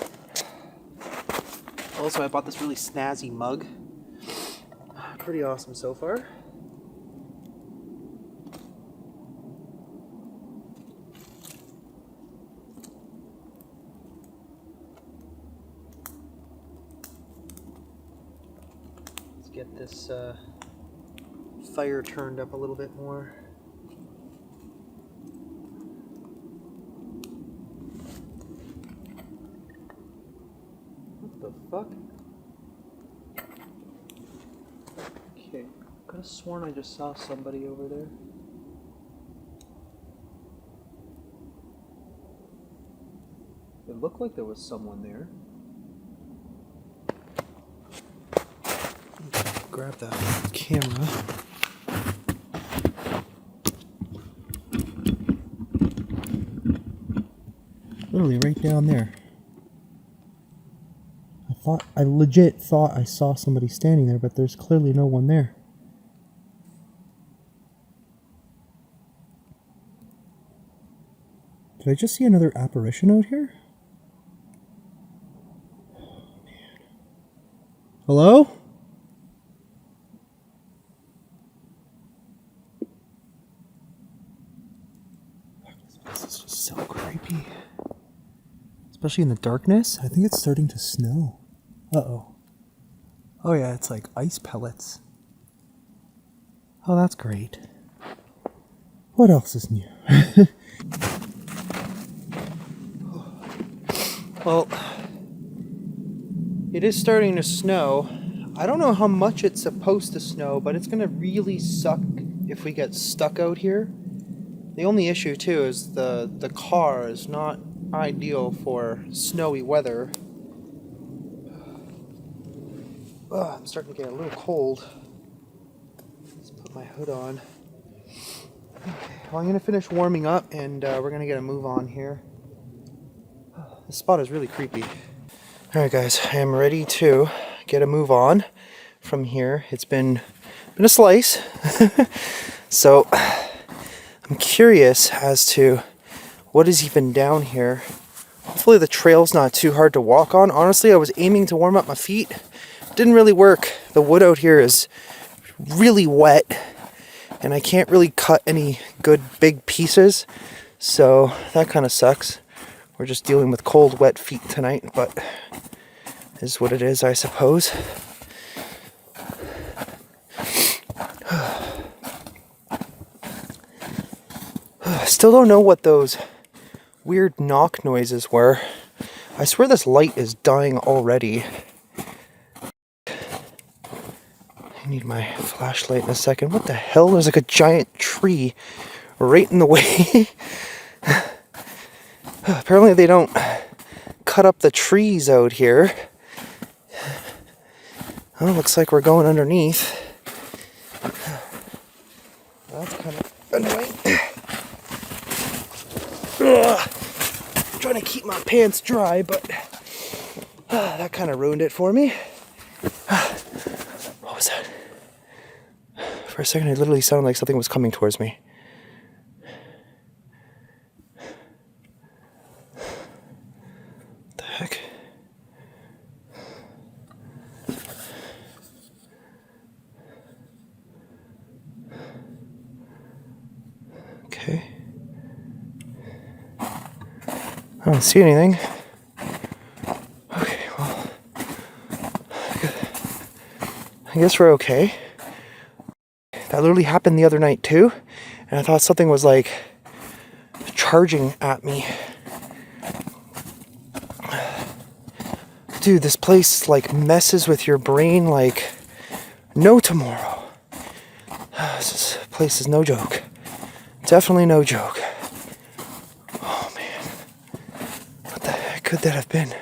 Also, I bought this really snazzy mug. Pretty awesome so far. Get this fire turned up a little bit more. What the fuck? Okay, could have sworn I just saw somebody over there. It looked like there was someone there. Grab that camera. Literally right down there. I legit thought I saw somebody standing there, but there's clearly no one there. Did I just see another apparition out here? Oh, man. Hello? This is just so creepy. Especially in the darkness. I think it's starting to snow. Uh-oh. Oh yeah, it's like ice pellets. Oh, that's great. What else is new? Well, it is starting to snow. I don't know how much it's supposed to snow, but it's gonna really suck if we get stuck out here. The only issue too is the car is not ideal for snowy weather. Oh, I'm starting to get a little cold. Let's put my hood on. Okay, well, I'm gonna finish warming up and we're gonna get a move on here. This spot is really creepy. Alright guys, I am ready to get a move on from here. It's been a slice. So I'm curious as to what is even down here. Hopefully the trail's not too hard to walk on. Honestly, I was aiming to warm up my feet. Didn't really work. The wood out here is really wet and I can't really cut any good big pieces. So that kind of sucks. We're just dealing with cold, wet feet tonight, but it is what it is, I suppose. I still don't know what those weird knock noises were. I swear this light is dying already. I need my flashlight in a second. What the hell? There's like a giant tree right in the way. Apparently they don't cut up the trees out here. Oh, looks like we're going underneath. That's kind of annoying. Ugh. I'm trying to keep my pants dry, but that kind of ruined it for me. What was that? For a second, it literally sounded like something was coming towards me. What the heck? Okay. I don't see anything. Okay, well, I guess we're okay. That literally happened the other night too, and I thought something was like charging at me. Dude, this place like messes with your brain like no tomorrow. This place is no joke. Definitely no joke. Oh man. What the heck could that have been?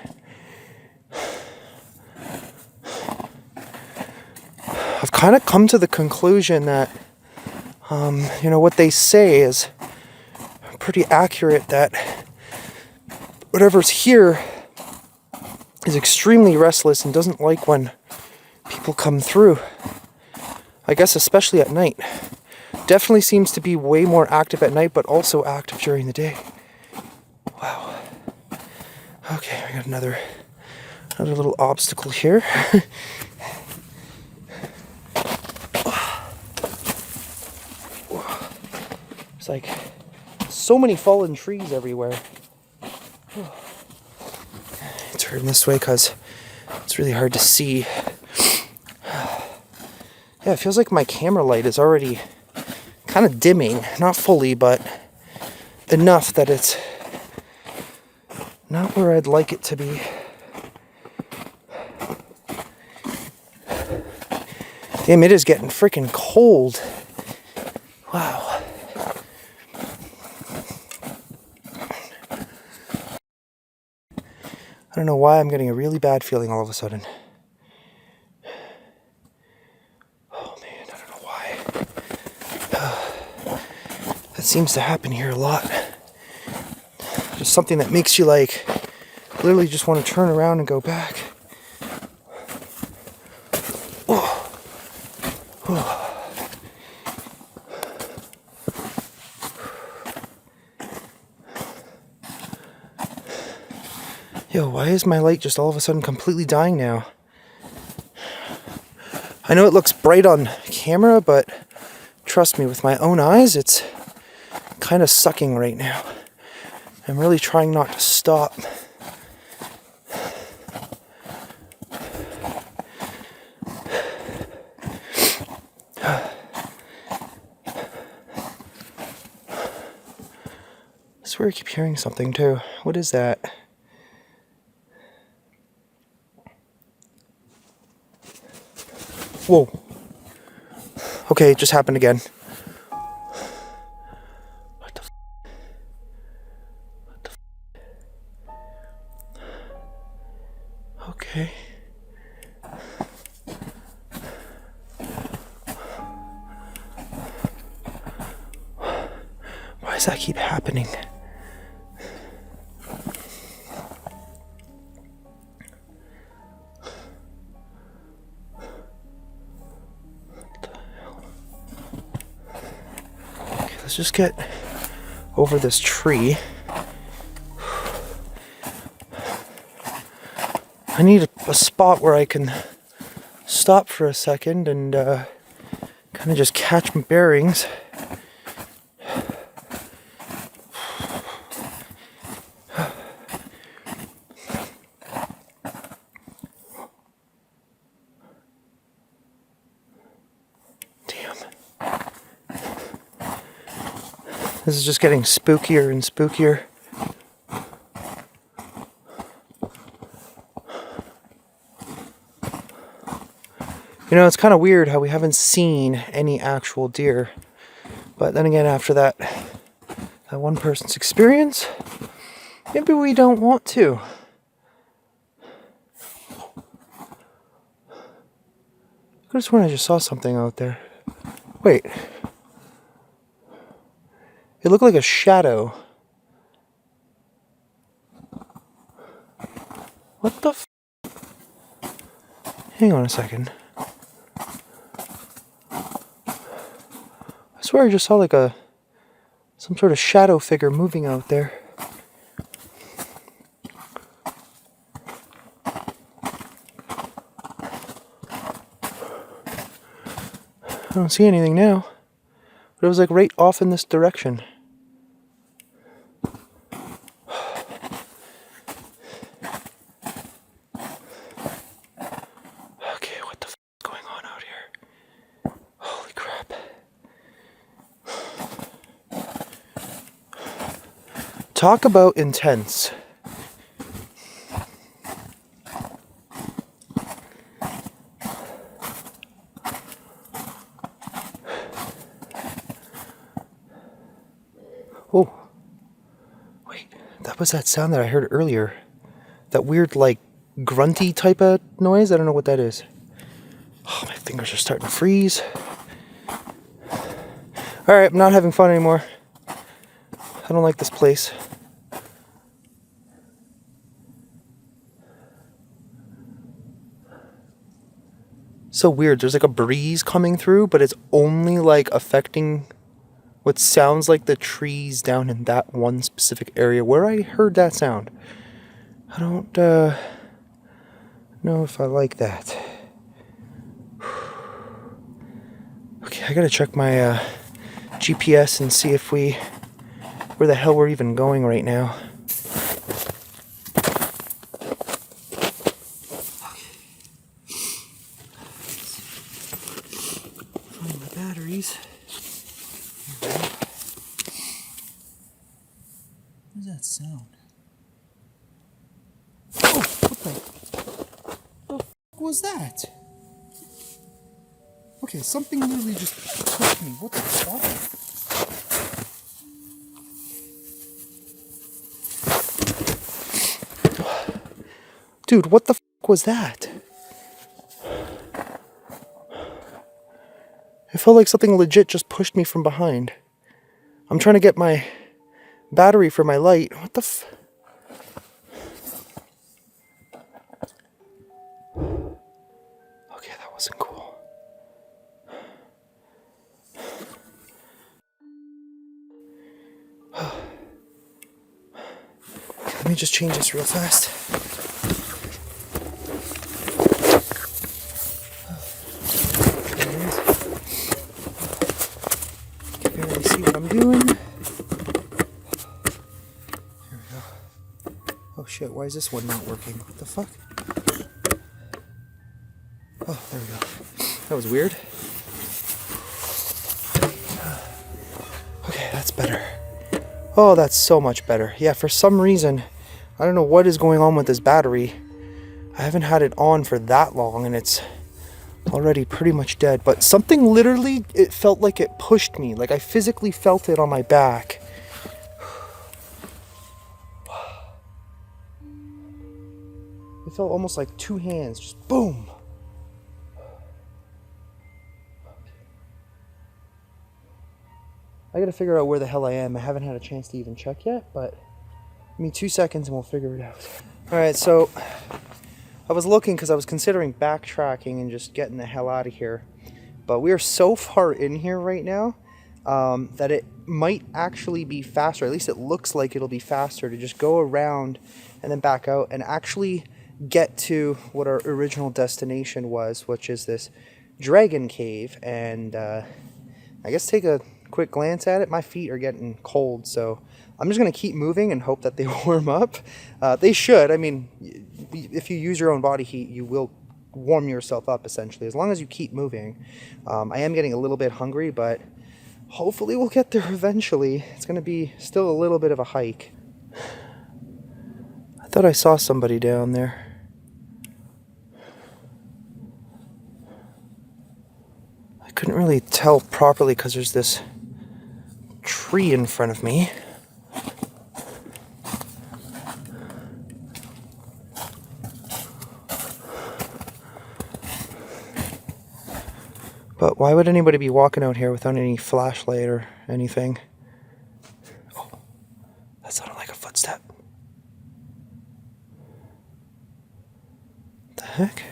I've kind of come to the conclusion that, what they say is pretty accurate, that whatever's here is extremely restless and doesn't like when people come through. I guess especially at night. Definitely seems to be way more active at night, but also active during the day. Wow. Okay, I got another little obstacle here. It's like so many fallen trees everywhere. Turn this way because it's really hard to see. Yeah, it feels like my camera light is already kind of dimming. Not fully, but enough that it's not where I'd like it to be. Damn, it is getting freaking cold. Wow. I don't know why I'm getting a really bad feeling all of a sudden. Oh man, I don't know why. That seems to happen here a lot. Just something that makes you like literally just want to turn around and go back. Oh. Oh. Yo, why is my light just all of a sudden completely dying now? I know it looks bright on camera, but trust me, with my own eyes, it's kind of sucking right now. I'm really trying not to stop. I swear I keep hearing something too. What is that? Whoa. Okay, it just happened again. What the f? What the f? Okay. Why does that keep happening? Let's just get over this tree. I need a spot where I can stop for a second and kind of just catch my bearings. This is just getting spookier and spookier. You know, it's kind of weird how we haven't seen any actual deer. But then again, after that one person's experience, maybe we don't want to. I could have sworn I just saw something out there. Wait. It looked like a shadow. What the f? Hang on a second. I swear I just saw like some sort of shadow figure moving out there. I don't see anything now. But it was like right off in this direction. Okay, what the f is going on out here? Holy crap. Talk about intense. Oh, wait, that was that sound that I heard earlier. That weird, like, grunty type of noise. I don't know what that is. Oh, my fingers are starting to freeze. Alright, I'm not having fun anymore. I don't like this place. So weird. There's like a breeze coming through, but it's only like affecting what sounds like the trees down in that one specific area where I heard that sound. I don't know if I like that. Okay, I gotta check my GPS and see if where the hell we're even going right now. Find my batteries. What does that sound? Oh, what the f was that? Okay, something literally just pushed me. What the fuck? Dude, what the f was that? It felt like something legit just pushed me from behind. I'm trying to get my battery for my light. What the f? Okay, that wasn't cool. Let me just change this real fast. I can barely see what I'm doing. There we go. Oh shit, why is this one not working? What the fuck? Oh, there we go. That was weird. Okay, that's better. Oh, that's so much better. Yeah, for some reason, I don't know what is going on with this battery. I haven't had it on for that long and it's already pretty much dead. But something literally, it felt like it pushed me. Like I physically felt it on my back. It felt almost like two hands, just boom. I gotta figure out where the hell I am. I haven't had a chance to even check yet, but give me 2 seconds and we'll figure it out. Alright, so I was looking because I was considering backtracking and just getting the hell out of here. But we are so far in here right now that it might actually be faster. At least it looks like it'll be faster to just go around and then back out and actually get to what our original destination was, which is this dragon cave. And I guess take a quick glance at it. My feet are getting cold, so I'm just going to keep moving and hope that they warm up. They should. I mean, if you use your own body heat, you will warm yourself up, essentially, as long as you keep moving. I am getting a little bit hungry, but hopefully we'll get there eventually. It's going to be still a little bit of a hike. I thought I saw somebody down there. couldn't really tell properly because there's this tree in front of me. But why would anybody be walking out here without any flashlight or anything? Oh, that sounded like a footstep. What the heck?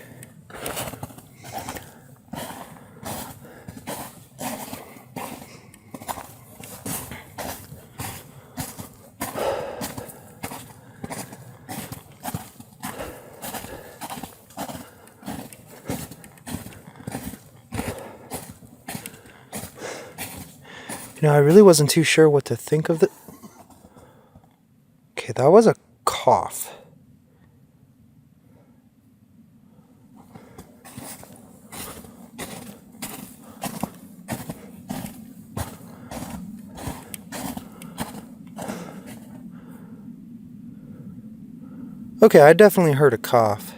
You know, I really wasn't too sure what to think of the... Okay, that was a cough. Okay, I definitely heard a cough.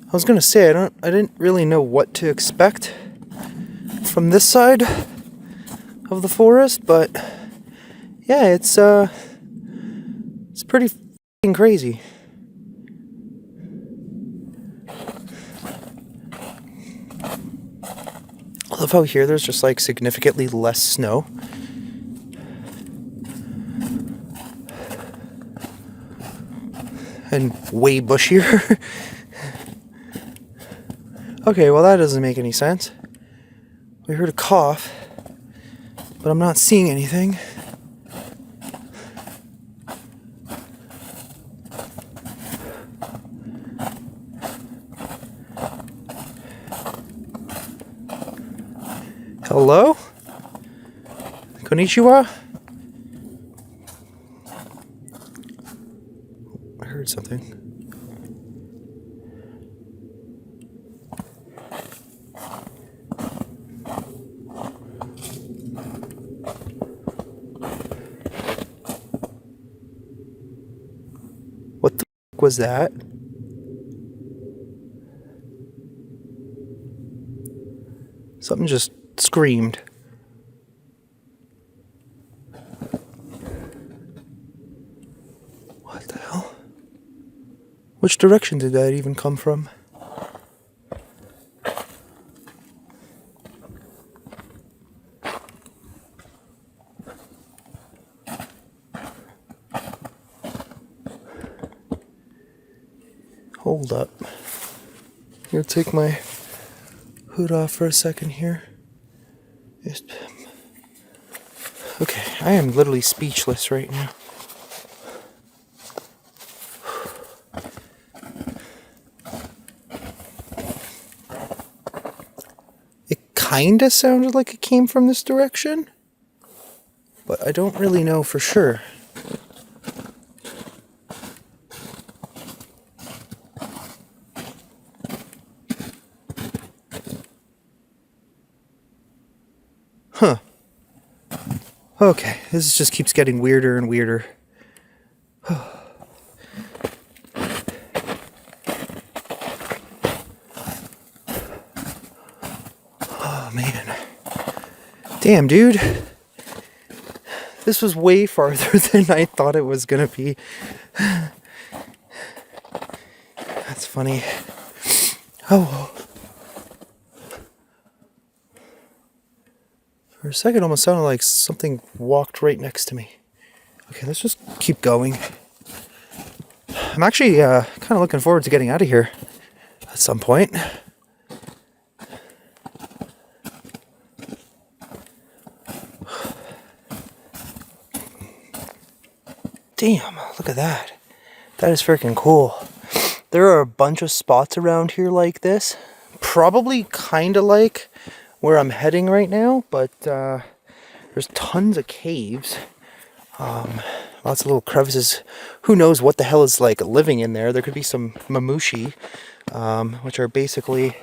I was gonna say I didn't really know what to expect from this side of the forest, but yeah, it's pretty f***ing crazy. I love how here there's just like significantly less snow. And way bushier. Okay, well that doesn't make any sense. We heard a cough, but I'm not seeing anything. Hello? Konnichiwa? I heard something. What the f*** was that? Something just screamed. What the hell? Which direction did that even come from? Hold up. I'm gonna take my hood off for a second here. Okay, I am literally speechless right now. It kinda sounded like it came from this direction, but I don't really know for sure. Huh. Okay, this just keeps getting weirder and weirder. Oh man. Damn, dude. This was way farther than I thought it was gonna be. That's funny. Oh. For a second, it almost sounded like something walked right next to me. Okay, let's just keep going. I'm actually kind of looking forward to getting out of here at some point. Damn, look at that. That is freaking cool. There are a bunch of spots around here like this. Probably kind of like where I'm heading right now, but there's tons of caves. Lots of little crevices. Who knows what the hell is like living in there? There could be some mamushi, which are basically,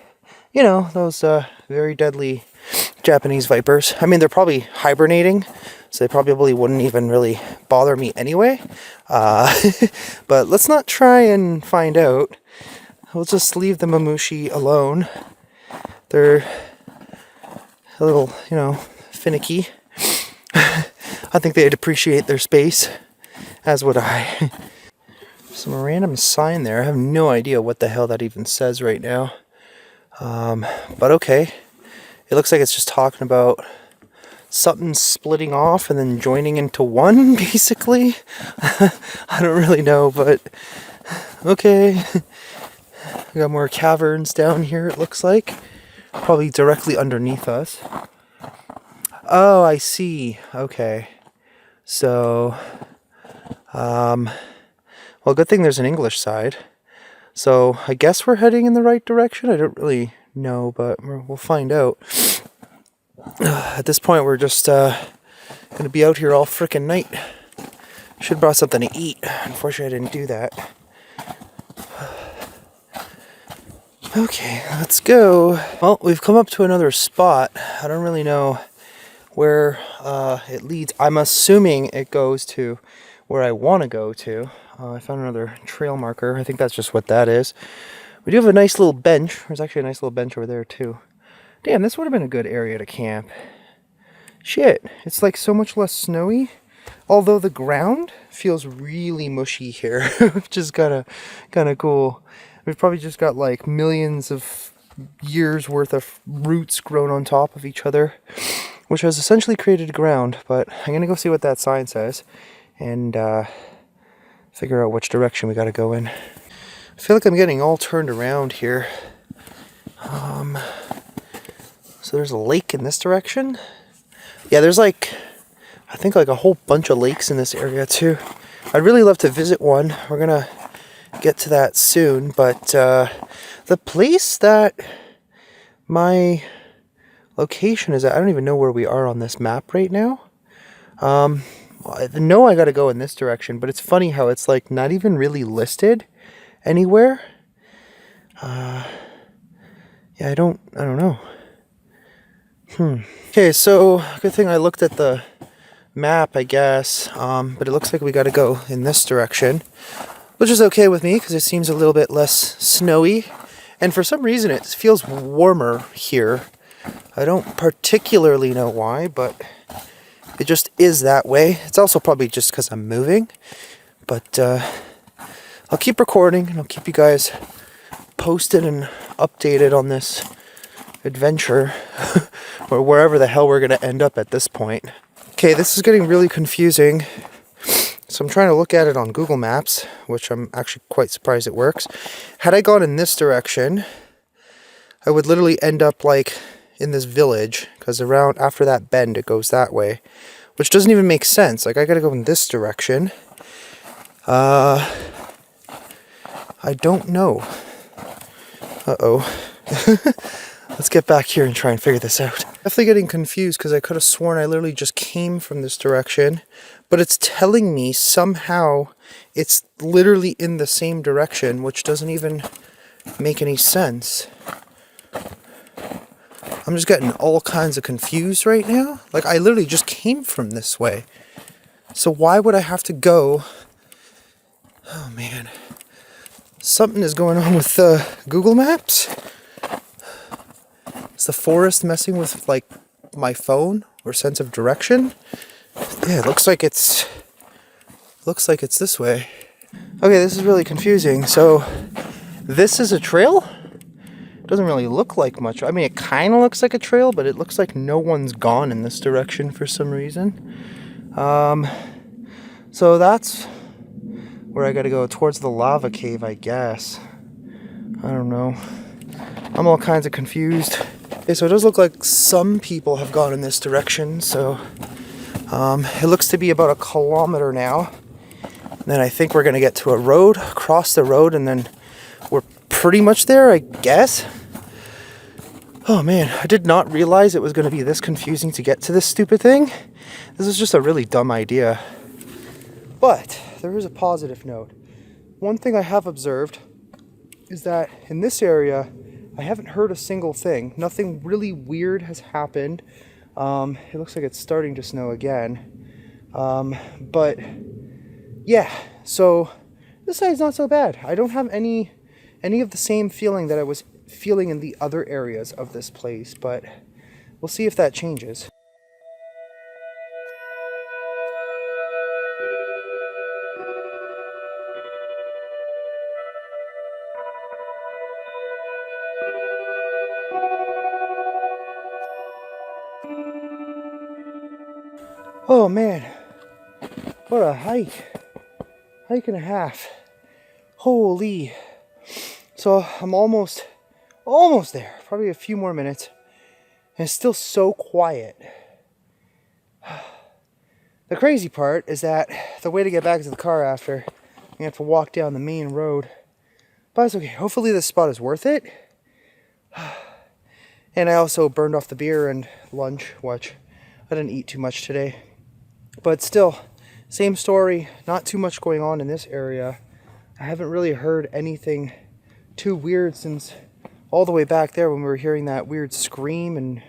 you know, those very deadly Japanese vipers. I mean, they're probably hibernating, so they probably wouldn't even really bother me anyway. But let's not try and find out. We'll just leave the mamushi alone. They're a little, you know, finicky. I think they'd appreciate their space, as would I. Some random sign there. I have no idea what the hell that even says right now. But okay. It looks like it's just talking about something splitting off and then joining into one, basically. I don't really know, but okay. We got more caverns down here, it looks like. Probably directly underneath us. Oh, I see. Okay. So, well, good thing there's an English side. So, I guess we're heading in the right direction. I don't really know, but we'll find out. At this point, we're just going to be out here all frickin' night. Should have brought something to eat. Unfortunately, I didn't do that. Okay, let's go. Well, we've come up to another spot. I don't really know where it leads. I'm assuming it goes to where I want to go to. I found another trail marker. I think that's just what that is. We do have a nice little bench. There's actually a nice little bench over there too. Damn, this would have been a good area to camp. Shit, it's like so much less snowy. Although the ground feels really mushy here, which is kind of cool. We've probably just got like millions of years worth of roots grown on top of each other, which has essentially created ground. But I'm gonna go see what that sign says and figure out which direction we gotta go in. I feel like I'm getting all turned around here. So there's a lake in this direction. Yeah, there's like, I think like a whole bunch of lakes in this area too. I'd really love to visit one. We're gonna get to that soon, but the place that my location is at, I don't even know where we are on this map right now. I know I gotta go in this direction, but it's funny how it's like not even really listed anywhere. Yeah, I don't know. Okay, so good thing I looked at the map, I guess, but it looks like we gotta go in this direction, which is okay with me because it seems a little bit less snowy, and for some reason it feels warmer here. I don't particularly know why, but it just is that way. It's also probably just because I'm moving, but I'll keep recording and I'll keep you guys posted and updated on this adventure or wherever the hell we're gonna end up at this point. Okay, this is getting really confusing. So I'm trying to look at it on Google Maps, which I'm actually quite surprised it works. Had I gone in this direction, I would literally end up like in this village, because around after that bend it goes that way, which doesn't even make sense. Like I gotta go in this direction. I don't know. Let's get back here and try and figure this out. Definitely getting confused because I could have sworn I literally just came from this direction, but it's telling me somehow it's literally in the same direction, which doesn't even make any sense. I'm just getting all kinds of confused right now. Like I literally just came from this way. So why would I have to go? Oh man. Something is going on with Google Maps. Is the forest messing with like my phone or sense of direction? Yeah, it looks like it's this way. Okay, this is really confusing. So this is a trail? It doesn't really look like much. I mean, it kind of looks like a trail, but it looks like no one's gone in this direction for some reason. So that's where I gotta go, towards the lava cave, I guess. I don't know. I'm all kinds of confused. Okay, so it does look like some people have gone in this direction, so it looks to be about 1 kilometer now. And then I think we're gonna get to a road, cross the road, and then we're pretty much there, I guess. Oh man, I did not realize it was gonna be this confusing to get to this stupid thing. This is just a really dumb idea. But there is a positive note. One thing I have observed is that in this area, I haven't heard a single thing. Nothing really weird has happened. It looks like it's starting to snow again. But yeah, so this side's not so bad. I don't have any of the same feeling that I was feeling in the other areas of this place, but we'll see if that changes. Oh man, what a hike and a half. Holy. So I'm almost there, probably a few more minutes, and it's still so quiet. The crazy part is that the way to get back to the car after, you have to walk down the main road, but it's okay. Hopefully this spot is worth it. And I also burned off the beer and lunch, which I didn't eat too much today. But still, same story, not too much going on in this area. I haven't really heard anything too weird since all the way back there when we were hearing that weird scream and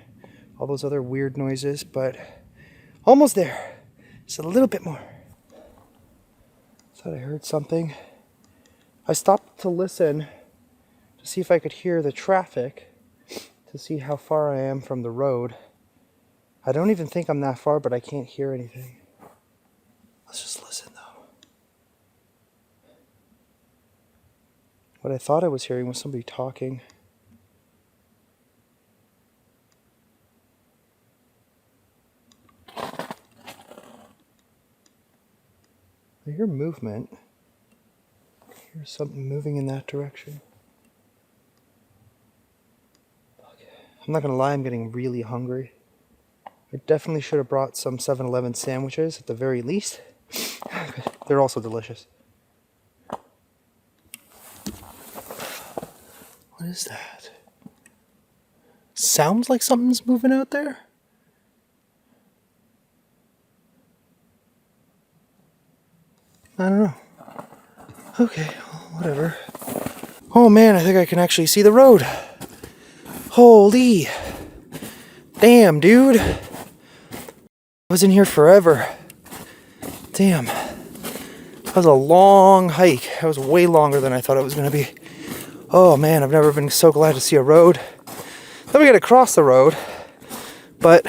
all those other weird noises, but almost there. Just a little bit more. Thought I heard something. I stopped to listen to see if I could hear the traffic, to see how far I am from the road. I don't even think I'm that far, but I can't hear anything. Let's just listen though. What I thought I was hearing was somebody talking. I hear movement. I hear something moving in that direction. I'm not gonna lie, I'm getting really hungry. I definitely should have brought some 7-Eleven sandwiches at the very least. They're also delicious. What is that? Sounds like something's moving out there? I don't know. Okay, well, whatever. Oh man, I think I can actually see the road. Holy. Damn, dude. I was in here forever. Damn. That was a long hike. That was way longer than I thought it was going to be. Oh man, I've never been so glad to see a road. Then we got to cross the road. But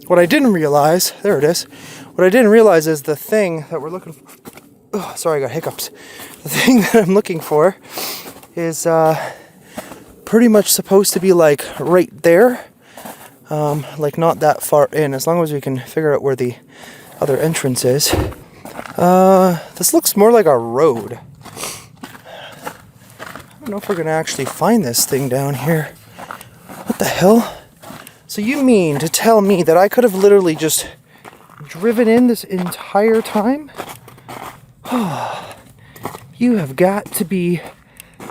what I didn't realize, there it is. What I didn't realize is the thing that we're looking for. Oh, sorry, I got hiccups. The thing that I'm looking for is pretty much supposed to be like right there. Like not that far in, as long as we can figure out where the other entrance is. This looks more like a road. I don't know if we're gonna actually find this thing down here. What the hell? So you mean to tell me that I could have literally just driven in this entire time? Oh, you have got to be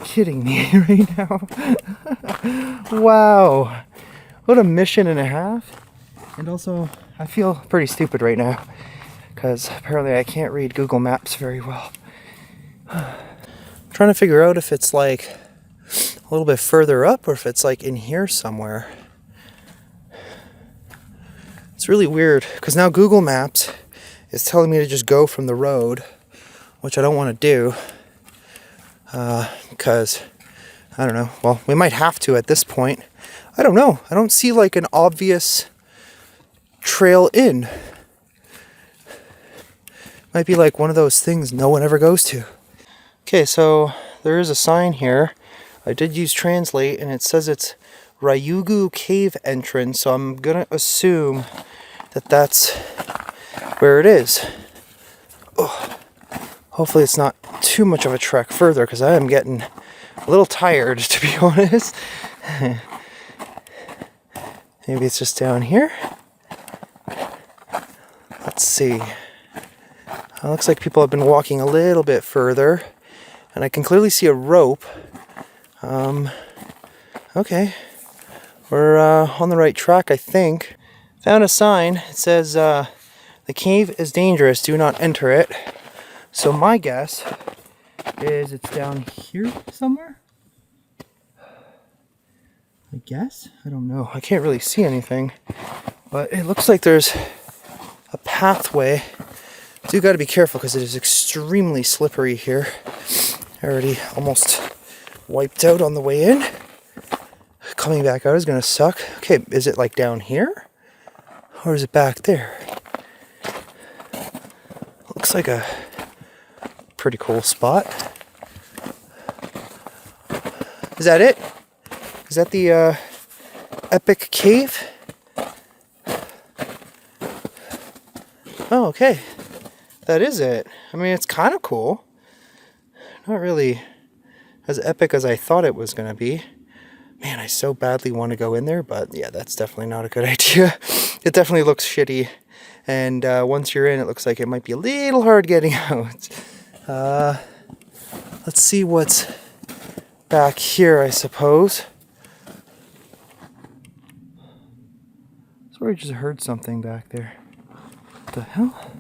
kidding me right now. Wow. What a mission and a half. And also, I feel pretty stupid right now because apparently I can't read Google Maps very well. I'm trying to figure out if it's like a little bit further up or if it's like in here somewhere. It's really weird because now Google Maps is telling me to just go from the road, which I don't want to do because I don't know. Well, we might have to at this point. I don't know. I don't see like an obvious trail in. Might be like one of those things no one ever goes to. Okay, so there is a sign here. I did use translate and it says it's Ryugu Cave Entrance, so I'm gonna assume that that's where it is. Oh, hopefully it's not too much of a trek further because I am getting a little tired, to be honest. Maybe it's just down here. Let's see. It looks like people have been walking a little bit further, and I can clearly see a rope. Okay. We're on the right track, I think. Found a sign. It says, the cave is dangerous. Do not enter it. So my guess is it's down here somewhere? I guess? I don't know. I can't really see anything. But it looks like there's a pathway. Do got to be careful because it is extremely slippery here. I already almost wiped out on the way in. Coming back out is gonna suck. Okay, is it like down here? Or is it back there? Looks like a pretty cool spot. Is that it? Is that the epic cave? Oh, okay. That is it. I mean, it's kind of cool. Not really as epic as I thought it was going to be. Man, I so badly want to go in there, but yeah, that's definitely not a good idea. It definitely looks shitty. And once you're in, it looks like it might be a little hard getting out. Let's see what's back here, I suppose. Sorry, I just heard something back there. What the hell?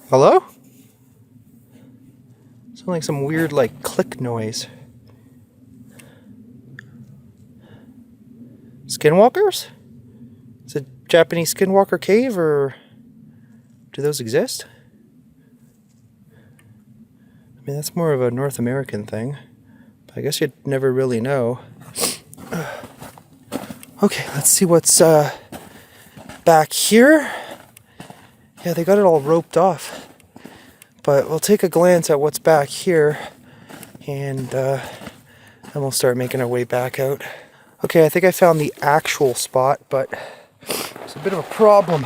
Hello? Sounds like some weird, like, click noise. Skinwalkers? Is it a Japanese skinwalker cave, or do those exist? I mean, that's more of a North American thing. But I guess you'd never really know. Okay, let's see what's back here. Yeah, they got it all roped off. But we'll take a glance at what's back here, and then we'll start making our way back out. Okay, I think I found the actual spot, but there's a bit of a problem.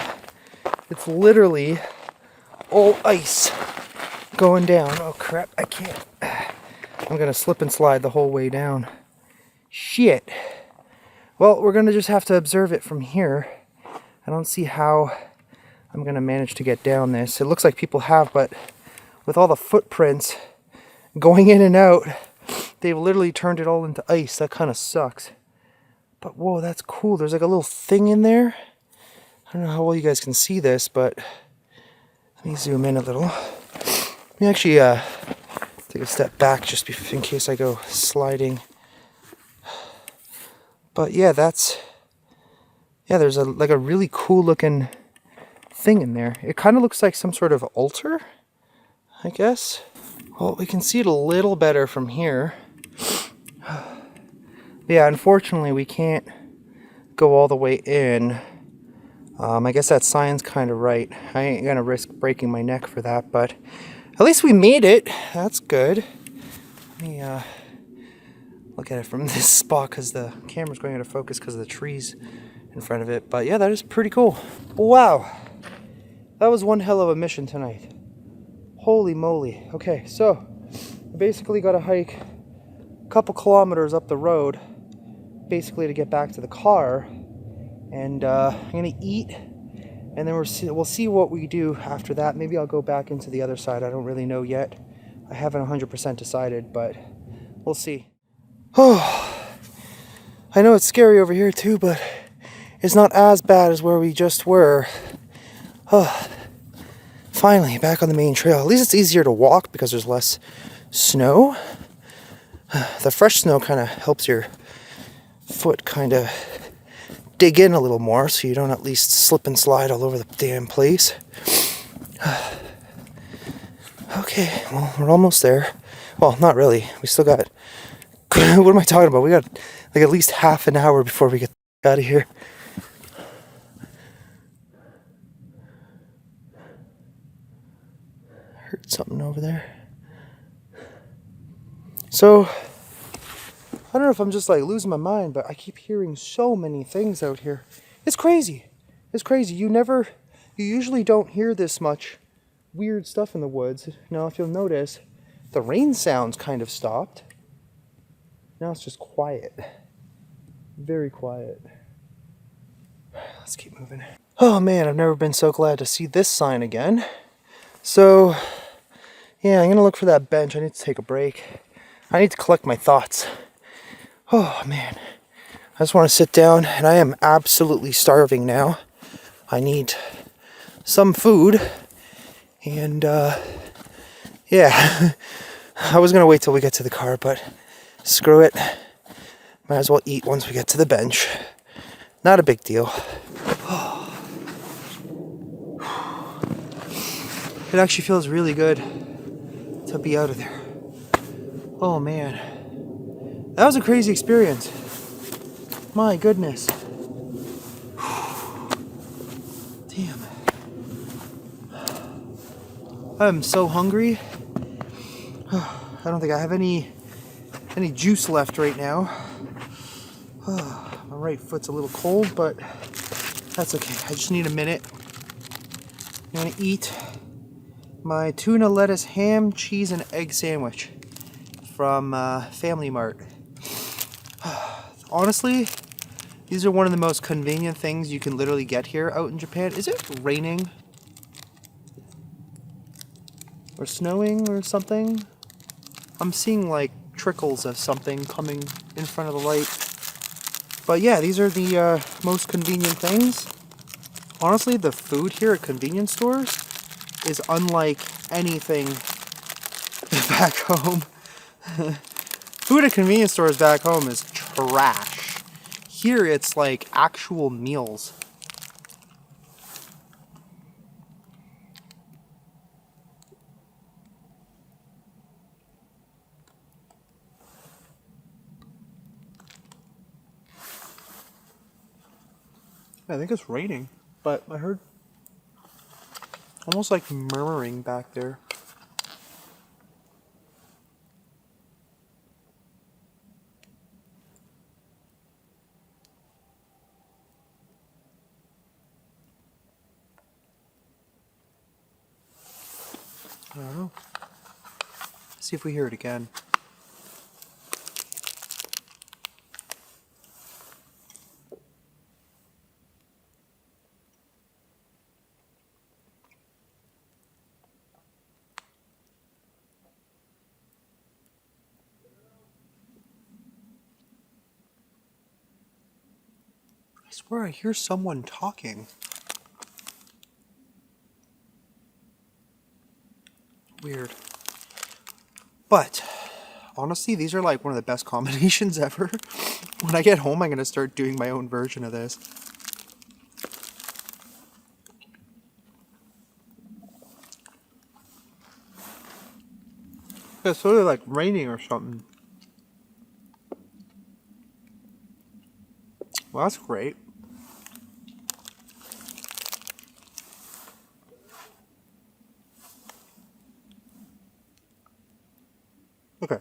It's literally all ice going down. Oh crap, I can't. I'm gonna slip and slide the whole way down. Shit. Well, we're gonna just have to observe it from here. I don't see how I'm gonna manage to get down this. It looks like people have, but with all the footprints going in and out, they've literally turned it all into ice. That kind of sucks. But whoa, that's cool. There's like a little thing in there. I don't know how well you guys can see this, but let me zoom in a little. Let me actually take a step back just in case I go sliding. But yeah, there's like a really cool looking thing in there. It kind of looks like some sort of altar, I guess. Well, we can see it a little better from here. Yeah, unfortunately we can't go all the way in. I guess that sign's kind of right. I ain't gonna risk breaking my neck for that, but at least we made it. That's good. Let me look at it from this spot because the camera's going out of focus because of the trees in front of it. But yeah, that is pretty cool. Wow. That was one hell of a mission tonight. Holy moly. Okay, so I basically got to hike a couple kilometers up the road basically to get back to the car, and I'm gonna eat, and then we'll see what we do after that. Maybe I'll go back into the other side. I don't really know yet. I haven't 100% decided, but we'll see. Oh, I know it's scary over here too, but it's not as bad as where we just were. Oh, finally back on the main trail. At least it's easier to walk because there's less snow. The fresh snow kind of helps your foot kind of dig in a little more so you don't at least slip and slide all over the damn place. Okay, well, we're almost there. Well, not really. We still got... What am I talking about? We got like at least half an hour before we get out of here. Heard something over there. So, I don't know if I'm just like losing my mind, but I keep hearing so many things out here. It's crazy. It's crazy. You usually don't hear this much weird stuff in the woods. Now, if you'll notice, the rain sounds kind of stopped. Now it's just quiet. Very quiet. Let's keep moving. Oh man, I've never been so glad to see this sign again. So, yeah, I'm gonna look for that bench. I need to take a break. I need to collect my thoughts. Oh man, I just want to sit down, and I am absolutely starving now. I need some food, and yeah, I was gonna wait till we get to the car, but screw it. Might as well eat once we get to the bench. Not a big deal. It actually feels really good to be out of there. Oh man. That was a crazy experience. My goodness. Damn. I'm so hungry. I don't think I have any juice left right now. My right foot's a little cold, but that's okay. I just need a minute. I'm gonna eat my tuna, lettuce, ham, cheese, and egg sandwich from Family Mart. Honestly, these are one of the most convenient things you can literally get here out in Japan. Is it raining? Or snowing or something? I'm seeing like trickles of something coming in front of the light. But yeah, these are the most convenient things. Honestly, the food here at convenience stores is unlike anything back home. Food at convenience stores back home is trash. Here it's like actual meals. I think it's raining, but I heard almost like murmuring back there. I don't know. See if we hear it again. I swear I hear someone talking. Weird. But honestly, these are like one of the best combinations ever. When I get home, I'm going to start doing my own version of this. It's sort of like raining or something. Well, that's great. Okay.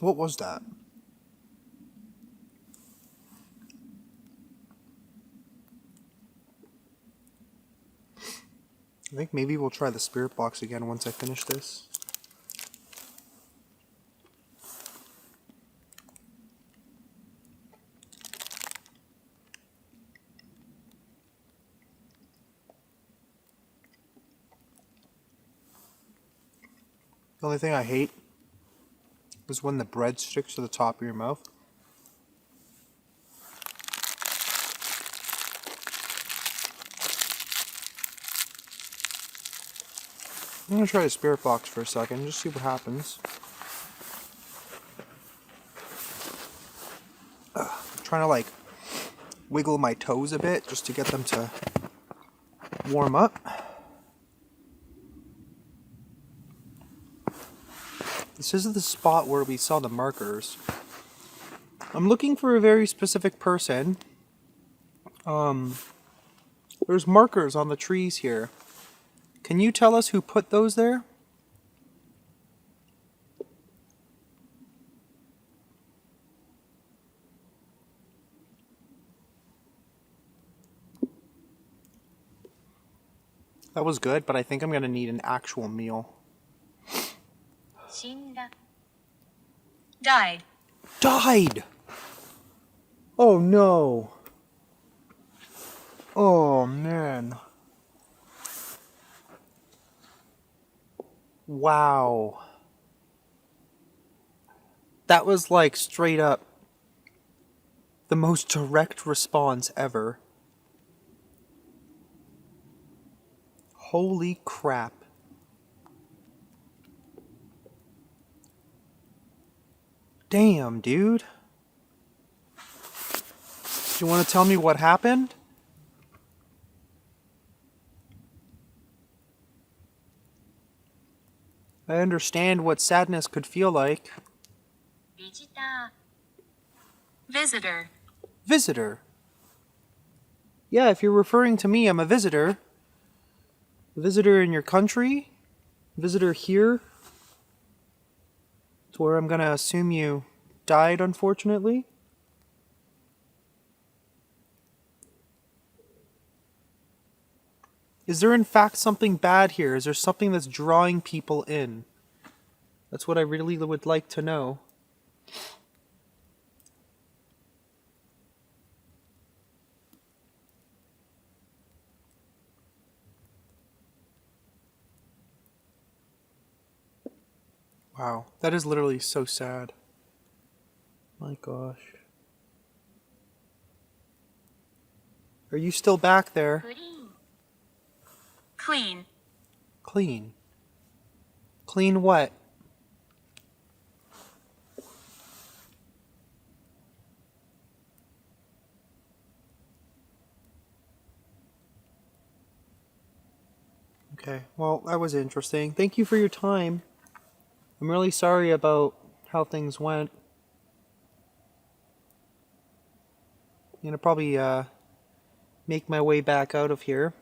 What was that? I think maybe we'll try the spirit box again once I finish this. The only thing I hate is when the bread sticks to the top of your mouth. I'm gonna try the spirit box for a second, just see what happens. I'm trying to like wiggle my toes a bit just to get them to warm up. This is the spot where we saw the markers. I'm looking for a very specific person. There's markers on the trees here. Can you tell us who put those there? That was good, but I think I'm gonna need an actual meal. 死んだ died. Died! Oh no. Oh man. Wow. That was like straight up the most direct response ever. Holy crap. Damn, dude. Do you want to tell me what happened? I understand what sadness could feel like. Visitor. Visitor. Yeah, if you're referring to me, I'm a visitor. A visitor in your country? Visitor here? It's where I'm gonna assume you died, unfortunately. Is there in fact something bad here? Is there something that's drawing people in? That's what I really would like to know. Wow, that is literally so sad. My gosh. Are you still back there? Clean. Clean. Clean what? Okay, well, that was interesting. Thank you for your time. I'm really sorry about how things went. I'm gonna probably make my way back out of here.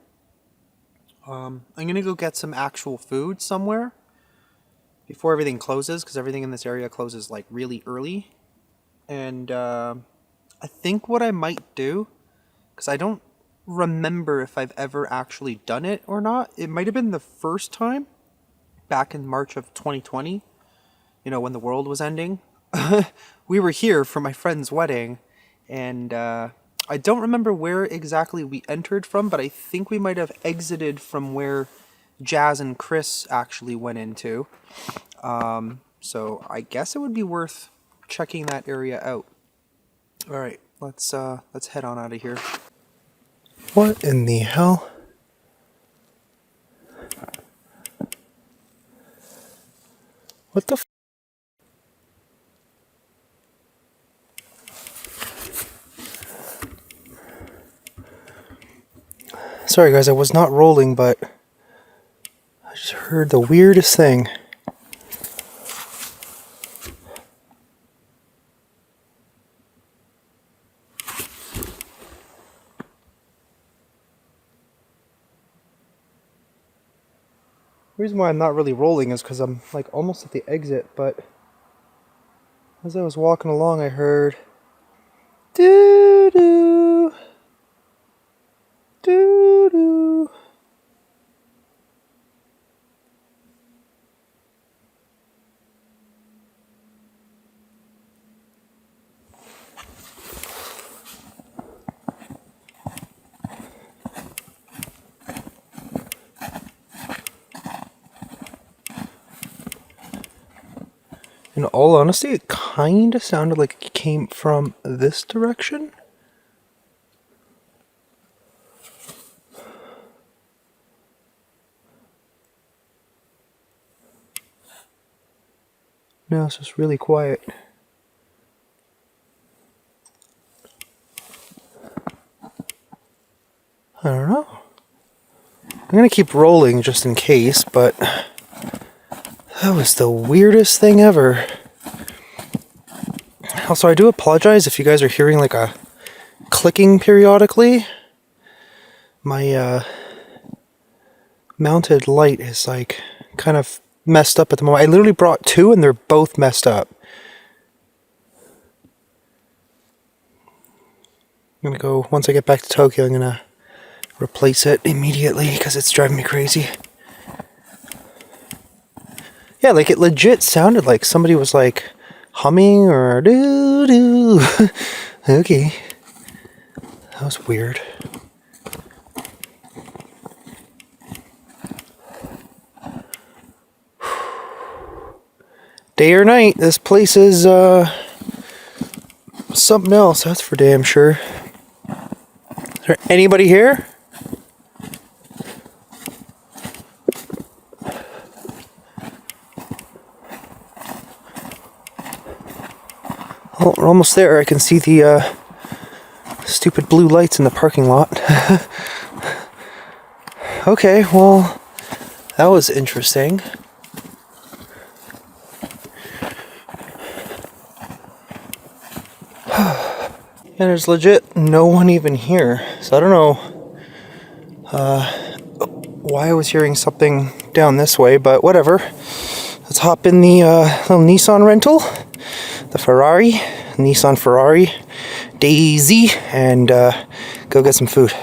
I'm gonna go get some actual food somewhere before everything closes, because everything in this area closes like really early. And I think what I might do, because I don't remember if I've ever actually done it or not. It might have been the first time back in March of 2020, you know, when the world was ending. We were here for my friend's wedding, and I don't remember where exactly we entered from, but I think we might have exited from where Jazz and Chris actually went into. So I guess it would be worth checking that area out. All right, let's head on out of here. What in the hell? What the f? Sorry guys, I was not rolling, but I just heard the weirdest thing. The reason why I'm not really rolling is because I'm like almost at the exit, but as I was walking along I heard doo doo doo doo. In all honesty, it kind of sounded like it came from this direction. Now it's just really quiet. I don't know. I'm gonna keep rolling just in case, but that was the weirdest thing ever. Also, I do apologize if you guys are hearing like a clicking periodically. My mounted light is like kind of messed up at the moment. I literally brought two and they're both messed up. I'm gonna go, once I get back to Tokyo, I'm gonna replace it immediately because it's driving me crazy. Yeah, like it legit sounded like somebody was like humming or doo doo. Okay. That was weird. Day or night, this place is something else, that's for damn sure. Is there anybody here? Oh, we're almost there. I can see the stupid blue lights in the parking lot. Okay, well, that was interesting. And there's legit no one even here. So I don't know why I was hearing something down this way, but whatever. Let's hop in the little Nissan rental, the Ferrari, Nissan Ferrari Daisy, and go get some food.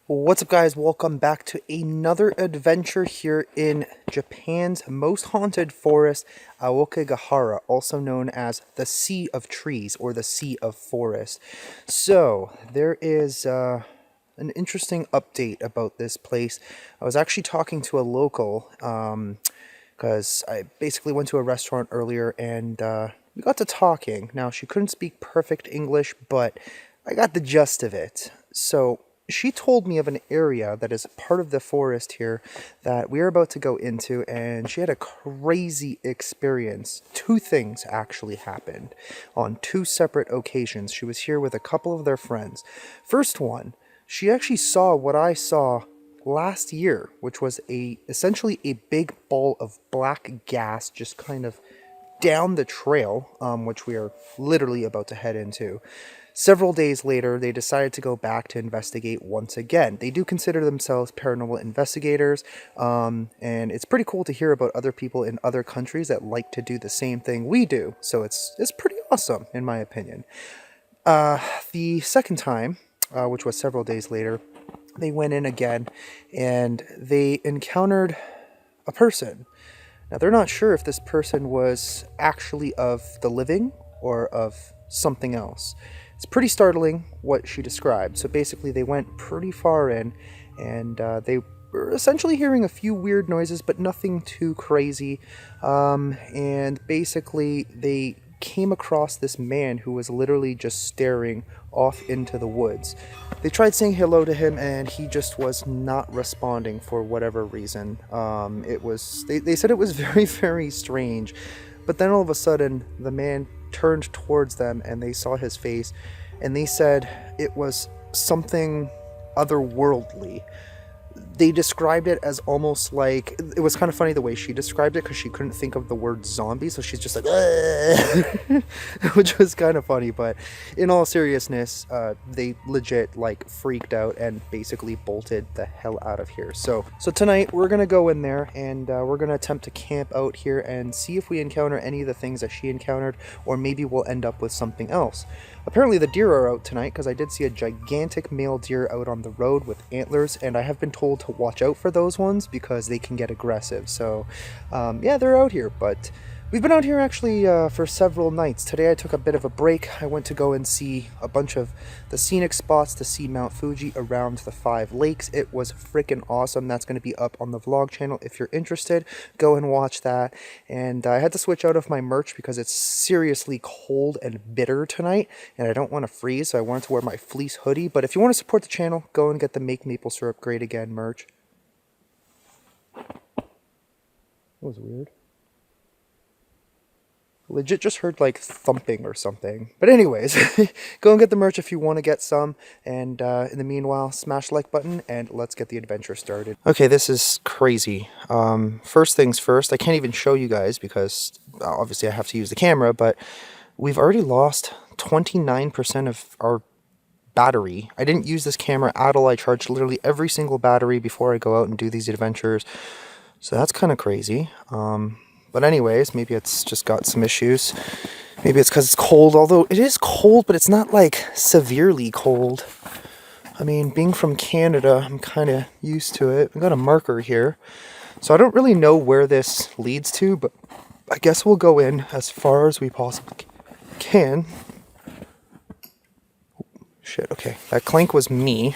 What's up, guys? Welcome back to another adventure here in Japan's most haunted forest, Aokigahara, also known as the Sea of Trees or the Sea of Forest. So there is an interesting update about this place. I was actually talking to a local because I basically went to a restaurant earlier and we got to talking. Now, she couldn't speak perfect English, but I got the gist of it. So she told me of an area that is part of the forest here that we are about to go into, and she had a crazy experience. Two things actually happened on two separate occasions. She was here with a couple of their friends. First one, she actually saw what I saw last year, which was essentially a big ball of black gas just kind of down the trail, which we are literally about to head into. Several days later, they decided to go back to investigate once again. They do consider themselves paranormal investigators, and it's pretty cool to hear about other people in other countries that like to do the same thing we do. So it's pretty awesome, in my opinion. The second time, which was several days later, they went in again, and they encountered a person. Now, they're not sure if this person was actually of the living or of something else. It's pretty startling what she described. So basically, they went pretty far in, and they were essentially hearing a few weird noises, but nothing too crazy. And basically, they came across this man who was literally just staring off into the woods. They tried saying hello to him, and he just was not responding for whatever reason. They said it was very, very strange. But then all of a sudden, the man turned towards them, and they saw his face, and they said it was something otherworldly. They described it as almost like, it was kind of funny the way she described it, because she couldn't think of the word zombie, so she's just like, which was kind of funny. But in all seriousness, they legit like freaked out and basically bolted the hell out of here. So tonight we're gonna go in there, and we're gonna attempt to camp out here and see if we encounter any of the things that she encountered, or maybe we'll end up with something else. Apparently the deer are out tonight, because I did see a gigantic male deer out on the road with antlers, and I have been told to watch out for those ones because they can get aggressive. So yeah, they're out here, but we've been out here actually for several nights. Today I took a bit of a break. I went to go and see a bunch of the scenic spots to see Mount Fuji around the 5 lakes. It was freaking awesome. That's going to be up on the vlog channel. If you're interested, go and watch that. And I had to switch out of my merch because it's seriously cold and bitter tonight, and I don't want to freeze, so I wanted to wear my fleece hoodie. But if you want to support the channel, go and get the Make Maple Syrup Great Again merch. That was weird. Legit just heard like thumping or something. But anyways, go and get the merch if you want to get some. And in the meanwhile, smash the like button and let's get the adventure started. Okay, this is crazy. First things first, I can't even show you guys because obviously I have to use the camera, but we've already lost 29% of our battery. I didn't use this camera at all. I charged literally every single battery before I go out and do these adventures. So that's kind of crazy. But anyways, maybe it's just got some issues. Maybe it's because it's cold, although it is cold, but it's not like severely cold. I mean, being from Canada, I'm kind of used to it. I've got a marker here. So I don't really know where this leads to, but I guess we'll go in as far as we possibly can. Shit, okay. That clank was me.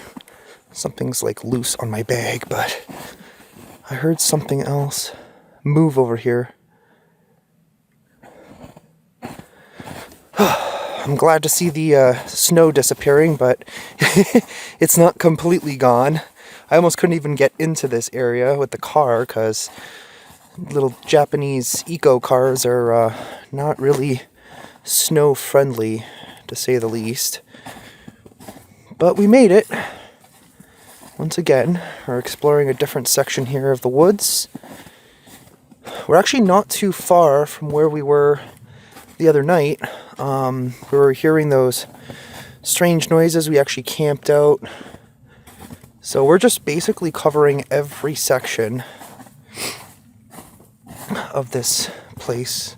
Something's like loose on my bag, but I heard something else move over here. I'm glad to see the snow disappearing, but it's not completely gone. I almost couldn't even get into this area with the car because little Japanese eco cars are not really snow friendly, to say the least. But we made it. Once again, we're exploring a different section here of the woods. we're actually not too far from where we were the other night. We were hearing those strange noises. We actually camped out. So we're just basically covering every section of this place.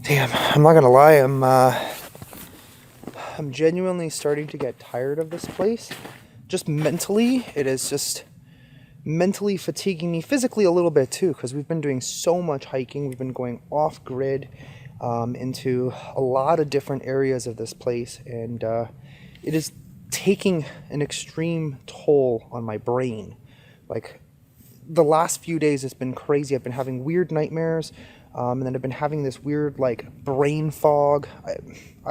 Damn, I'm not gonna lie, I'm genuinely starting to get tired of this place. Just mentally, it is just mentally fatiguing me, physically a little bit too, because we've been doing so much hiking. We've been going off grid into a lot of different areas of this place, and it is taking an extreme toll on my brain. Like, the last few days it's been crazy. I've been having weird nightmares, and then I've been having this weird like brain fog. I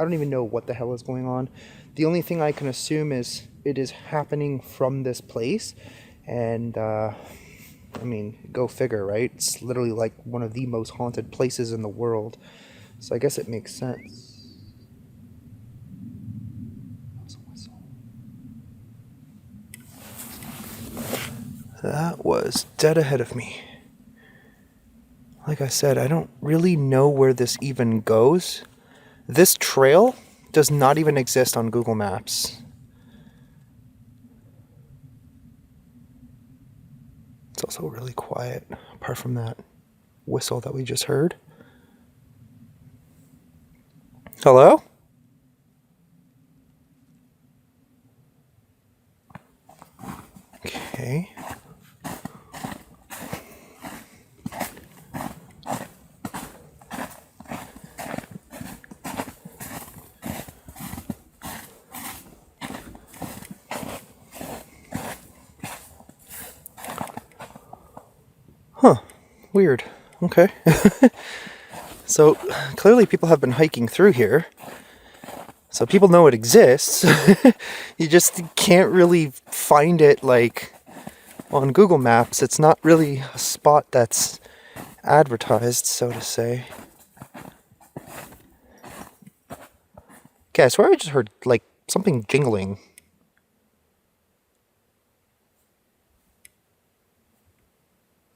don't even know what the hell is going on. The only thing I can assume is it is happening from this place, and I mean, go figure, right? It's literally like one of the most haunted places in the world, so I guess it makes sense. That was dead ahead of me. Like I said, I don't really know where this even goes. This trail does not even exist on Google Maps. It's also really quiet, apart from that whistle that we just heard. Hello? Okay. Huh. Weird. Okay. So, clearly people have been hiking through here. So people know it exists. You just can't really find it, like, on Google Maps. It's not really a spot that's advertised, so to say. Okay, I swear I just heard, like, something jingling.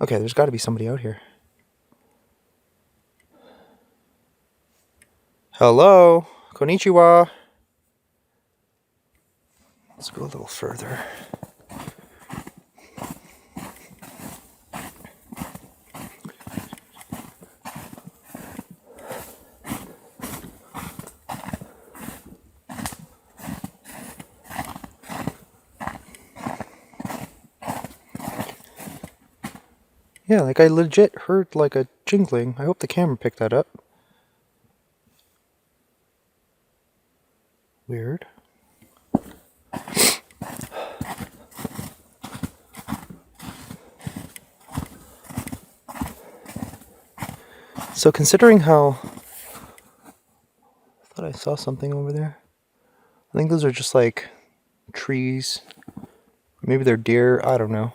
Okay, there's got to be somebody out here. Hello? Konnichiwa? Let's go a little further. Yeah, like I legit heard like a jingling. I hope the camera picked that up. Weird. So considering how... I thought I saw something over there. I think those are just like trees. Maybe they're deer, I don't know.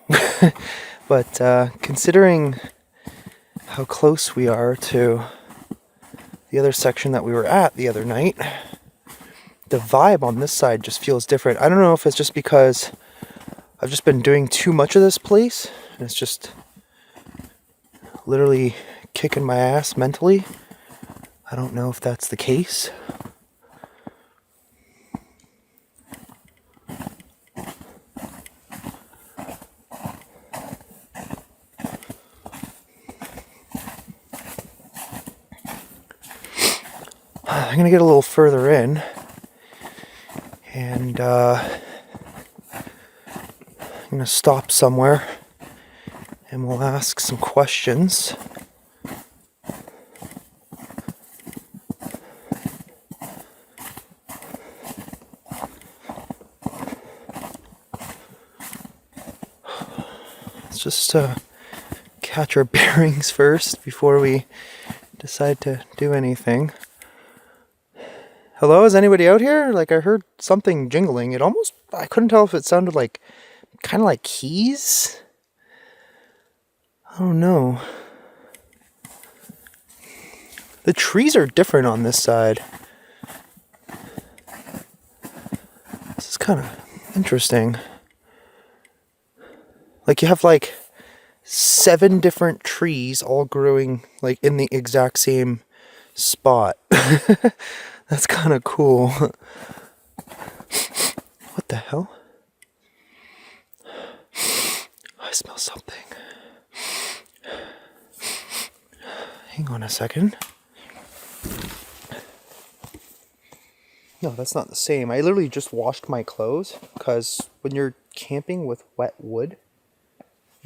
But considering how close we are to the other section that we were at the other night, the vibe on this side just feels different. I don't know if it's just because I've just been doing too much of this place, and it's just literally kicking my ass mentally. I don't know if that's the case. I'm gonna get a little further in, and I'm gonna stop somewhere, and we'll ask some questions. Let's just catch our bearings first before we decide to do anything. Hello, is anybody out here? Like, I heard something jingling. It almost, I couldn't tell if it sounded like, kind of like keys. I don't know. The trees are different on this side. This is kind of interesting. Like you have like 7 different trees all growing like in the exact same spot. That's kind of cool. What the hell? I smell something. Hang on a second. No, that's not the same. I literally just washed my clothes because when you're camping with wet wood,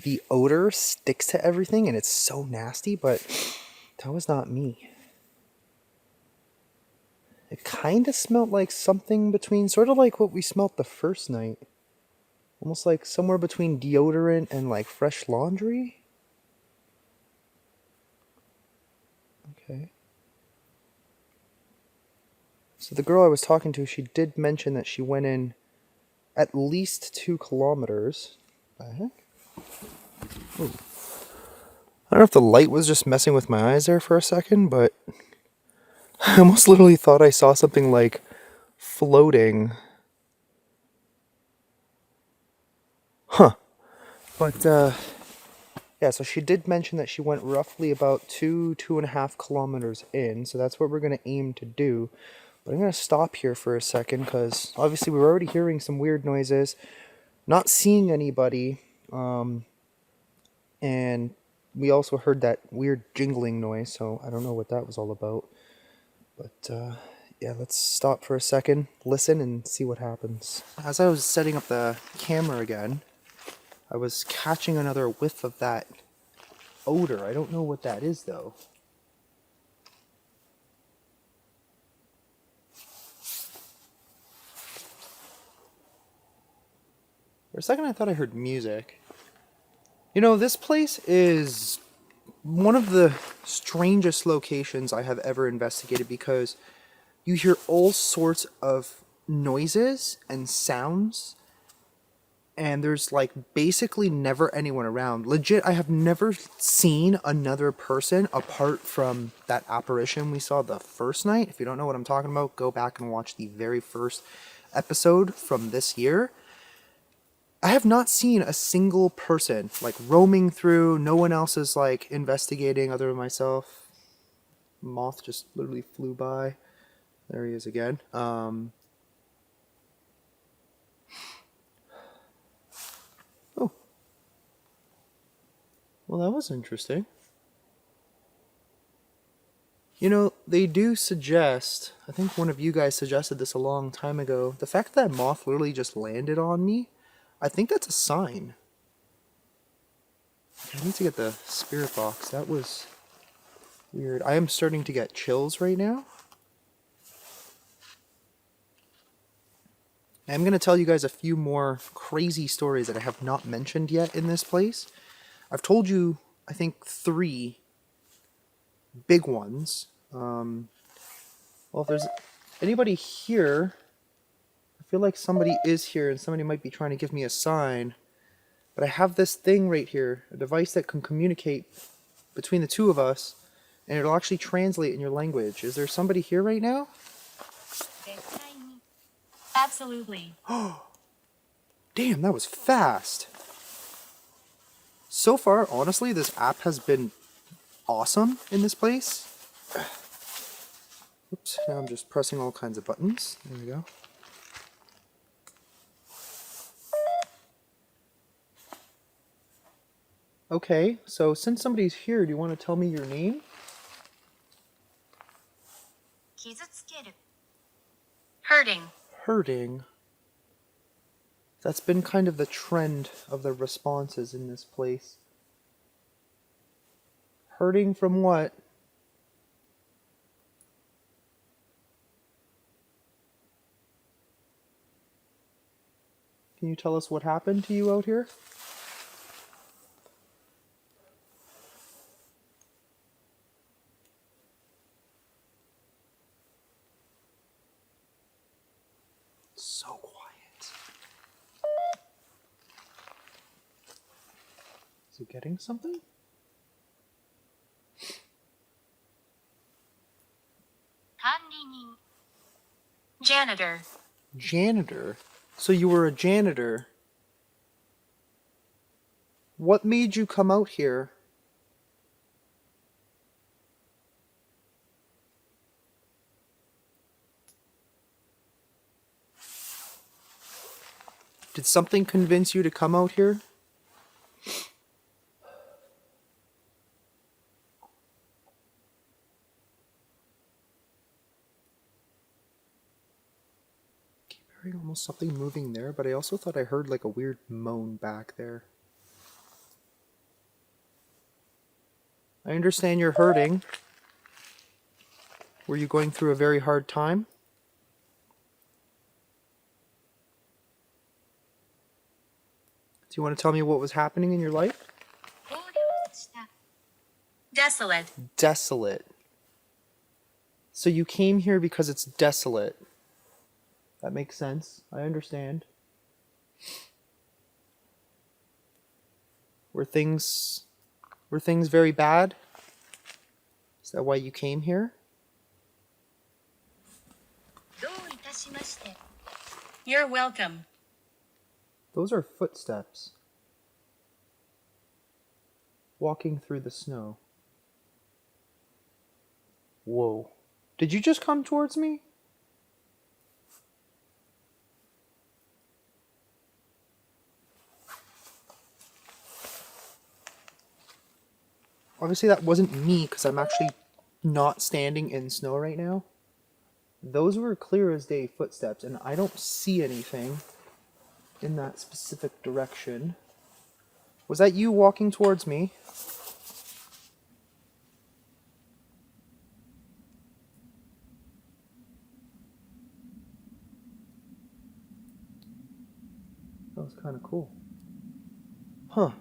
the odor sticks to everything and it's so nasty, but that was not me. It kind of smelled like something between, sort of like what we smelled the first night. Almost like somewhere between deodorant and like fresh laundry. Okay. So the girl I was talking to, she did mention that she went in at least 2 kilometers. The heck? Ooh. I don't know if the light was just messing with my eyes there for a second, but I almost literally thought I saw something like floating. Huh. But, yeah, so she did mention that she went roughly about 2.5 kilometers in, so that's what we're going to aim to do. But I'm going to stop here for a second, because obviously we were already hearing some weird noises, not seeing anybody, and we also heard that weird jingling noise, so I don't know what that was all about. But, yeah, let's stop for a second, listen, and see what happens. As I was setting up the camera again, I was catching another whiff of that odor. I don't know what that is, though. For a second, I thought I heard music. You know, this place is one of the strangest locations I have ever investigated because you hear all sorts of noises and sounds, and there's like basically never anyone around. Legit, I have never seen another person apart from that apparition we saw the first night. If you don't know what I'm talking about, go back and watch the very first episode from this year. I have not seen a single person like roaming through. No one else is like investigating other than myself. Moth just literally flew by. There he is again. Oh, well, that was interesting. You know, they do suggest, I think one of you guys suggested this a long time ago, the fact that moth literally just landed on me, I think that's a sign. I need to get the spirit box. That was weird. I am starting to get chills right now. I'm going to tell you guys a few more crazy stories that I have not mentioned yet in this place. I've told you, I think, 3 big ones. Well, if there's anybody here, I feel like somebody is here and somebody might be trying to give me a sign. But I have this thing right here, a device that can communicate between the two of us, and it'll actually translate in your language. Is there somebody here right now? Absolutely. Damn, that was fast. So far, honestly, this app has been awesome in this place. Oops, now I'm just pressing all kinds of buttons. There we go. Okay, so since somebody's here, do you want to tell me your name? Hurting. Hurting. That's been kind of the trend of the responses in this place. Hurting from what? Can you tell us what happened to you out here? So quiet. Is he getting something? Janitor. Janitor? So you were a janitor. What made you come out here? Did something convince you to come out here? Keep hearing almost something moving there, but I also thought I heard like a weird moan back there. I understand you're hurting. Were you going through a very hard time? Do you want to tell me what was happening in your life? Desolate. Desolate. So you came here because it's desolate. That makes sense. I understand. Were things very bad? Is that why you came here? You're welcome. Those are footsteps. Walking through the snow. Whoa. Did you just come towards me? Obviously that wasn't me because I'm actually not standing in snow right now. Those were clear as day footsteps and I don't see anything in that specific direction. Was that you walking towards me? That was kind of cool. Huh.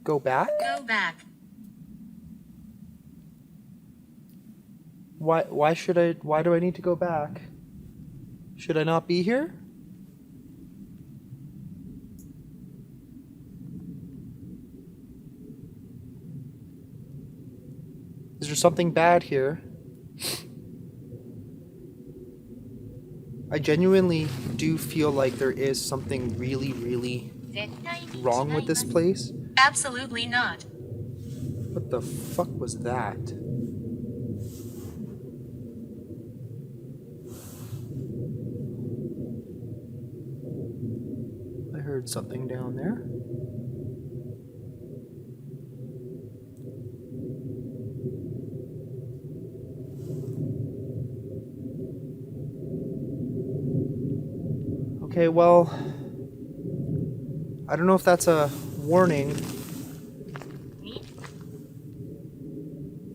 Go back? Go back. Why do I need to go back? Should I not be here? Is there something bad here? I genuinely do feel like there is something really, really wrong with this place. Absolutely not. What the fuck was that? I heard something down there. Okay, well, I don't know if that's a warning.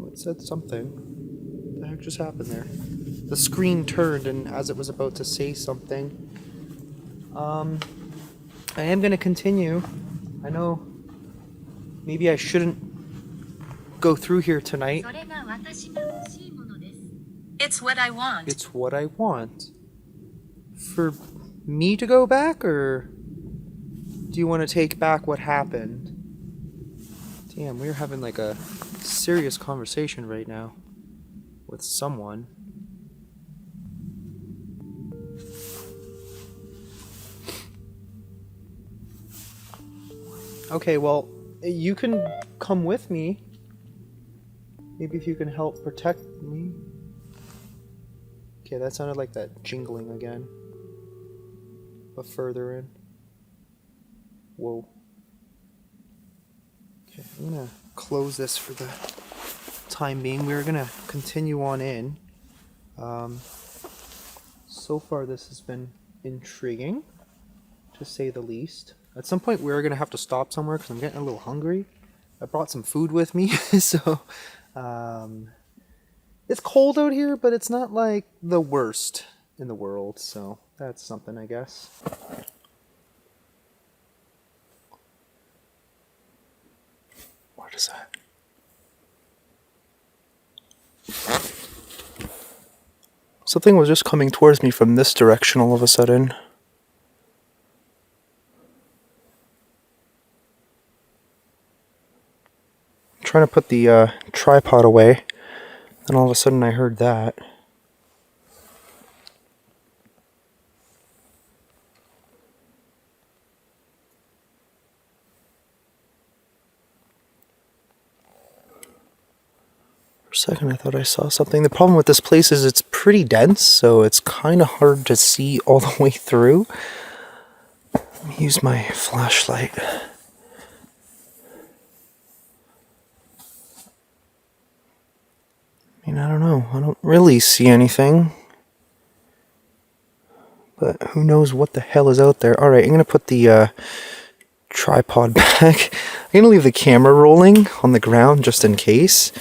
It said something. What the heck just happened there? The screen turned, and as it was about to say something, I am going to continue. I know maybe I shouldn't go through here tonight. It's what I want. It's what I want. For me to go back, or do you want to take back what happened? Damn, we're having like a serious conversation right now with someone. Okay, well, you can come with me. Maybe if you can help protect me. Okay, that sounded like that jingling again. But further in. Whoa. Okay, I'm gonna close this for the time being. We're gonna continue on in. So far this has been intriguing, to say the least. At some point we're gonna have to stop somewhere because I'm getting a little hungry. I brought some food with me, so it's cold out here, but it's not like the worst in the world, so that's something, I guess. What is that? Something was just coming towards me from this direction all of a sudden. I'm trying to put the tripod away, and all of a sudden I heard that. second I thought I saw something. The problem with this place is it's pretty dense, so it's kind of hard to see all the way through. Let me use my flashlight. I mean, I don't know. I don't really see anything. But who knows what the hell is out there. Alright, I'm going to put the tripod back. I'm going to leave the camera rolling on the ground just in case.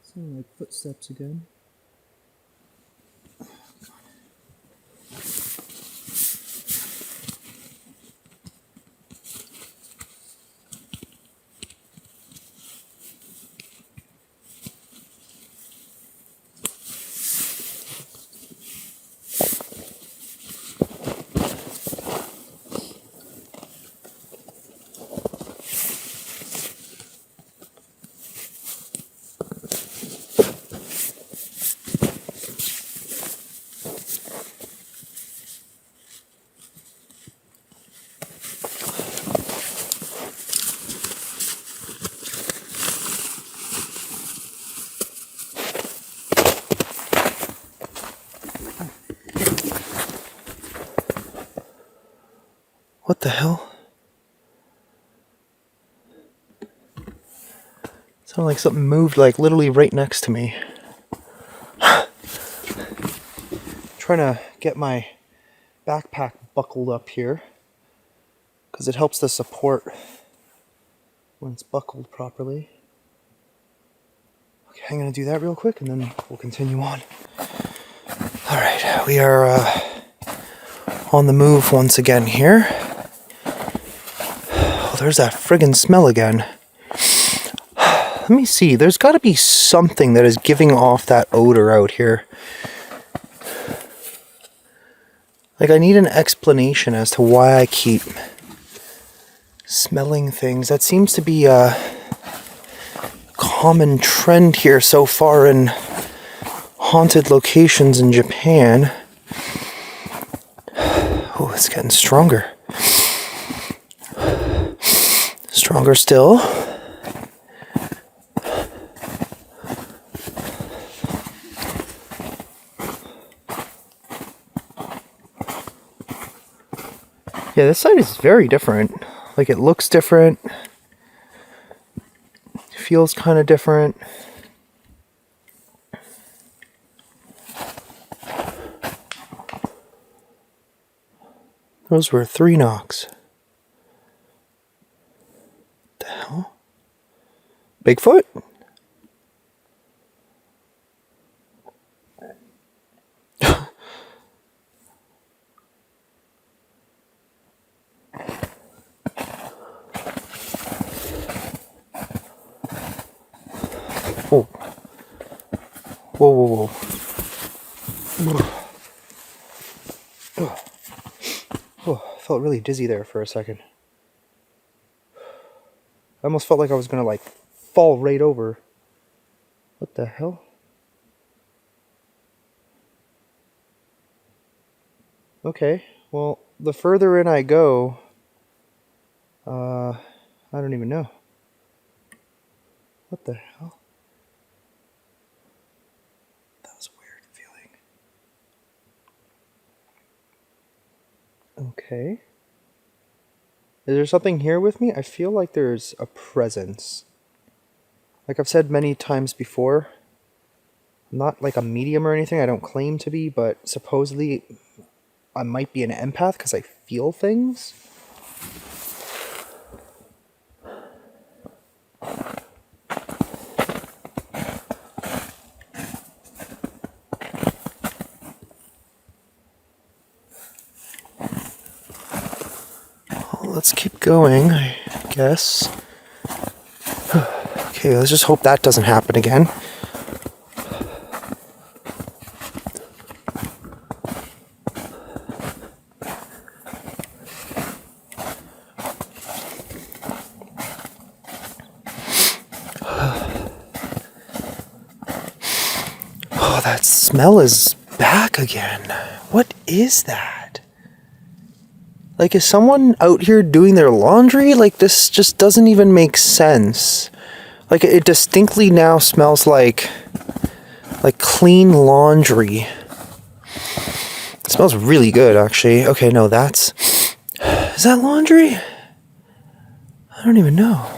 Sound like footsteps again. What the hell? Sounded like something moved like literally right next to me. Trying to get my backpack buckled up here because it helps the support when it's buckled properly. Okay, I'm going to do that real quick and then we'll continue on. Alright, we are on the move once again here. Oh, there's that friggin' smell again. Let me see, there's got to be something that is giving off that odor out here. Like, I need an explanation as to why I keep smelling things. That seems to be a common trend here so far in haunted locations in Japan. Oh, it's getting stronger. Stronger still. Yeah, this side is very different. Like, it looks different. Feels kind of different. Those were 3 knocks. What the hell? Bigfoot? Whoa. Whoa, whoa, whoa. Oh, felt really dizzy there for a second. I almost felt like I was gonna, like, fall right over. What the hell? Okay, well, the further in I go, I don't even know. What the hell? That was a weird feeling. Okay. Is there something here with me? I feel like there's a presence. Like I've said many times before, I'm not like a medium or anything, I don't claim to be, but supposedly I might be an empath because I feel things. let's keep going, I guess. Okay, let's just hope that doesn't happen again. Oh, that smell is back again. What is that? Like, is someone out here doing their laundry? Like, this just doesn't even make sense. Like, it distinctly now smells like clean laundry. It smells really good, actually. Okay, no, that's... Is that laundry? I don't even know.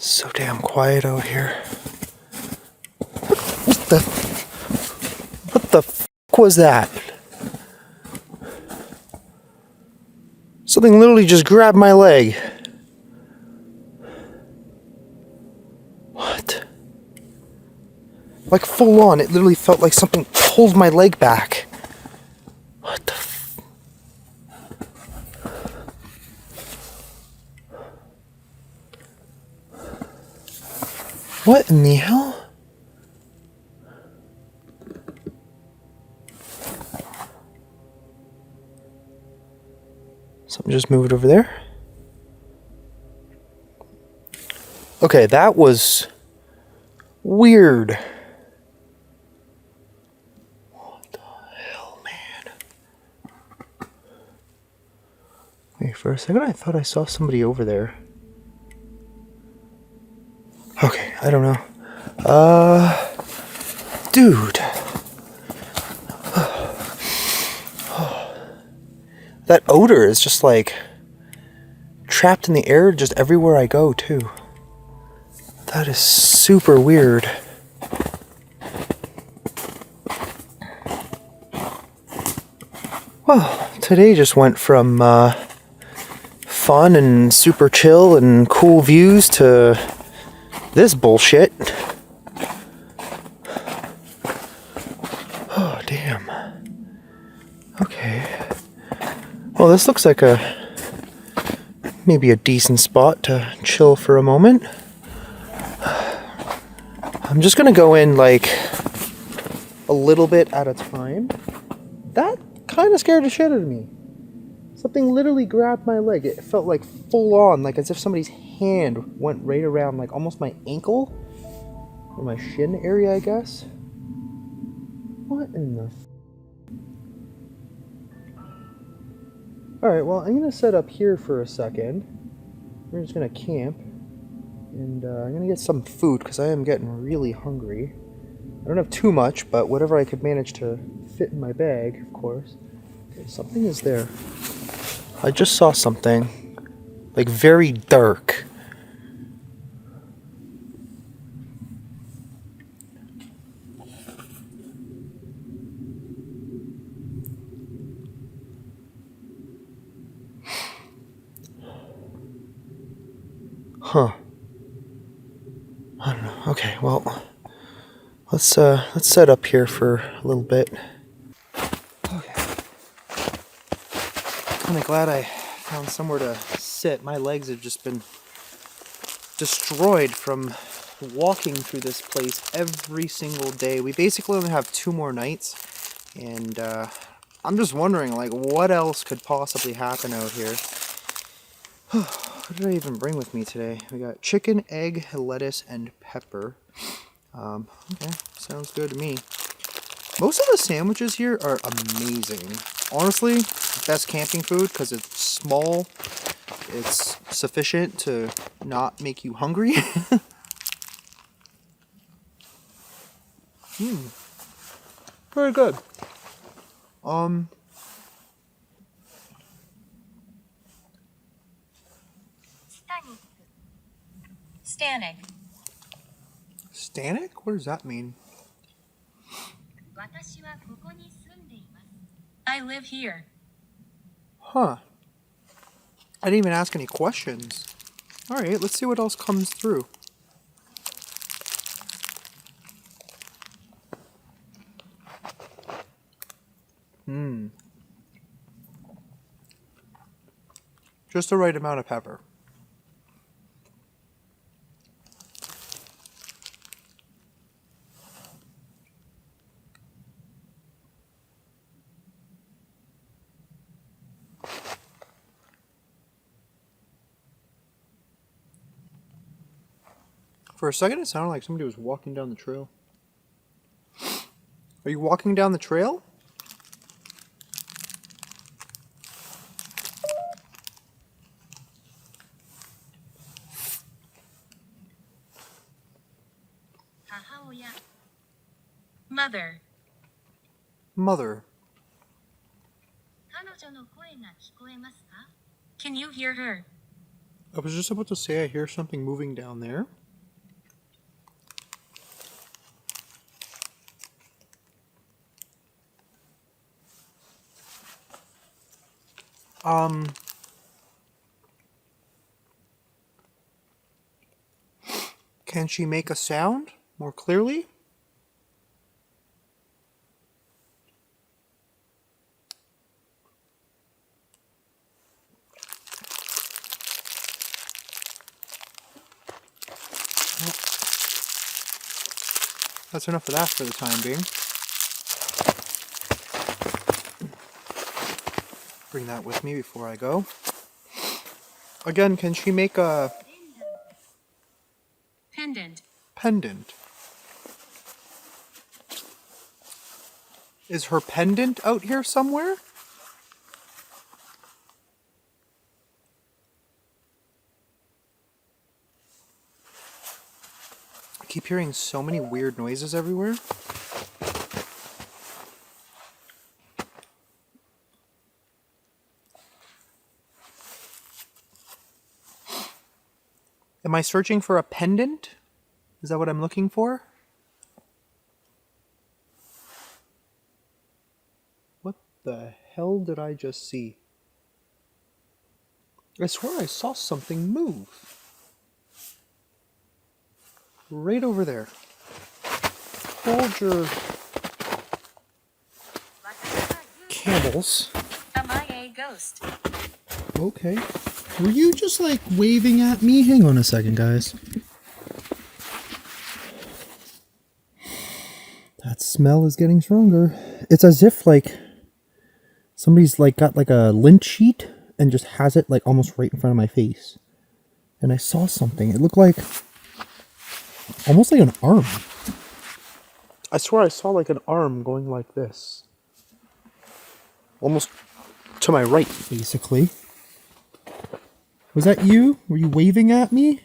So damn quiet out here. What the f was that? Something literally just grabbed my leg. What? Like full on, it literally felt like something pulled my leg back. What the f... What in the hell? Something just moved over there. Okay, that was weird. What the hell, man? Wait, for a second I thought I saw somebody over there. Okay, I don't know. Dude. That odor is just like trapped in the air just everywhere I go, too. That is super weird. Well, today just went from fun and super chill and cool views to this bullshit. Oh, damn. Okay. Well, this looks like maybe a decent spot to chill for a moment. I'm just gonna go in like a little bit at a time. That kind of scared the shit out of me. Something literally grabbed my leg. It felt like full on, like as if somebody's hand went right around like almost my ankle or my shin area, I guess. What in the... Alright, well, I'm going to set up here for a second. We're just going to camp. And I'm going to get some food because I am getting really hungry. I don't have too much, but whatever I could manage to fit in my bag, of course. Okay, something is there. I just saw something. Like, very dark. Huh. I don't know. Okay, well, let's set up here for a little bit. Okay. Kind of glad I found somewhere to sit. My legs have just been destroyed from walking through this place every single day. We basically only have 2 more nights, and I'm just wondering, like, what else could possibly happen out here? What did I even bring with me today? We got chicken, egg, lettuce, and pepper. Okay, sounds good to me. Most of the sandwiches here are amazing. Honestly, best camping food because it's small, it's sufficient to not make you hungry. Very good. Standing. Stanic? What does that mean? I live here. Huh. I didn't even ask any questions. Alright, let's see what else comes through. Just the right amount of pepper. For a second, it sounded like somebody was walking down the trail. Are you walking down the trail? Mother. Mother. Can you hear her? I was just about to say I hear something moving down there. Can she make a sound more clearly? That's enough of that for the time being. Bring that with me before I go. Again, can she make a pendant? Is her pendant out here somewhere? I keep hearing so many weird noises everywhere. Am I searching for a pendant? Is that what I'm looking for? What the hell did I just see? I swear I saw something move. Right over there. Hold your camels. Am I a ghost? Okay. Were you just like waving at me? Hang on a second, guys. That smell is getting stronger. It's as if like somebody's like got like a lint sheet and just has it like almost right in front of my face. And I saw something. It looked like almost like an arm. I swear I saw like an arm going like this. Almost to my right, basically. Was that you? Were you waving at me?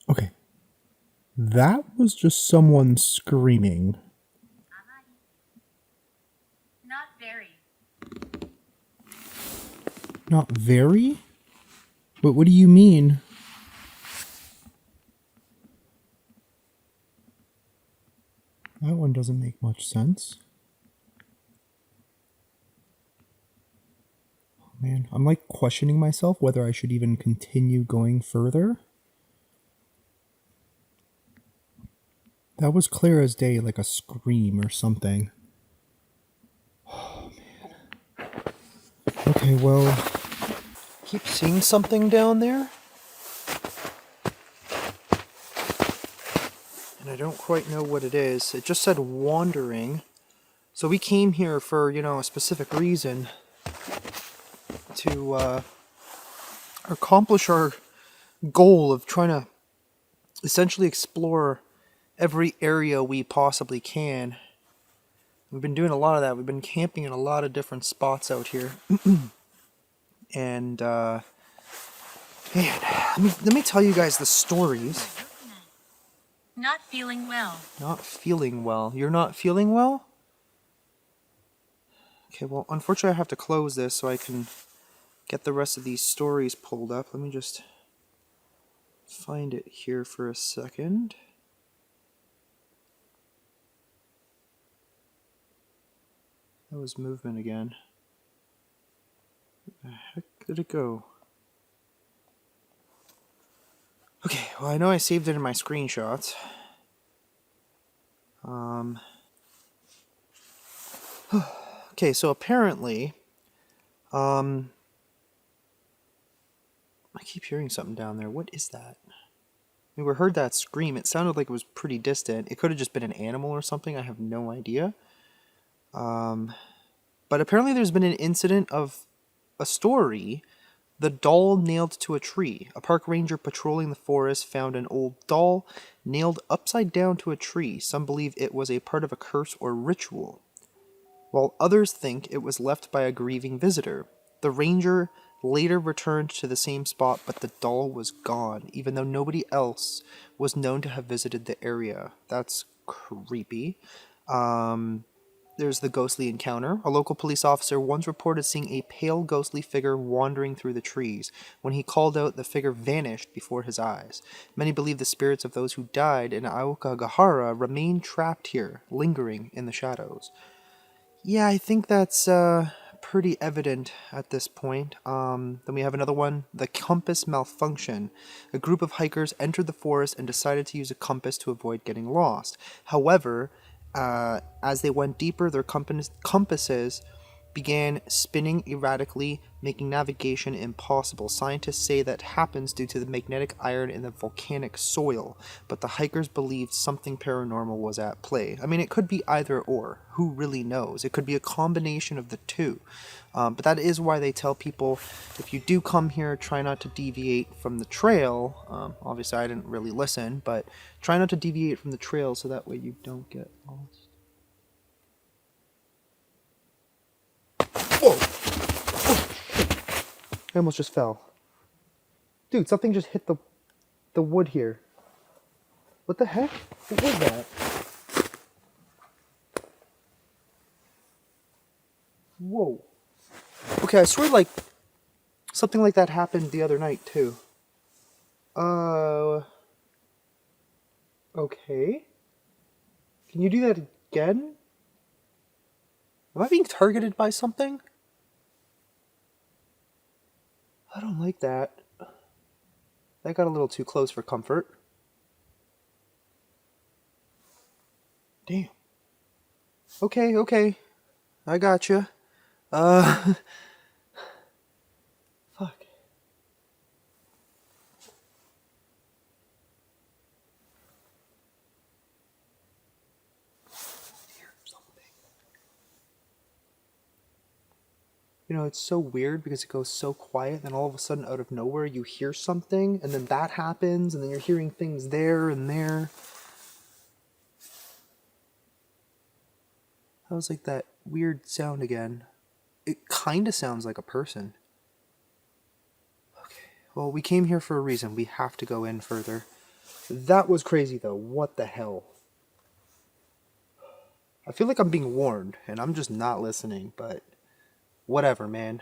Okay. That was just someone screaming. Not very. Not very? But what do you mean? That one doesn't make much sense. Oh, man, I'm like questioning myself whether I should even continue going further. That was clear as day, like a scream or something. Oh, man. Okay, well, keep seeing something down there. And I don't quite know what it is. It just said wandering. So we came here for, you know, a specific reason. To accomplish our goal of trying to essentially explore every area we possibly can. We've been doing a lot of that. We've been camping in a lot of different spots out here. And, man, let me tell you guys the stories. Not feeling well. Not feeling well. You're not feeling well? Okay, well, unfortunately I have to close this so I can get the rest of these stories pulled up. Let me just find it here for a second. That was movement again. Where the heck did it go? Okay, well, I know I saved it in my screenshots. Okay, so apparently, I keep hearing something down there. What is that? We heard that scream. It sounded like it was pretty distant. It could have just been an animal or something. I have no idea. But apparently there's been an incident of a story. The doll nailed to a tree. A park ranger patrolling the forest found an old doll nailed upside down to a tree. Some believe it was a part of a curse or ritual, while others think it was left by a grieving visitor. The ranger later returned to the same spot, but the doll was gone, even though nobody else was known to have visited the area. That's creepy. There's the ghostly encounter. A local police officer once reported seeing a pale ghostly figure wandering through the trees. When he called out, the figure vanished before his eyes. Many believe the spirits of those who died in Aokigahara remain trapped here, lingering in the shadows. Yeah, I think that's pretty evident at this point. Then we have another one, the compass malfunction. A group of hikers entered the forest and decided to use a compass to avoid getting lost. However, as they went deeper, their compasses began spinning erratically, making navigation impossible. Scientists say that happens due to the magnetic iron in the volcanic soil, but the hikers believed something paranormal was at play. I mean, it could be either or. Who really knows? It could be a combination of the two. But that is why they tell people, if you do come here, try not to deviate from the trail. Obviously, I didn't really listen, but try not to deviate from the trail so that way you don't get lost. Whoa! I almost just fell. Dude, something just hit the wood here. What the heck? What was that? Whoa. Okay, I swear like something like that happened the other night too. Okay. Can you do that again? Am I being targeted by something? I don't like that. That got a little too close for comfort. Damn. Okay. I gotcha. Fuck. You know, it's so weird because it goes so quiet, then all of a sudden, out of nowhere, you hear something, and then that happens, and then you're hearing things there and there. That was like that weird sound again. It kind of sounds like a person. Okay, well, we came here for a reason. We have to go in further. That was crazy, though. What the hell? I feel like I'm being warned, and I'm just not listening, but whatever, man.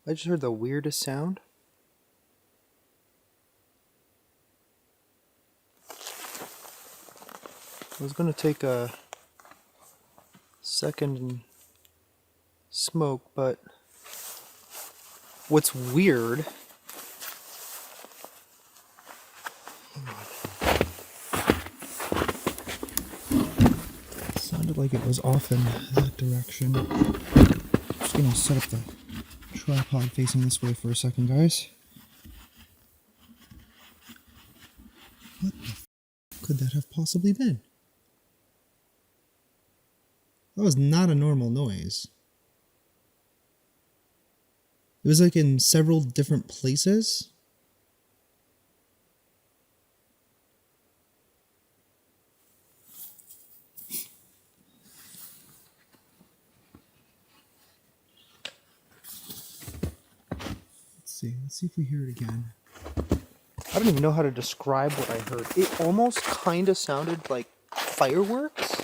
I just heard the weirdest sound. I was gonna take a second and smoke, but what's weird... Sounded like it was off in that direction. Just gonna set up the tripod facing this way for a second, guys. What the f could that have possibly been? That was not a normal noise. It was like in several different places. see. Let's see if we hear it again. I don't even know how to describe what I heard. It almost kind of sounded like fireworks.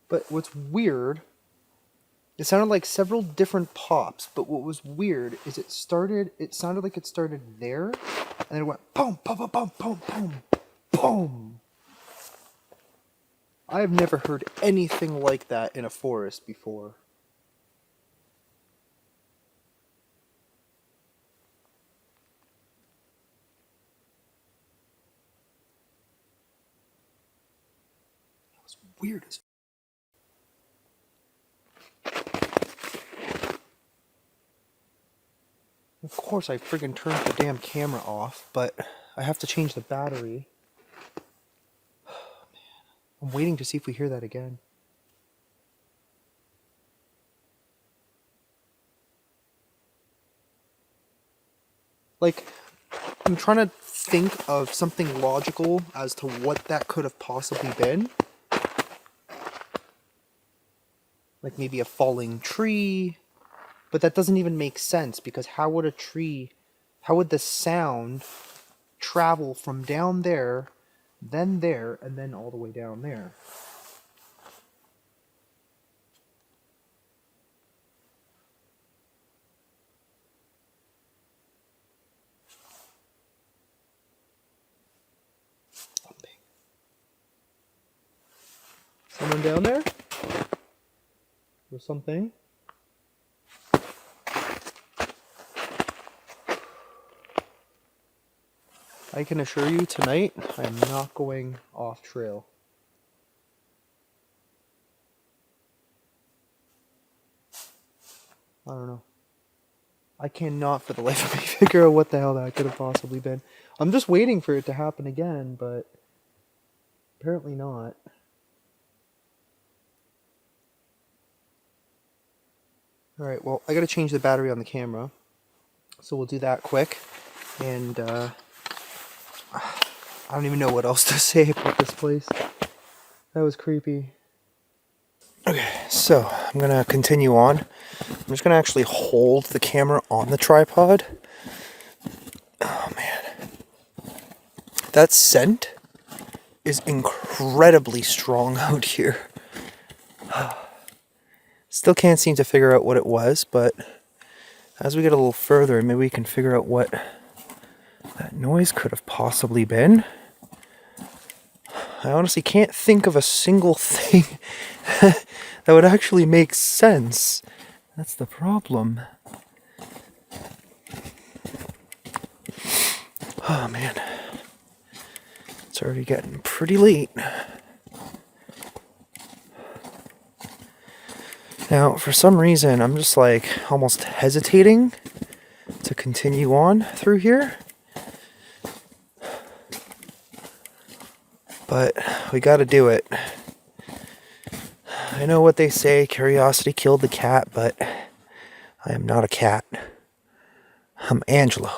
But what's weird, it sounded like several different pops, but what was weird is it sounded like it started there, and then it went boom, boom, boom, boom, boom, boom, boom. I have never heard anything like that in a forest before. That was weird as. Of course, I friggin' turned the damn camera off, but I have to change the battery. I'm waiting to see if we hear that again. Like, I'm trying to think of something logical as to what that could have possibly been. Like maybe a falling tree. But that doesn't even make sense, because how would the sound travel from down there, and then all the way down there? Someone down there? Or something? I can assure you tonight, I am not going off trail. I don't know. I cannot for the life of me figure out what the hell that could have possibly been. I'm just waiting for it to happen again, but apparently not. Alright, well, I gotta change the battery on the camera. So we'll do that quick. And, I don't even know what else to say about this place. That was creepy. Okay, so I'm gonna continue on. I'm just gonna actually hold the camera on the tripod. Oh man. That scent is incredibly strong out here. Still can't seem to figure out what it was, but as we get a little further, maybe we can figure out what that noise could have possibly been. I honestly can't think of a single thing that would actually make sense. That's the problem. Oh man. It's already getting pretty late. Now, for some reason, I'm just like almost hesitating to continue on through here. But we gotta do it. I know what they say, curiosity killed the cat, but I am not a cat. I'm Angelo.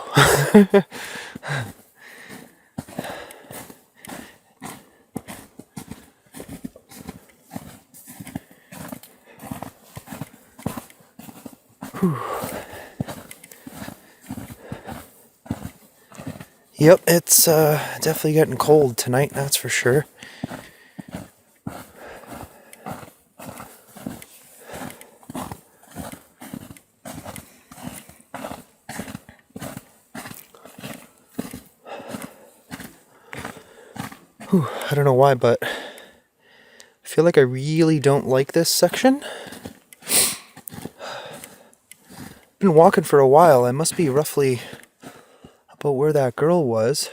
Yep, it's definitely getting cold tonight, that's for sure. Whew, I don't know why, but I feel like I really don't like this section. Been walking for a while. I must be roughly about where that girl was.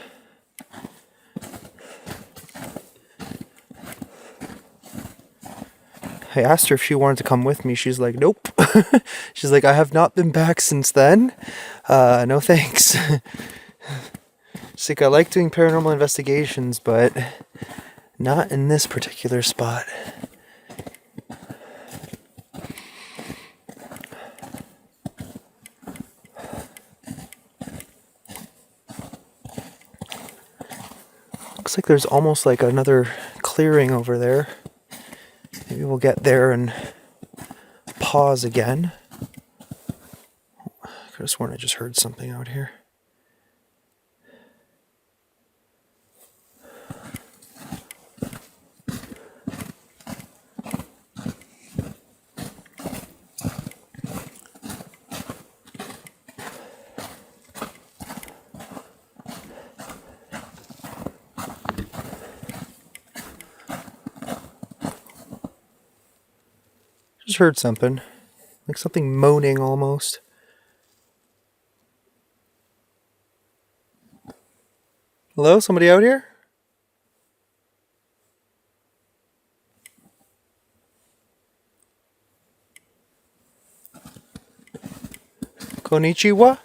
I asked her if she wanted to come with me. She's like, nope. She's like, I have not been back since then. No thanks. She's like, I like doing paranormal investigations, but not in this particular spot. Looks like there's almost like another clearing over there. Maybe we'll get there and pause again. I could have sworn I just heard something out here. Just heard something. Like something moaning almost. Hello? Somebody out here? Konnichiwa?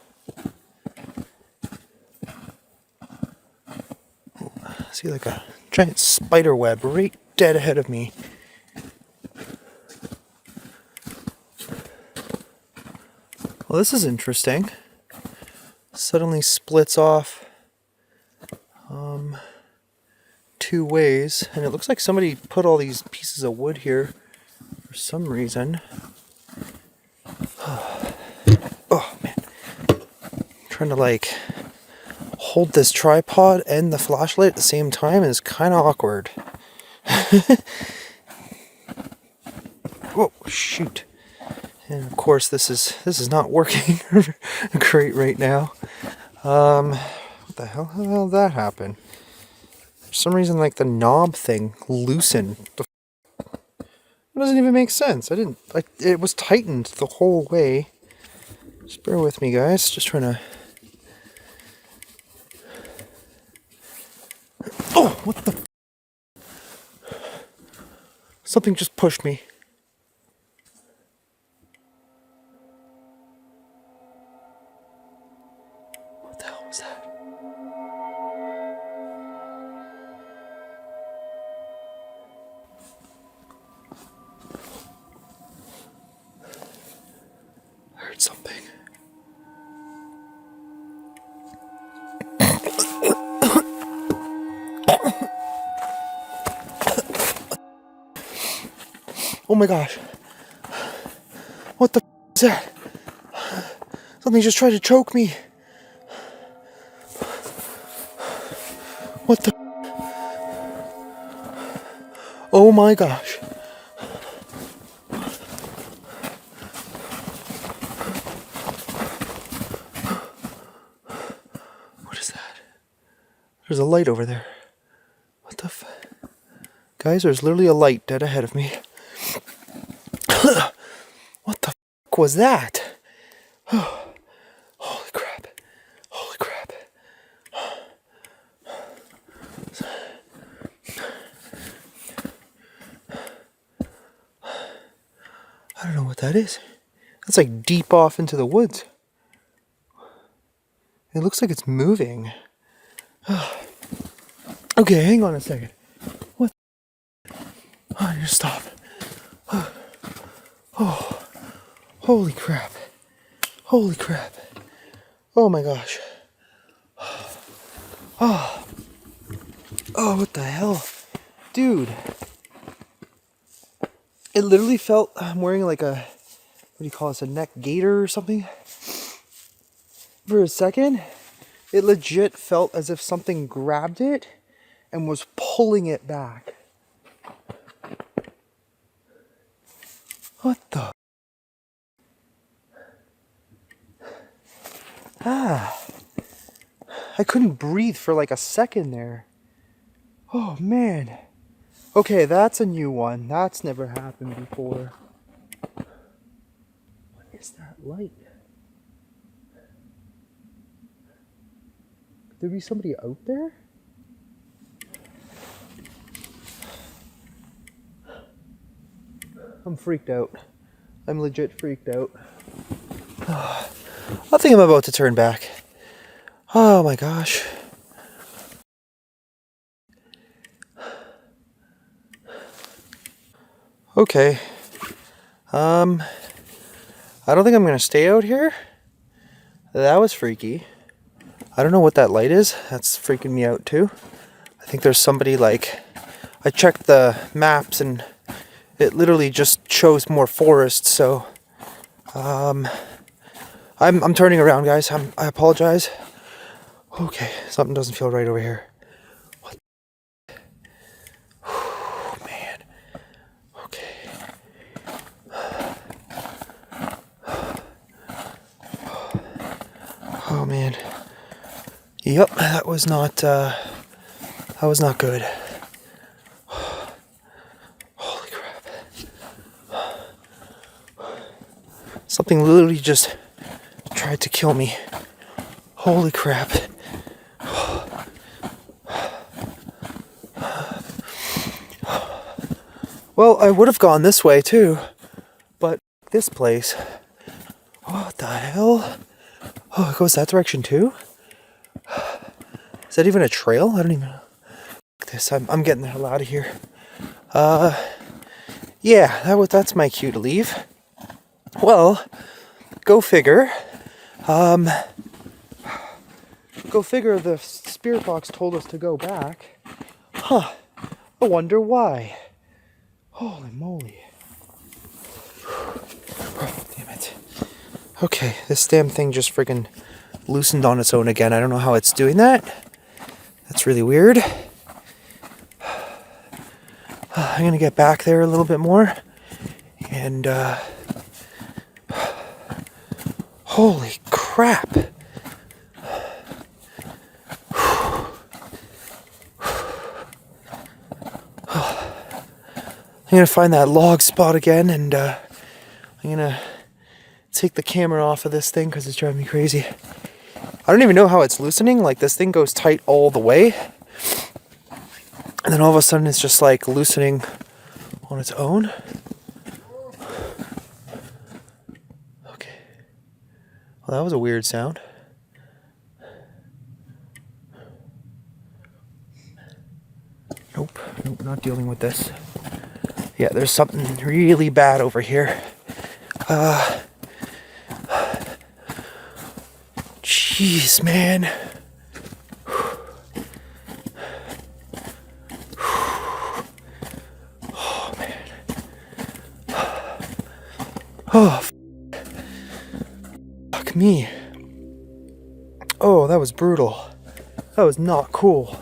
I see like a giant spider web right dead ahead of me. Well, this is interesting. Suddenly splits off two ways, and it looks like somebody put all these pieces of wood here for some reason. Oh man, I'm trying to like hold this tripod and the flashlight at the same time is kind of awkward. Whoa, shoot. And of course this is not working great right now. What the hell? How the hell did that happen? For some reason, like the knob thing loosened. It doesn't even make sense. It was tightened the whole way. Just bear with me, guys. Just trying to. Oh, what the? Something just pushed me. What the hell was that? I heard something. Oh my gosh. What the is that? Something just tried to choke me. What the? Oh my gosh. What is that? There's a light over there. What the f... Guys, there's literally a light dead ahead of me. What the f was that? Oh, holy crap. Holy crap. I don't know what that is. That's like deep off into the woods. It looks like it's moving. Okay, hang on a second. What? Oh, I need to stop. Oh, holy crap. Holy crap. Oh my gosh. Oh, what the hell? Dude. It literally felt I'm wearing like a, what do you call this, a neck gaiter or something? For a second, it legit felt as if something grabbed it and was pulling it back. What the? I couldn't breathe for like a second there. Oh man. Okay, that's a new one. That's never happened before. What is that light? Could there be somebody out there? I'm freaked out. I'm legit freaked out. I think I'm about to turn back. Oh my gosh. Okay. I don't think I'm gonna stay out here. That was freaky. I don't know what that light is. That's freaking me out too. I think there's somebody like... I checked the maps and it literally just shows more forest. So I'm turning around, guys. I apologize. Okay, something doesn't feel right over here. What? Oh, man. Okay. Oh man. Yep, that was not good. Holy crap. Something literally just tried to kill me. Holy crap. Well, I would have gone this way too, but this place. What the hell? Oh, it goes that direction too? Is that even a trail? I don't even know. Look at this. I'm getting the hell out of here. Yeah, that's my cue to leave. Well, go figure. Go figure the spirit box told us to go back. Huh. I wonder why. Holy moly. Oh, damn it. Okay, this damn thing just friggin' loosened on its own again. I don't know how it's doing that. That's really weird. I'm gonna get back there a little bit more. And, holy crap. I'm gonna find that log spot again, and I'm gonna take the camera off of this thing because it's driving me crazy. I don't even know how it's loosening. Like, this thing goes tight all the way, and then all of a sudden it's just like loosening on its own. Okay. Well, that was a weird sound. Nope, not dealing with this. Yeah, there's something really bad over here. Jeez, man. Oh, man. Oh, fuck me. Oh, that was brutal. That was not cool.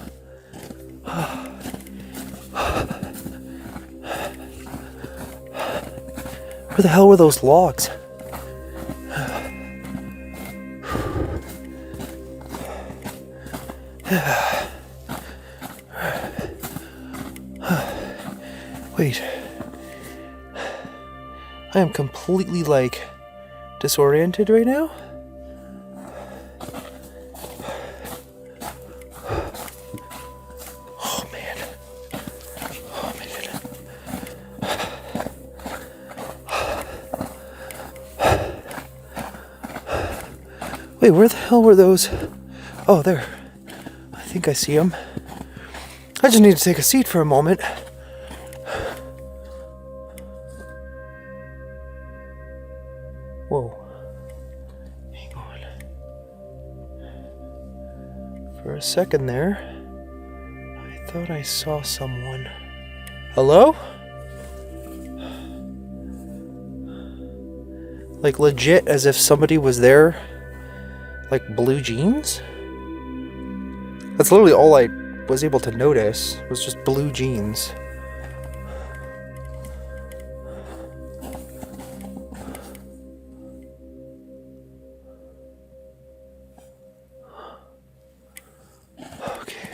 Where the hell were those logs? Wait. I am completely, like, disoriented right now. Oh, man. Oh, man. Wait, where the hell were those? Oh, there. I think I see them. I just need to take a seat for a moment. Whoa. Hang on. For a second there, I thought I saw someone. Hello? Like, legit, as if somebody was there. Like, blue jeans? That's literally all I was able to notice, was just blue jeans. Okay.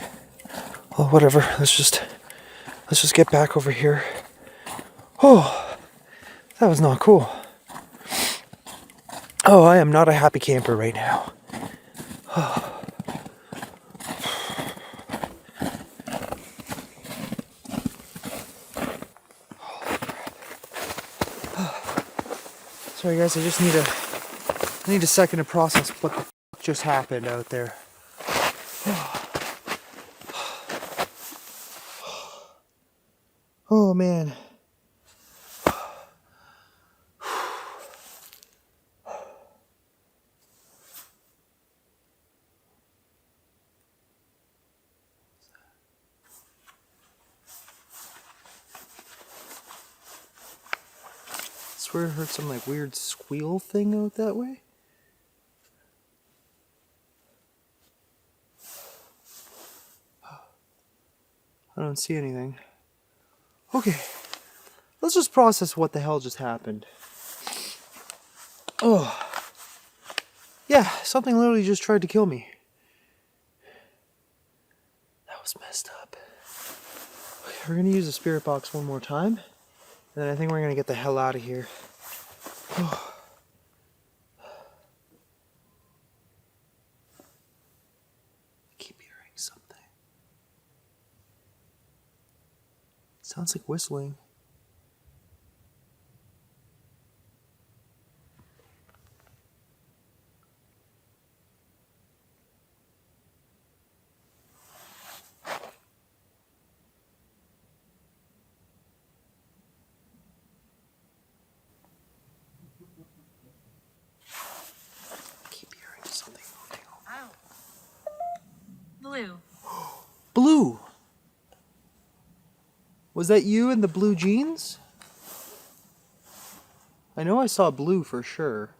Well, whatever. Let's just get back over here. Oh, that was not cool. Oh, I am not a happy camper right now. Sorry guys, I need a second to process what the f just happened out there. Oh man. swear I heard some like weird squeal thing out that way. I don't see anything. Okay, let's just process what the hell just happened. Oh, yeah, something literally just tried to kill me. That was messed up. Okay, we're gonna use the spirit box one more time, and then I think we're gonna get the hell out of here. Oh. Keep hearing something. Sounds like whistling. Keep hearing something moving. Ow. Blue. Blue! Was that you in the blue jeans? I know I saw blue for sure.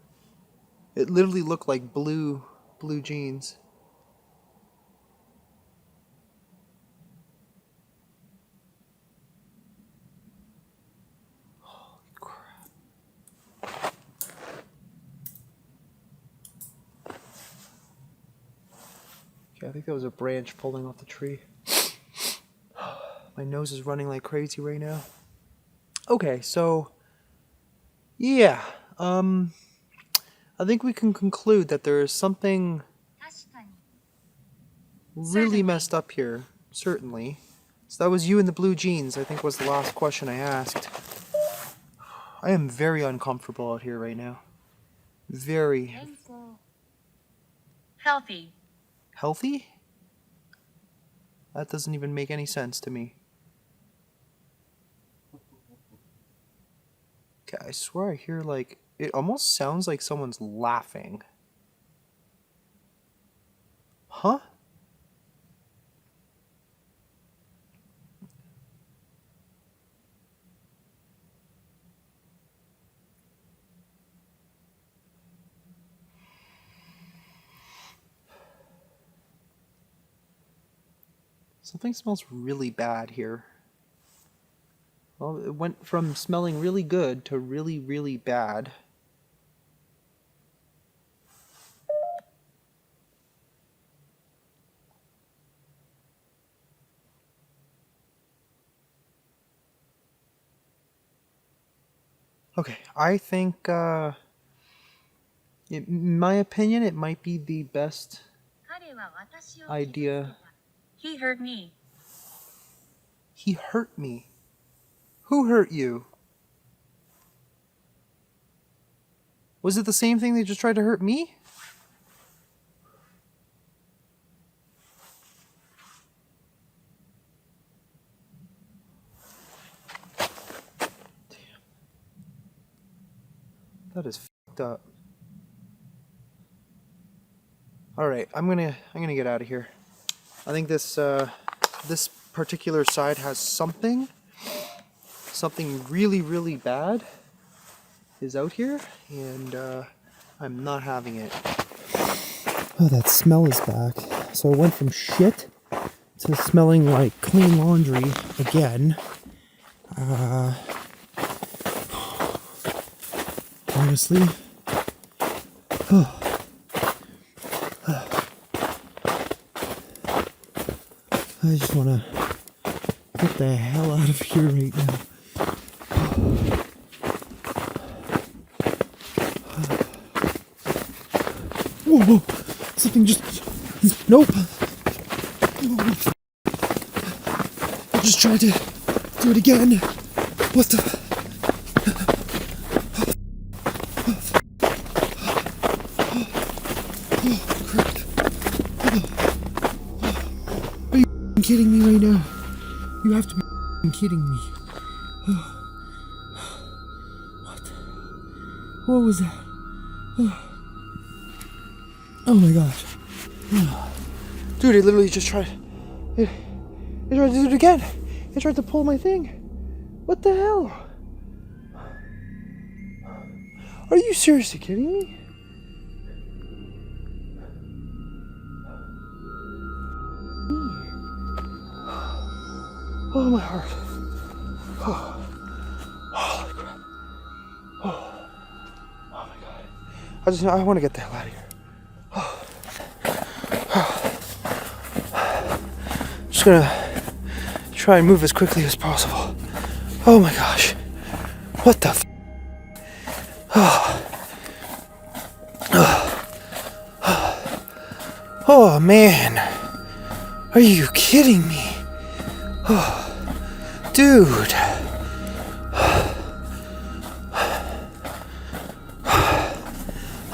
It literally looked like blue jeans. Holy crap. Okay, I think that was a branch pulling off the tree. My nose is running like crazy right now. Okay, so yeah, I think we can conclude that there is something really messed up here, certainly. So that was you in the blue jeans, I think was the last question I asked. I am very uncomfortable out here right now. Very. Healthy. Healthy? That doesn't even make any sense to me. Okay, I swear I hear like, it almost sounds like someone's laughing. Huh? Something smells really bad here. Well, it went from smelling really good to really, really bad. Okay, I think, in my opinion, it might be the best idea. He hurt me. He hurt me. Who hurt you? Was it the same thing they just tried to hurt me? Damn. That is fucked up. All right, I'm gonna get out of here. I think this this particular side has something really, really bad is out here, and I'm not having it. Oh, that smell is back. So it went from shit to smelling like clean laundry again. Honestly. I just want to get the hell out of here right now. Whoa, whoa. Something just... Nope. I just tried to do it again. What the... Oh, crap. Are you kidding me right now? You have to be kidding me. What was that? Oh my gosh. Dude, it literally just tried... It tried to do it again. It tried to pull my thing. What the hell? Are you seriously kidding me? Oh, my heart. Oh, holy crap. Oh, oh my God. I want to get the hell out of here. Just gonna try and move as quickly as possible. Oh my gosh. What the f? Oh man. Are you kidding me? Oh, dude.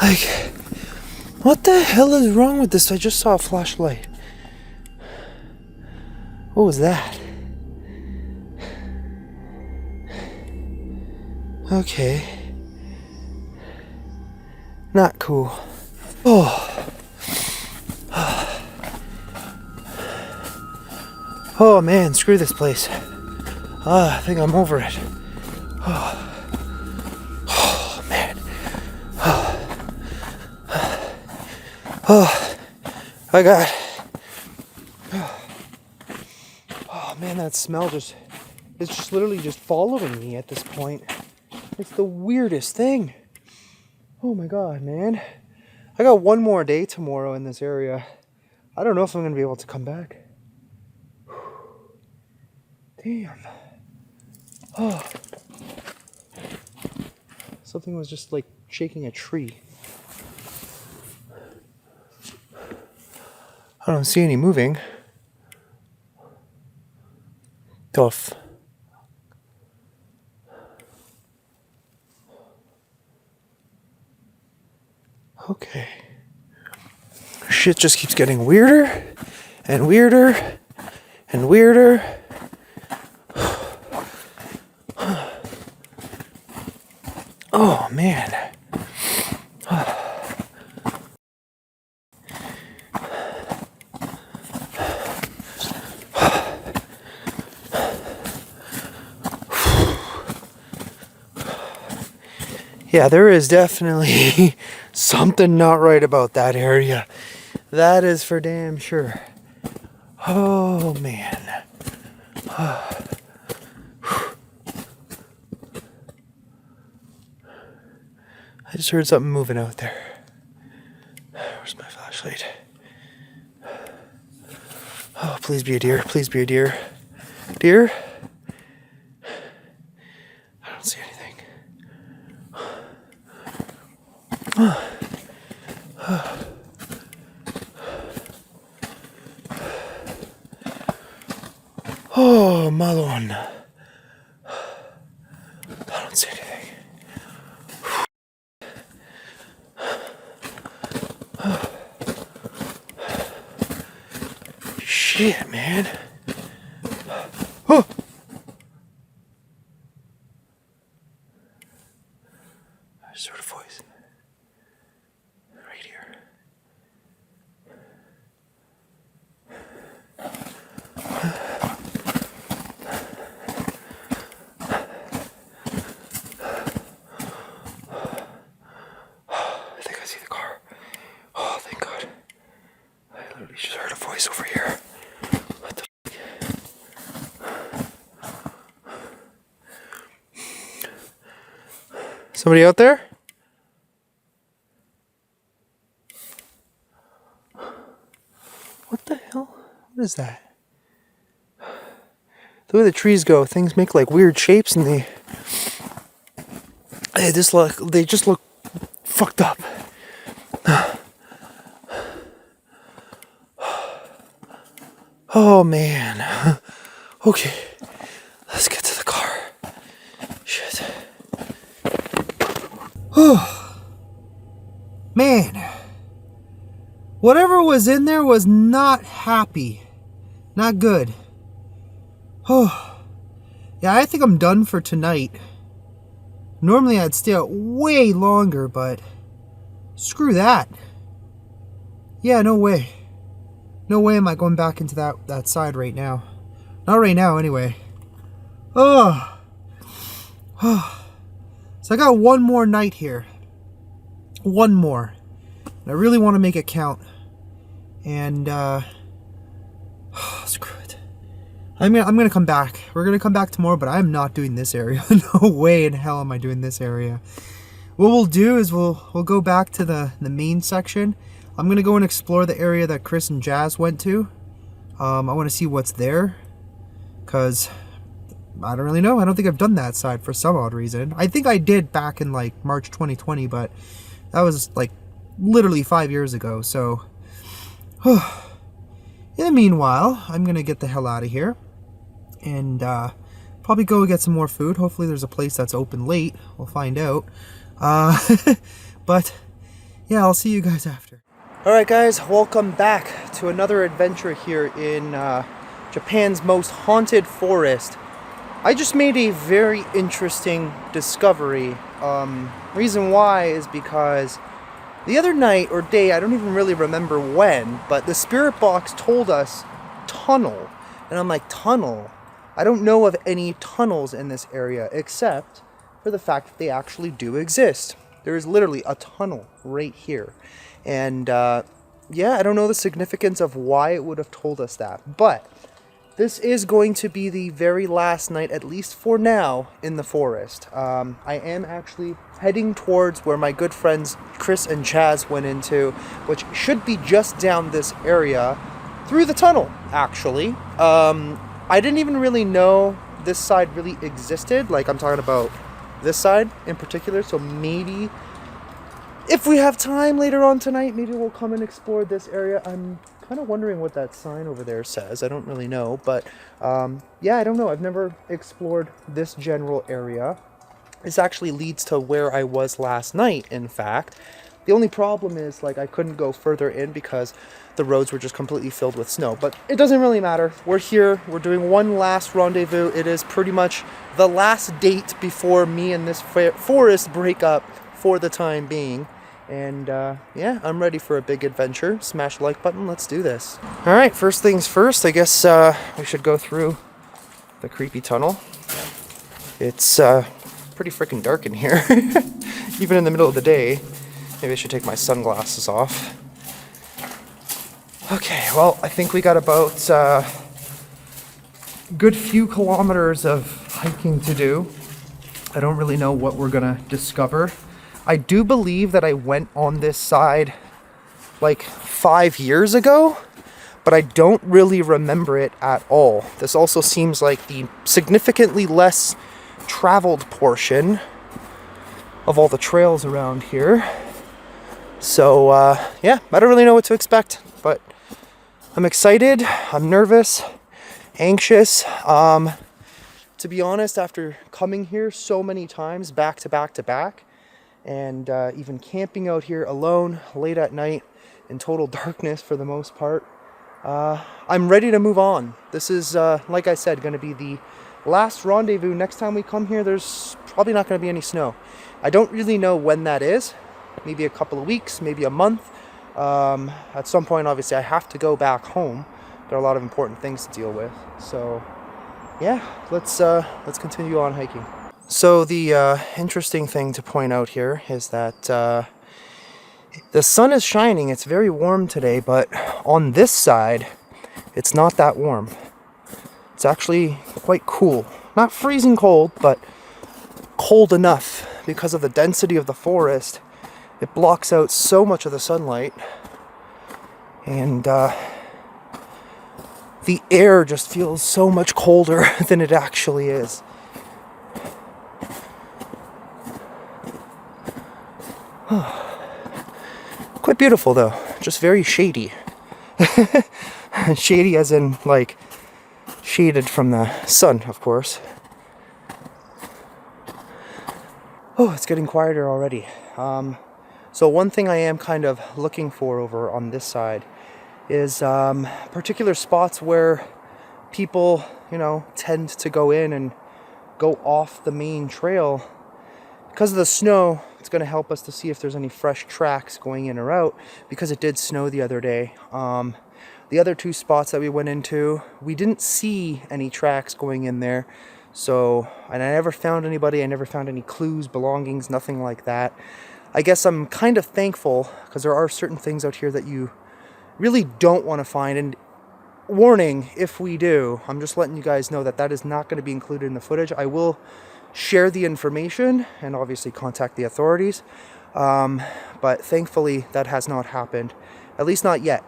Like, what the hell is wrong with this? I just saw a flashlight. What was that? Okay. Not cool. Oh. Oh man, screw this place. I think I'm over it. Oh man. Oh, I got. Oh man, that smell it's just literally just following me at this point. It's the weirdest thing. Oh my God, man. I got one more day tomorrow in this area. I don't know if I'm gonna be able to come back. Damn. Oh. Something was just like shaking a tree. I don't see any moving. Tough. Okay. Shit just keeps getting weirder and weirder and weirder. Oh man. Yeah, there is definitely something not right about that area. That is for damn sure. Oh man. I just heard something moving out there. Where's my flashlight? Oh, please be a deer. Please be a deer. Deer? I don't see anything. Oh, Malone. I don't see anything. Shit, man. Oh! I just heard a voice. Right here. I think I see the car. Oh, thank God. I literally just heard a voice over here. What the f? Somebody out there? What the hell? What is that? The way the trees go, things make like weird shapes and they just look fucked up. Oh man. Okay. Let's get to the car. Shit. Oh. Man. Whatever was in there was not happy. Not good. Oh. Yeah, I think I'm done for tonight. Normally I'd stay out way longer, but screw that. Yeah, no way. No way am I going back into that side right now. Not right now, anyway. Oh. Oh. So I got one more night here. one more. And I really want to make it count. And, screw it. I'm gonna come back. We're gonna come back tomorrow, but I'm not doing this area. No way in hell am I doing this area. What we'll do is we'll go back to the main section. I'm gonna go and explore the area that Chris and Jazz went to. I want to see what's there, because I don't really know. I don't think I've done that side for some odd reason. I think I did back in like March 2020, but that was like literally 5 years ago. So in the meanwhile, I'm gonna get the hell out of here and probably go get some more food. Hopefully there's a place that's open late. We'll find out. But yeah, I'll see you guys after. Alright guys, welcome back to another adventure here in Japan's most haunted forest. I just made a very interesting discovery. Reason why is because the other night or day, I don't even really remember when, but the spirit box told us tunnel. And I'm like, tunnel? I don't know of any tunnels in this area except for the fact that they actually do exist. There is literally a tunnel right here. And yeah, I don't know the significance of why it would have told us that. But this is going to be the very last night, at least for now, in the forest. I am actually heading towards where my good friends Chris and Chaz went into, which should be just down this area through the tunnel, actually. I didn't even really know this side really existed. Like, I'm talking about this side in particular. So maybe if we have time later on tonight, maybe we'll come and explore this area. I'm kind of wondering what that sign over there says. I don't really know, but yeah, I don't know. I've never explored this general area. This actually leads to where I was last night, in fact. The only problem is, like, I couldn't go further in because the roads were just completely filled with snow. But it doesn't really matter. We're here. We're doing one last rendezvous. It is pretty much the last date before me and this forest break up for the time being. And yeah, I'm ready for a big adventure. Smash the like button. Let's do this. All right, first things first, I guess we should go through the creepy tunnel. It's pretty freaking dark in here, even in the middle of the day. Maybe I should take my sunglasses off. Okay, well, I think we got about a good few kilometers of hiking to do. I don't really know what we're gonna discover. I do believe that I went on this side like 5 years ago, but I don't really remember it at all. This also seems like the significantly less traveled portion of all the trails around here. So yeah, I don't really know what to expect, but I'm excited, I'm nervous, anxious. To be honest, after coming here so many times back to back to back, and even camping out here alone late at night in total darkness for the most part, I'm ready to move on. This is, like I said, going to be the last rendezvous. Next time we come here, there's probably not going to be any snow. I don't really know when that is. Maybe a couple of weeks, maybe a month. At some point, obviously, I have to go back home. There are a lot of important things to deal with. So, yeah, let's continue on hiking. So the interesting thing to point out here is that the sun is shining. It's very warm today, but on this side, it's not that warm. It's actually quite cool. Not freezing cold, but cold enough because of the density of the forest. It blocks out so much of the sunlight, and the air just feels so much colder than it actually is. Quite beautiful though, just very shady. Shady as in, like, shaded from the sun, of course. Oh, it's getting quieter already. So one thing I am kind of looking for over on this side is particular spots where people, you know, tend to go in and go off the main trail. Because of the snow, it's going to help us to see if there's any fresh tracks going in or out, because it did snow the other day. The other two spots that we went into, we didn't see any tracks going in there. So, and I never found anybody, I never found any clues, belongings, nothing like that. I guess I'm kind of thankful, because there are certain things out here that you really don't want to find. And warning, if we do, I'm just letting you guys know that that is not going to be included in the footage. I will share the information and obviously contact the authorities. But thankfully that has not happened, at least not yet.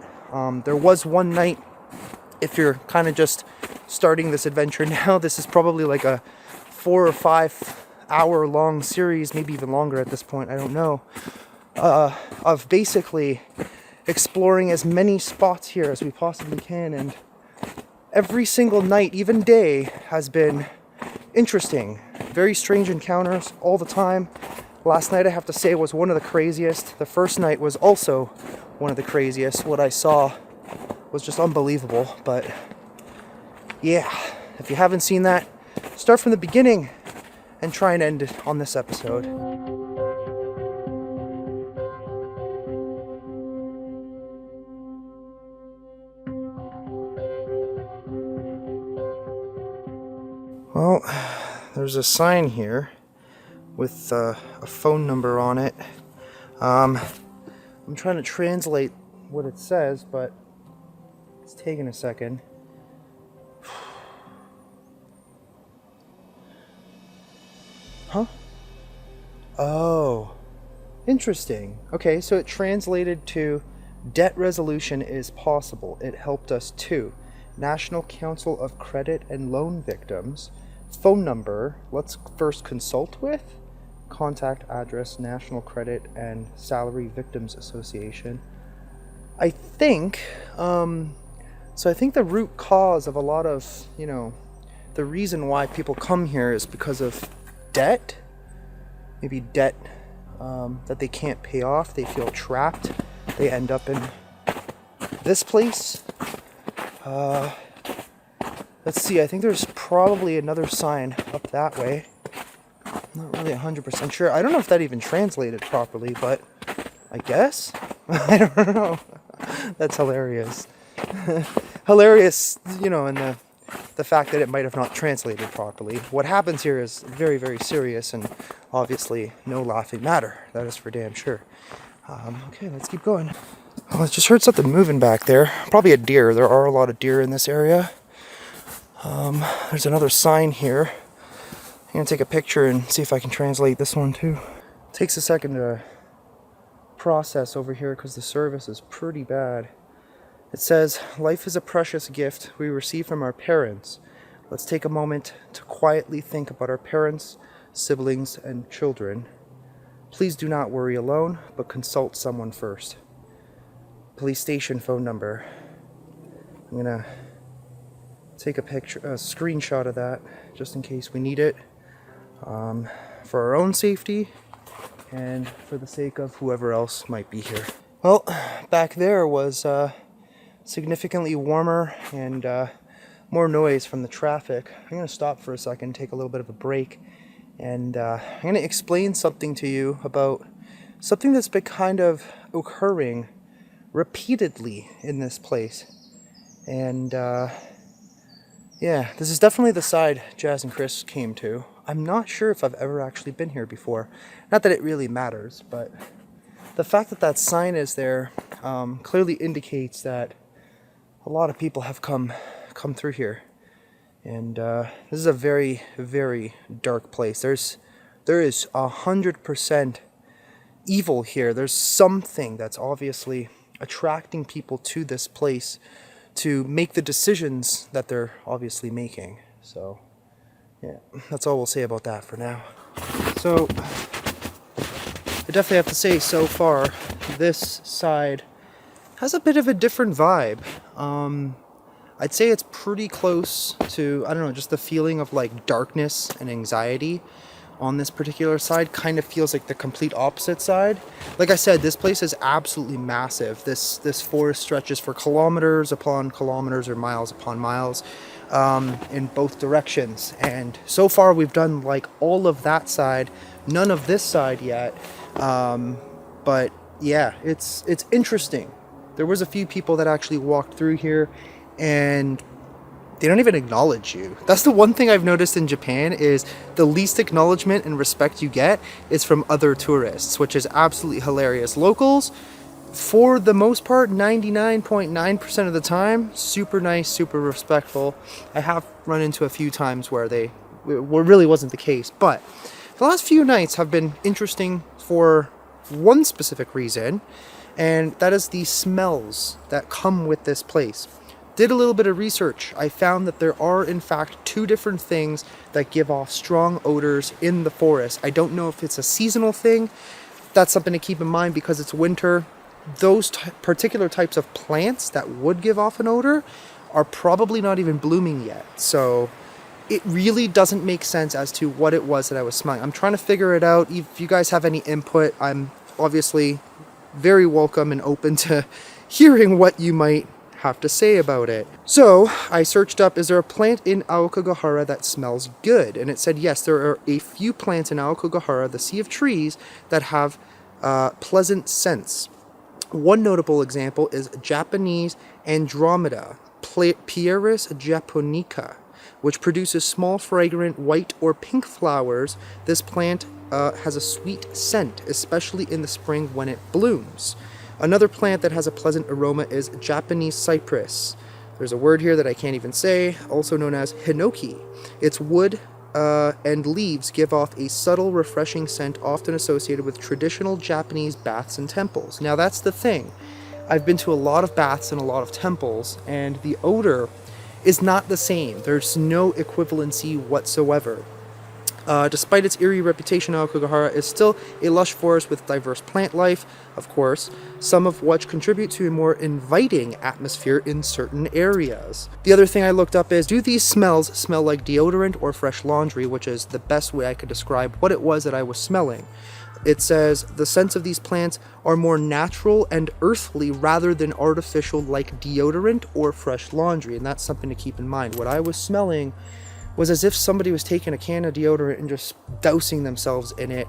There was one night, if you're kind of just starting this adventure now, this is probably like a 4 or 5 hour long series, maybe even longer at this point, I don't know, of basically exploring as many spots here as we possibly can. And every single night, even day, has been interesting. Very strange encounters all the time. Last night, I have to say, was one of the craziest. The first night was also one of the craziest. What I saw was just unbelievable. But yeah, if you haven't seen that, start from the beginning and try and end it on this episode. Well, there's a sign here with a phone number on it. I'm trying to translate what it says, but it's taking a second. Huh? Oh, interesting. Okay, so it translated to debt resolution is possible. It helped us too. National Council of Credit and Loan Victims. Phone number, let's first consult with. Contact address, National Credit and Salary Victims Association. I think, so I think the root cause of a lot of, the reason why people come here is because of debt. Maybe debt that they can't pay off. They feel trapped. They end up in this place. Let's see, I think there's probably another sign up that way. I'm not really 100% sure. I don't know if that even translated properly, but I guess? I don't know. That's hilarious. Hilarious, in the fact that it might have not translated properly. What happens here is very, very serious and obviously no laughing matter. That is for damn sure. Okay, let's keep going. Oh, I just heard something moving back there. Probably a deer. There are a lot of deer in this area. There's another sign here. I'm going to take a picture and see if I can translate this one too. It takes a second to process over here because the service is pretty bad. It says, life is a precious gift we receive from our parents. Let's take a moment to quietly think about our parents, siblings, and children. Please do not worry alone, but consult someone first. Police station phone number. I'm gonna take a screenshot of that, just in case we need it, for our own safety and for the sake of whoever else might be here. Well, back there was significantly warmer and more noise from the traffic. I'm gonna stop for a second, take a little bit of a break, and I'm gonna explain something to you about something that's been kind of occurring repeatedly in this place. And yeah, this is definitely the side Jazz and Chris came to. I'm not sure if I've ever actually been here before. Not that it really matters, but the fact that that sign is there clearly indicates that a lot of people have come through here. And this is a very, very dark place. There is 100% evil here. There's something that's obviously attracting people to this place to make the decisions that they're obviously making. So yeah, that's all we'll say about that for now. So I definitely have to say, so far this side has a bit of a different vibe. I'd say it's pretty close to, I don't know, just the feeling of like darkness and anxiety on this particular side kind of feels like the complete opposite side. Like I said, this place is absolutely massive. This forest stretches for kilometers upon kilometers or miles upon miles in both directions. And so far we've done like all of that side, none of this side yet. But yeah, it's interesting. There was a few people that actually walked through here, and they don't even acknowledge you. That's the one thing I've noticed in Japan, is the least acknowledgement and respect you get is from other tourists, which is absolutely hilarious. Locals, for the most part, 99.9% of the time, super nice, super respectful. I have run into a few times where it really wasn't the case, but the last few nights have been interesting for one specific reason, and that is the smells that come with this place. Did a little bit of research. I found that there are in fact two different things that give off strong odors in the forest. I don't know if it's a seasonal thing. That's something to keep in mind because it's winter. Those particular types of plants that would give off an odor are probably not even blooming yet. So it really doesn't make sense as to what it was that I was smelling. I'm trying to figure it out. If you guys have any input, I'm obviously very welcome and open to hearing what you might have to say about it. So I searched up, is there a plant in Aokigahara that smells good? And it said yes, there are a few plants in Aokigahara, the Sea of Trees, that have pleasant scents. One notable example is Japanese Andromeda, Pieris japonica, which produces small fragrant white or pink flowers. This plant has a sweet scent, especially in the spring when it blooms. Another plant that has a pleasant aroma is Japanese cypress. There's a word here that I can't even say, also known as hinoki. Its wood and leaves give off a subtle, refreshing scent often associated with traditional Japanese baths and temples. Now that's the thing. I've been to a lot of baths and a lot of temples, and the odor is not the same. There's no equivalency whatsoever. Despite its eerie reputation, Aokigahara is still a lush forest with diverse plant life, of course, some of which contribute to a more inviting atmosphere in certain areas. The other thing I looked up is, do these smells smell like deodorant or fresh laundry, which is the best way I could describe what it was that I was smelling. It says, the scents of these plants are more natural and earthly rather than artificial like deodorant or fresh laundry, and that's something to keep in mind. What I was smelling was as if somebody was taking a can of deodorant and just dousing themselves in it,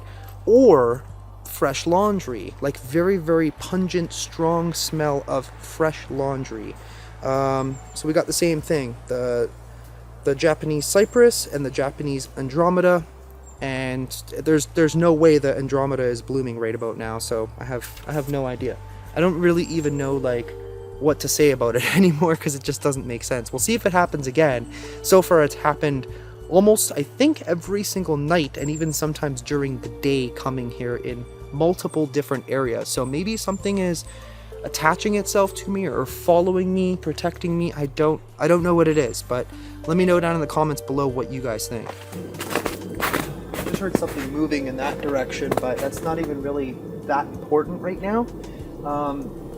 or fresh laundry, like very, very pungent, strong smell of fresh laundry. So we got the same thing, the Japanese cypress and the Japanese Andromeda, and there's no way the Andromeda is blooming right about now, so I have no idea. I don't really even know like what to say about it anymore because it just doesn't make sense. We'll see if it happens again. So far it's happened almost, I think, every single night, and even sometimes during the day, coming here in multiple different areas. So maybe something is attaching itself to me or following me, protecting me. I don't know what it is, but let me know down in the comments below what you guys think. I just heard something moving in that direction, but that's not even really that important right now.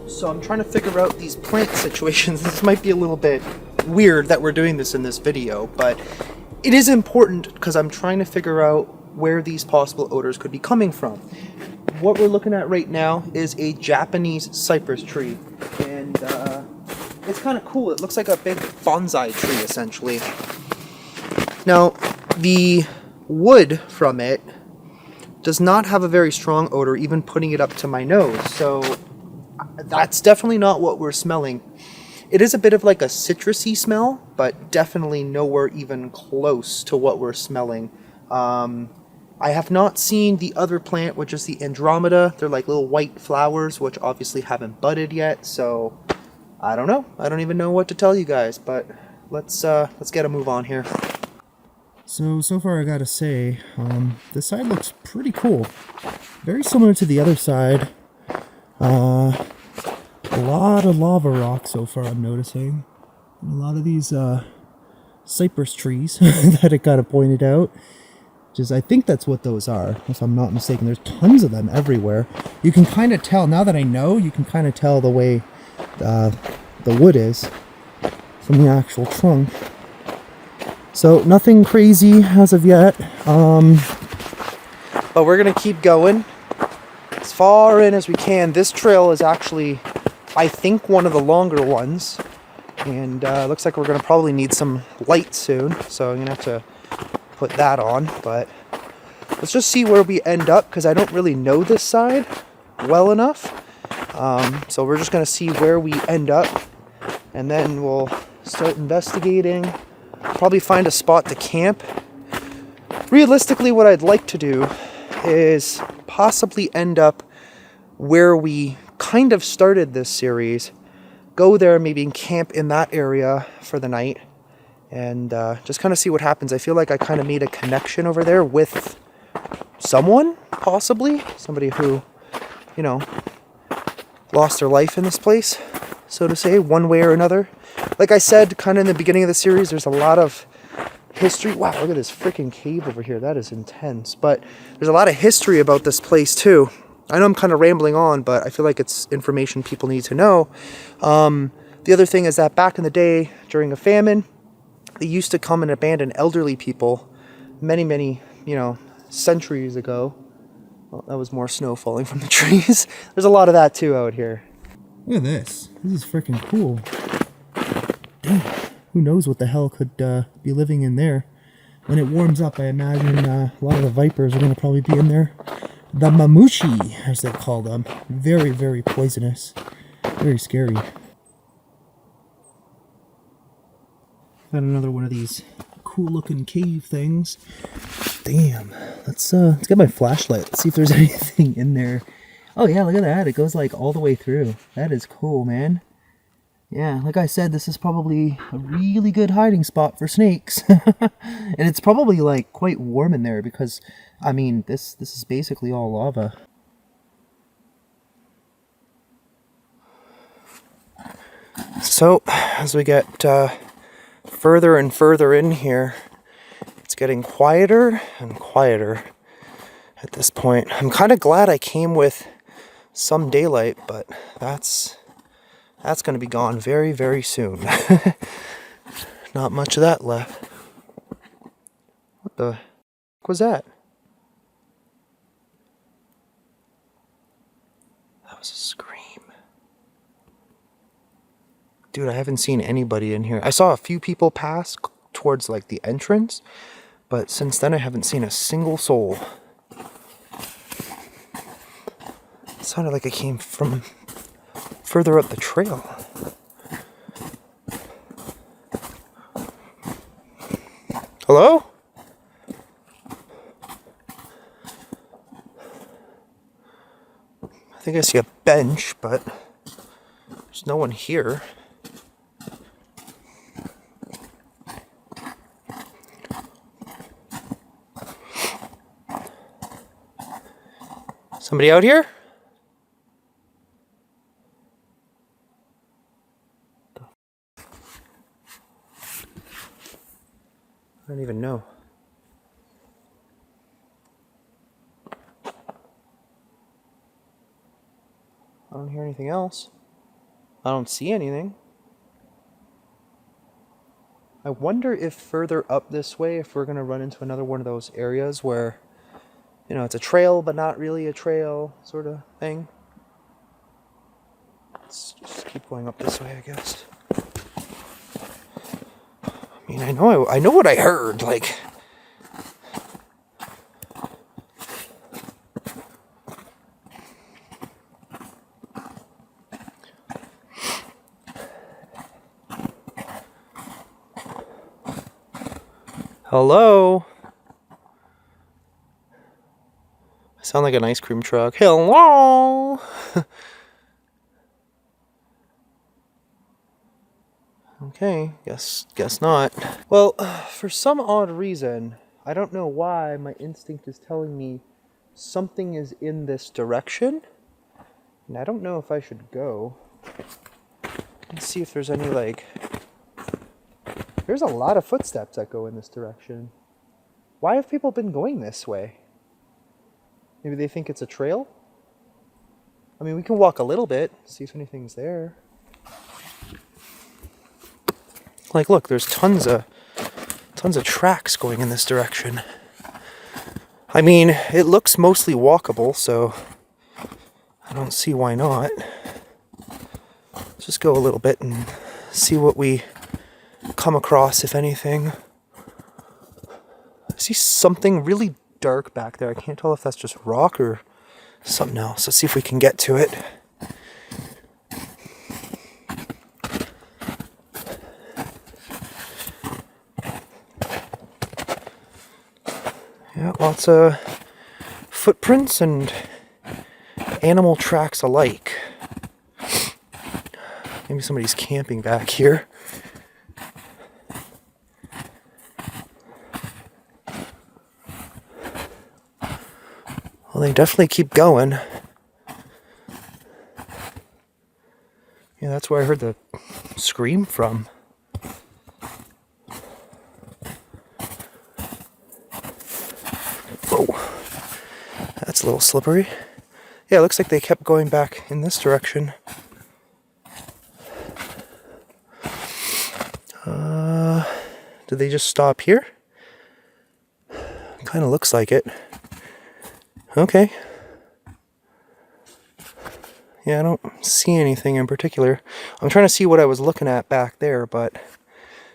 So I'm trying to figure out these plant situations. This might be a little bit weird that we're doing this in this video, but it is important because I'm trying to figure out where these possible odors could be coming from. What we're looking at right now is a Japanese cypress tree, and it's kind of cool. It looks like a big bonsai tree, essentially. Now, the wood from it does not have a very strong odor, even putting it up to my nose, so that's definitely not what we're smelling. It is a bit of like a citrusy smell, but definitely nowhere even close to what we're smelling. I have not seen the other plant, which is the Andromeda. They're like little white flowers, which obviously haven't budded yet, so I don't know. I don't even know what to tell you guys, but let's get a move on here. So far I gotta say, this side looks pretty cool. Very similar to the other side. A lot of lava rock so far, I'm noticing. And a lot of these cypress trees that it kind of pointed out. Which is, I think that's what those are, if I'm not mistaken. There's tons of them everywhere. You can kind of tell, now that I know, you can kind of tell the way the wood is from the actual trunk. So nothing crazy as of yet. But we're going to keep going as far in as we can. This trail is actually, I think, one of the longer ones. And looks like we're going to probably need some light soon. So I'm going to have to put that on. But let's just see where we end up, because I don't really know this side well enough. So we're just going to see where we end up. And then we'll start investigating probably find a spot to camp. Realistically, what I'd like to do is possibly end up where we kind of started this series. Go there, maybe camp in that area for the night, and just kind of see what happens. I feel like I kind of made a connection over there with someone, possibly. Somebody who, you know, lost their life in this place, so to say, one way or another. Like I said, kind of in the beginning of the series, there's a lot of history. Wow, look at this freaking cave over here. That is intense. But there's a lot of history about this place too. I know I'm kind of rambling on, but I feel like it's information people need to know. The other thing is that back in the day, during a famine, they used to come and abandon elderly people many, many, centuries ago. Well, that was more snow falling from the trees. There's a lot of that too out here. Look at this. This is freaking cool. Damn. Who knows what the hell could be living in there. When it warms up, I imagine a lot of the vipers are going to probably be in there. The mamushi, as they call them. Very, very poisonous. Very scary. Got another one of these cool looking cave things. Damn. Let's get my flashlight. Let's see if there's anything in there. Oh yeah, look at that. It goes like all the way through. That is cool, man. Yeah, like I said, this is probably a really good hiding spot for snakes. And it's probably like quite warm in there because, I mean, this is basically all lava. So, as we get further and further in here, it's getting quieter and quieter at this point. I'm kind of glad I came with some daylight, but that's going to be gone very, very soon. Not much of that left. What the heck was that? That was a scream. Dude, I haven't seen anybody in here. I saw a few people pass towards like the entrance, but since then I haven't seen a single soul. It sounded like it came from further up the trail. Hello? I think I see a bench, but there's no one here. Somebody out here? I don't even know. I don't hear anything else. I don't see anything. I wonder if further up this way, if we're going to run into another one of those areas where, it's a trail, but not really a trail sort of thing. Let's just keep going up this way, I guess. I mean, I know what I heard, like... Hello? I sound like an ice cream truck. Hello? Okay, guess not. Well, for some odd reason, I don't know why, my instinct is telling me something is in this direction. And I don't know if I should go. Let's see if there's any, like... There's a lot of footsteps that go in this direction. Why have people been going this way? Maybe they think it's a trail? I mean, we can walk a little bit, see if anything's there. Like, look, there's tons of tracks going in this direction. I mean, it looks mostly walkable, so I don't see why not. Let's just go a little bit and see what we come across, if anything. I see something really dark back there. I can't tell if that's just rock or something else. Let's see if we can get to it. lots of footprints and animal tracks alike. Maybe somebody's camping back here. Well, they definitely keep going. Yeah, that's where I heard the scream from. Whoa. That's a little slippery. Yeah, it looks like they kept going back in this direction. Did they just stop here? Kind of looks like it. Okay. Yeah, I don't see anything in particular. I'm trying to see what I was looking at back there, but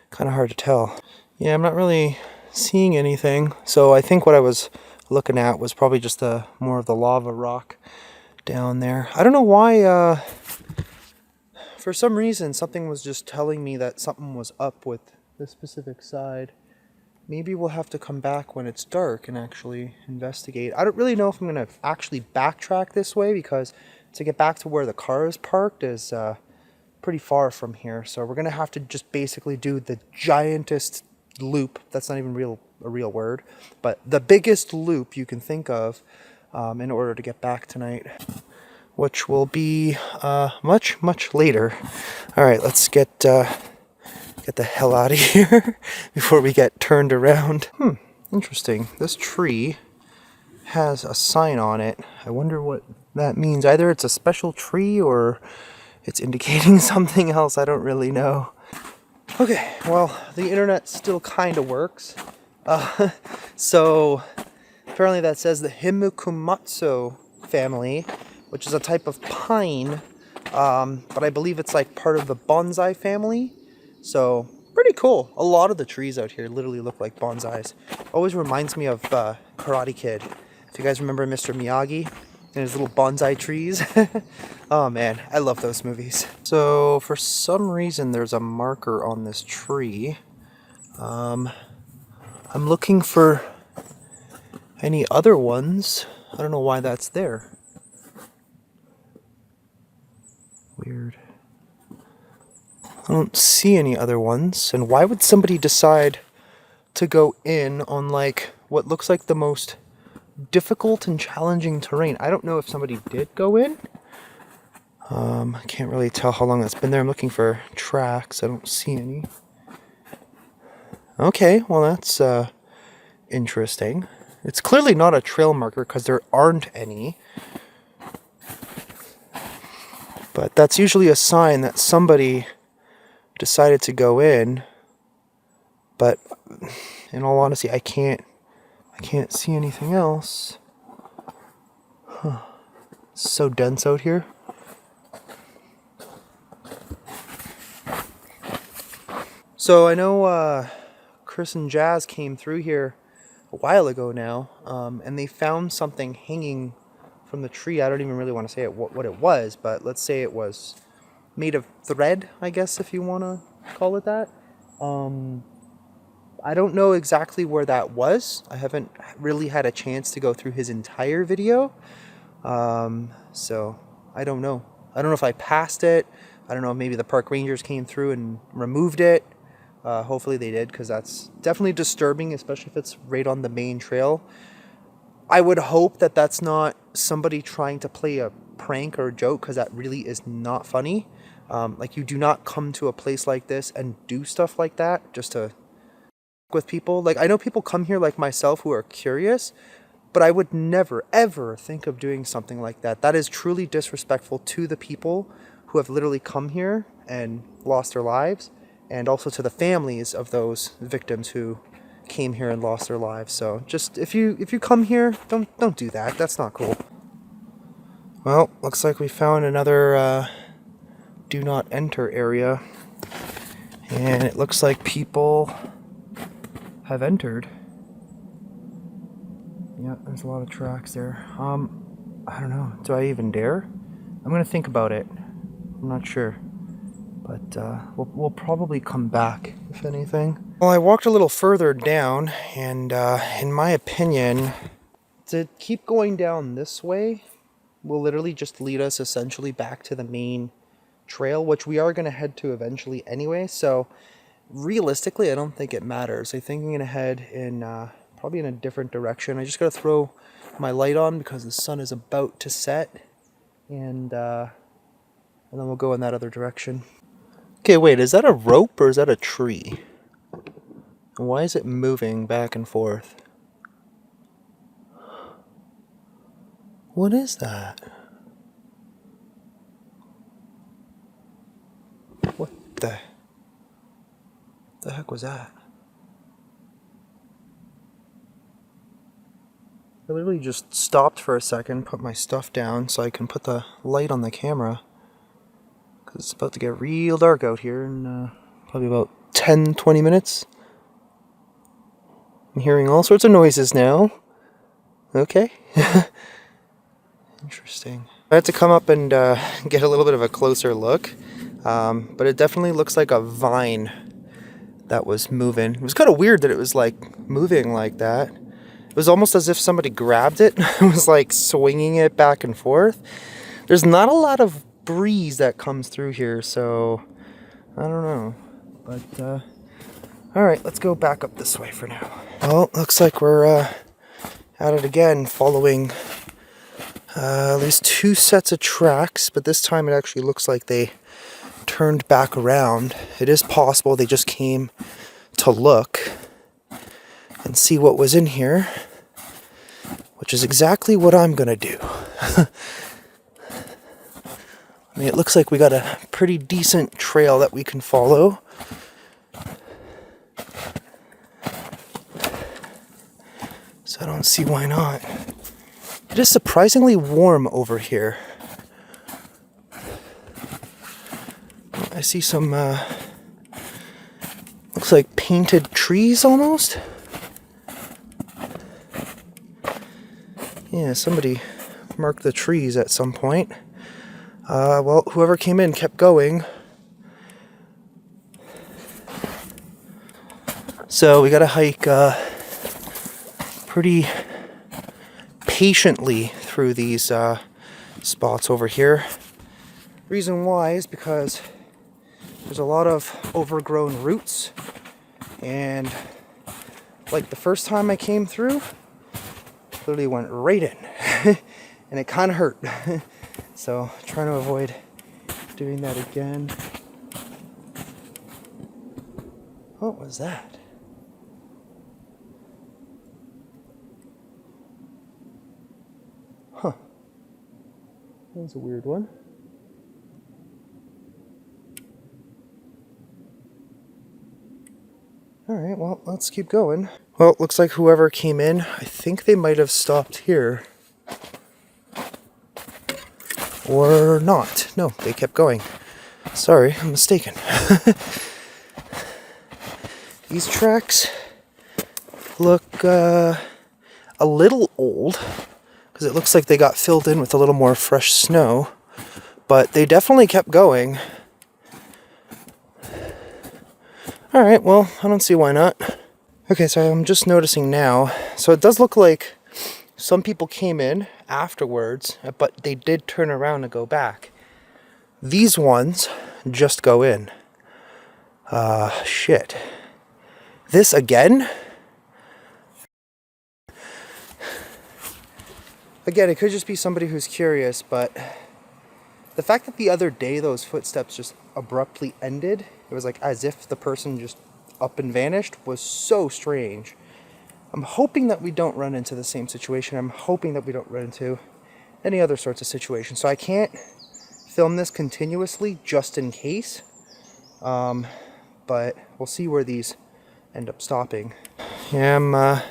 kind of hard to tell. Yeah, I'm not really seeing anything. So I think what I was looking at was probably just more of the lava rock down there. I don't know why, for some reason, something was just telling me that something was up with this specific side. Maybe we'll have to come back when it's dark and actually investigate. I don't really know if I'm going to actually backtrack this way, because to get back to where the car is parked is pretty far from here. So we're going to have to just basically do the giantest loop. That's not even a real word, but the biggest loop you can think of in order to get back tonight, which will be much, much later. All right, let's get the hell out of here before we get turned around. Interesting. This tree has a sign on it. I wonder what that means. Either it's a special tree or it's indicating something else. I don't really know. Okay, well, the internet still kind of works. So apparently that says the Himikumatsu family, which is a type of pine, but I believe it's like part of the bonsai family. So pretty cool. A lot of the trees out here literally look like bonsais. Always reminds me of Karate Kid. If you guys remember Mr. Miyagi and his little bonsai trees. Oh man, I love those movies. So for some reason there's a marker on this tree. I'm looking for any other ones. I don't know why that's there. Weird. I don't see any other ones. And why would somebody decide to go in on like what looks like the most difficult and challenging terrain? I don't know if somebody did go in. I can't really tell how long that's been there. I'm looking for tracks. I don't see any. Okay, well that's interesting. It's clearly not a trail marker because there aren't any. But that's usually a sign that somebody decided to go in. But in all honesty, I can't see anything else. Huh. It's so dense out here. So I know Chris and Jazz came through here a while ago now, and they found something hanging from the tree. I don't even really want to say what it was, but let's say it was made of thread, I guess, if you want to call it that. I don't know exactly where that was. I haven't really had a chance to go through his entire video. So I don't know. I don't know if I passed it. I don't know if maybe the park rangers came through and removed it. Hopefully they did, because that's definitely disturbing, especially if it's right on the main trail. I would hope that that's not somebody trying to play a prank or a joke, because that really is not funny. Like, you do not come to a place like this and do stuff like that just to with people. Like, I know people come here like myself who are curious, but I would never, ever think of doing something like that. That is truly disrespectful to the people who have literally come here and lost their lives, and also to the families of those victims who came here and lost their lives. So just, if you come here, don't do that. That's not cool. Well, looks like we found another do not enter area, and it looks like people have entered. Yeah, there's a lot of tracks there. I don't know. Do I even dare? I'm gonna think about it. I'm not sure. But we'll probably come back, if anything. Well, I walked a little further down, and in my opinion, to keep going down this way will literally just lead us essentially back to the main trail, which we are going to head to eventually anyway. So realistically, I don't think it matters. I think I'm going to head in probably in a different direction. I just got to throw my light on because the sun is about to set, and then we'll go in that other direction. Okay, wait, is that a rope or is that a tree? And why is it moving back and forth? What is that? What the heck was that? I literally just stopped for a second, put my stuff down so I can put the light on the camera. Because it's about to get real dark out here in probably about 10-20 minutes. I'm hearing all sorts of noises now. Okay. Interesting. I had to come up and get a little bit of a closer look. But it definitely looks like a vine that was moving. It was kind of weird that it was like moving like that. It was almost as if somebody grabbed it and was like swinging it back and forth. There's not a lot of breeze that comes through here, so I don't know. But alright, let's go back up this way for now. Well, looks like we're at it again, following at least 2 sets of tracks, but this time it actually looks like they turned back around. It is possible they just came to look and see what was in here, which is exactly what I'm gonna do. I mean, it looks like we got a pretty decent trail that we can follow. So I don't see why not. It is surprisingly warm over here. I see some, looks like painted trees almost. Yeah, somebody marked the trees at some point. Well, whoever came in kept going. So we gotta hike pretty patiently through these spots over here. Reason why is because there's a lot of overgrown roots, and like the first time I came through, literally went right in and it kind of hurt. So trying to avoid doing that again. What was that? Huh. That was a weird one. Alright, well, let's keep going. Well, it looks like whoever came in, I think they might have stopped here. Or not. No, they kept going. Sorry, I'm mistaken. These tracks look a little old, because it looks like they got filled in with a little more fresh snow, but they definitely kept going. Alright, well, I don't see why not. Okay, so I'm just noticing now. So it does look like some people came in afterwards, but they did turn around and go back. These ones just go in. Shit. This again? Again, it could just be somebody who's curious, but the fact that the other day those footsteps just abruptly ended, it was like as if the person just up and vanished, was so strange. I'm hoping that we don't run into the same situation. I'm hoping that we don't run into any other sorts of situations. So I can't film this continuously just in case. But we'll see where these end up stopping. Yeah, I'm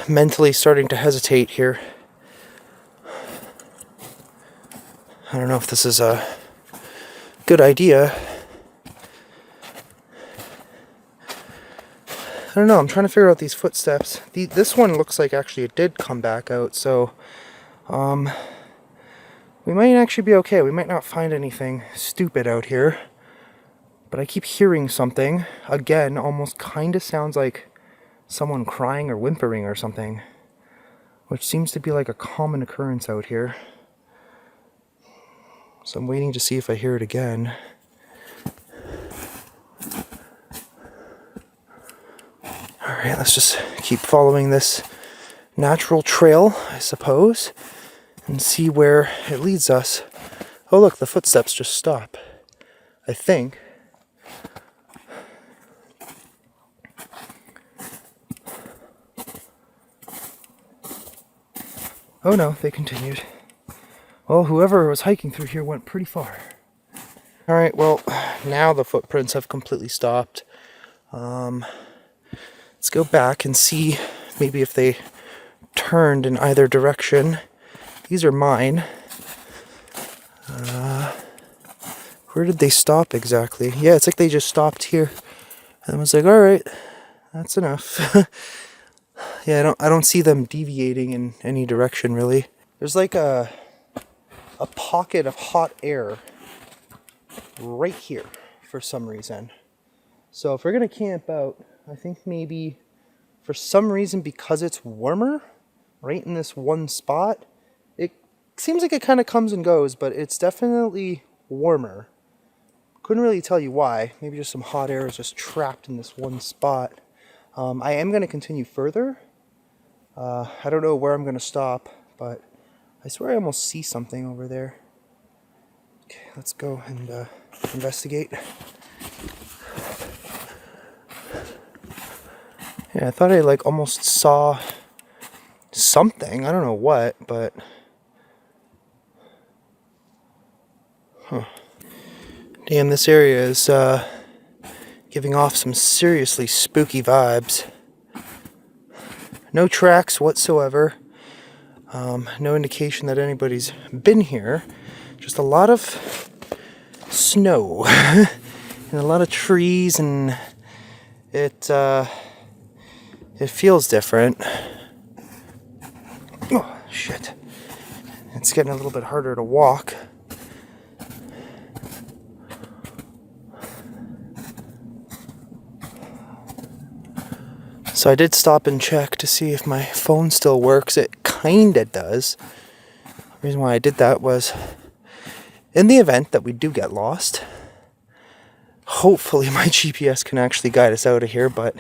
mentally starting to hesitate here. I don't know if this is a good idea. I don't know, I'm trying to figure out these footsteps. This one looks like actually it did come back out, so we might actually be okay. We might not find anything stupid out here. But I keep hearing something. Again, almost kind of sounds like someone crying or whimpering or something, which seems to be like a common occurrence out here. So I'm waiting to see if I hear it again. Alright, let's just keep following this natural trail, I suppose, and see where it leads us. Oh look, the footsteps just stop, I think. Oh no, they continued. Well, whoever was hiking through here went pretty far. Alright, well, now the footprints have completely stopped. Let's go back and see maybe if they turned in either direction. These are mine. Where did they stop exactly? Yeah, it's like they just stopped here. And I was like, alright, that's enough. Yeah, I don't see them deviating in any direction really. There's like a pocket of hot air right here for some reason. So if we're gonna camp out, I think maybe for some reason, because it's warmer right in this one spot, it seems like it kind of comes and goes, but it's definitely warmer. Couldn't really tell you why. Maybe just some hot air is just trapped in this one spot. I am going to continue further. I don't know where I'm going to stop, but I swear I almost see something over there. Okay, let's go and investigate. Yeah, I thought I like almost saw something. I don't know what, but... Huh. Damn, this area is giving off some seriously spooky vibes. No tracks whatsoever. No indication that anybody's been here. Just a lot of snow and a lot of trees, and it feels different. Oh shit! It's getting a little bit harder to walk. So I did stop and check to see if my phone still works. It kinda does. The reason why I did that was, in the event that we do get lost, hopefully my GPS can actually guide us out of here, but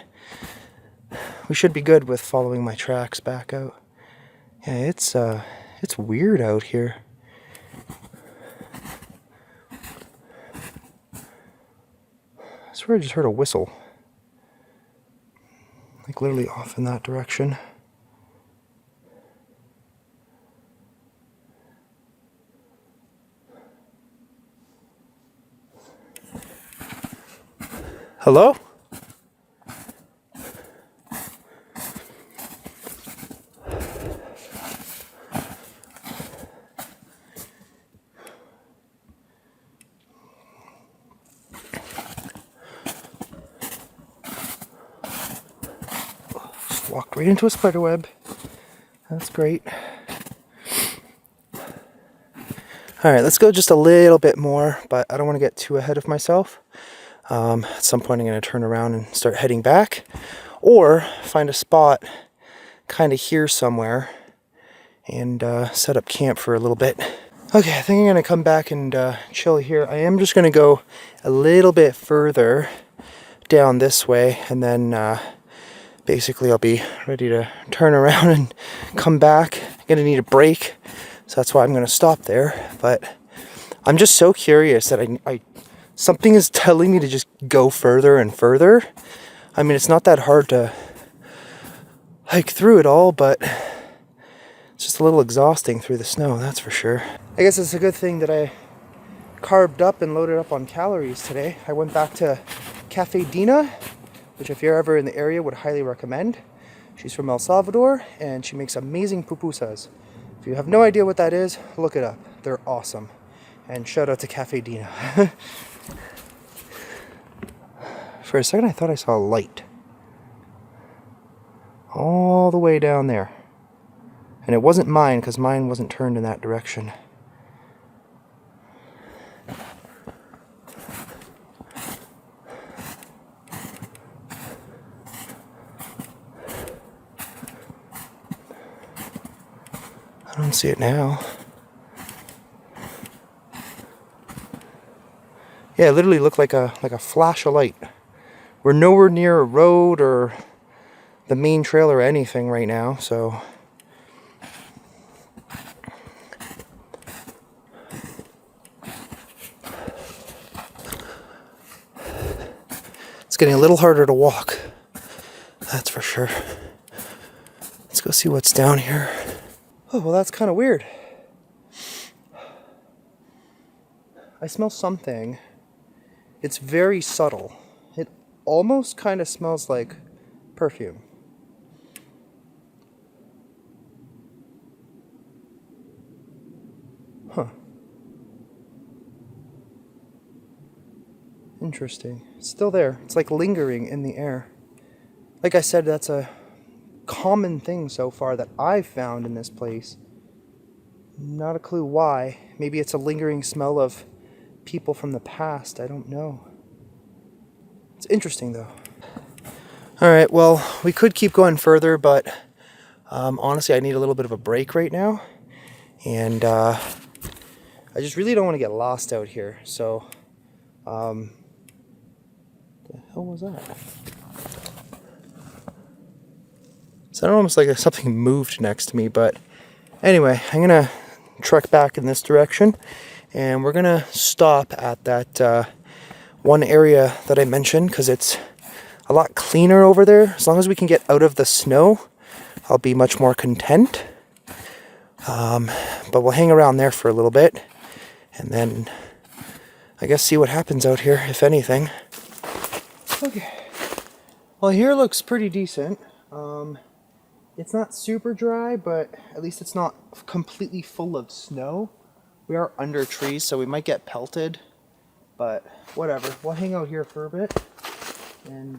we should be good with following my tracks back out. Yeah, it's weird out here. I swear I just heard a whistle. Like literally off in that direction. Hello? Walked right into a spider web. That's great. Alright, let's go just a little bit more, but I don't want to get too ahead of myself. At some point I'm going to turn around and start heading back, or find a spot kind of here somewhere and set up camp for a little bit. Okay, I think I'm going to come back and chill here. I am just going to go a little bit further down this way, and then basically I'll be ready to turn around and come back. I'm going to need a break, so that's why I'm going to stop there. But I'm just so curious that I something is telling me to just go further and further. I mean, it's not that hard to hike through it all, but it's just a little exhausting through the snow, that's for sure. I guess it's a good thing that I carved up and loaded up on calories today. I went back to Cafe Dina, which if you're ever in the area, would highly recommend. She's from El Salvador, and she makes amazing pupusas. If you have no idea what that is, look it up. They're awesome. And shout out to Cafe Dina. For a second, I thought I saw a light. All the way down there. And it wasn't mine, because mine wasn't turned in that direction. see it now. Yeah, it literally looked like a flash of light. We're nowhere near a road or the main trail or anything right now, so it's getting a little harder to walk. That's for sure. Let's go see what's down here. Oh, well, that's kind of weird. I smell something. It's very subtle. It almost kind of smells like perfume. Huh. Interesting. It's still there. It's like lingering in the air. Like I said, that's a common thing so far that I've found in this place. Not a clue why. Maybe it's a lingering smell of people from the past. I don't know. It's interesting though. Alright, well, we could keep going further, but honestly, I need a little bit of a break right now. And I just really don't want to get lost out here. So, the hell was that? It sounded almost like something moved next to me, but anyway, I'm gonna trek back in this direction, and we're gonna stop at that one area that I mentioned because it's a lot cleaner over there. As long as we can get out of the snow, I'll be much more content. But we'll hang around there for a little bit, and then I guess see what happens out here, if anything. Okay. Well, here looks pretty decent. It's not super dry, but at least it's not completely full of snow. We are under trees, so we might get pelted, but whatever. We'll hang out here for a bit, and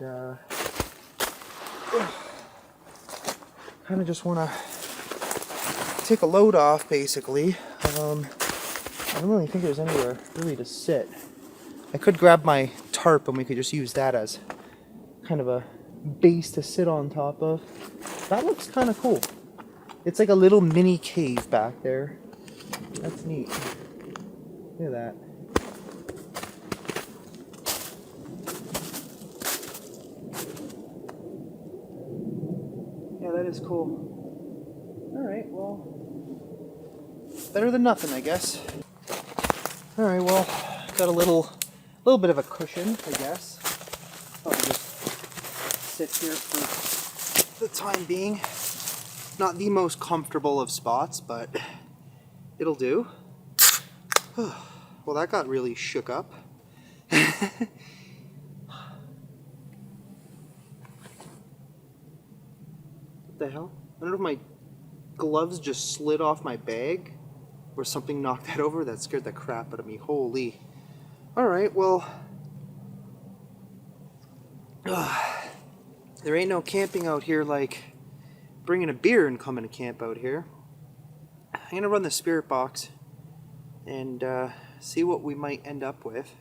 kind of just want to take a load off, basically. I don't really think there's anywhere really to sit. I could grab my tarp and we could just use that as kind of a base to sit on top of. That looks kind of cool. It's like a little mini cave back there. That's neat. Look at that. Yeah, that is cool. Alright, well, better than nothing, I guess. Alright, well, got a little bit of a cushion, I guess. Probably just sit here for the time being. Not the most comfortable of spots, but it'll do. Well, that got really shook up. What the hell? I don't know if my gloves just slid off my bag or something knocked that over. That scared the crap out of me. Holy. Alright, well, there ain't no camping out here like bringing a beer and coming to camp out here. I'm gonna run the spirit box and see what we might end up with.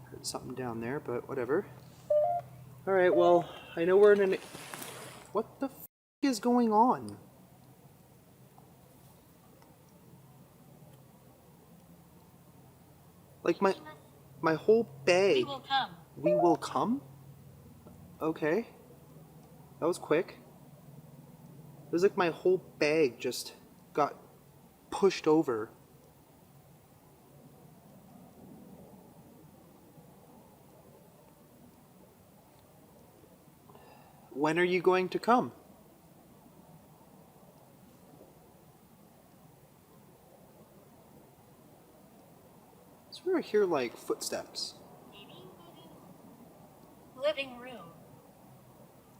Heard something down there, but whatever. Alright, well, I know we're in an... What the f*** is going on? Like my whole bag. We will come. We will come? Okay. That was quick. It was like my whole bag just got pushed over. When are you going to come? So we're hear like footsteps. Living room.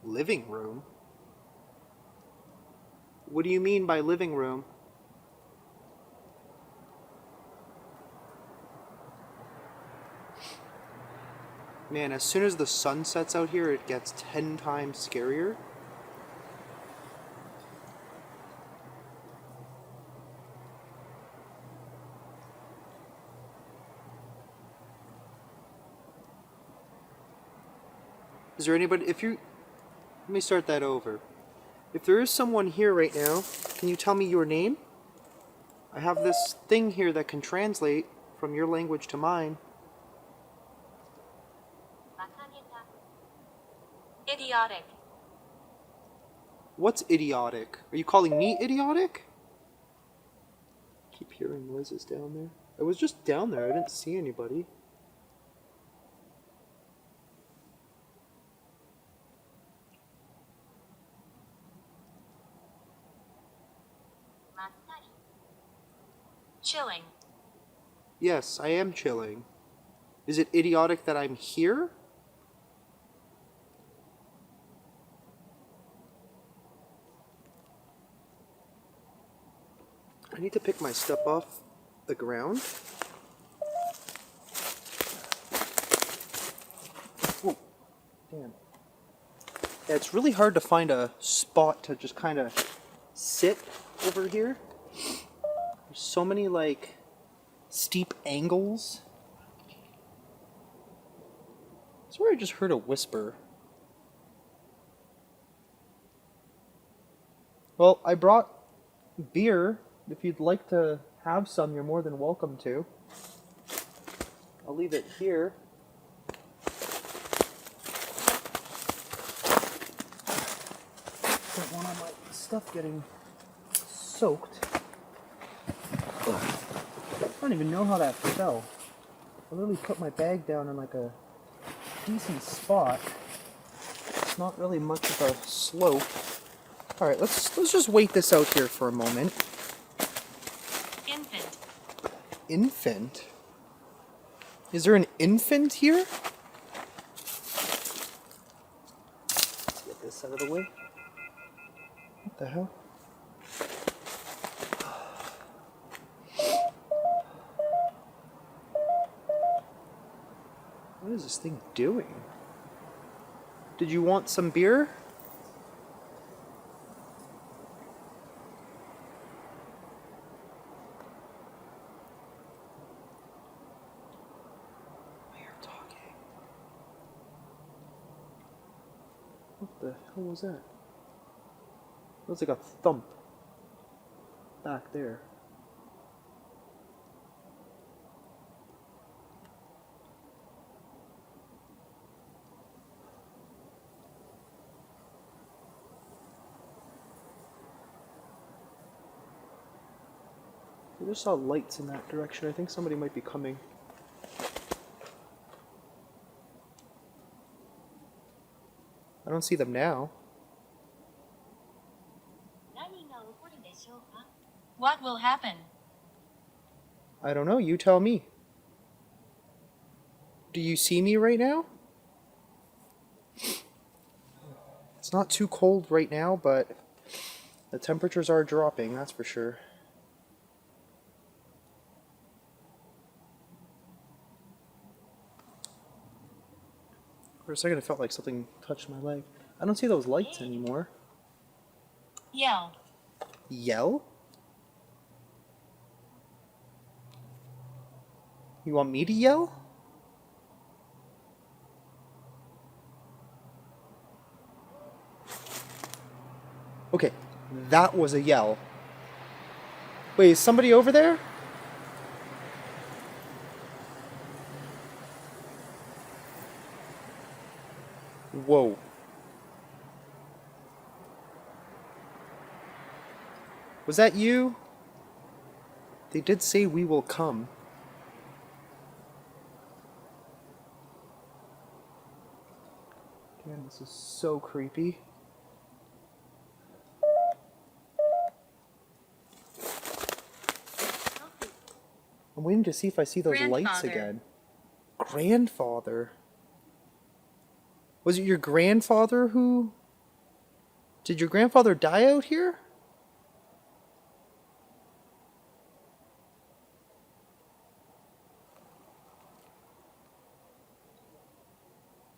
Living room? What do you mean by living room? Man, as soon as the sun sets out here, it gets 10 times scarier. Is there anybody, let me start that over. If there is someone here right now, can you tell me your name? I have this thing here that can translate from your language to mine. Idiotic. What's idiotic? Are you calling me idiotic? I keep hearing noises down there. I was just down there. I didn't see anybody. Chilling. Yes, I am chilling. Is it idiotic that I'm here? I need to pick my stuff off the ground. Oh, damn. Yeah, it's really hard to find a spot to just kind of sit over here. There's so many, like, steep angles. I swear I just heard a whisper. Well, I brought beer. If you'd like to have some, you're more than welcome to. I'll leave it here. Don't want all my stuff getting soaked. Ugh. I don't even know how that fell. I literally put my bag down in like a decent spot. It's not really much of a slope. All right, let's just wait this out here for a moment. Infant. Infant? Is there an infant here? Let's get this out of the way. What the hell? What is this thing doing? Did you want some beer? What the hell was that? It was like a thump back there. I just saw lights in that direction. I think somebody might be coming. I don't see them now. What will happen? I don't know. You tell me. Do you see me right now? It's not too cold right now, but the temperatures are dropping, that's for sure. For a second, it felt like something touched my leg. I don't see those lights anymore. Yell. Yell? You want me to yell? Okay, that was a yell. Wait, is somebody over there? Whoa. Was that you? They did say we will come. Man, this is so creepy. I'm waiting to see if I see those lights again. Grandfather? Was it your grandfather who... Did your grandfather die out here?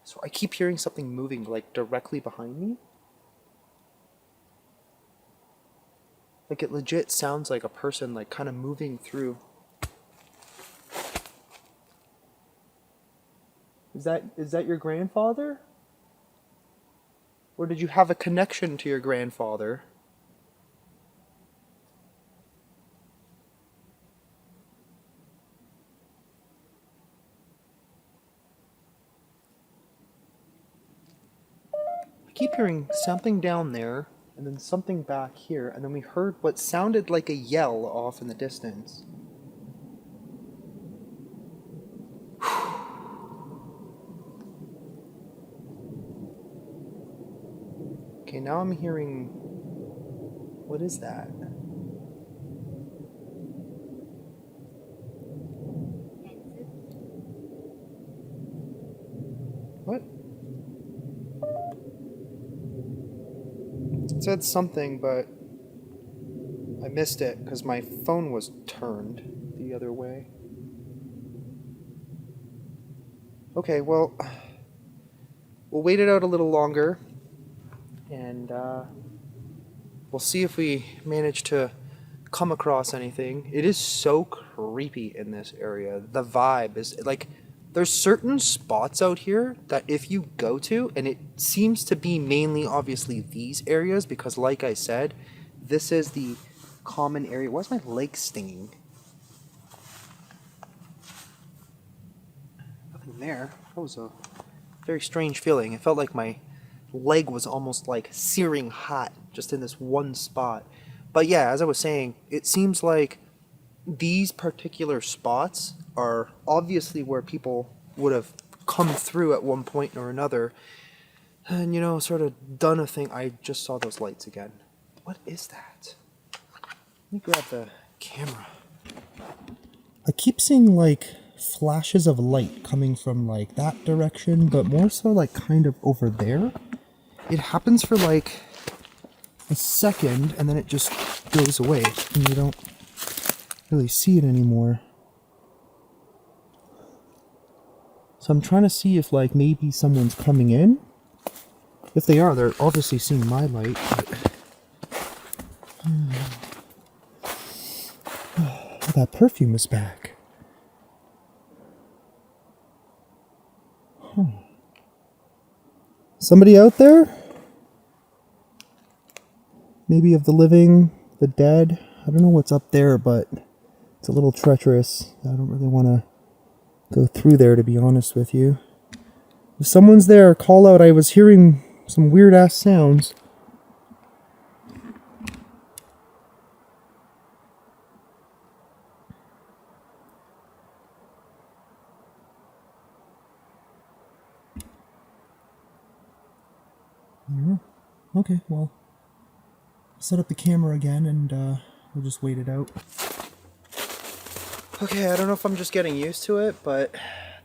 So I keep hearing something moving, like, directly behind me. Like, it legit sounds like a person, like, kind of moving through. Is that your grandfather? Or did you have a connection to your grandfather? I keep hearing something down there, and then something back here, and then we heard what sounded like a yell off in the distance. Okay, now I'm hearing... What is that? What? It said something, but I missed it because my phone was turned the other way. Okay, well, we'll wait it out a little longer, and we'll see if we manage to come across anything. It is so creepy in this area. The vibe is like, there's certain spots out here that if you go to, and it seems to be mainly obviously these areas, because like I said, this is the common area. Why's my leg stinging? Nothing there. That was a very strange feeling. It felt like my leg was almost like searing hot just in this one spot. But yeah, as I was saying, it seems like these particular spots are obviously where people would have come through at one point or another and, you know, sort of done a thing. I just saw those lights again. What is that? Let me grab the camera. I keep seeing like flashes of light coming from like that direction, but more so like kind of over there. It happens for like a second and then it just goes away and you don't really see it anymore. So I'm trying to see if like maybe someone's coming in. If they are, they're obviously seeing my light. But that perfume is back. Huh. Somebody out there? Maybe of the living, the dead. I don't know what's up there, but it's a little treacherous. I don't really want to go through there, to be honest with you. If someone's there, call out. I was hearing some weird ass sounds. Okay, well, set up the camera again and we'll just wait it out. Okay, I don't know if I'm just getting used to it, but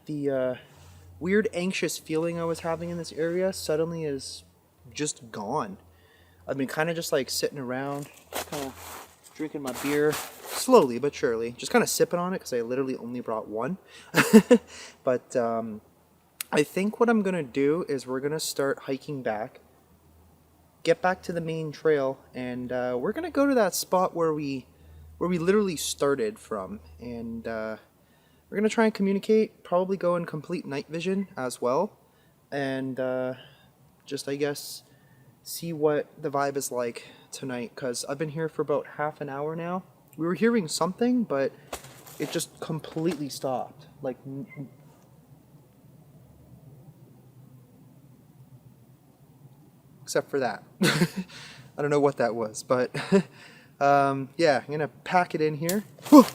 the weird anxious feeling I was having in this area suddenly is just gone. I've been kind of just like sitting around, kind of drinking my beer, slowly but surely, just kind of sipping on it because I literally only brought one. But I think what I'm going to do is we're going to start hiking back, get back to the main trail, and we're going to go to that spot where we literally started from, and we're going to try and communicate, probably go in complete night vision as well, and just, I guess, see what the vibe is like tonight, because I've been here for about half an hour now. We were hearing something, but it just completely stopped, like... except for that. I don't know what that was, but... yeah, I'm gonna pack it in here. Whew!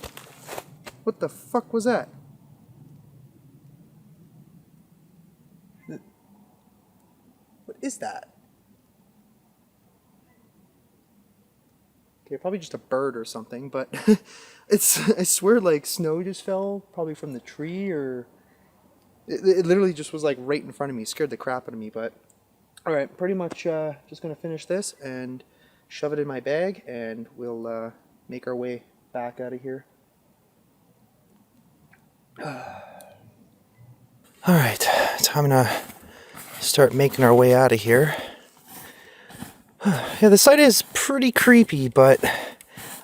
What the fuck was that? What is that? Okay, probably just a bird or something, but it's, I swear, like, snow just fell, probably from the tree, or... It literally just was, like, right in front of me. It scared the crap out of me, but... Alright, pretty much just gonna finish this and shove it in my bag, and we'll make our way back out of here. Alright, time to start making our way out of here. Yeah, the site is pretty creepy, but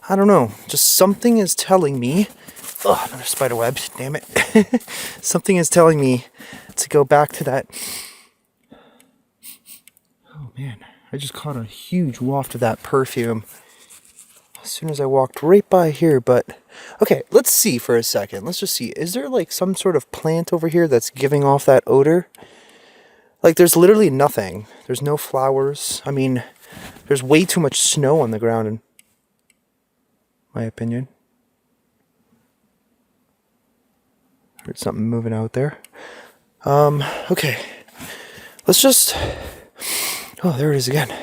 I don't know. Just something is telling me... Oh, another spider web, damn it. Something is telling me to go back to that... Man, I just caught a huge waft of that perfume as soon as I walked right by here, but okay, let's see for a second. Let's just see. Is there like some sort of plant over here that's giving off that odor? Like there's literally nothing. There's no flowers. I mean, there's way too much snow on the ground in my opinion. Heard something moving out there. Okay. Let's just... Oh, there it is again.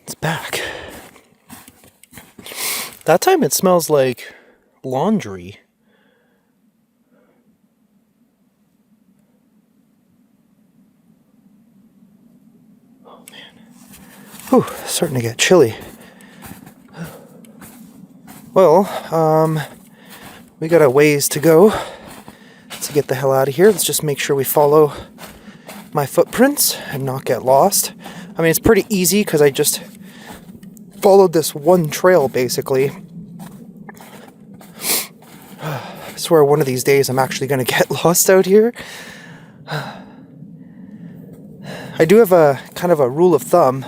It's back. That time it smells like laundry. Oh, man. Whew, starting to get chilly. Well, we got a ways to go to get the hell out of here. Let's just make sure we follow my footprints and not get lost. I mean, it's pretty easy because I just followed this one trail, basically. I swear one of these days I'm actually going to get lost out here. I do have a kind of a rule of thumb.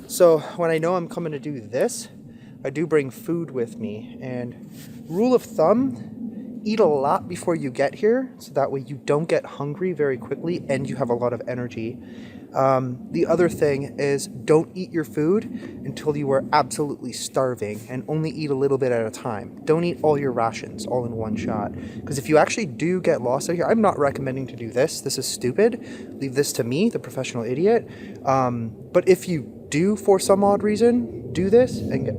So when I know I'm coming to do this, I do bring food with me. And rule of thumb, eat a lot before you get here, so that way you don't get hungry very quickly and you have a lot of energy. The other thing is don't eat your food until you are absolutely starving, and only eat a little bit at a time. Don't eat all your rations all in one shot, because if you actually do get lost out here, I'm not recommending to do this. This is stupid. Leave this to me, the professional idiot. But if you do, for some odd reason, do this and get...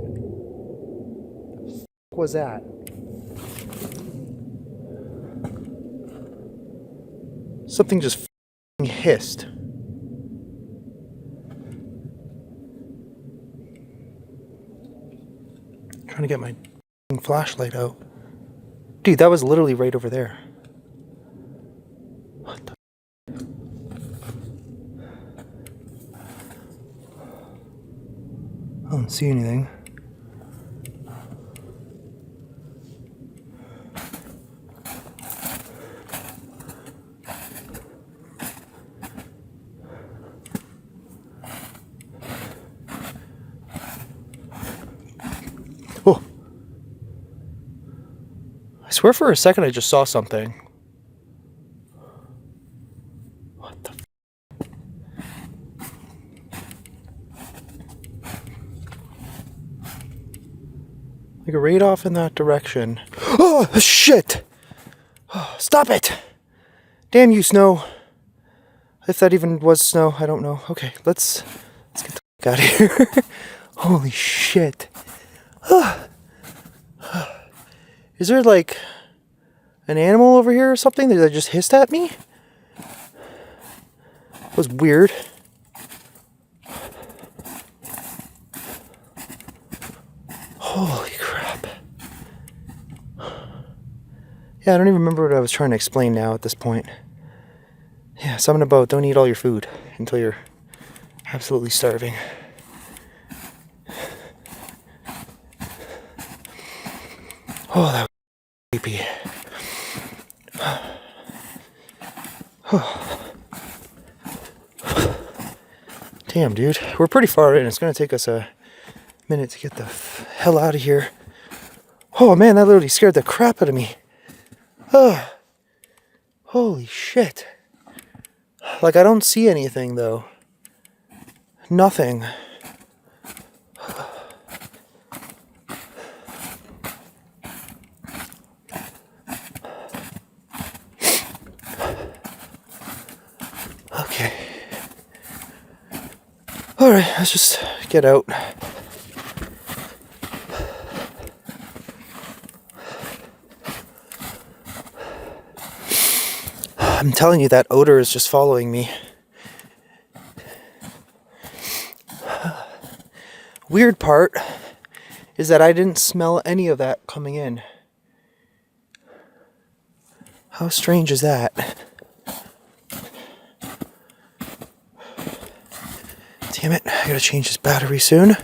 What was that? Something just hissed. Trying to get my flashlight out. Dude, that was literally right over there. What the... I don't see anything. Oh. I swear for a second I just saw something. What the like right off in that direction. Oh, shit! Oh, stop it! Damn you, snow. If that even was snow, I don't know. Okay, let's get the fuck out of here. Holy shit. Is there like an animal over here or something that just hissed at me? It was weird. Holy crap. Yeah, I don't even remember what I was trying to explain now at this point. Yeah, something about don't eat all your food until you're absolutely starving. Oh, that was creepy. Damn, dude. We're pretty far in. It's going to take us a minute to get the hell out of here. Oh, man, that literally scared the crap out of me. Oh, holy shit. Like, I don't see anything, though. Nothing. Okay. Alright, let's just get out. I'm telling you, that odor is just following me. Weird part is that I didn't smell any of that coming in. How strange is that? Damn it, I gotta change this battery soon.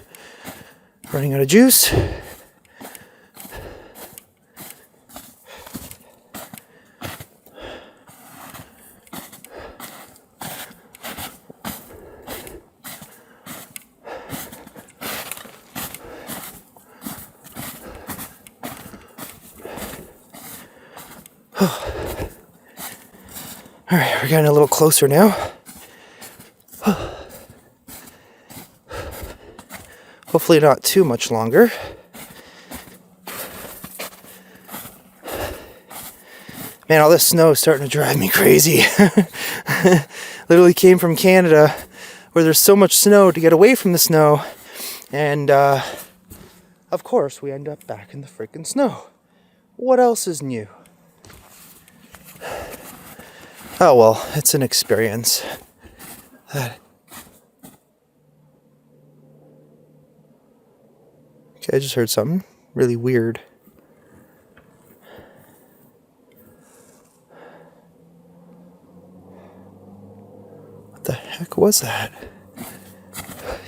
Running out of juice. Alright, we're getting a little closer now. Hopefully not too much longer. Man, all this snow is starting to drive me crazy. Literally came from Canada, where there's so much snow, to get away from the snow. And, of course, we end up back in the freaking snow. What else is new? Oh well, it's an experience. Okay, I just heard something really weird. What the heck was that?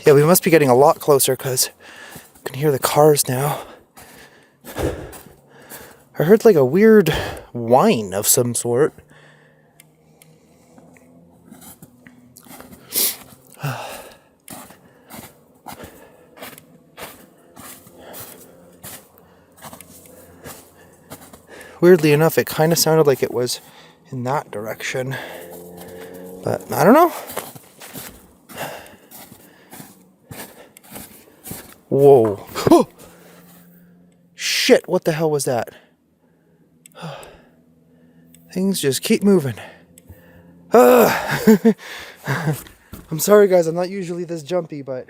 Yeah, we must be getting a lot closer because I can hear the cars now. I heard like a weird whine of some sort. Weirdly enough, it kind of sounded like it was in that direction. But I don't know. Whoa. Oh! Shit, what the hell was that? Things just keep moving. I'm sorry guys, I'm not usually this jumpy, but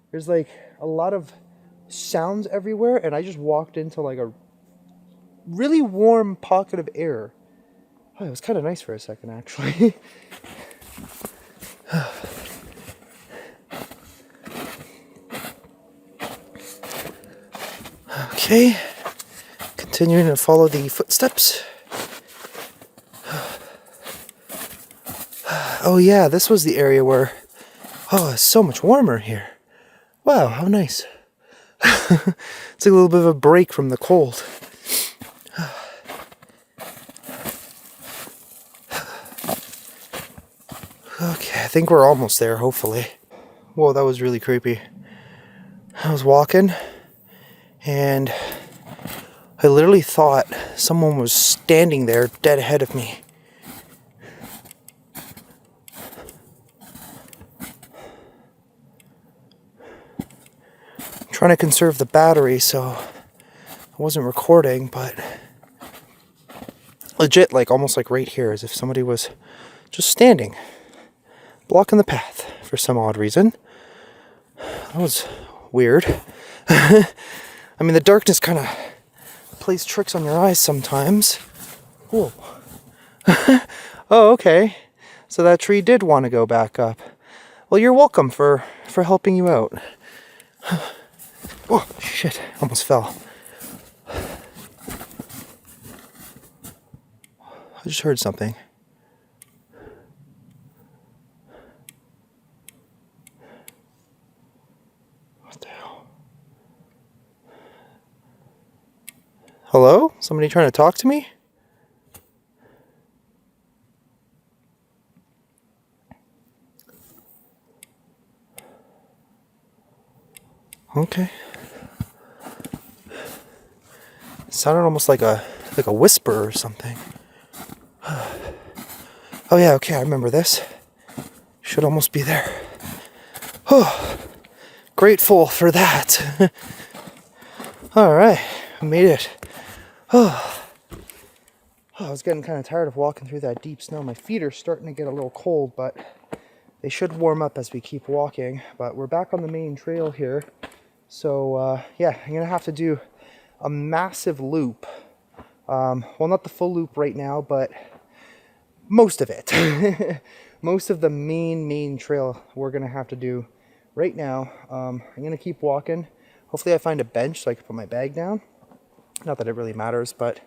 there's like a lot of sounds everywhere, and I just walked into like a really warm pocket of air. Oh, it was kind of nice for a second, actually. Okay, continuing to follow the footsteps. Oh yeah, this was the area where, oh, it's so much warmer here. Wow, how nice. It's like a little bit of a break from the cold. Okay, I think we're almost there, hopefully. Whoa, that was really creepy. I was walking, and I literally thought someone was standing there dead ahead of me. I'm trying to conserve the battery, so I wasn't recording, but legit, like almost like right here, as if somebody was just standing, blocking the path for some odd reason. That was weird. I mean, the darkness kind of plays tricks on your eyes sometimes. Whoa. Oh, okay. So that tree did want to go back up. Well, you're welcome for helping you out. Oh, shit. Almost fell. I just heard something. What the hell? Hello? Somebody trying to talk to me? Okay. It sounded almost like a whisper or something. Oh yeah, okay, I remember this. Should almost be there. Oh, grateful for that. Alright, I made it. Oh, I was getting kind of tired of walking through that deep snow. My feet are starting to get a little cold, but they should warm up as we keep walking. But we're back on the main trail here. So, yeah, I'm going to have to do a massive loop. Well, not the full loop right now, but most of it. Most of the main trail we're going to have to do right now. I'm going to keep walking. Hopefully I find a bench so I can put my bag down. Not that it really matters, but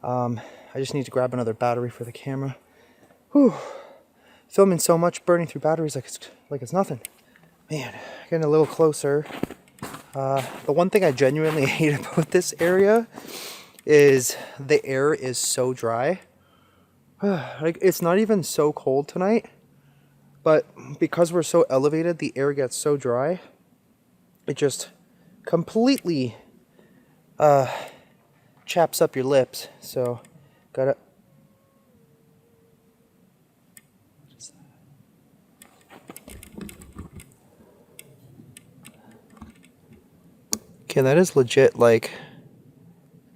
I just need to grab another battery for the camera. Whew. Filming so much, burning through batteries like it's nothing. Man, getting a little closer. The one thing I genuinely hate about this area is the air is so dry. Like, it's not even so cold tonight, but because we're so elevated, the air gets so dry. It just completely chaps up your lips. So Gotta... What is that? Okay, that is legit, like,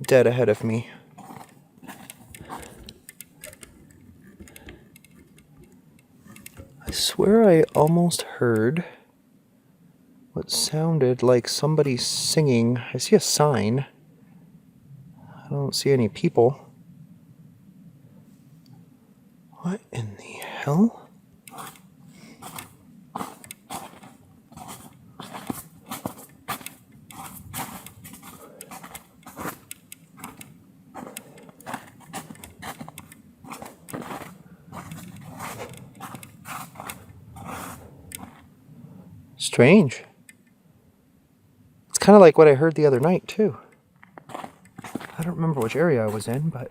dead ahead of me. I swear I almost heard what sounded like somebody singing. I see a sign. I don't see any people. What in the hell? Strange. It's kind of like what I heard the other night, too. I don't remember which area I was in, but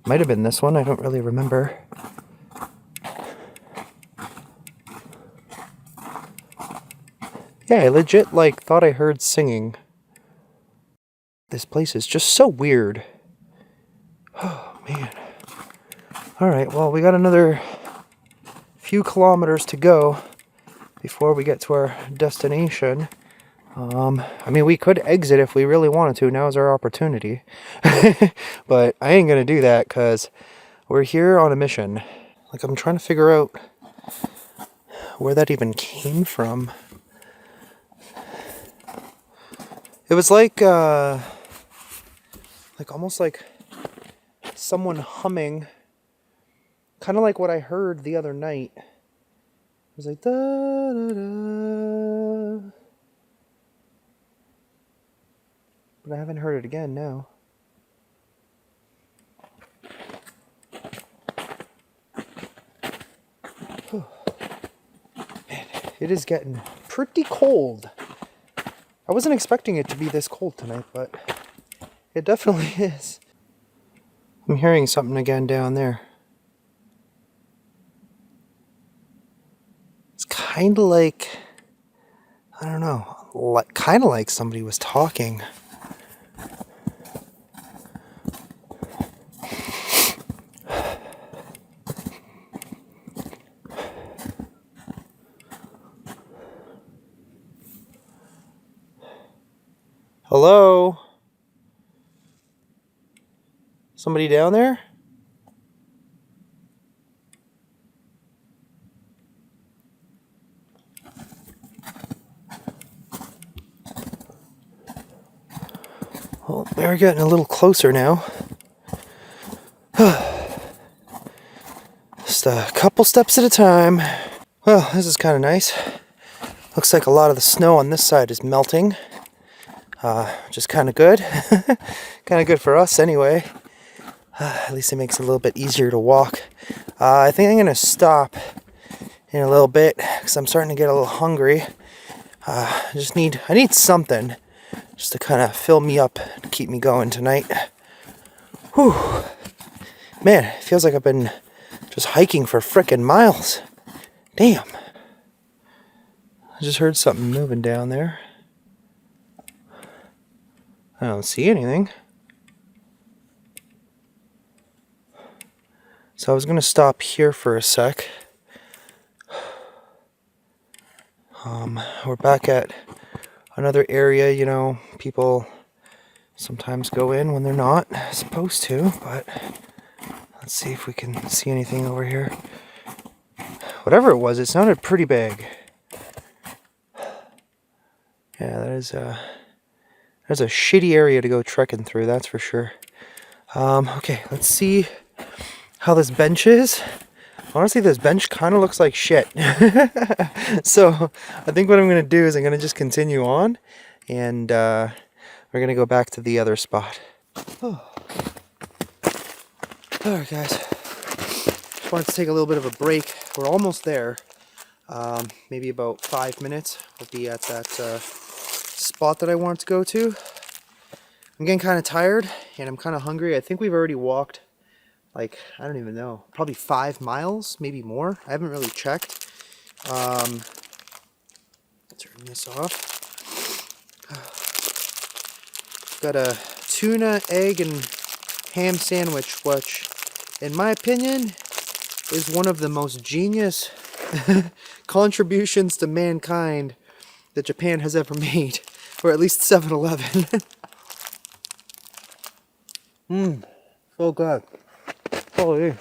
might have been this one. I don't really remember. Yeah, I legit, like, thought I heard singing. This place is just so weird. Oh, man. Alright, well, we got another few kilometers to go before we get to our destination. I mean, we could exit if we really wanted to. Now's our opportunity. But I ain't gonna do that because we're here on a mission. Like, I'm trying to figure out where that even came from. It was like almost like someone humming, kind of like what I heard the other night. It was like da da da. But I haven't heard it again now. Man, it is getting pretty cold. I wasn't expecting it to be this cold tonight, but it definitely is. I'm hearing something again down there. It's kind of like, I don't know, kind of like somebody was talking. Hello? Somebody down there? Well, they're getting a little closer now. Just a couple steps at a time. Well, this is kind of nice. Looks like a lot of the snow on this side is melting. Which is kind of good. Kind of good for us anyway. At least it makes it a little bit easier to walk. I think I'm going to stop in a little bit because I'm starting to get a little hungry. I need something just to kind of fill me up and keep me going tonight. Whew. Man, it feels like I've been just hiking for frickin' miles. Damn. I just heard something moving down there. I don't see anything. So I was going to stop here for a sec. We're back at another area, you know, people sometimes go in when they're not supposed to, but let's see if we can see anything over here. Whatever it was, it sounded pretty big. Yeah, that's a shitty area to go trekking through, that's for sure. Okay, let's see how this bench is. Honestly, this bench kind of looks like shit. So I think what I'm going to do is I'm going to just continue on, and we're going to go back to the other spot. Oh. Alright guys, just wanted to take a little bit of a break. We're almost there. Maybe about 5 minutes. We'll be at that spot that I wanted to go to. I'm getting kind of tired and I'm kind of hungry. I think we've already walked, like, I don't even know, probably 5 miles, maybe more. I haven't really checked. Turn this off. Got a tuna, egg, and ham sandwich, which, in my opinion, is one of the most genius contributions to mankind that Japan has ever made, or at least 7-Eleven. So good. Holy,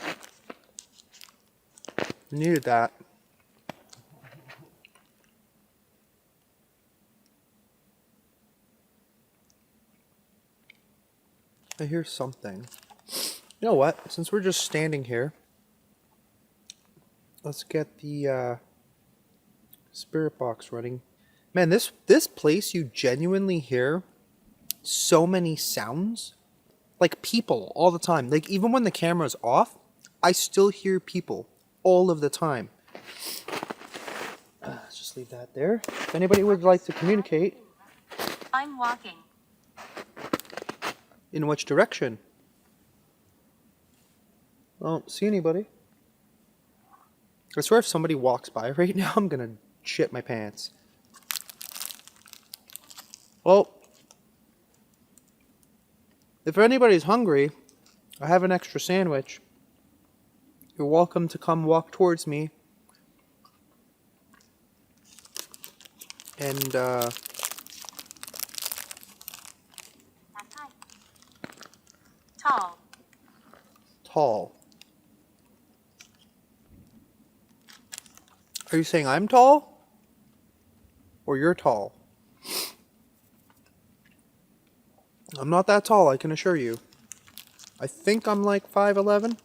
needed that. I hear something. You know what? Since we're just standing here, let's get the spirit box running. Man, this place, you genuinely hear so many sounds. Like people all the time. Like even when the camera's off, I still hear people all of the time. Let's just leave that there. If anybody would like to communicate. I'm walking. In which direction? I don't see anybody. I swear if somebody walks by right now, I'm gonna shit my pants. Well, if anybody's hungry, I have an extra sandwich. You're welcome to come walk towards me. And, Tall. tall. Are you saying I'm tall? Or you're tall? I'm not that tall, I can assure you. I think I'm like 5'11".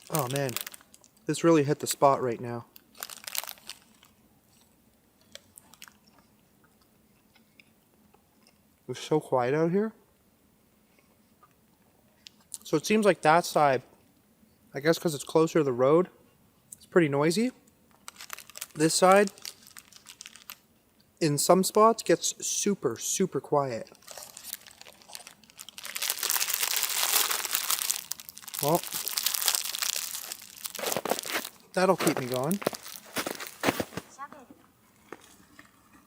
Oh man, this really hit the spot right now. It's so quiet out here. So it seems like that side, I guess because it's closer to the road, it's pretty noisy. This side, in some spots, gets super, super quiet. Well, that'll keep me going.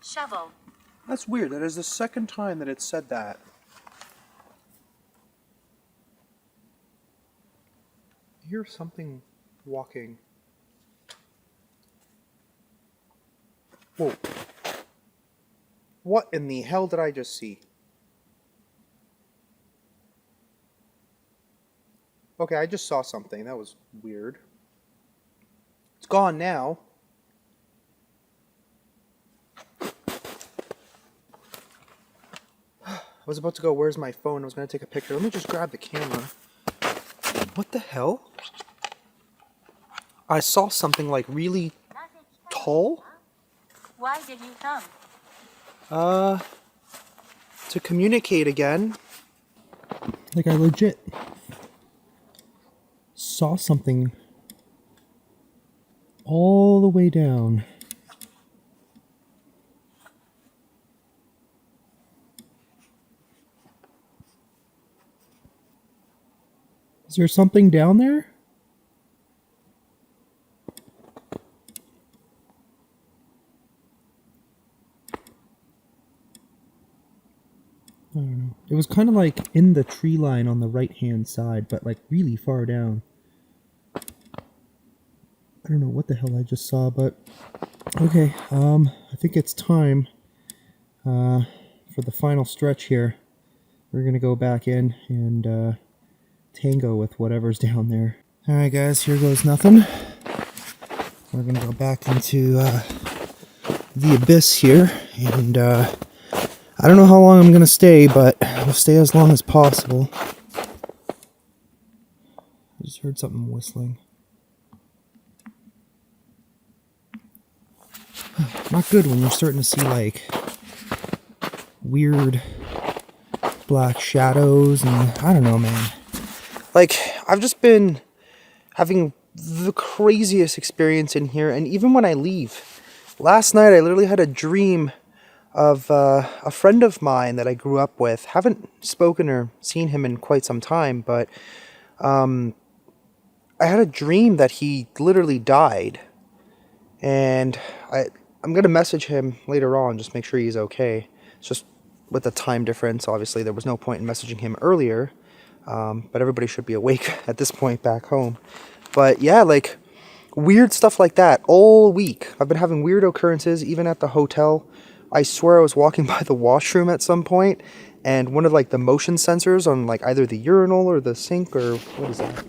Shovel. That's weird. That is the second time that it said that. I hear something walking. Whoa. What in the hell did I just see? Okay, I just saw something. That was weird. It's gone now. I was about to go, where's my phone? I was going to take a picture. Let me just grab the camera. What the hell? I saw something like really tall. Why did you come? To communicate again. Like I legit saw something all the way down. Is there something down there? I don't know. It was kind of like in the tree line on the right hand side, but like really far down. I don't know what the hell I just saw, but okay, I think it's time for the final stretch here. We're gonna go back in and tango with whatever's down there. Alright guys, here goes nothing. We're gonna go back into the abyss here, and I don't know how long I'm gonna stay, but I'll stay as long as possible. I just heard something whistling. Not good when you're starting to see like weird black shadows, and I don't know, man. Like, I've just been having the craziest experience in here, and even when I leave. Last night I literally had a dream of a friend of mine that I grew up with. Haven't spoken or seen him in quite some time, but I had a dream that he literally died. And I'm going to message him later on, just make sure he's okay. It's just with the time difference, obviously, there was no point in messaging him earlier. But everybody should be awake at this point back home. But yeah, like, weird stuff like that all week. I've been having weird occurrences, even at the hotel. I swear I was walking by the washroom at some point, and one of like the motion sensors on like either the urinal or the sink or what is that?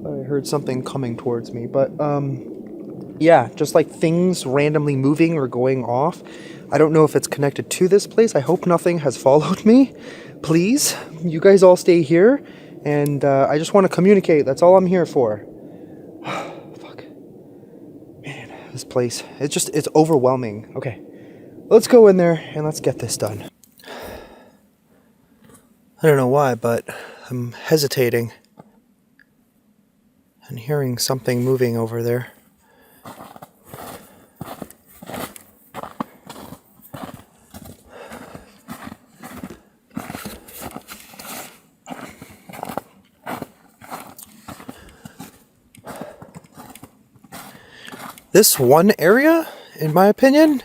I heard something coming towards me, but yeah, just like things randomly moving or going off. I don't know if it's connected to this place. I hope nothing has followed me. Please, you guys all stay here, and I just want to communicate. That's all I'm here for. Fuck. Man, this place, it's overwhelming. Okay, let's go in there and let's get this done. I don't know why, but I'm hesitating and hearing something moving over there. This one area, in my opinion,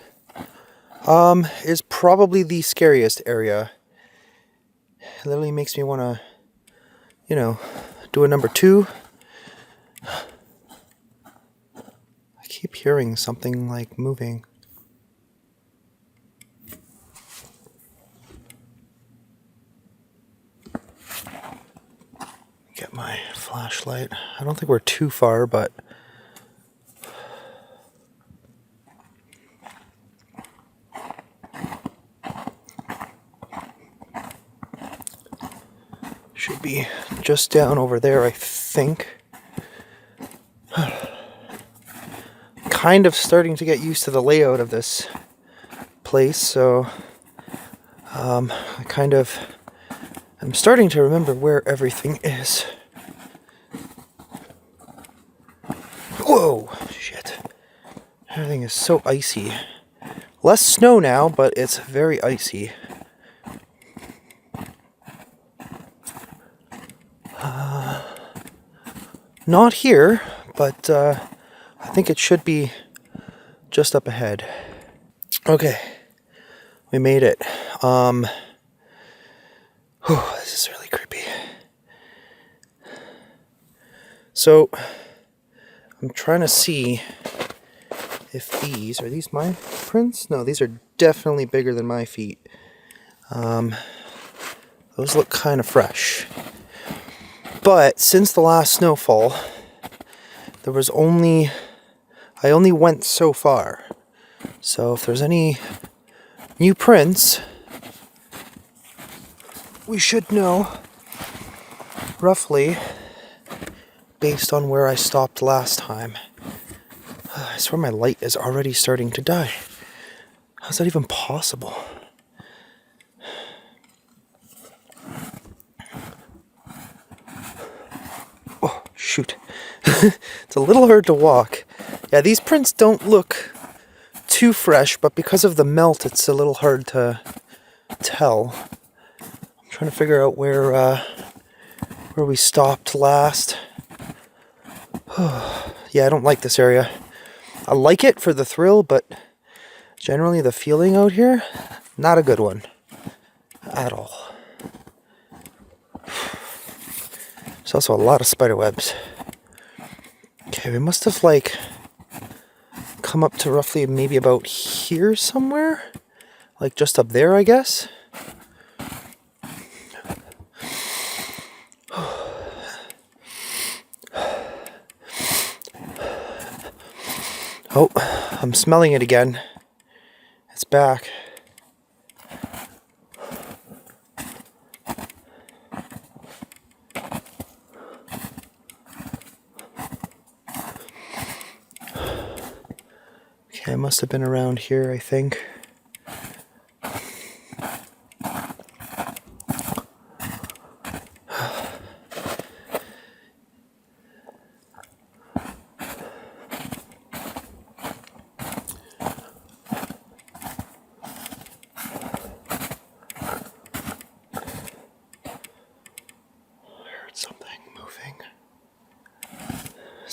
is probably the scariest area. It literally makes me want to, you know, do a number 2. I keep hearing something like moving. Get my flashlight. I don't think we're too far, but should be just down over there, I think. Kind of starting to get used to the layout of this place, so I'm starting to remember where everything is. Whoa, shit. Everything is so icy. Less snow now, but it's very icy. Not here, but I think it should be just up ahead. Okay, we made it. This is really creepy. So, I'm trying to see if are these my prints? No, these are definitely bigger than my feet. Those look kind of fresh. But since the last snowfall, I only went so far. So if there's any new prints, we should know roughly based on where I stopped last time. I swear my light is already starting to die. How's that even possible? Oh, shoot. It's a little hard to walk. Yeah, these prints don't look too fresh, but because of the melt, it's a little hard to tell. I'm trying to figure out where we stopped last. Yeah, I don't like this area. I like it for the thrill, but generally the feeling out here, not a good one at all. There's also a lot of spider webs. Okay, we must have like come up to roughly maybe about here somewhere. Like just up there, I guess. Oh, I'm smelling it again. It's back. Okay, I must have been around here, I think.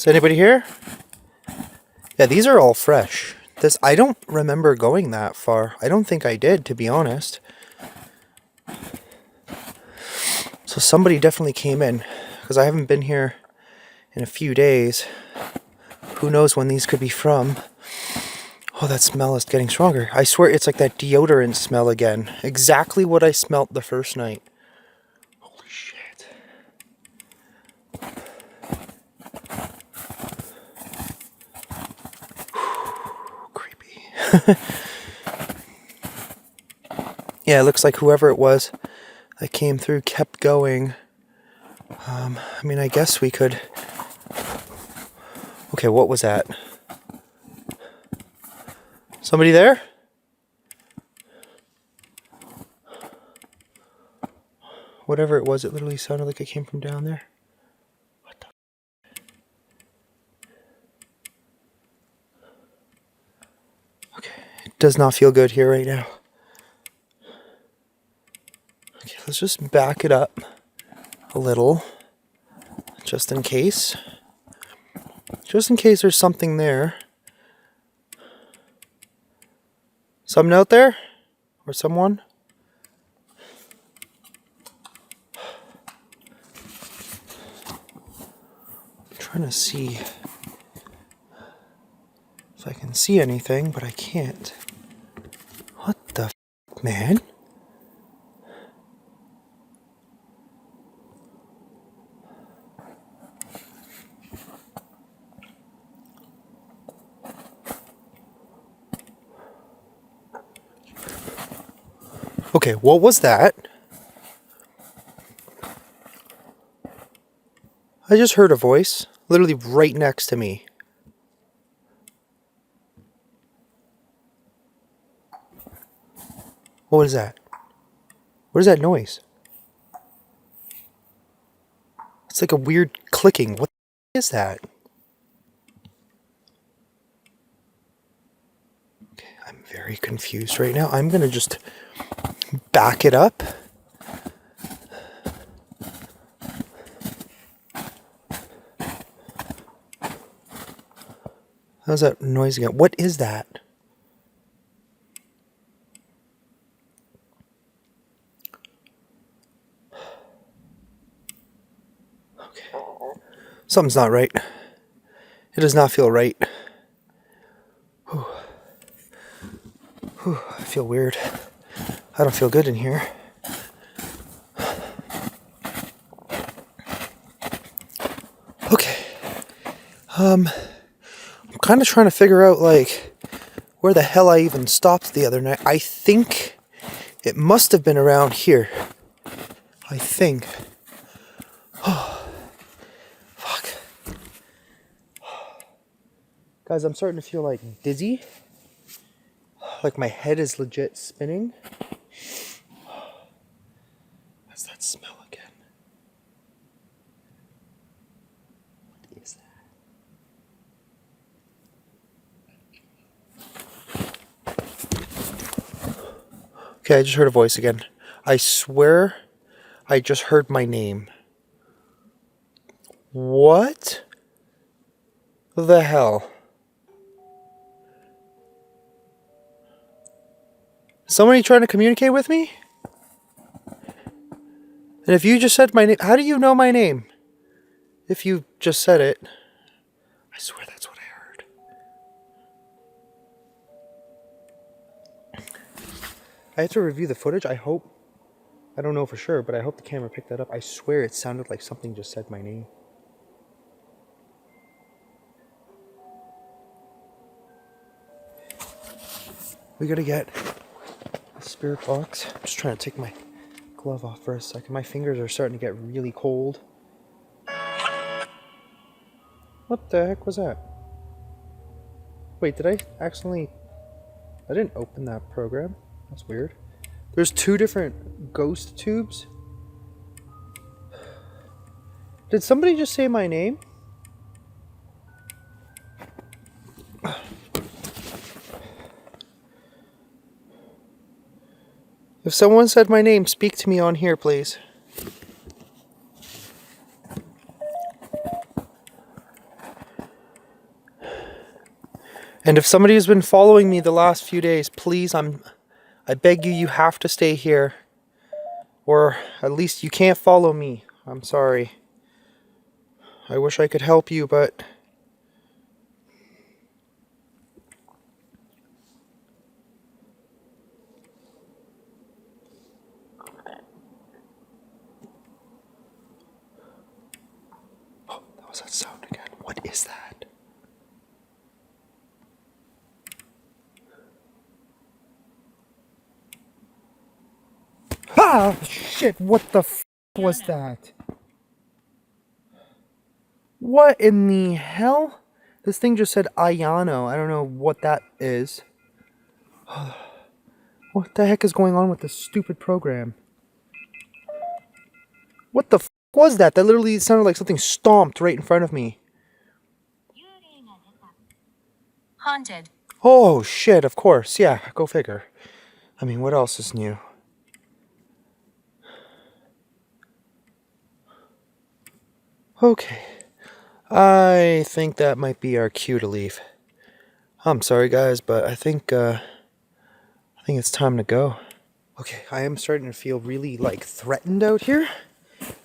Is anybody here? Yeah, these are all fresh. I don't remember going that far. I don't think I did, to be honest. So somebody definitely came in, because I haven't been here in a few days. Who knows when these could be from. Oh, that smell is getting stronger. I swear it's like that deodorant smell again. Exactly what I smelt the first night. Holy shit. Creepy. Yeah, it looks like whoever it was that came through kept going. I mean, I guess we could... Okay, what was that? Somebody there? Whatever it was, it literally sounded like it came from down there. What the... Okay, it does not feel good here right now. Okay, let's just back it up a little. Just in case. Just in case there's something there. Something out there? Or someone? I'm trying to see if I can see anything, but I can't. What the f, man? Okay, what was that? I just heard a voice, literally right next to me. What is that? What is that noise? It's like a weird clicking. What is that? Okay, I'm very confused right now. I'm gonna just back it up. How's that noise again? What is that? Okay. Something's not right. It does not feel right. Whew. Whew, I feel weird. I don't feel good in here. Okay. I'm kind of trying to figure out, like, where the hell I even stopped the other night. I think it must have been around here. I think. Oh, fuck. Guys, I'm starting to feel, like, dizzy. Like my head is legit spinning. What's that smell again? What is that? Okay, I just heard a voice again. I swear I just heard my name. What the hell? Somebody trying to communicate with me? And if you just said my name, how do you know my name? If you just said it. I swear that's what I heard. I have to review the footage. I don't know for sure, but I hope the camera picked that up. I swear it sounded like something just said my name. We gotta get a spirit box. I'm just trying to take my glove off for a second. My fingers are starting to get really cold. What the heck was that? Wait, did I accidentally... I didn't open that program. That's weird. There's two different ghost tubes. Did somebody just say my name? If someone said my name, speak to me on here, please. And if somebody has been following me the last few days, please, I beg you, you have to stay here. Or at least you can't follow me. I'm sorry. I wish I could help you, but... Oh, that was that sound again. What is that? Ah, shit, what the f was that? What in the hell? This thing just said Ayano. I don't know what that is. What the heck is going on with this stupid program? What the f was that? That literally sounded like something stomped right in front of me. Haunted. Oh, shit, of course. Yeah, go figure. I mean, what else is new? Okay. I think that might be our cue to leave. I'm sorry, guys, but I think it's time to go. Okay, I am starting to feel really, like, threatened out here.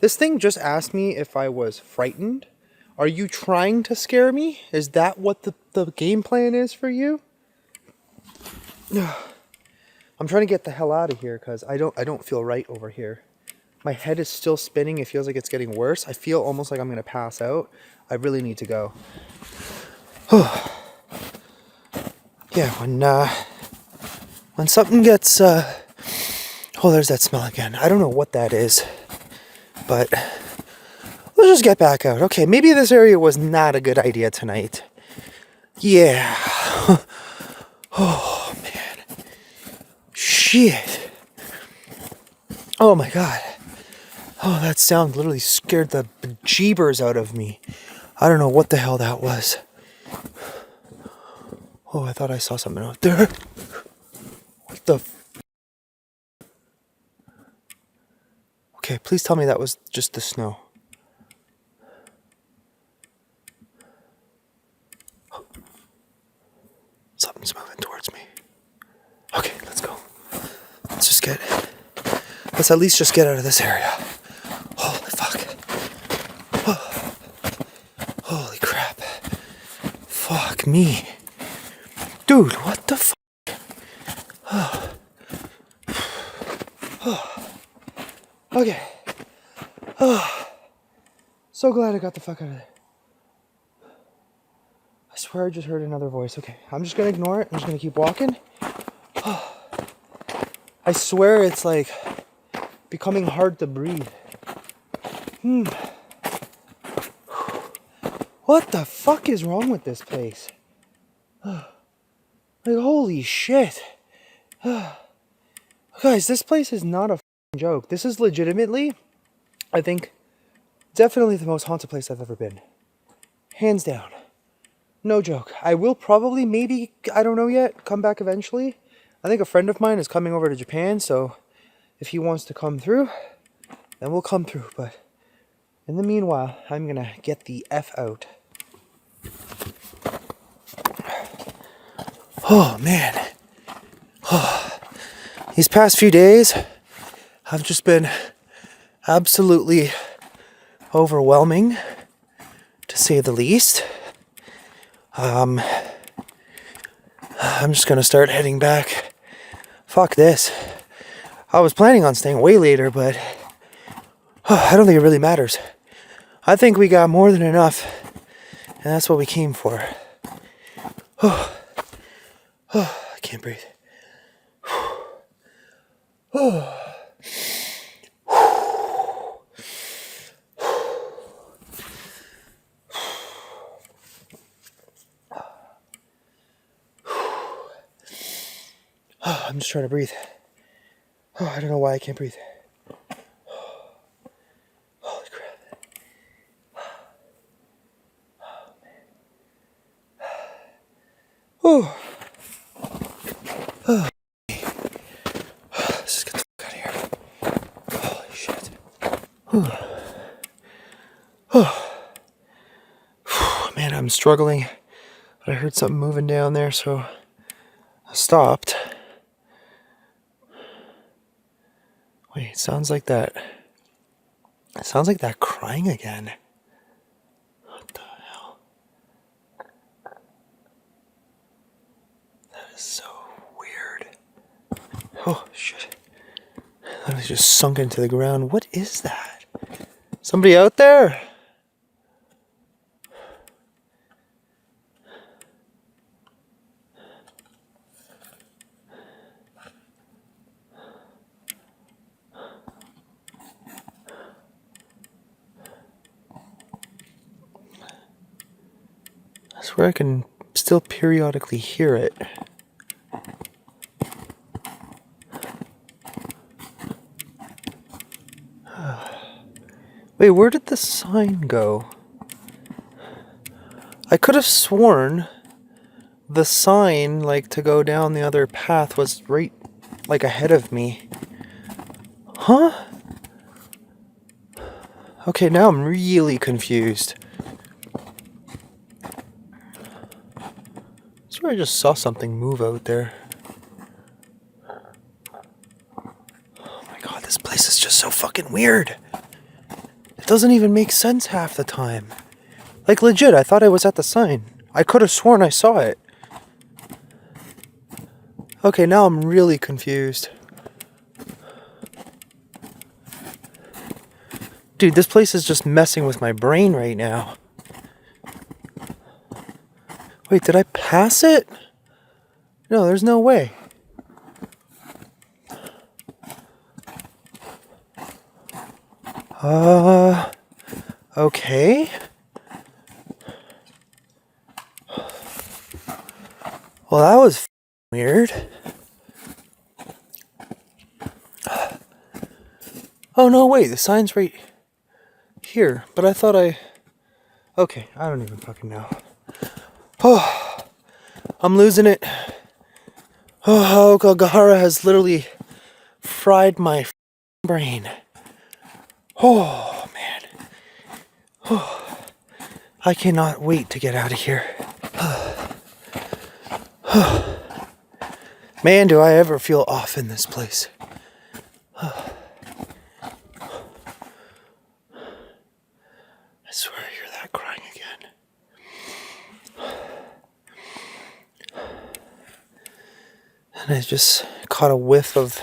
This thing just asked me if I was frightened. Are you trying to scare me? Is that what the game plan is for you? I'm trying to get the hell out of here because I don't feel right over here. My head is still spinning. It feels like it's getting worse. I feel almost like I'm going to pass out. I really need to go. Yeah, when something gets... Oh, there's that smell again. I don't know what that is. But let's just get back out. Okay, maybe this area was not a good idea tonight. Yeah. Oh, man. Shit. Oh, my God. Oh, that sound literally scared the bejeebers out of me. I don't know what the hell that was. Oh, I thought I saw something out there. What the... Okay, please tell me that was just the snow. Something's moving towards me. Okay, let's go. Let's at least just get out of this area. Holy fuck. Oh. Holy crap. Fuck me. Dude, what the fuck? Oh. Oh. Okay. Oh. So glad I got the fuck out of there. I swear I just heard another voice. Okay, I'm just gonna ignore it. I'm just gonna keep walking. Oh. I swear it's like becoming hard to breathe. What the fuck is wrong with this place? Like, holy shit. Guys, this place is not a f***ing joke. This is legitimately, I think, definitely the most haunted place I've ever been. Hands down. No joke. I will probably, maybe, I don't know yet, come back eventually. I think a friend of mine is coming over to Japan, so if he wants to come through, then we'll come through. But in the meanwhile, I'm gonna get the F out. Oh, man. Oh. These past few days have just been absolutely overwhelming, to say the least. I'm just gonna start heading back. Fuck this. I was planning on staying way later, but I don't think it really matters. I think we got more than enough, and that's what we came for. I can't breathe. I'm just trying to breathe. I don't know why I can't breathe. Holy crap. Oh, man. Let's just get the fuck out of here. Holy shit. Man, I'm struggling. But I heard something moving down there, so I stopped. Wait, it sounds like that. It sounds like that crying again. What the hell? That is so weird. Oh, shit. That was just sunk into the ground. What is that? Somebody out there? I swear I can still periodically hear it. Wait, where did the sign go? I could have sworn the sign, like, to go down the other path was right, like, ahead of me. Huh? Okay, now I'm really confused. I swear I just saw something move out there. Oh my god, this place is just so fucking weird. It doesn't even make sense half the time. Like, legit, I thought I was at the sign. I could have sworn I saw it. Okay, now I'm really confused. Dude, this place is just messing with my brain right now. Wait, did I pass it? No, there's no way. Okay. Well, that was weird. Oh, no, wait, the sign's right here. But I thought Okay, I don't even fucking know. Oh, I'm losing it. Oh, Gagahara has literally fried my brain. Oh, man. Oh, I cannot wait to get out of here. Man, do I ever feel off in this place. I swear I hear that crying again. And I just caught a whiff of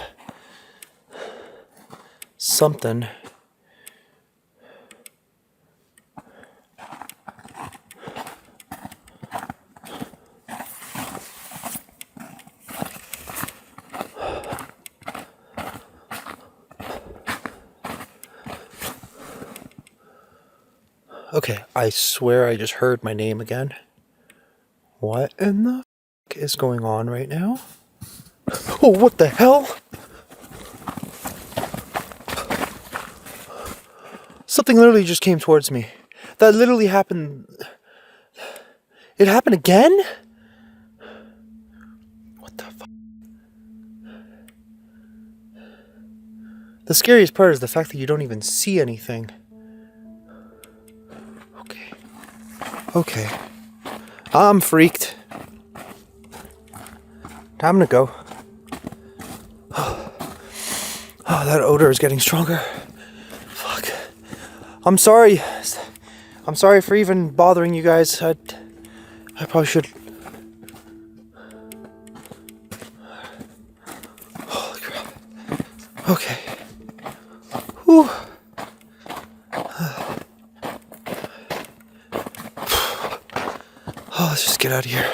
something. Okay, I swear I just heard my name again. What in the f*** is going on right now? Oh, what the hell? Something literally just came towards me. That literally happened. It happened again? What the fuck? The scariest part is the fact that you don't even see anything. Okay. I'm freaked. Time to go. Oh, that odor is getting stronger. Fuck. I'm sorry. I'm sorry for even bothering you guys. I probably should. Holy crap. Okay. Whew. Oh, let's just get out of here.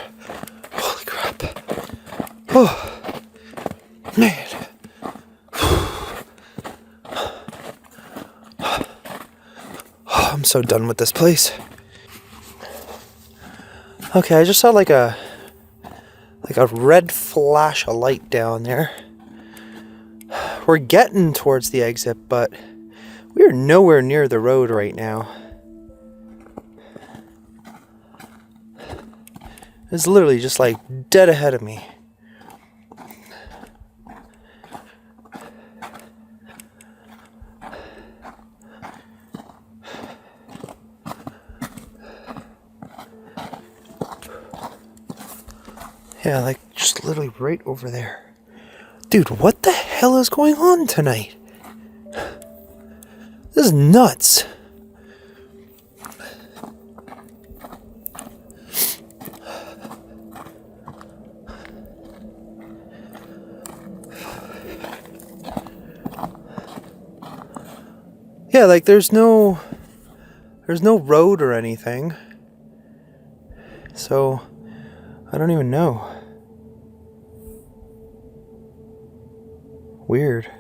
Holy crap. Oh, man. Oh, I'm so done with this place. Okay, I just saw like a red flash of light down there. We're getting towards the exit, but we are nowhere near the road right now. It's literally just like dead ahead of me. Yeah, like just literally right over there. Dude, what the hell is going on tonight? This is nuts. Yeah, like there's no road or anything. So I don't even know. Weird.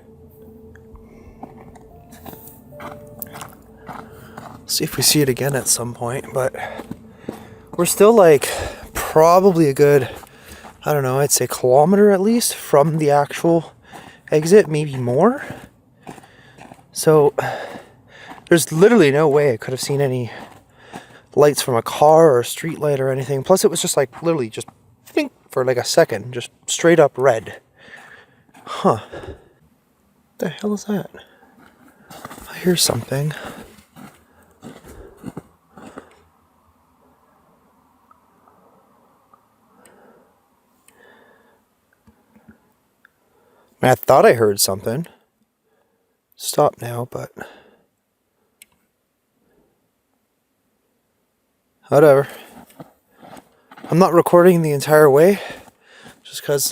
See if we see it again at some point, but we're still like probably a good, I don't know, I'd say kilometer at least from the actual exit, maybe more. So there's literally no way I could have seen any lights from a car or a street light or anything. Plus it was just like literally just blink for like a second, just straight up red. Huh. What the hell is that? I hear something. I thought I heard something. Stop now, but whatever. I'm not recording the entire way just because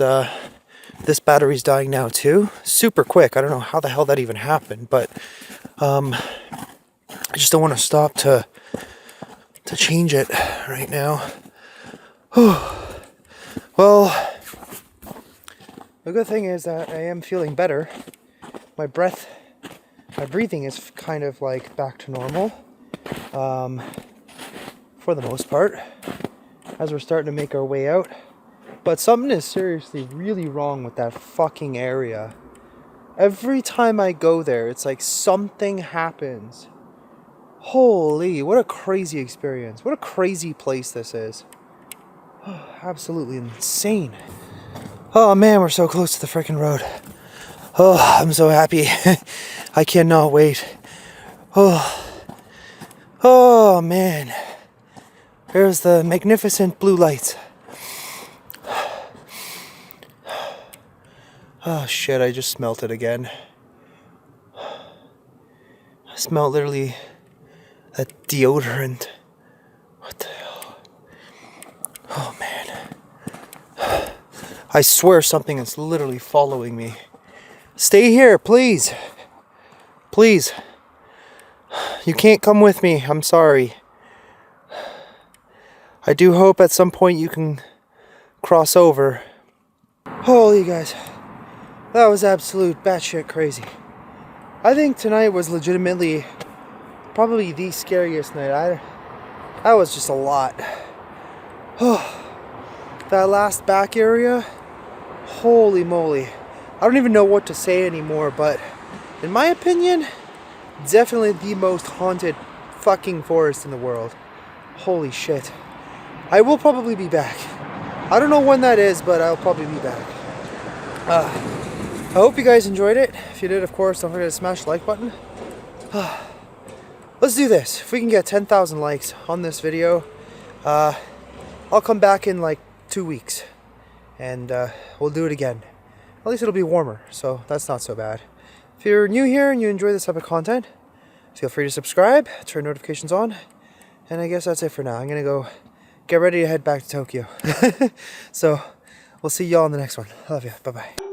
this battery's dying now too. Super quick. I don't know how the hell that even happened, but I just don't want to stop to change it right now. Well, the good thing is that I am feeling better. My breathing is kind of like back to normal, for the most part, as we're starting to make our way out. But something is seriously really wrong with that fucking area. Every time I go there, it's like something happens. Holy, what a crazy experience. What a crazy place this is. Absolutely insane. Oh man, we're so close to the freaking road. Oh, I'm so happy. I cannot wait. Oh man. There's the magnificent blue lights. Oh shit, I just smelt it again. I smelled literally that deodorant. What the hell? Oh man. I swear something is literally following me. Stay here, please. Please. You can't come with me. I'm sorry. I do hope at some point you can cross over. Holy guys. That was absolute batshit crazy. I think tonight was legitimately probably the scariest night. That was just a lot. That last back area, holy moly. I don't even know what to say anymore, but in my opinion, definitely the most haunted fucking forest in the world. Holy shit. I will probably be back. I don't know when that is, but I'll probably be back. I hope you guys enjoyed it. If you did, of course, don't forget to smash the like button. Let's do this. If we can get 10,000 likes on this video, I'll come back in like 2 weeks and we'll do it again. At least it'll be warmer, so that's not so bad. If you're new here and you enjoy this type of content, feel free to subscribe, turn notifications on, and I guess that's it for now. I'm gonna go get ready to head back to Tokyo. So we'll see y'all in the next one. I love you. Bye-bye.